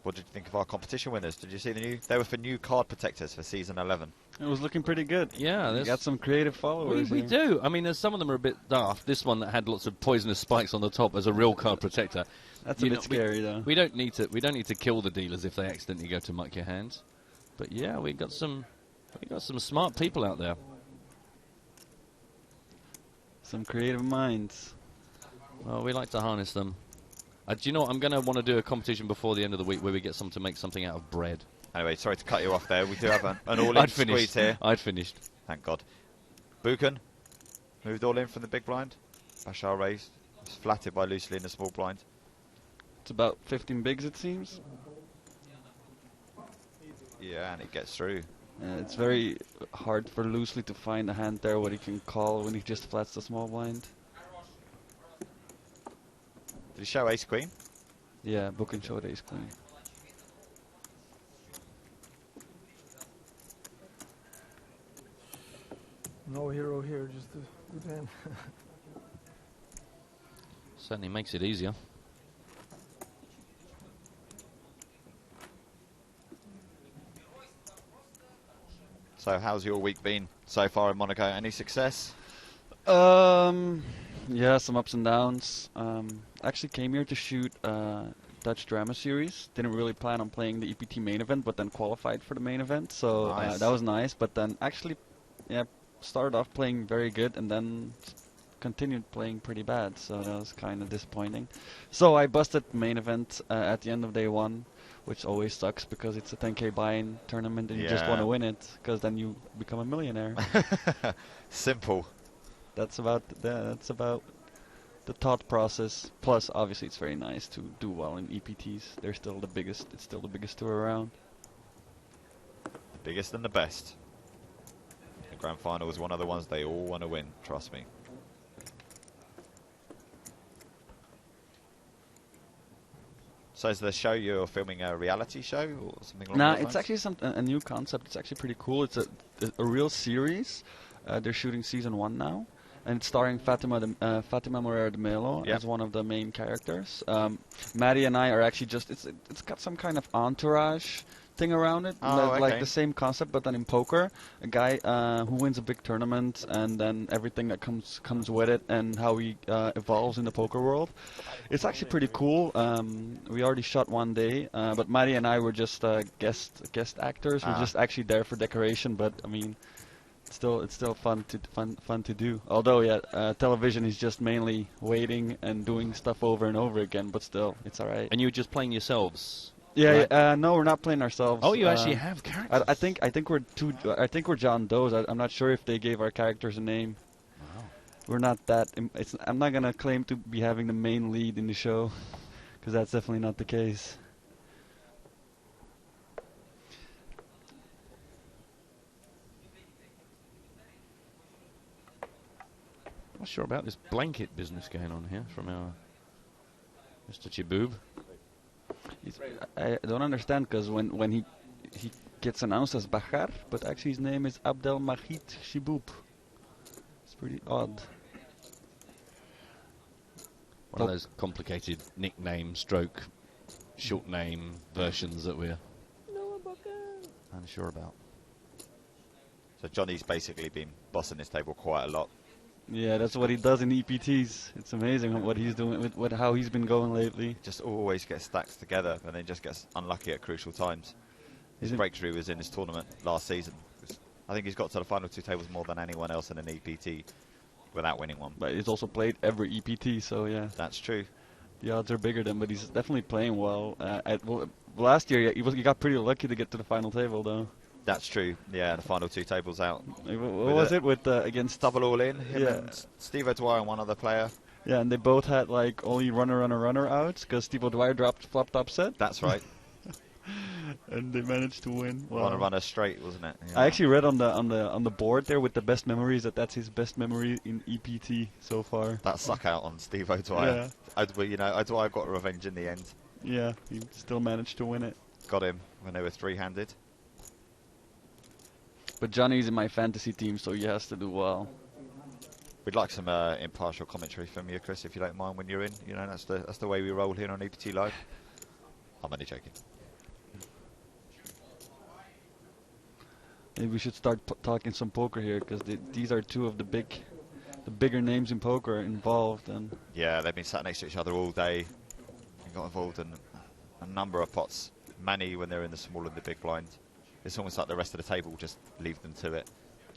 What did you think of our competition winners? Did you see the new? They were for new card protectors for season 11. It was looking pretty good. Yeah, we got some creative followers. We do. I mean, there's some of them are a bit daft. This one that had lots of poisonous spikes on the top as a real card protector. That's a bit scary, though. We don't need to kill the dealers if they accidentally go to muck your hands. But yeah, we got some smart people out there. Some creative minds. Well, we like to harness them. Do you know what? I'm going to want to do a competition before the end of the week where we get someone to make something out of bread. Anyway, sorry to cut you off there. We do have an all-in squeeze here. I'd finished. Thank God. Buchan moved all in from the big blind. Bashar raised. Was flattered by loosely in the small blind. It's about 15 bigs, it seems. Yeah, and it gets through. It's very hard for loosely to find a hand there what he can call when he just flats the small blind. Did he show ace queen? Yeah, Buchan showed ace queen. No hero here, just a good hand. Certainly makes it easier. So how's your week been so far in Monaco? Any success? Yeah, some ups and downs. Actually came here to shoot Dutch Drama Series. Didn't really plan on playing the EPT main event, but then qualified for the main event. So that was nice. But then actually, yeah, started off playing very good and then continued playing pretty bad. So that was kind of disappointing. So I busted main event at the end of day one, which always sucks because it's a 10k buy-in tournament and you just want to win it because then you become a millionaire. Simple. That's about the thought process. Plus, obviously, it's very nice to do well in EPTs. They're still the biggest. It's still the biggest tour around. The biggest and the best. The grand final is one of the ones they all want to win. Trust me. So is the show you're filming a reality show or something? Nah, it's actually a new concept. It's actually pretty cool. It's a real series. They're shooting season 1 now. And it's starring Fatima Moreira de Melo as one of the main characters. Maddie and I are actually just it's got some kind of entourage thing around it, like the same concept, but then in poker, a guy who wins a big tournament, and then everything that comes with it, and how he evolves in the poker world. It's actually pretty cool. We already shot one day, but Maddie and I were just guest actors. We're just actually there for decoration, but I mean. It's still fun to do. Although television is just mainly waiting and doing stuff over and over again. But still, it's alright. And you were just playing yourselves? Yeah. Right? No, we're not playing ourselves. Oh, you actually have characters. I think we're John Doe's. I'm not sure if they gave our characters a name. Wow. We're not that. I'm not gonna claim to be having the main lead in the show, because that's definitely not the case. I'm not sure about this blanket business going on here from our Mr. Chiboob. I don't understand, because when he gets announced as Bahar, but actually his name is Abdelmajid Chiboob. It's pretty odd. One of those complicated nickname, stroke, short name versions that we're unsure about. So Johnny's basically been bossing this table quite a lot. Yeah, that's what he does in EPTs. It's amazing what he's doing with how he's been going lately. Just always gets stacks together and then just gets unlucky at crucial times. His breakthrough was in this tournament last season. I think he's got to the final 2 tables more than anyone else in an EPT without winning one. But he's also played every EPT, so yeah. That's true. The odds are bigger than, but he's definitely playing well. Last year, he got pretty lucky to get to the final table, though. That's true. Yeah, the final 2 tables out. What was it with against double all in? Him and Steve O'Dwyer and one other player. Yeah, and they both had like only runner outs because Steve O'Dwyer dropped flop top set. That's right. And they managed to win. Wow. Runner straight, wasn't it? Yeah. I actually read on the board there with the best memories that's his best memory in EPT so far. That suck out on Steve O'Dwyer. Yeah. O'Dwyer got revenge in the end. Yeah, he still managed to win it. Got him when they were 3-handed. But Johnny's in my fantasy team, so he has to do well. We'd like some impartial commentary from you, Chris, if you don't mind when you're in. You know, that's the way we roll here on EPT Live. I'm only joking. Maybe we should start talking some poker here, because these are 2 of the bigger names in poker involved. And yeah, they've been sat next to each other all day and got involved in a number of pots. Many when they're in the small and the big blind. It's almost like the rest of the table just leave them to it.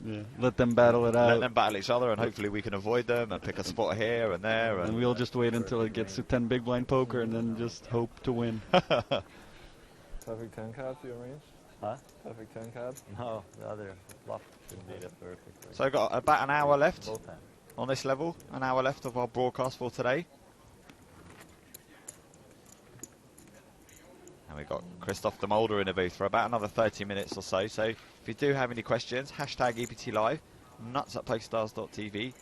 Yeah, let them battle it out. Let them battle each other, and hopefully we can avoid them and pick a spot here and there. And we'll just wait until it gets to 10 big blind poker and then just hope to win. Perfect 10 cards you arranged? Huh? Perfect 10 cards? No, the other flop should be the perfect. Right? So we've got about an hour left on this level. An hour left of our broadcast for today. And we've got Christoph de Mulder in the booth for about another 30 minutes or so. So if you do have any questions, hashtag EPT Live, nuts at PokerStars.tv,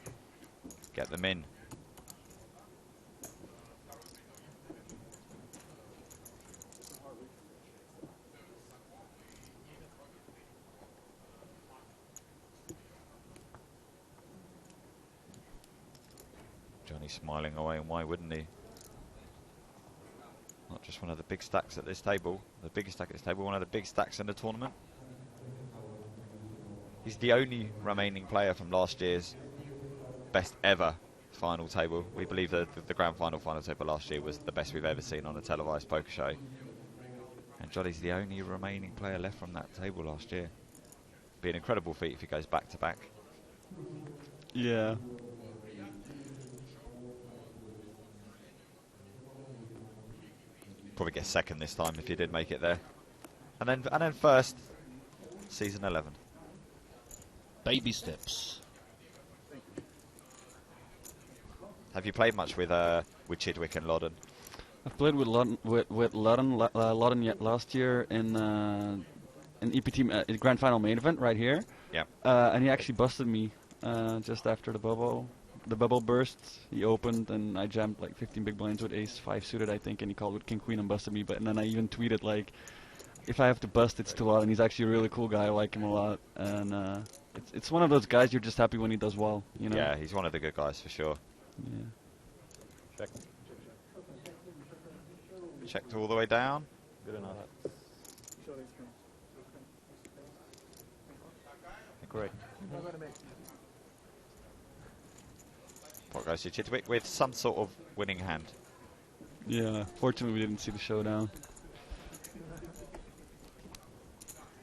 get them in. Johnny's smiling away, and why wouldn't he? Not just one of the big stacks at this table, the biggest stack at this table, one of the big stacks in the tournament. He's the only remaining player from last year's best ever final table. We believe that the grand final table last year was the best we've ever seen on a televised poker show. And Johnny's the only remaining player left from that table last year. Be an incredible feat if he goes back to back. Yeah. Probably get second this time if he did make it there. And then first, season 11. Baby steps. Have you played much with Chidwick and Loudon? I've played with Loudon last year in EPT Grand Final main event right here. Yeah. And he actually busted me just after the bubble. The bubble burst, he opened, and I jammed like 15 big blinds with ace-5 suited, I think, and he called with king-queen and busted me. And then I even tweeted, like, if I have to bust, it's too loud. And he's actually a really cool guy. I like him a lot. And it's one of those guys you're just happy when he does well, you know? Yeah, he's one of the good guys for sure. Yeah. Check. Checked all the way down. Good enough. Correct. What goes to Chidwick with some sort of winning hand. Yeah, fortunately we didn't see the showdown.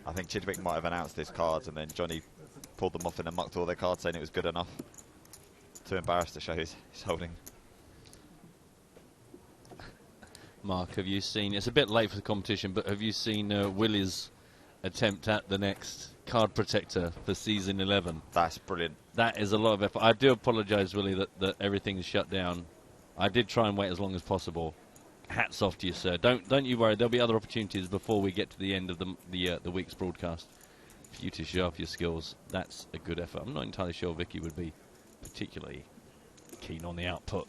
I think Chidwick might have announced his cards and then Johnny pulled them off and then mucked all their cards saying it was good enough. Too embarrassed to show his holding. Mark, have you seen, it's a bit late for the competition, but have you seen Willie's attempt at the next card protector for season 11? That's brilliant. That is a lot of effort. I do apologise, Willie, that everything's shut down. I did try and wait as long as possible. Hats off to you, sir. Don't you worry. There'll be other opportunities before we get to the end of the week's broadcast for you to show off your skills. That's a good effort. I'm not entirely sure Vicky would be particularly keen on the output,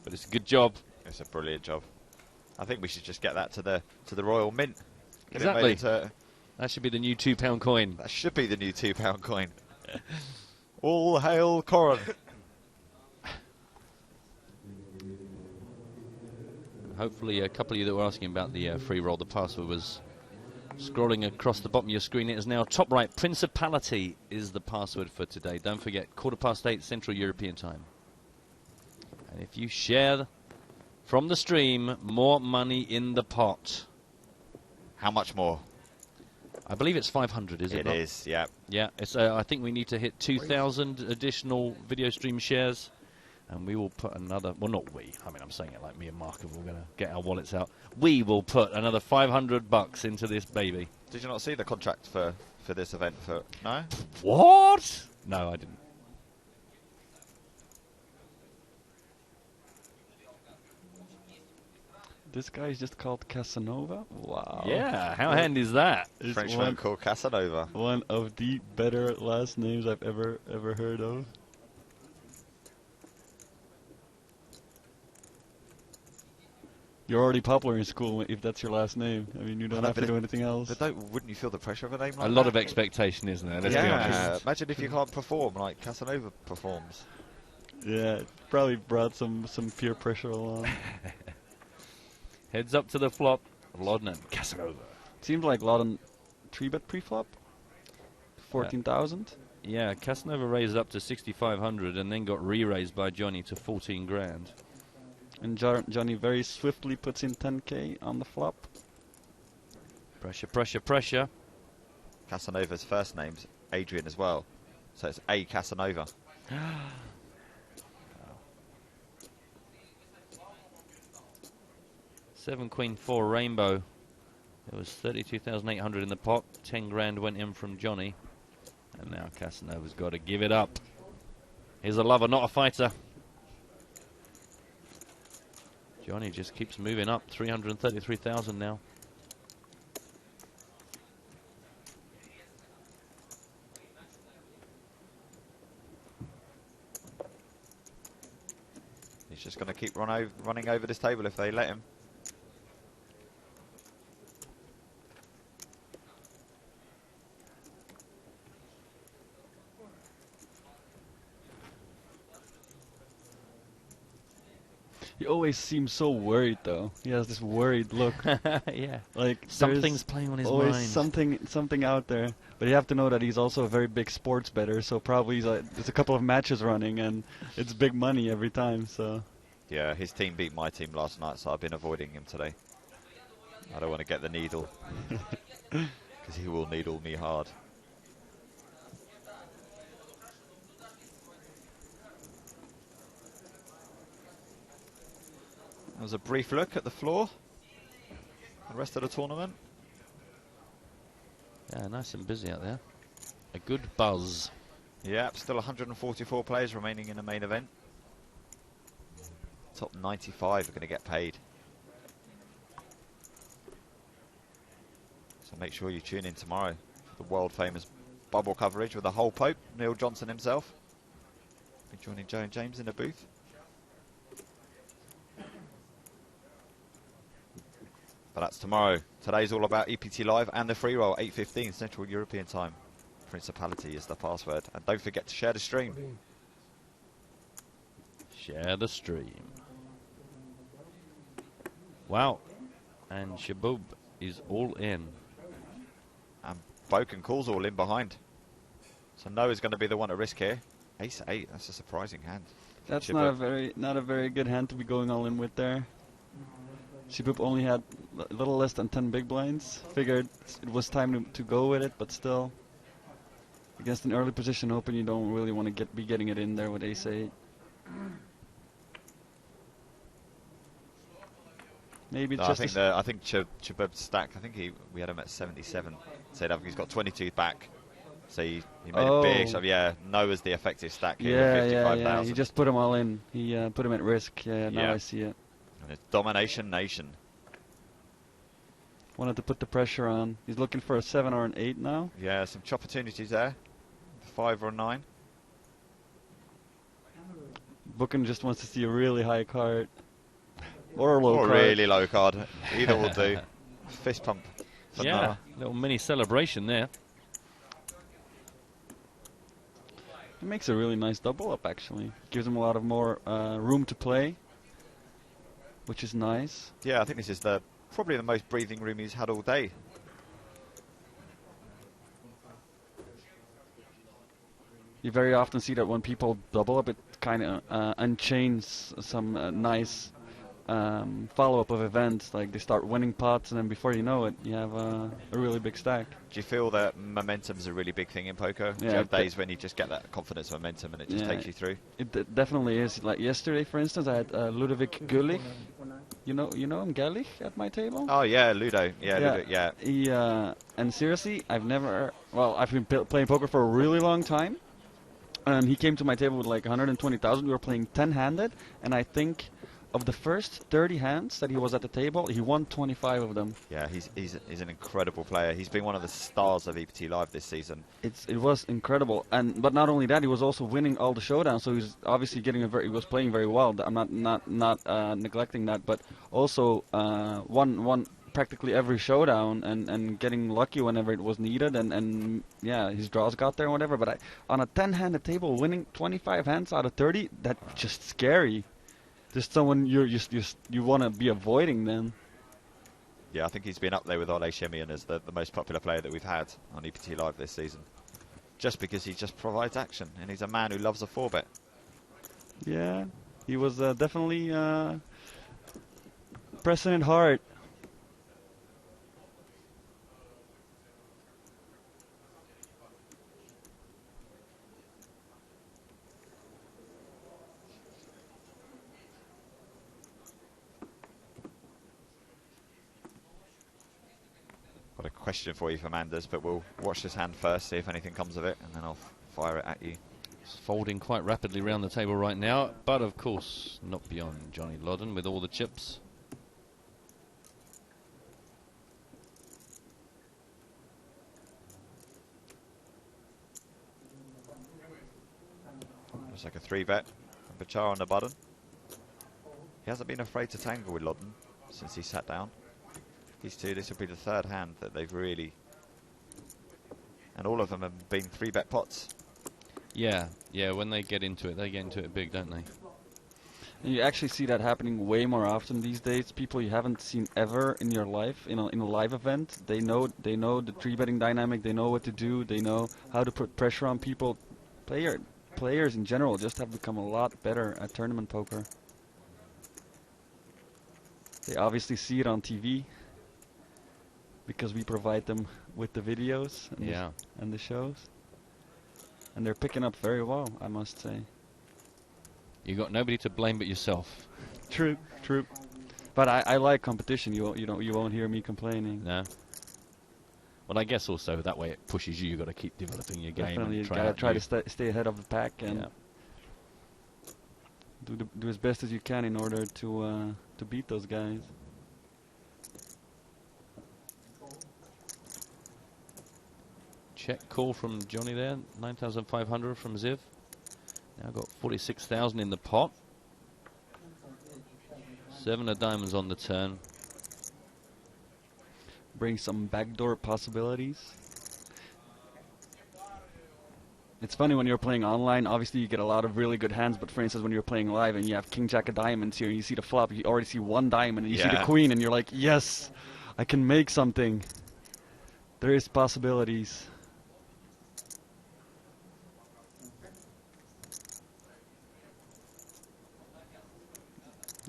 but it's a good job. It's a brilliant job. I think we should just get that to the Royal Mint. Get exactly. That should be the new £2 coin. That should be the new £2 coin. All hail Corin. hopefully a couple of you that were asking about the free roll, the password was scrolling across the bottom of your screen. It is now top right. Principality is the password for today. Don't forget, 8:15 Central European Time. And if you share from the stream, more money in the pot. How much more? I believe it's 500, is it not? It is, yeah. Yeah, it's, I think we need to hit 2,000 additional video stream shares, and we will put another, well, not we, I mean, I'm saying it like me and Mark, we're going to get our wallets out. We will put another 500 bucks into this baby. Did you not see the contract for this event? No? What? No, I didn't. This guy is just called Casanova? Wow. Yeah, how handy is that? It's Frenchman called Casanova. One of the better last names I've ever heard of. You're already popular in school if that's your last name. I mean, you don't have to do anything else. But wouldn't you feel the pressure of a name like that? A lot of expectation, isn't there? Let's be honest. Imagine if you can't perform like Casanova performs. Yeah, it probably brought some peer pressure along. Heads up to the flop, Lodden and Casanova. Seems like Lodden 3-bet pre-flop. 14,000. Yeah, Casanova raised up to 6,500 and then got re-raised by Johnny to 14 grand. And Johnny very swiftly puts in 10k on the flop. Pressure, pressure, pressure. Casanova's first name's Adrian as well, so it's A Casanova. 7 Queen 4 Rainbow. There was 32,800 in the pot. 10 grand went in from Johnny. And now Casanova's got to give it up. He's a lover, not a fighter. Johnny just keeps moving up. 333,000 now. He's just going to keep running over this table if they let him. He always seems so worried, though. He has this worried look. Yeah. Like something's playing on his always mind. something out there. But you have to know that he's also a very big sports bettor. So probably he's like, there's a couple of matches running, and it's big money every time. So. Yeah, his team beat my team last night, so I've been avoiding him today. I don't want to get the needle, because he will needle me hard. That was a brief look at the floor. The rest of the tournament. Yeah, nice and busy out there. A good buzz. Yeah, still 144 players remaining in the main event. Top 95 are going to get paid. So make sure you tune in tomorrow for the world famous bubble coverage with the whole Pope, Neil Johnson himself. Be joining Joe and James in the booth. But that's tomorrow. Today's all about EPT Live and the free roll, 8:15 Central European Time. Principality is the password. And don't forget to share the stream. Share the stream. Wow. And Shaboob is all in. And Boken calls all in behind. So Noah's going to be the one at risk here. Ace-8, that's a surprising hand. That's Shaboob. not a very good hand to be going all in with there. Shaboob only had a little less than 10 big blinds. Figured it was time to go with it, but still. Against an early position open, you don't really want to be getting it in there with ace-8. Maybe No, just I think Shaboob's stack, I think we had him at 77. So he's got 22 back. So he made it big. So yeah, Noah's the effective stack here with 55,000. Yeah. He just put them all in. He put them at risk. Yeah, now I see it. And it's Domination Nation. Wanted to put the pressure on. He's looking for a 7 or an 8 now. Yeah, some opportunities there. 5 or 9. Booken just wants to see a really high card. Or a low card. Or a really low card. Either will do. Fist pump. Yeah, little mini celebration there. It makes a really nice double up, actually. Gives him a lot of more room to play. which is nice. Yeah, I think this is probably the most breathing room he's had all day. You very often see that when people double up, it kind of unchains some nice follow-up of events. Like they start winning pots, and then before you know it, you have a really big stack. Do you feel that momentum's a really big thing in poker? Do you have days when you just get that confidence momentum and it just takes you through? It definitely is. Like yesterday, for instance, I had Ludovic Gullich. You know him, Gullich, at my table? Oh yeah, Ludo. Yeah, Ludo, yeah. He, and seriously, I've been playing poker for a really long time. And he came to my table with like 120,000. We were playing 10-handed, and I think of the first 30 hands that he was at the table, he won 25 of them. Yeah, he's an incredible player. He's been one of the stars of EPT Live this season. It was incredible, but not only that, he was also winning all the showdowns. So he was obviously he was playing very well. I'm not neglecting that, but also won practically every showdown and getting lucky whenever it was needed, and yeah, his draws got there and whatever. But on a 10-handed table, winning 25 hands out of 30, that's just scary. Just someone you want to be avoiding then. Yeah, I think he's been up there with Ole Shemian as the most popular player that we've had on EPT Live this season. Just because he just provides action, and he's a man who loves a 4-bet. Yeah, he was definitely pressing it hard. Got a question for you for Manders, but we'll watch this hand first, see if anything comes of it, and then I'll fire it at you. It's folding quite rapidly around the table right now, but of course not beyond Johnny Loddon with all the chips. Looks like a 3-bet. Bachar on the button. He hasn't been afraid to tangle with Loddon since he sat down. These two, this will be the third hand that they've really... And all of them have been 3-bet pots. Yeah, when they get into it, they get into it big, don't they? And you actually see that happening way more often these days. People you haven't seen ever in your life, in a live event, they know the 3-betting dynamic, they know what to do, they know how to put pressure on people. Players in general just have become a lot better at tournament poker. They obviously see it on TV, because we provide them with the videos and the shows. And they're picking up very well, I must say. You got nobody to blame but yourself. True. But I like competition. You won't hear me complaining. No. Well, I guess also that way it pushes you. You've got to keep developing your game. Definitely, and you gotta try to stay ahead of the pack and do as best as you can in order to beat those guys. Check call from Johnny there, 9,500 from Ziv. Now got 46,000 in the pot. 7 of diamonds on the turn. Bring some backdoor possibilities. It's funny when you're playing online, obviously you get a lot of really good hands, but for instance when you're playing live and you have King Jack of diamonds here and you see the flop, you already see 1 diamond and you see the queen and you're like, yes, I can make something. There is possibilities.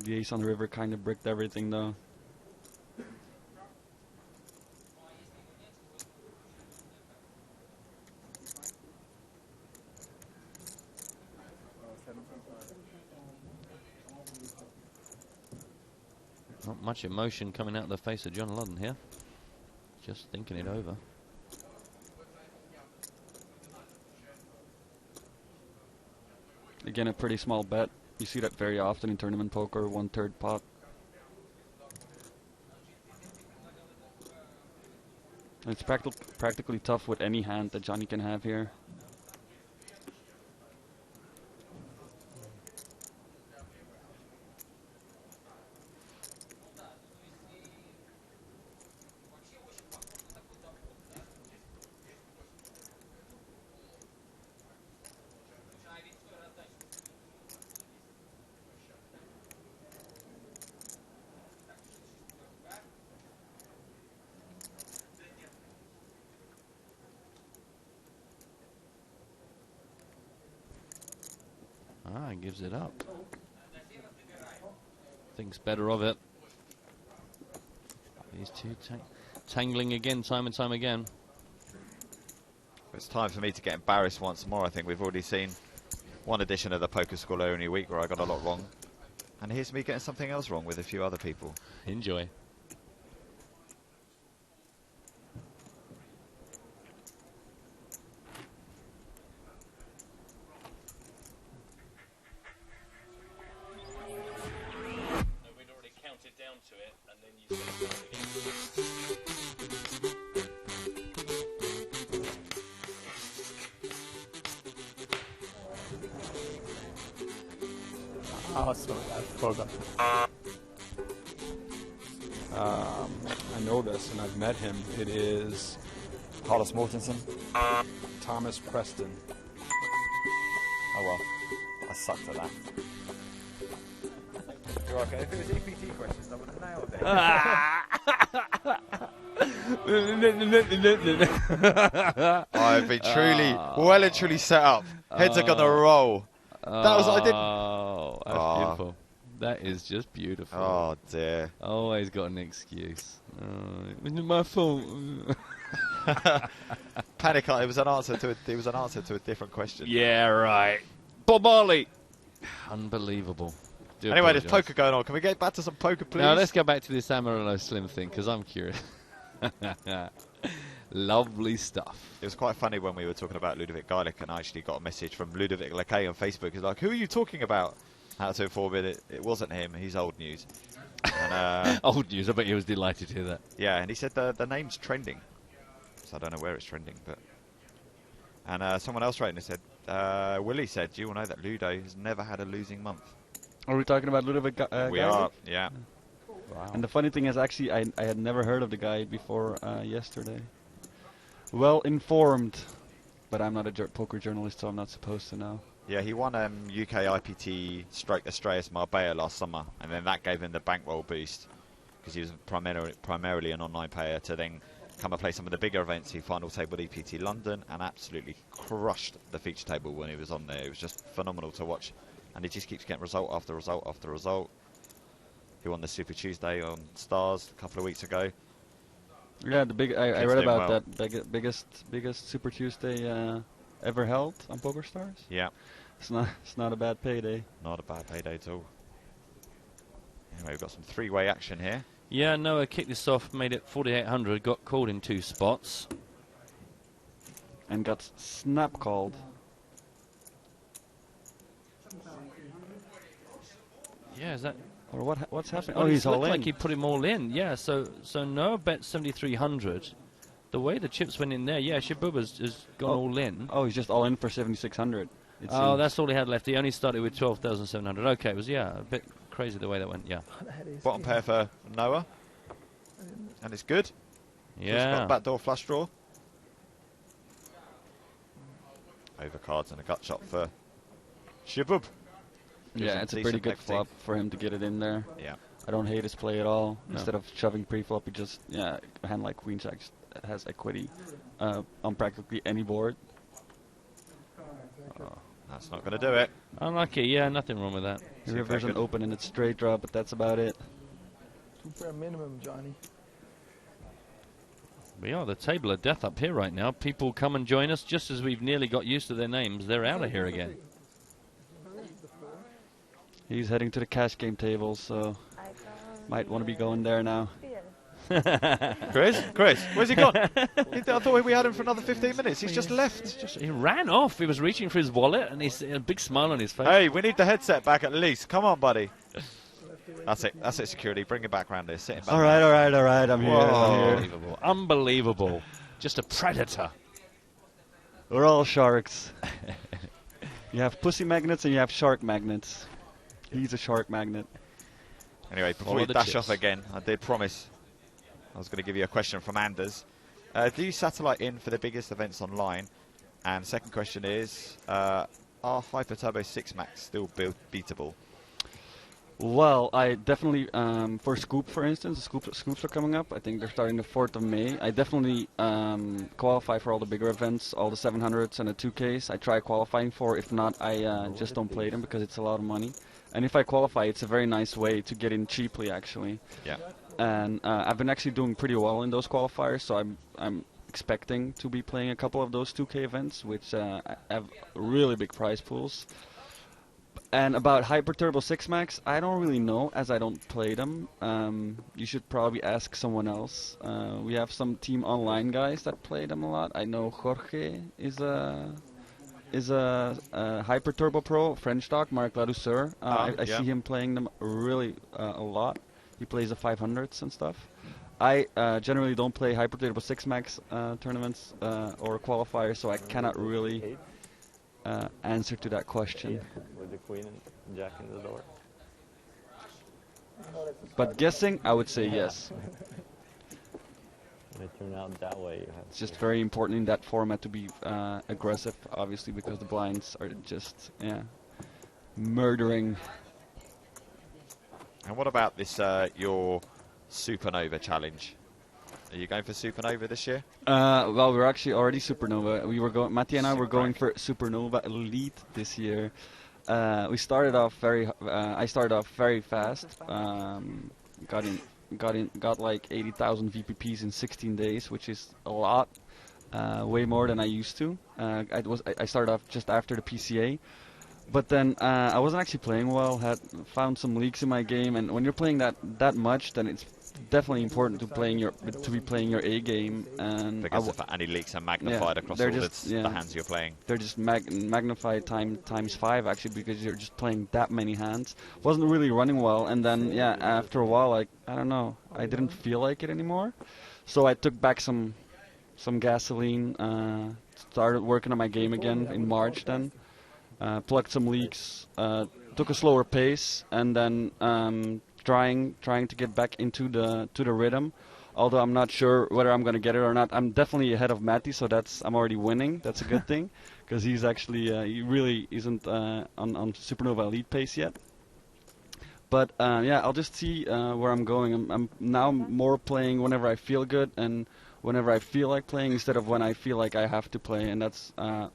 The ace on the river kind of bricked everything though. Not much emotion coming out of the face of John Loddon here. Just thinking it over. Again, a pretty small bet. You see that very often in tournament poker, 1/3 pot. And it's practically tough with any hand that Johnny can have here. Ah, gives it up. Thinks better of it. These two tangling again, time and time again. It's time for me to get embarrassed once more. I think we've already seen one edition of the Poker School only week where I got a lot wrong. And here's me getting something else wrong with a few other people. Enjoy. We'd already counted down to it, and then you Oh, sorry, I forgot. I know this, and I've met him. It is Hollis Mortensen. Thomas Preston. Oh well, I sucked at that. You're okay. If it was EPT questions, I would have nailed it. I've been truly, well and truly set up. Heads are gonna roll. That was I didn't. Oh, that's beautiful. That is just beautiful. Oh dear. Always got an excuse. It wasn't my fault. Panic! It was an answer to a different question. Yeah, right. Bob Marley. Unbelievable. Anyway, there's poker going on. Can we get back to some poker, please? Now let's go back to this Amarillo Slim thing because I'm curious. Lovely stuff. It was quite funny when we were talking about Ludovic Garlic, and I actually got a message from Ludovic Lacaille on Facebook. He's like, "Who are you talking about?" How to inform it? It wasn't him. He's old news. And, old news. I bet he was delighted to hear that. Yeah, and he said the name's trending. So I don't know where it's trending, but. And someone else wrote and said, Willie said, "You will know that Ludo has never had a losing month." Are we talking about Ludovic We Garlic? are, yeah. Wow. And the funny thing is, actually, I had never heard of the guy before yesterday. Well informed, but I'm not a poker journalist, so I'm not supposed to know. Yeah, he won UK IPT Stroke Estrellas Marbella last summer, and then that gave him the bankroll boost because he was primarily an online player to then come and play some of the bigger events. He final tabled EPT London and absolutely crushed the feature table when he was on there. It was just phenomenal to watch, and he just keeps getting result after result after result. He won the Super Tuesday on Stars a couple of weeks ago. Yeah, the big. I read about that biggest Super Tuesday ever held on PokerStars. Yeah, it's not a bad payday. Not a bad payday at all. Anyway, we've got some three-way action here. Yeah, Noah kicked this off, made it 4,800, got called in 2 spots, and got snap called. Yeah, is that? Or what's happening? Well, oh, he's all looked in. like he put him all in. Yeah, so Noah bet 7,300. The way the chips went in there, yeah, Shabuba's gone all in. Oh, he's just all in for 7,600. Oh, that's all he had left. He only started with 12,700. Okay, it was, yeah, a bit crazy the way that went, yeah. Bottom pair for Noah. And it's good. Yeah. Just got backdoor flush draw. Overcards and a gut shot for Shabub. Yeah, it's a pretty good flop for him to get it in there. Yeah. I don't hate his play at all. No. Instead of shoving pre-flop, he just, a hand like Queen Jack has equity on practically any board. Oh, that's not going to do it. Unlucky, yeah, nothing wrong with that. The river's an open and it's straight draw, but that's about it. 2 pair minimum, Johnny. We are the table of death up here right now. People come and join us just as we've nearly got used to their names. They're out of here again. He's heading to the cash game table, so might want to be going there now. Chris, where's he gone? I thought we had him for another 15 minutes. He's just left. He ran off. He was reaching for his wallet, and he's a big smile on his face. Hey, we need the headset back at least. Come on, buddy. That's it, security. Bring it back round here. Sit him back. All right. I'm here. Unbelievable. Unbelievable. Just a predator. We're all sharks. You have pussy magnets and you have shark magnets. He's a shark magnet. Anyway, before we dash off again, I did promise I was going to give you a question from Anders. Do you satellite in for the biggest events online? And second question is, are Hyper Turbo 6 Max still beatable? Well, I definitely, for Scoop, for instance, the Scoops are coming up. I think they're starting the 4th of May. I definitely qualify for all the bigger events, all the 700s and the 2Ks. I try qualifying for. If not, I just don't play them because it's a lot of money. And if I qualify, it's a very nice way to get in cheaply, actually. Yeah. And I've been actually doing pretty well in those qualifiers, so I'm expecting to be playing a couple of those 2K events, which have really big prize pools. And about Hyper Turbo 6 Max, I don't really know, as I don't play them. You should probably ask someone else. We have some Team Online guys that play them a lot. I know Jorge is a Hyper Turbo Pro, French stock, Marc Ladouceur. I see him playing them really a lot. He plays the 500s and stuff. I generally don't play Hyper Turbo 6 Max tournaments or qualifiers, so I cannot really answer to that question. With the queen and jack in the door. But guessing, I would say yes. When it turned out that way, It's just very important in that format to be aggressive, obviously, because the blinds are just murdering. And what about this your Supernova challenge? Are you going for Supernova this year? Well, we're actually already Supernova. We were going. Matti and I were going for Supernova Elite this year. We started off very. I started off very fast. Got like 80,000 VPPs in 16 days, which is a lot. Way more than I used to. I started off just after the PCA. But then I wasn't actually playing well. Had found some leaks in my game, and when you're playing that much, then it's definitely important to be playing your A game. And because if any leaks are magnified across all the hands you're playing. They're just magnified times 5 actually, because you're just playing that many hands. Wasn't really running well, and then after a while, like I don't know, I didn't feel like it anymore. So I took back some gasoline, started working on my game again in March then. Plugged some leaks, took a slower pace, and then trying to get back into the rhythm. Although I'm not sure whether I'm gonna get it or not. I'm definitely ahead of Matti, so I'm already winning. That's a good thing, because he's actually he really isn't on Supernova Elite pace yet. But I'll just see where I'm going. I'm now more playing whenever I feel good and whenever I feel like playing, instead of when I feel like I have to play, and that's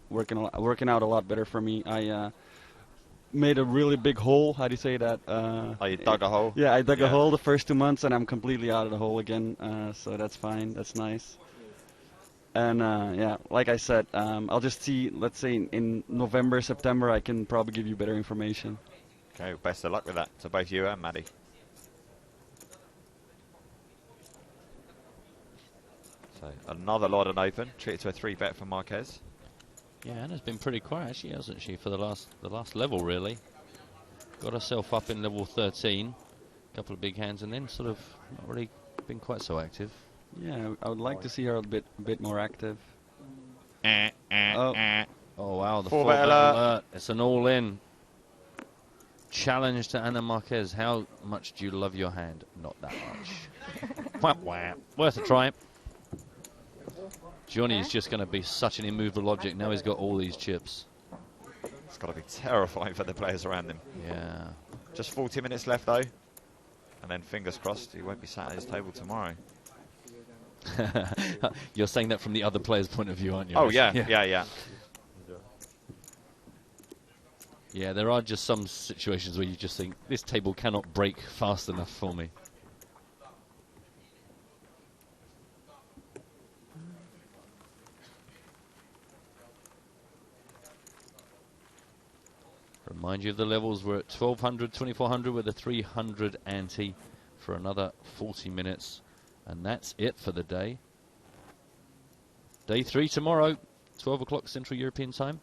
working out a lot better for me. I made a really big hole. How do you say that? You dug a hole? Yeah, I dug a hole the first 2 months, and I'm completely out of the hole again. So that's fine. That's nice. And like I said, I'll just see. Let's say in November, September, I can probably give you better information. Okay, well, best of luck with that to both you and Maddie. So another London Open, treated to a 3-bet from Marquez. Yeah, Anna's been pretty quiet, actually, hasn't she, for the last level, really. Got herself up in level 13, a couple of big hands, and then sort of not really been quite so active. Yeah, I would like to see her a bit more active. Oh wow, the 4-bet alert. It's an all-in challenge to Anna Marquez. How much do you love your hand? Not that much. Whap whap. Worth a try. Johnny is just going to be such an immovable object. Now he's got all these chips. It's got to be terrifying for the players around him. Yeah. Just 40 minutes left, though. And then, fingers crossed, he won't be sat at his table tomorrow. You're saying that from the other player's point of view, aren't you? Oh, yeah. Yeah, there are just some situations where you just think, this table cannot break fast enough for me. Remind you of the levels. We're at 1200, 2400 with a 300 ante for another 40 minutes. And that's it for the day. Day 3 tomorrow, 12 o'clock Central European time.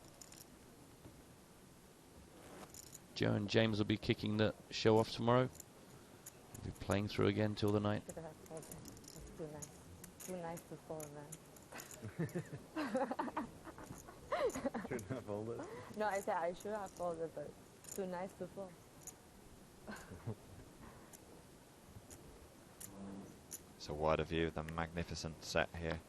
Joe and James will be kicking the show off tomorrow. We'll be playing through again till the night. That's too nice. Too nice to fall, man. Shouldn't have folded. No, I said I should have folded, but too nice to fall. It's a wider view of the magnificent set here.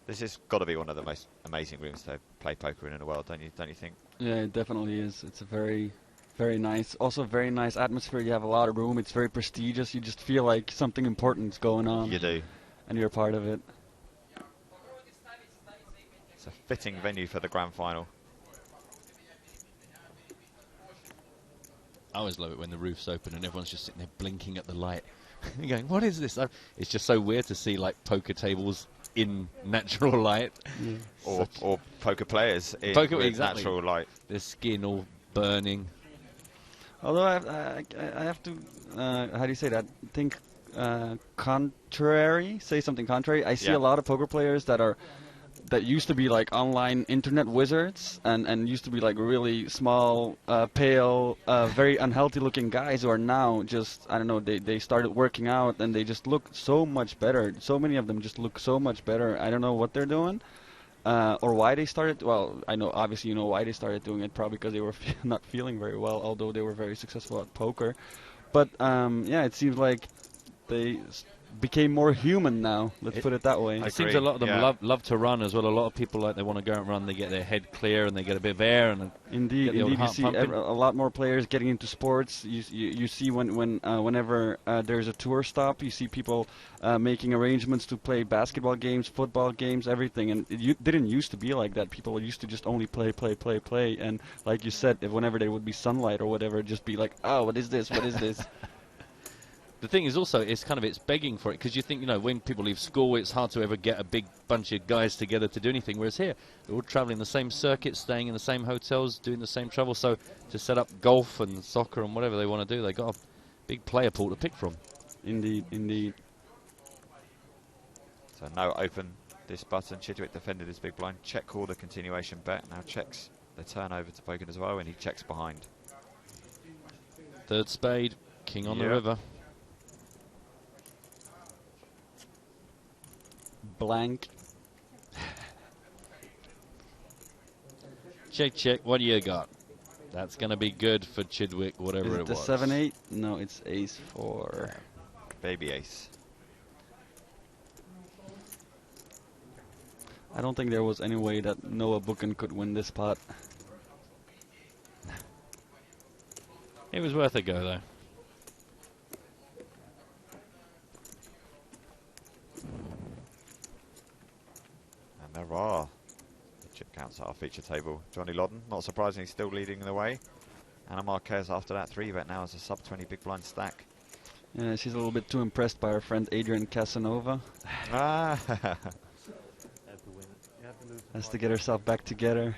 This has got to be one of the most amazing rooms to play poker in the world, don't you think? Yeah, it definitely is. It's a very Very nice. Also, very nice atmosphere. You have a lot of room. It's very prestigious. You just feel like something important's going on. You do. And you're a part of it. It's a fitting venue for the grand final. I always love it when the roof's open and everyone's just sitting there blinking at the light. You're going, what is this? It's just so weird to see like poker tables in natural light. Or poker players in with natural light. Their skin all burning. Although I have to, how do you say that? Think contrary. Say something contrary. I see a lot of poker players that used to be like online internet wizards and used to be like really small, pale, very unhealthy looking guys who are now just, I don't know, they started working out and they just look so much better. So many of them just look so much better. I don't know what they're doing. Or why they started. Well, I know, obviously you know why they started doing it, probably because they were not feeling very well, although they were very successful at poker. But yeah, it seems like they became more human now. Let's put it that way. It seems a lot of them love to run as well. A lot of people, like, they want to go and run. They get their head clear and they get a bit of air. And indeed, you see a lot more players getting into sports. You see whenever there's a tour stop, you see people making arrangements to play basketball games, football games, everything. And it didn't used to be like that. People used to just only play. And like you said, whenever there would be sunlight or whatever, just be like, oh, what is this? What is this? The thing is also, it's begging for it, because you think, you know, when people leave school, it's hard to ever get a big bunch of guys together to do anything, whereas here, they're all traveling the same circuit, staying in the same hotels, doing the same travel, so to set up golf and soccer and whatever they want to do, they got a big player pool to pick from. Indeed, indeed. So now open this button. Chidwick defended his big blind. Check call the continuation bet. Now checks the turnover to Bogan as well, and he checks behind. Third spade, king on the river. Blank. Check. What do you got? That's going to be good for Chidwick, whatever it was. Is it the 7-8? No, it's ace-4. Baby ace. I don't think there was any way that Noah Buchan could win this pot. It was worth a go, though. There are the chip counts at our feature table. Johnny Lodden, not surprisingly, still leading the way. Anna Marquez after that 3-bet now as a sub-20 big blind stack. Yeah, she's a little bit too impressed by her friend Adrian Casanova. Has to get herself back together.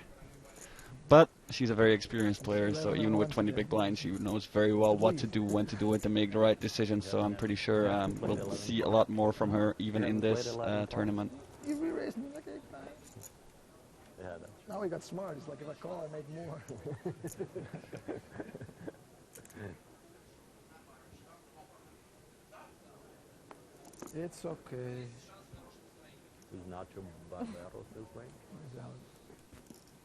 But she's a very experienced player, so even with 20 big blinds, she knows very well what to do, when to do it, to make the right decisions. So I'm pretty sure we'll see a lot more from her even in this tournament. You re-raised me like 8 times. Yeah, now he got smart. He's like, if I call, I make more. It's okay. Is Nacho Barbero still playing?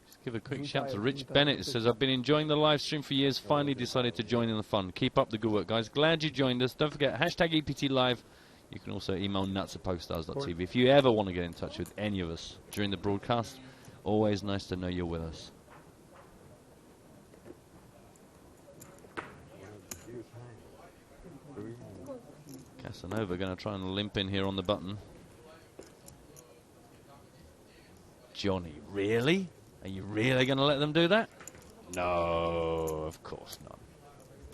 Just give a quick shout to Rich Bennett. It says, I've been enjoying the live stream for years. Finally decided to join in the fun. Keep up the good work, guys. Glad you joined us. Don't forget, hashtag EPT Live. You can also email nuts@pokerstars.tv. If you ever want to get in touch with any of us during the broadcast, always nice to know you're with us. Casanova going to try and limp in here on the button. Johnny, really? Are you really going to let them do that? No, of course not.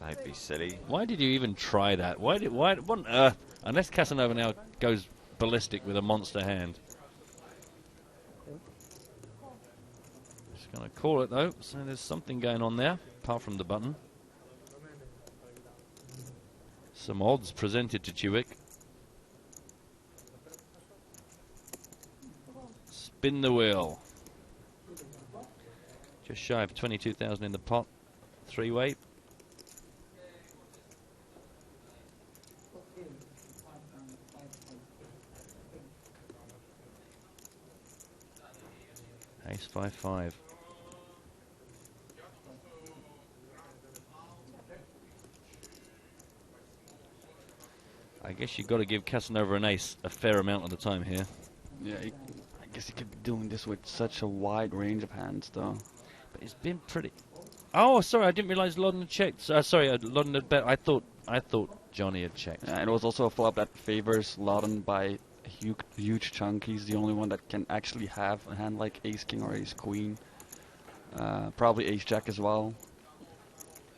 Don't be silly. Why did you even try that? Why what on earth? Unless Casanova now goes ballistic with a monster hand. Just going to call it, though. So there's something going on there, apart from the button. Some odds presented to Chidwick. Spin the wheel. Just shy of 22,000 in the pot. 3-way. Ace 5-5. I guess you've got to give Casanova an ace a fair amount of the time here. Yeah, I guess he could be doing this with such a wide range of hands, though. But it's been pretty... Oh, sorry, I didn't realise Loddon had checked. Sorry, Loddon had bet. I thought Johnny had checked. And it was also a flop that favors Loddon by a huge chunk. He's the only one that can actually have a hand like Ace King or Ace Queen. Probably Ace Jack as well.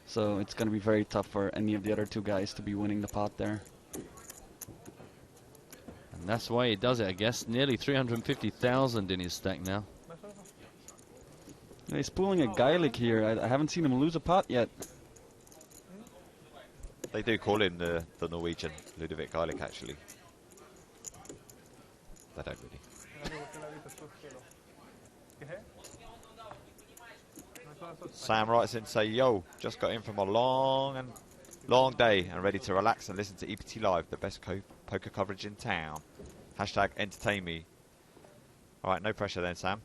So it's going to be very tough for any of the other two guys to be winning the pot there. And that's why he does it, I guess. Nearly 350,000 in his stack now. He's pulling a Gaelic here. I haven't seen him lose a pot yet. They do call him the Norwegian Ludovic Gaelic, actually. They don't really. Sam writes in to say, yo, just got in from a long day and ready to relax and listen to EPT Live, the best poker coverage in town. Hashtag entertain me. All right, no pressure then, Sam.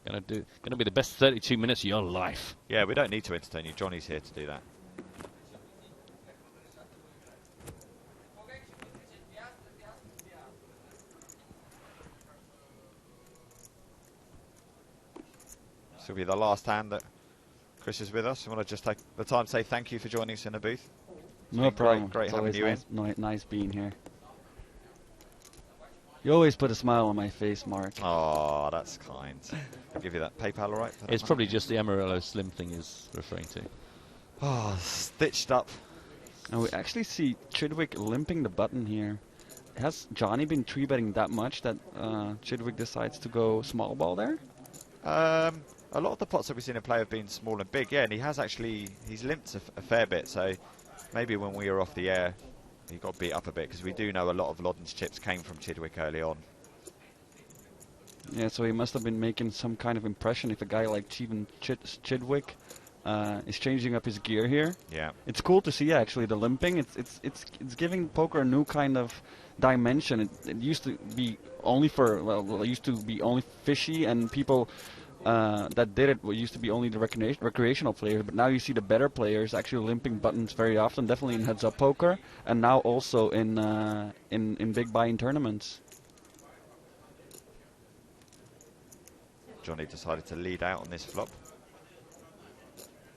Gonna be the best 32 minutes of your life. Yeah, we don't need to entertain you. Johnny's here to do that. This will be the last hand that Chris is with us. I want to just take the time to say thank you for joining us in the booth. No problem. Great having you in. Nice being here. You always put a smile on my face, Mark. Oh, that's kind. I'll give you that PayPal, all right? It's probably just the Amarillo Slim thing he's referring to. Oh, stitched up. And we actually see Chidwick limping the button here. Has Johnny been 3-betting that much that Chidwick decides to go small ball there? A lot of the pots that we've seen him play have been small and big, yeah, and he's limped a fair bit, so maybe when we were off the air, he got beat up a bit, because we do know a lot of Loddon's chips came from Chidwick early on. Yeah, so he must have been making some kind of impression if a guy like Chidwick is changing up his gear here. Yeah. It's cool to see actually the limping. It's giving poker a new kind of dimension. It used to be only it used to be only fishy, and people that did it used to be only the recreational players, but now you see the better players actually limping buttons very often, definitely in heads-up poker, and now also in big buy-in tournaments. Johnny decided to lead out on this flop.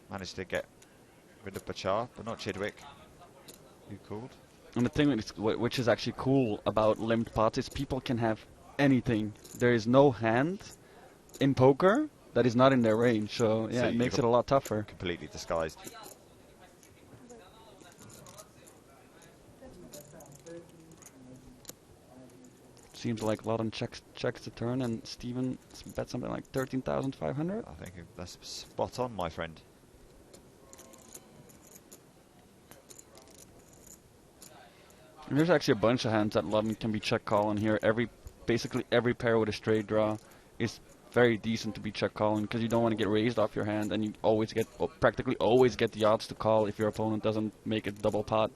Managed to get rid of Bachar, but not Chidwick, who called. And the thing which is actually cool about limped pots is people can have anything. There is no hand in poker that is not in their range, so yeah, it makes it a lot tougher. Completely disguised. Seems like Loddon checks the turn, and Steven bet something like 13,500. I think that's spot on, my friend. And there's actually a bunch of hands that Loddon can be check calling here. Basically every pair with a straight draw is very decent to be check calling, because you don't want to get raised off your hand, and you always get, practically always get the odds to call if your opponent doesn't make it double pot.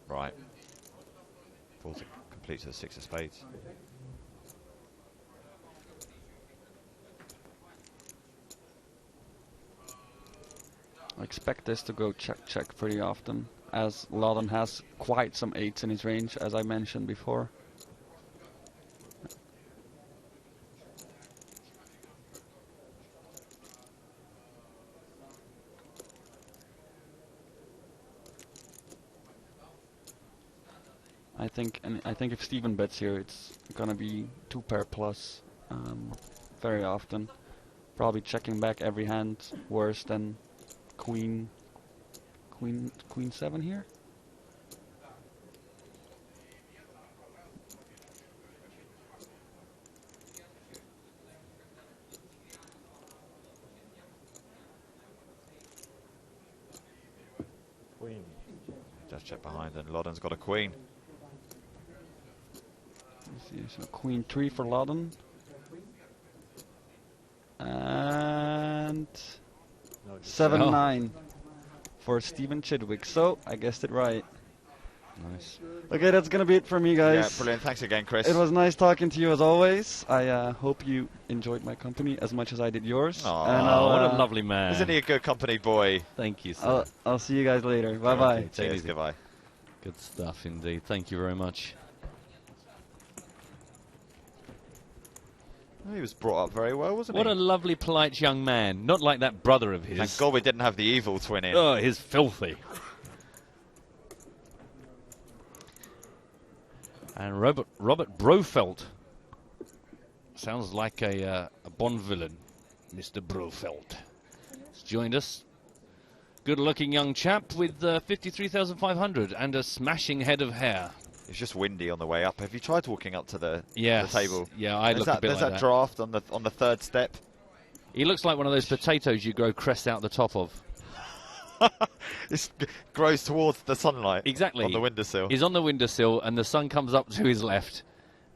Right. Falls complete to the 6 of spades. I expect this to go check pretty often, as Loddon has quite some 8s in his range, as I mentioned before. I think if Steven bets here, it's gonna be 2-pair plus very often. Probably checking back every hand worse than Queen 7 here. Queen. Just check behind, and Loddon's got a queen. So Queen 3 for Loddon. And 7-9 for Steven Chidwick. So I guessed it right. Nice. Okay, that's gonna be it for me, guys. Yeah, brilliant. Thanks again, Chris. It was nice talking to you as always. I hope you enjoyed my company as much as I did yours. Aww, what a lovely man. Isn't he a good company boy? Thank you, sir. I'll see you guys later. Bye bye. Okay, cheers, goodbye. Good stuff indeed. Thank you very much. He was brought up very well, wasn't he? What a lovely, polite young man. Not like that brother of his. Thank God we didn't have the evil twin in. Oh, he's filthy. And Robert Brofeld. Sounds like a Bond villain, Mr. Brofeld. He's joined us. Good-looking young chap with 53,500 and a smashing head of hair. It's just windy on the way up. Have you tried walking up to the table? Yeah, I look a bit There's like that that. draft on the third step. He looks like one of those potatoes you grow crests out the top of. It grows towards the sunlight. Exactly. On the windowsill. He's on the windowsill, and the sun comes up to his left,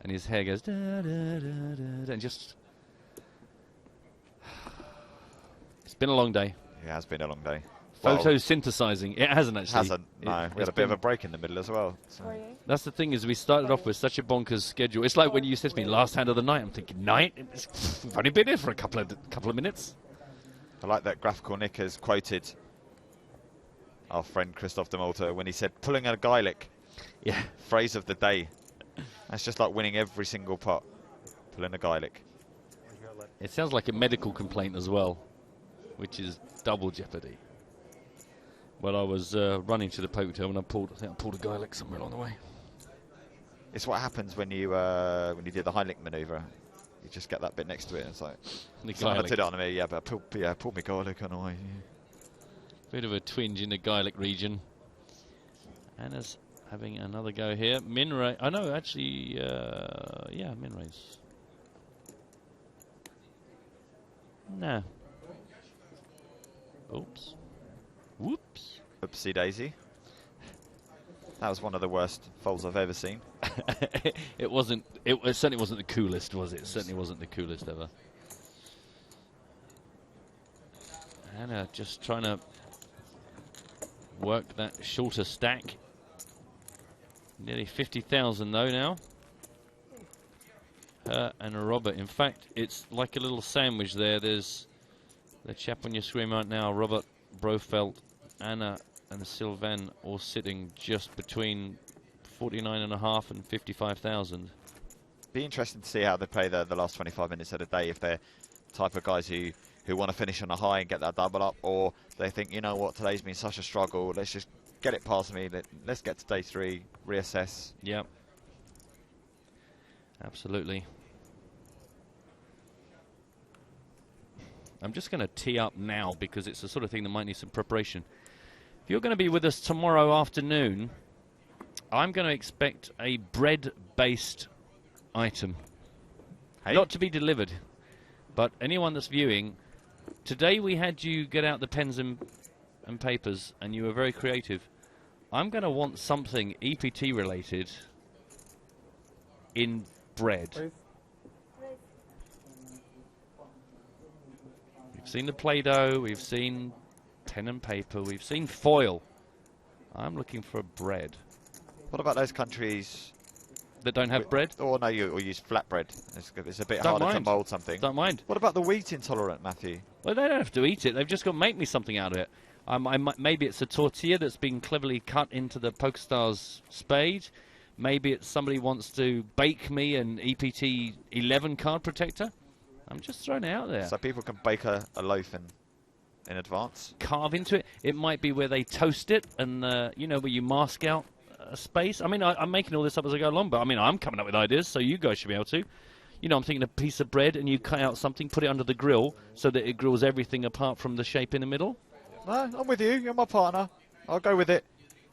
and his hair goes da, da, da, da, and just. It's been a long day. It has been a long day. Photosynthesizing. It hasn't actually. Hasn't. No, we had a bit of a break in the middle as well. So. That's the thing, is we started off with such a bonkers schedule. It's like when you said to me last hand of the night. I'm thinking night. We've only been here for a couple of minutes. I like that Graphical Nick has quoted our friend Christophe de Malta when he said pulling a Gaelic. Yeah. Phrase of the day. That's just like winning every single pot. Pulling a Gaelic. It sounds like a medical complaint as well, which is double jeopardy. Well, I was running to the poker table and I think I pulled a Gaelic somewhere along the way. It's what happens when you do the Heimlich manoeuvre. You just get that bit next to it and it's like, someone did it on me, yeah, but I pulled my Gaelic on the way. Yeah. Bit of a twinge in the Gaelic region. Anna's having another go here. Minray. I know, actually, yeah, Minray's. Nah. Oops. Whoops. Oopsie daisy. That was one of the worst folds I've ever seen. It wasn't. It certainly wasn't the coolest, was it? It certainly wasn't the coolest ever. Anna just trying to work that shorter stack. Nearly 50,000 though now. Her and Robert. In fact, it's like a little sandwich there. There's the chap on your screen right now, Robert Brofeld, Anna and Sylvain, all sitting just between 49.5 and 55,000. Be interesting to see how they play the last 25 minutes of the day. If they're the type of guys who want to finish on a high and get that double up, or they think, you know what, today's been such a struggle, let's just get it past me, let's get to day 3, reassess. Yep. Absolutely. I'm just going to tee up now because it's the sort of thing that might need some preparation. If you're going to be with us tomorrow afternoon, I'm going to expect a bread-based item. Hey? Not to be delivered, but anyone that's viewing, today we had you get out the pens and papers, and you were very creative. I'm going to want something EPT related in bread. We've seen the Play-Doh, we've seen pen and paper, we've seen foil. I'm looking for bread. What about those countries that don't have bread? Or no, you use flat bread. It's a bit harder to mould something. Don't mind. What about the wheat intolerant, Matthew? Well, they don't have to eat it. They've just got to make me something out of it. Maybe it's a tortilla that's been cleverly cut into the PokerStars spade. Maybe it's somebody wants to bake me an EPT 11 card protector. I'm just throwing it out there. So people can bake a loaf in advance? Carve into it. It might be where they toast it and, you know, where you mask out a space. I mean, I'm making all this up as I go along, but I mean, I'm coming up with ideas, so you guys should be able to. You know, I'm thinking a piece of bread and you cut out something, put it under the grill so that it grills everything apart from the shape in the middle. No, I'm with you. You're my partner. I'll go with it.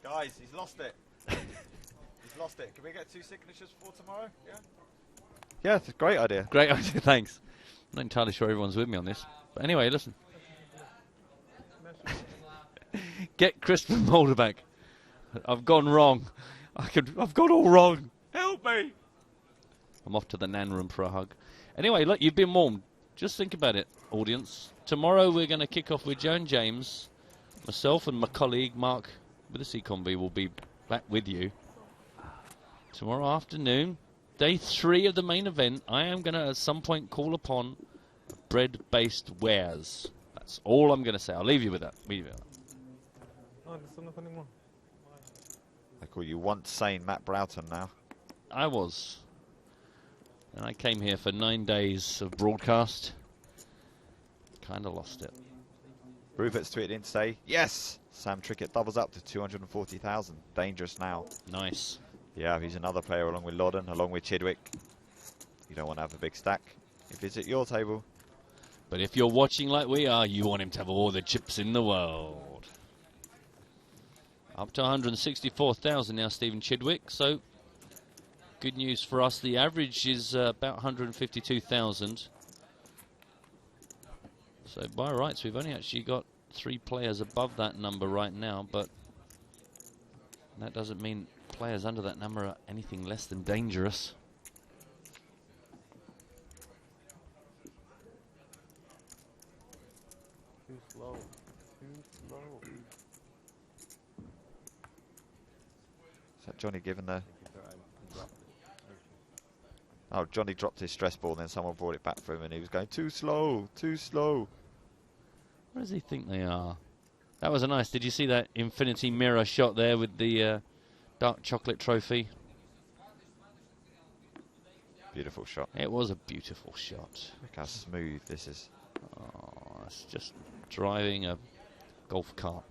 Guys, he's lost it. He's lost it. Can we get 2 signatures for tomorrow? Yeah? Yeah, it's a great idea. Great idea, thanks. I'm not entirely sure everyone's with me on this. But anyway, listen. Get Christopher Mulder back. I've gone wrong. I've gone all wrong. Help me. I'm off to the nan room for a hug. Anyway, look, you've been warned. Just think about it, audience. Tomorrow we're going to kick off with Joan James. Myself and my colleague Mark with the Seacomb will be back with you. Tomorrow afternoon, day 3 of the main event, I am going to at some point call upon bread-based wares. That's all I'm going to say. I'll leave you with that. Leave you with that. They call you once sane Matt Broughton now. I was. And I came here for 9 days of broadcast. Kind of lost it. Rupert's tweeted in to say, yes! Sam Trickett doubles up to 240,000. Dangerous now. Nice. Yeah, he's another player along with Lodden, along with Chidwick. You don't want to have a big stack. If it's at your table. But if you're watching like we are, you want him to have all the chips in the world. Up to 164,000 now, Stephen Chidwick. So, good news for us. The average is about 152,000. So, by rights, we've only actually got 3 players above that number right now, but that doesn't mean players under that number are anything less than dangerous. Too slow. Too slow. Is that Johnny giving the... Oh, Johnny dropped his stress ball, then someone brought it back for him, and he was going, too slow, too slow. Where does he think they are? That was a nice... Did you see that infinity mirror shot there with the dark chocolate trophy? Beautiful shot. It was a beautiful shot. Look how smooth this is. Oh, it's just driving a golf cart.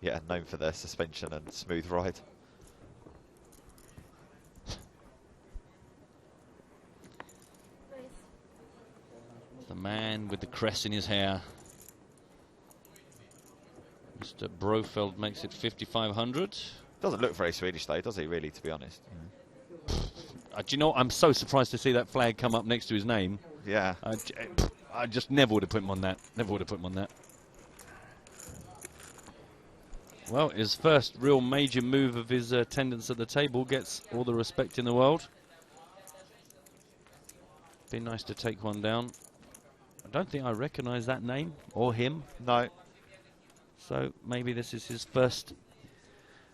Yeah, known for their suspension and smooth ride. The man with the crest in his hair. Mr. Brofeld makes it 5,500. Doesn't look very Swedish though, does he really, to be honest? Do you know what? I'm so surprised to see that flag come up next to his name. Yeah. I just never would have put him on that. Never would have put him on that. Well, his first real major move of his attendance at the table gets all the respect in the world. Be nice to take one down. I don't think I recognise that name or him. No. So maybe this is his first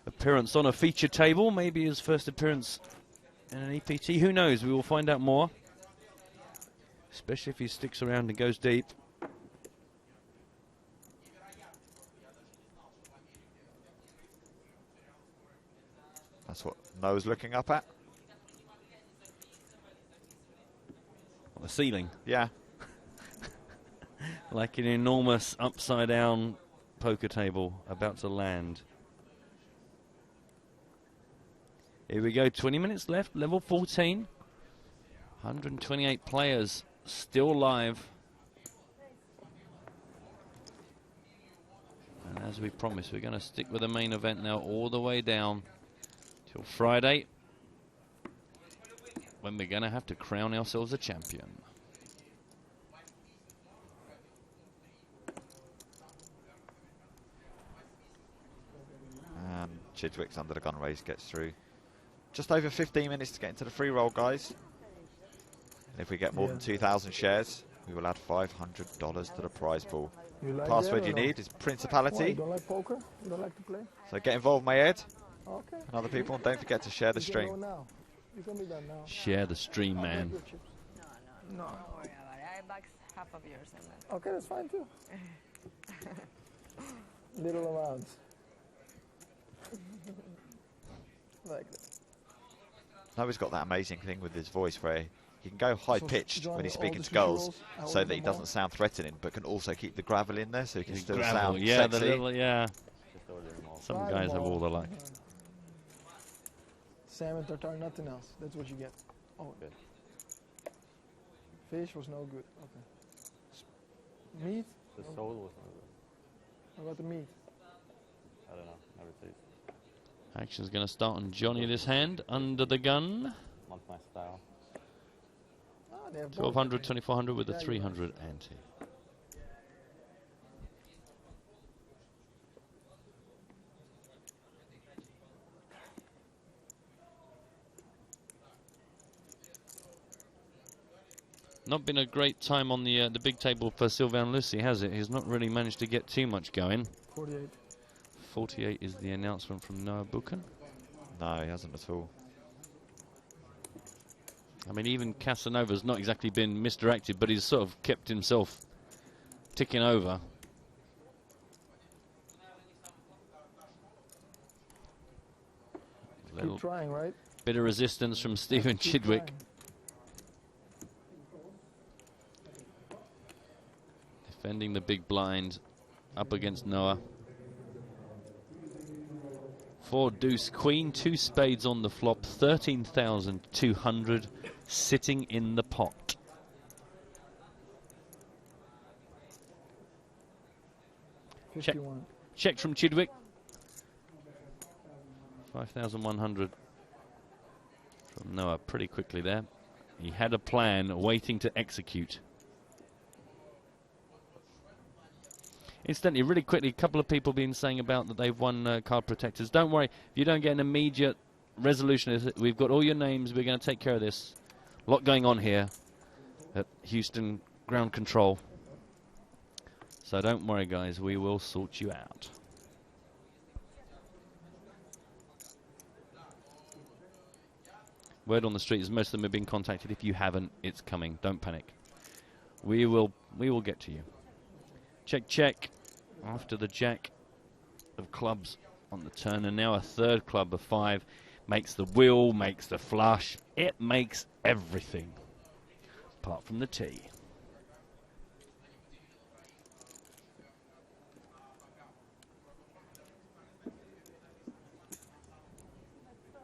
appearance on a feature table. Maybe his first appearance in an EPT. Who knows? We will find out more. Especially if he sticks around and goes deep. That's what Noah's looking up at. On the ceiling. Yeah. Like an enormous upside-down poker table about to land. Here we go, 20 minutes left, level 14. 128 players still live. And as we promised, we're going to stick with the main event now all the way down till Friday, when we're going to have to crown ourselves a champion. And Chidwick's under the gun raise, gets through. Just over 15 minutes to get into the free roll, guys. And if we get more than 2,000 shares, we will add $500 to the prize pool. Like Password you need is Principality. You don't like poker? You don't like to play? So get involved, my Ed. Okay. And other people, and don't forget to share the stream. You can go now. You can be done now. Share the stream, man. No. Don't worry about it. I back half of yours and then. Okay, that's fine too. Little amounts. Like that. Noah's got that amazing thing with his voice where he can go high-pitched when he's speaking to girls so that he doesn't sound threatening, but can also keep the gravel in there so he can still sound yeah, sexy. the little, yeah. Some guys have all the luck. Salmon, tartar, nothing else. That's what you get. Oh, good. Fish was no good. Okay. Meat? The soul was no good. How about the meat? I don't know. Never tasted. Action's going to start on Johnny this hand, under the gun. Not my style. 1,200, 2,400 with a 300 ante. Not been a great time on the big table for Sylvain Lucy, has it? He's not really managed to get too much going. 48. 48 is the announcement from Noah Buchan. No, he hasn't at all. I mean, even Casanova's not exactly been misdirected, but he's sort of kept himself ticking over. Keep trying, right? Bit of resistance from Stephen Chidwick. Defending the big blind up against Noah. 4 deuce queen, 2 spades on the flop, 13,200 sitting in the pot. Check, check from Chidwick. 5,100 from Noah pretty quickly there. He had a plan waiting to execute. Incidentally, really quickly, a couple of people been saying about that they've won card protectors. Don't worry, if you don't get an immediate resolution, we've got all your names, we're going to take care of this. A lot going on here at Houston Ground Control. So don't worry, guys, we will sort you out. Word on the street is most of them have been contacted. If you haven't, it's coming. Don't panic. We will get to you. Check, check. After the jack of clubs on the turn, and now a third club of 5 makes the wheel, makes the flush. It makes everything, apart from the tee.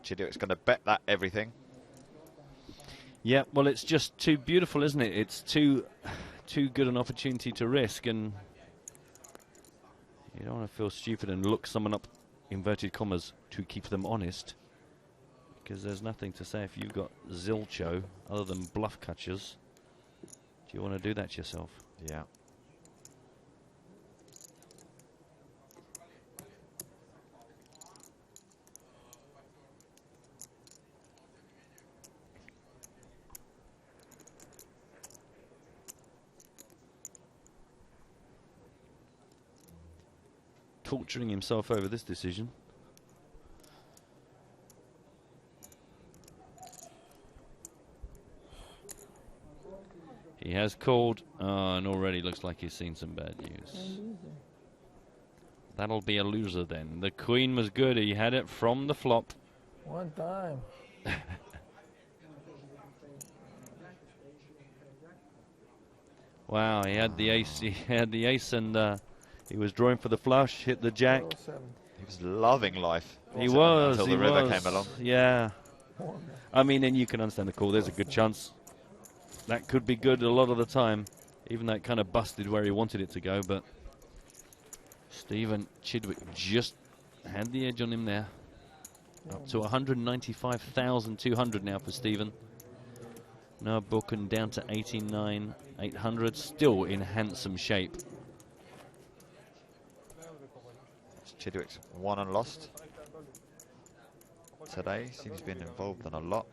Chidwick's going to bet that everything. Yeah, well, it's just too beautiful, isn't it? It's too good an opportunity to risk, and you don't want to feel stupid and look someone up, inverted commas, to keep them honest, because there's nothing to say if you've got zilcho other than bluff catchers. Do you want to do that to yourself? Yeah. Torturing himself over this decision. He has called, and already looks like he's seen some bad news. That'll be a loser then. The queen was good. He had it from the flop. One time. Wow, he had the ace. He had the ace, and he was drawing for the flush. Hit the jack. He was loving life. He was. Until the river came along. Yeah. I mean, and you can understand the call. There's a good chance that could be good a lot of the time, even though it kind of busted where he wanted it to go. But Stephen Chidwick just had the edge on him there. Up to 195,200 now for Stephen. Now Buchan down to 89,800, still in handsome shape. Chidwick's won and lost today. Seems to be involved in a lot.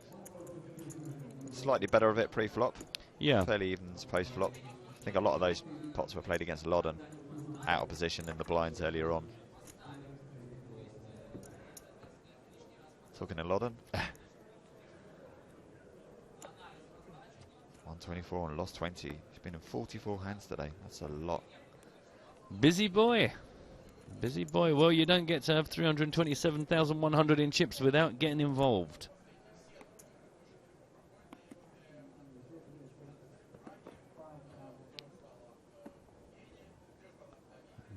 Slightly better of it pre-flop. Yeah. Fairly even post-flop. I think a lot of those pots were played against Loddon, out of position in the blinds earlier on. Talking to Loddon. 124 and lost 20. He's been in 44 hands today. That's a lot. Busy boy. Busy boy. Well, you don't get to have 327,100 in chips without getting involved.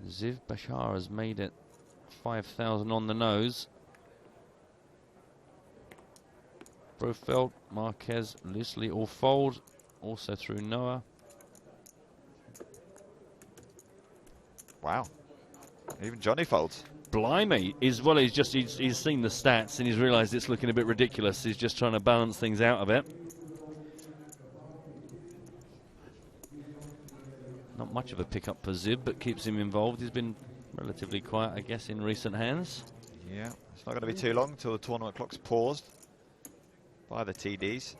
Ziv Bashar has made it 5,000 on the nose. Brofeld, Marquez, loosely all fold. Also through Noah. Wow. Even Johnny folds. Blimey. He's seen the stats and he's realised it's looking a bit ridiculous. He's just trying to balance things out a bit. Not much of a pickup for Zib, but keeps him involved. He's been relatively quiet, I guess, in recent hands. Yeah, it's not going to be too long until the tournament clock's paused by the TDs.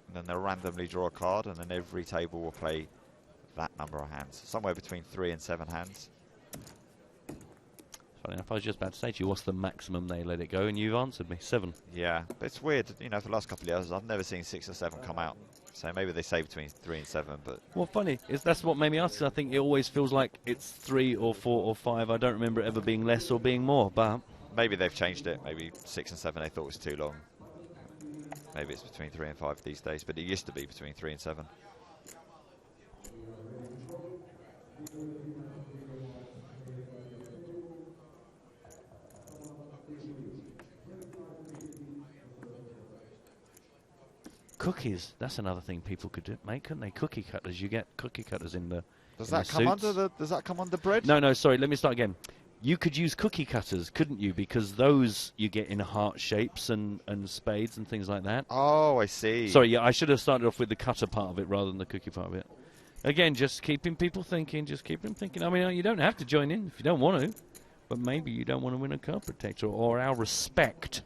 And then they'll randomly draw a card, and then every table will play that number of hands. Somewhere between 3 and 7 hands. Funny enough, I was just about to say to you, what's the maximum they let it go? And you've answered me, 7. Yeah, but it's weird, you know, for the last couple of years, I've never seen 6 or 7 come out. So maybe they say between 3 and 7, but... Well, funny, that's what made me ask. I think it always feels like it's 3 or 4 or 5. I don't remember it ever being less or being more, but... Maybe they've changed it. Maybe 6 and 7 they thought was too long. Maybe it's between 3 and 5 these days, but it used to be between 3 and 7. Cookies. That's another thing people could make, couldn't they? Cookie cutters. You get cookie cutters in the. Does that come under the? Does that come under bread? No, sorry. Let me start again. You could use cookie cutters, couldn't you? Because those you get in heart shapes and spades and things like that. Oh, I see. Sorry, yeah, I should have started off with the cutter part of it rather than the cookie part of it. Again, just keeping people thinking. Just keep them thinking. I mean, you don't have to join in if you don't want to, but maybe you don't want to win a card protector or our respect.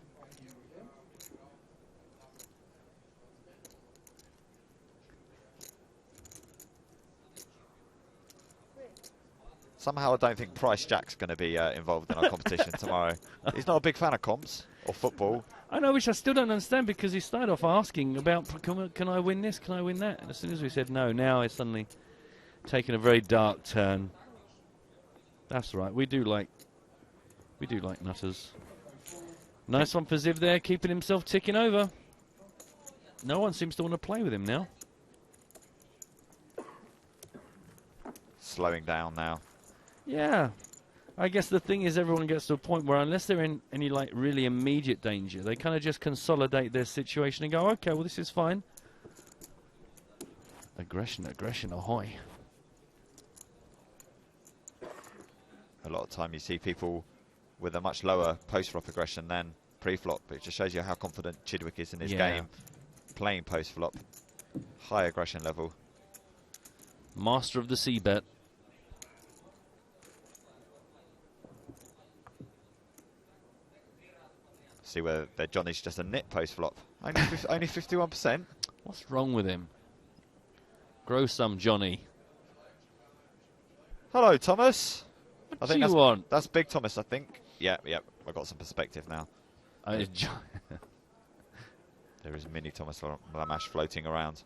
Somehow I don't think Price Jack's going to be involved in our competition tomorrow. He's not a big fan of comps or football. I know, which I still don't understand, because he started off asking about, can I win this, can I win that? And as soon as we said no, now it's suddenly taken a very dark turn. That's right, we do like nutters. Nice one for Ziv there, keeping himself ticking over. No one seems to want to play with him now. Slowing down now. Yeah, I guess the thing is everyone gets to a point where unless they're in any like really immediate danger, they kind of just consolidate their situation and go, okay, well, this is fine. Aggression, ahoy. A lot of time you see people with a much lower post-flop aggression than pre-flop. It just shows you how confident Chidwick is in his game. Playing post-flop. High aggression level. Master of the C-bet. See whether Johnny's just a nit post-flop. Only 51%. What's wrong with him? Grow some, Johnny. Hello, Thomas. What do you want? That's Big Thomas, I think. Yeah, I've got some perspective now. There is Mini Thomas Lamash floating around.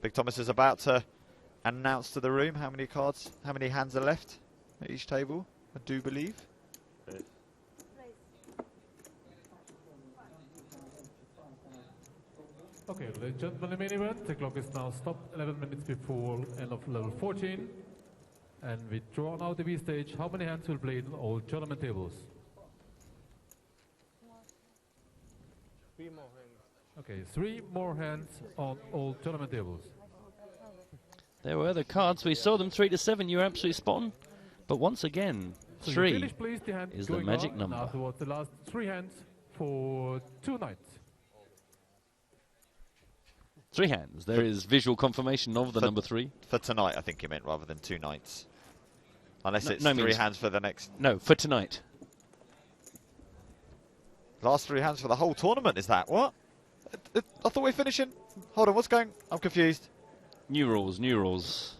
Big Thomas is about to announce to the room how many hands are left at each table, I do believe. Okay, ladies and gentlemen, the main event, the clock is now stopped 11 minutes before end of level 14. And we draw now the V stage. How many hands will play in all tournament tables? 3 more hands. Okay, 3 more hands on all tournament tables. There were the cards. We saw them 3 to 7. You're absolutely spot on. But once again, So 3 finish, please, the hand is the going magic on. number. Now towards the last 3 hands for 2 nights. 3 hands. There is visual confirmation of the number 3. For tonight, I think you meant, rather than 2 nights. Unless No, it's no, 3 means- hands for the next... No, for tonight. Last 3 hands for the whole tournament, is that? What? I thought we were finishing. Hold on, what's going? I'm confused. New rules, new rules.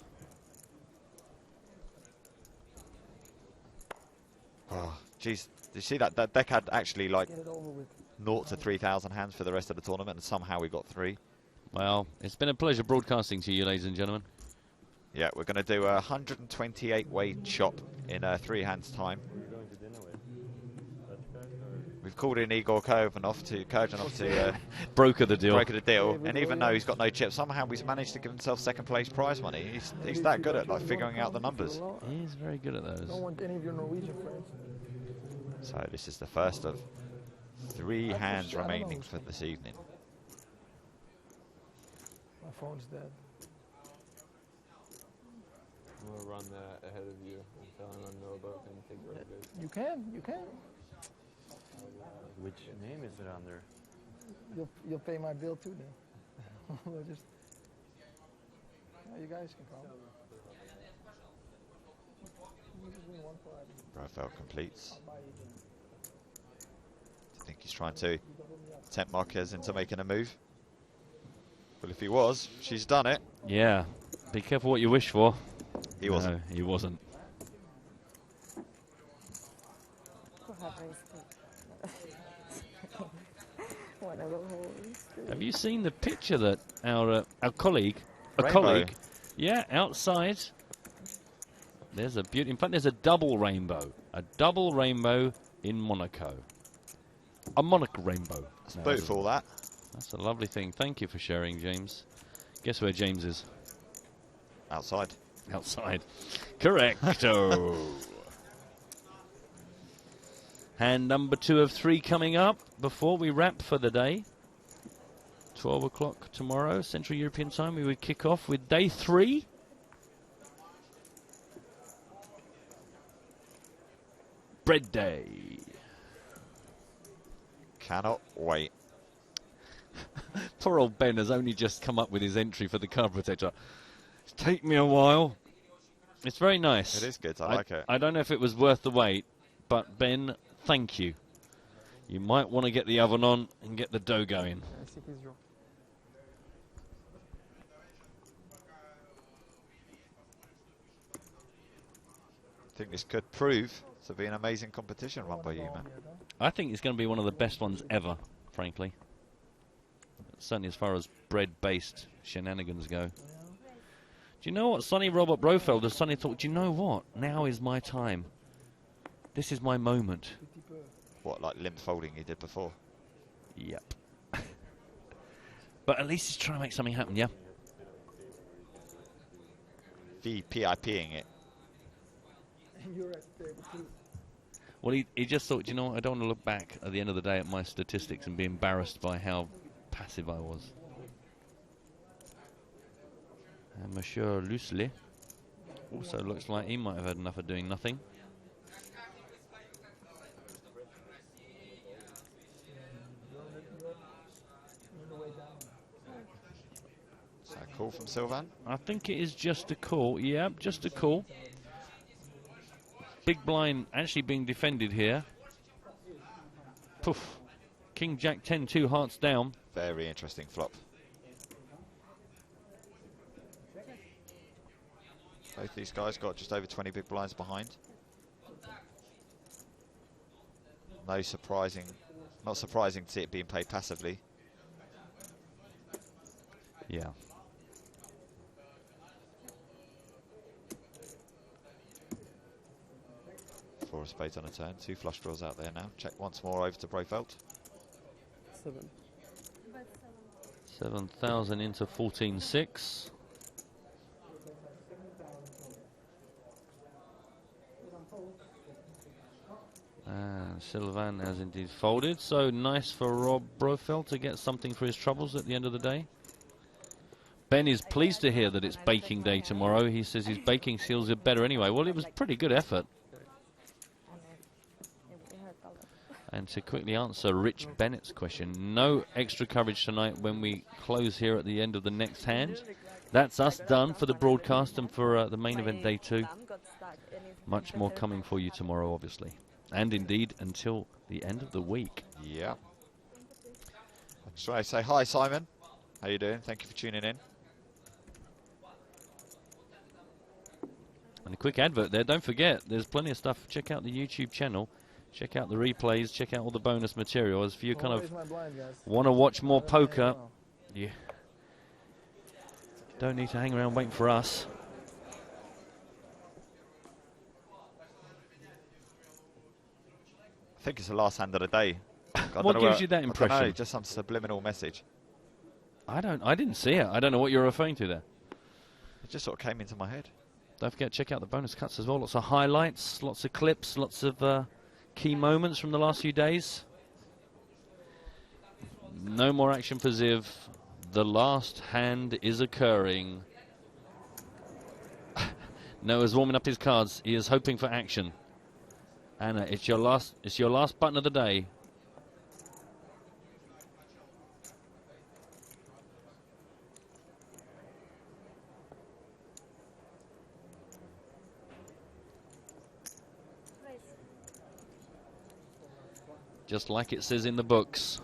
Oh, jeez. Did you see that? That deck had actually like Get it over with. 0 to 3,000 hands for the rest of the tournament, and somehow we got 3. Well, it's been a pleasure broadcasting to you, ladies and gentlemen. Yeah, we're going to do a 128-way chop in 3 hands' time. We've called in Igor Kurjanov to broker the deal. And even though he's got no chips, somehow he's managed to give himself second place prize money. He's that good at like figuring out the numbers. He is very good at those. I don't want any of your Norwegian friends. So this is the first of 3 hands remaining for this evening. My phone's dead. I'm going to run ahead of you and tell him I know about him. Take care of it. You can. Which name is it under? You'll pay my bill too then. We'll just. You guys can call. Rafael completes. I think he's trying to tempt Marquez into making a move. Well, if he was, she's done it. Yeah. Be careful what you wish for. He wasn't. No, he wasn't. Have you seen the picture that our colleague, yeah, outside? There's a beauty. In fact, there's a double rainbow in Monaco. A Monaco rainbow. It's beautiful, that. That's a lovely thing. Thank you for sharing, James. Guess where James is? Outside. Outside. Correcto. Hand number 2 of 3 coming up before we wrap for the day. 12 o'clock tomorrow, Central European time. We would kick off with day 3. Bread day. Cannot wait. Poor old Ben has only just come up with his entry for the card protector. It's taken me a while. It's very nice. It is good. I like it. I don't know if it was worth the wait, but Ben, thank you. You might want to get the oven on and get the dough going. I think this could prove to be an amazing competition run by you, man. I think it's going to be one of the best ones ever, frankly. Certainly as far as bread-based shenanigans go. Do you know what? Sonny Robert Brofeld has suddenly thought, do you know what? Now is my time. This is my moment. What, like limp folding he did before? Yep. But at least he's trying to make something happen, yeah? PIPing it. Well, he just thought, you know what? I don't want to look back at the end of the day at my statistics and be embarrassed by how passive I was. And Monsieur Lusley also looks like he might have had enough of doing nothing. Is that a call from Sylvan? I think it is just a call. Yeah, just a call. Big blind actually being defended here. Poof. King Jack 10, 2 hearts down. Very interesting flop. Both these guys got just over 20 big blinds behind. No surprising, not surprising to see it being played passively. Yeah. Four of spades on a turn, 2 flush draws out there now. Check once more over to Brofeld. 7,000 into 14.6. And Sylvan has indeed folded, so nice for Rob Brofeld to get something for his troubles at the end of the day. Ben is pleased to hear that it's baking day tomorrow. He says his baking skills are better anyway. Well, it was pretty good effort. And to quickly answer Rich Bennett's question, no extra coverage tonight when we close here at the end of the next hand. That's us done for the broadcast and for the main event day 2. Much more coming for you tomorrow, obviously. And indeed until the end of the week. Yeah. I just want to say hi, Simon. How you doing? Thank you for tuning in. And a quick advert there. Don't forget, there's plenty of stuff. Check out the YouTube channel. Check out the replays. Check out all the bonus material. As if you kind of want to watch more poker, you don't need to hang around waiting for us. I think it's the last hand of the day. What gives you that impression? I don't know, just some subliminal message. I didn't see it. I don't know what you're referring to there. It just sort of came into my head. Don't forget, check out the bonus cuts as well. Lots of highlights, lots of clips, lots of key moments from the last few days. No more action for Ziv. The last hand is occurring. Noah's warming up his cards. He is hoping for action. Anna, it's your last button of the day. Just like it says in the books.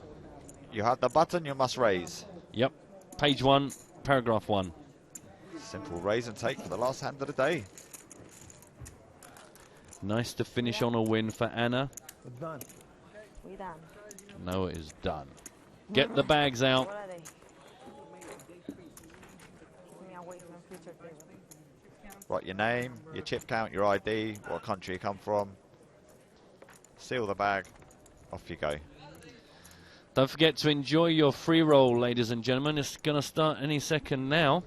You have the button, you must raise. Yep. Page 1, paragraph 1. Simple raise and take for the last hand of the day. Nice to finish on a win for Anna. We're done. We're done. Noah is done. Get the bags out. What are they? Keep me away from future table. Write your name, your chip count, your ID, what country you come from. Seal the bag. Off you go. Don't forget to enjoy your free roll, ladies and gentlemen. It's going to start any second now.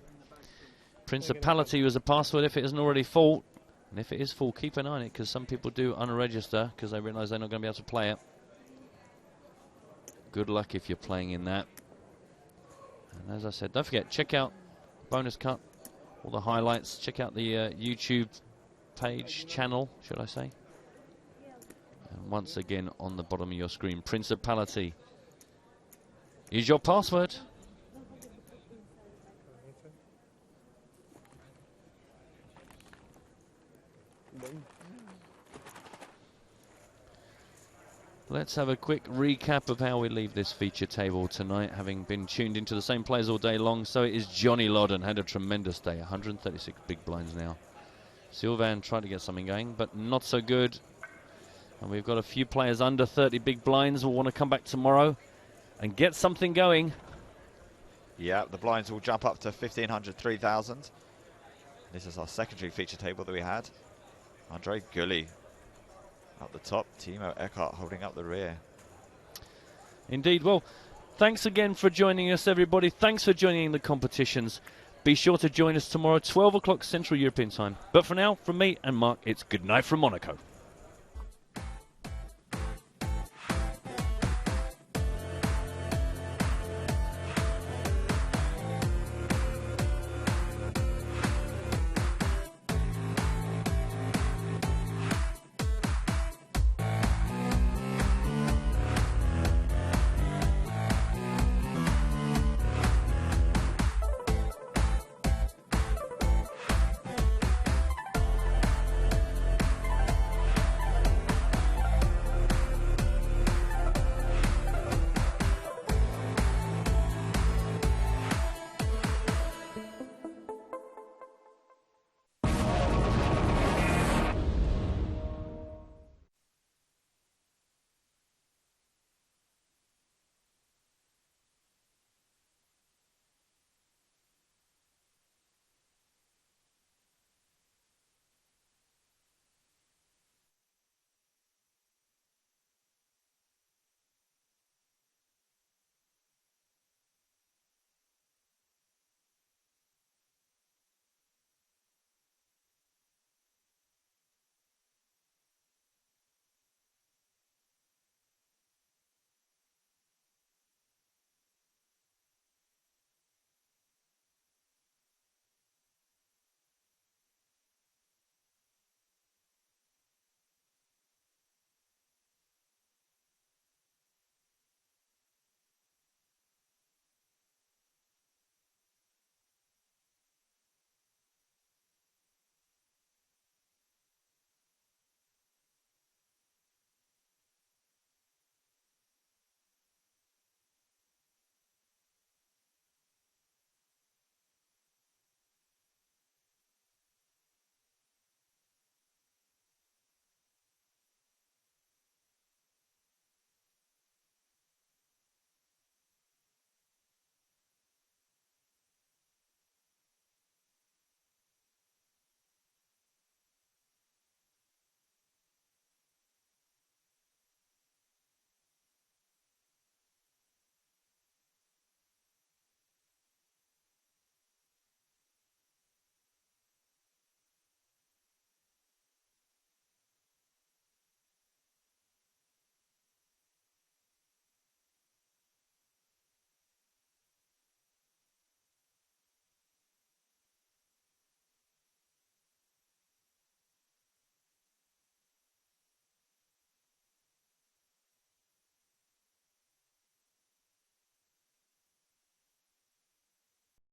Principality was a password if it isn't already full. And if it is full, keep an eye on it, because some people do unregister because they realise they're not going to be able to play it. Good luck if you're playing in that. And as I said, don't forget, check out Bonus Cut, all the highlights. Check out the YouTube page, channel, should I say. And once again, on the bottom of your screen, Principality is your password. Let's have a quick recap of how we leave this feature table tonight, having been tuned into the same players all day long. So it is Johnny Loudon, had a tremendous day, 136 big blinds now. Sylvain tried to get something going, but not so good. And we've got a few players under 30 big blinds who will want to come back tomorrow and get something going. Yeah, the blinds will jump up to 1,500, 3,000. This is our secondary feature table that we had. Andre Gully up the top, Timo Eckhart holding up the rear. Indeed. Well, thanks again for joining us, everybody. Thanks for joining the competitions. Be sure to join us tomorrow, 12 o'clock Central European time. But for now, from me and Mark, it's good night from Monaco.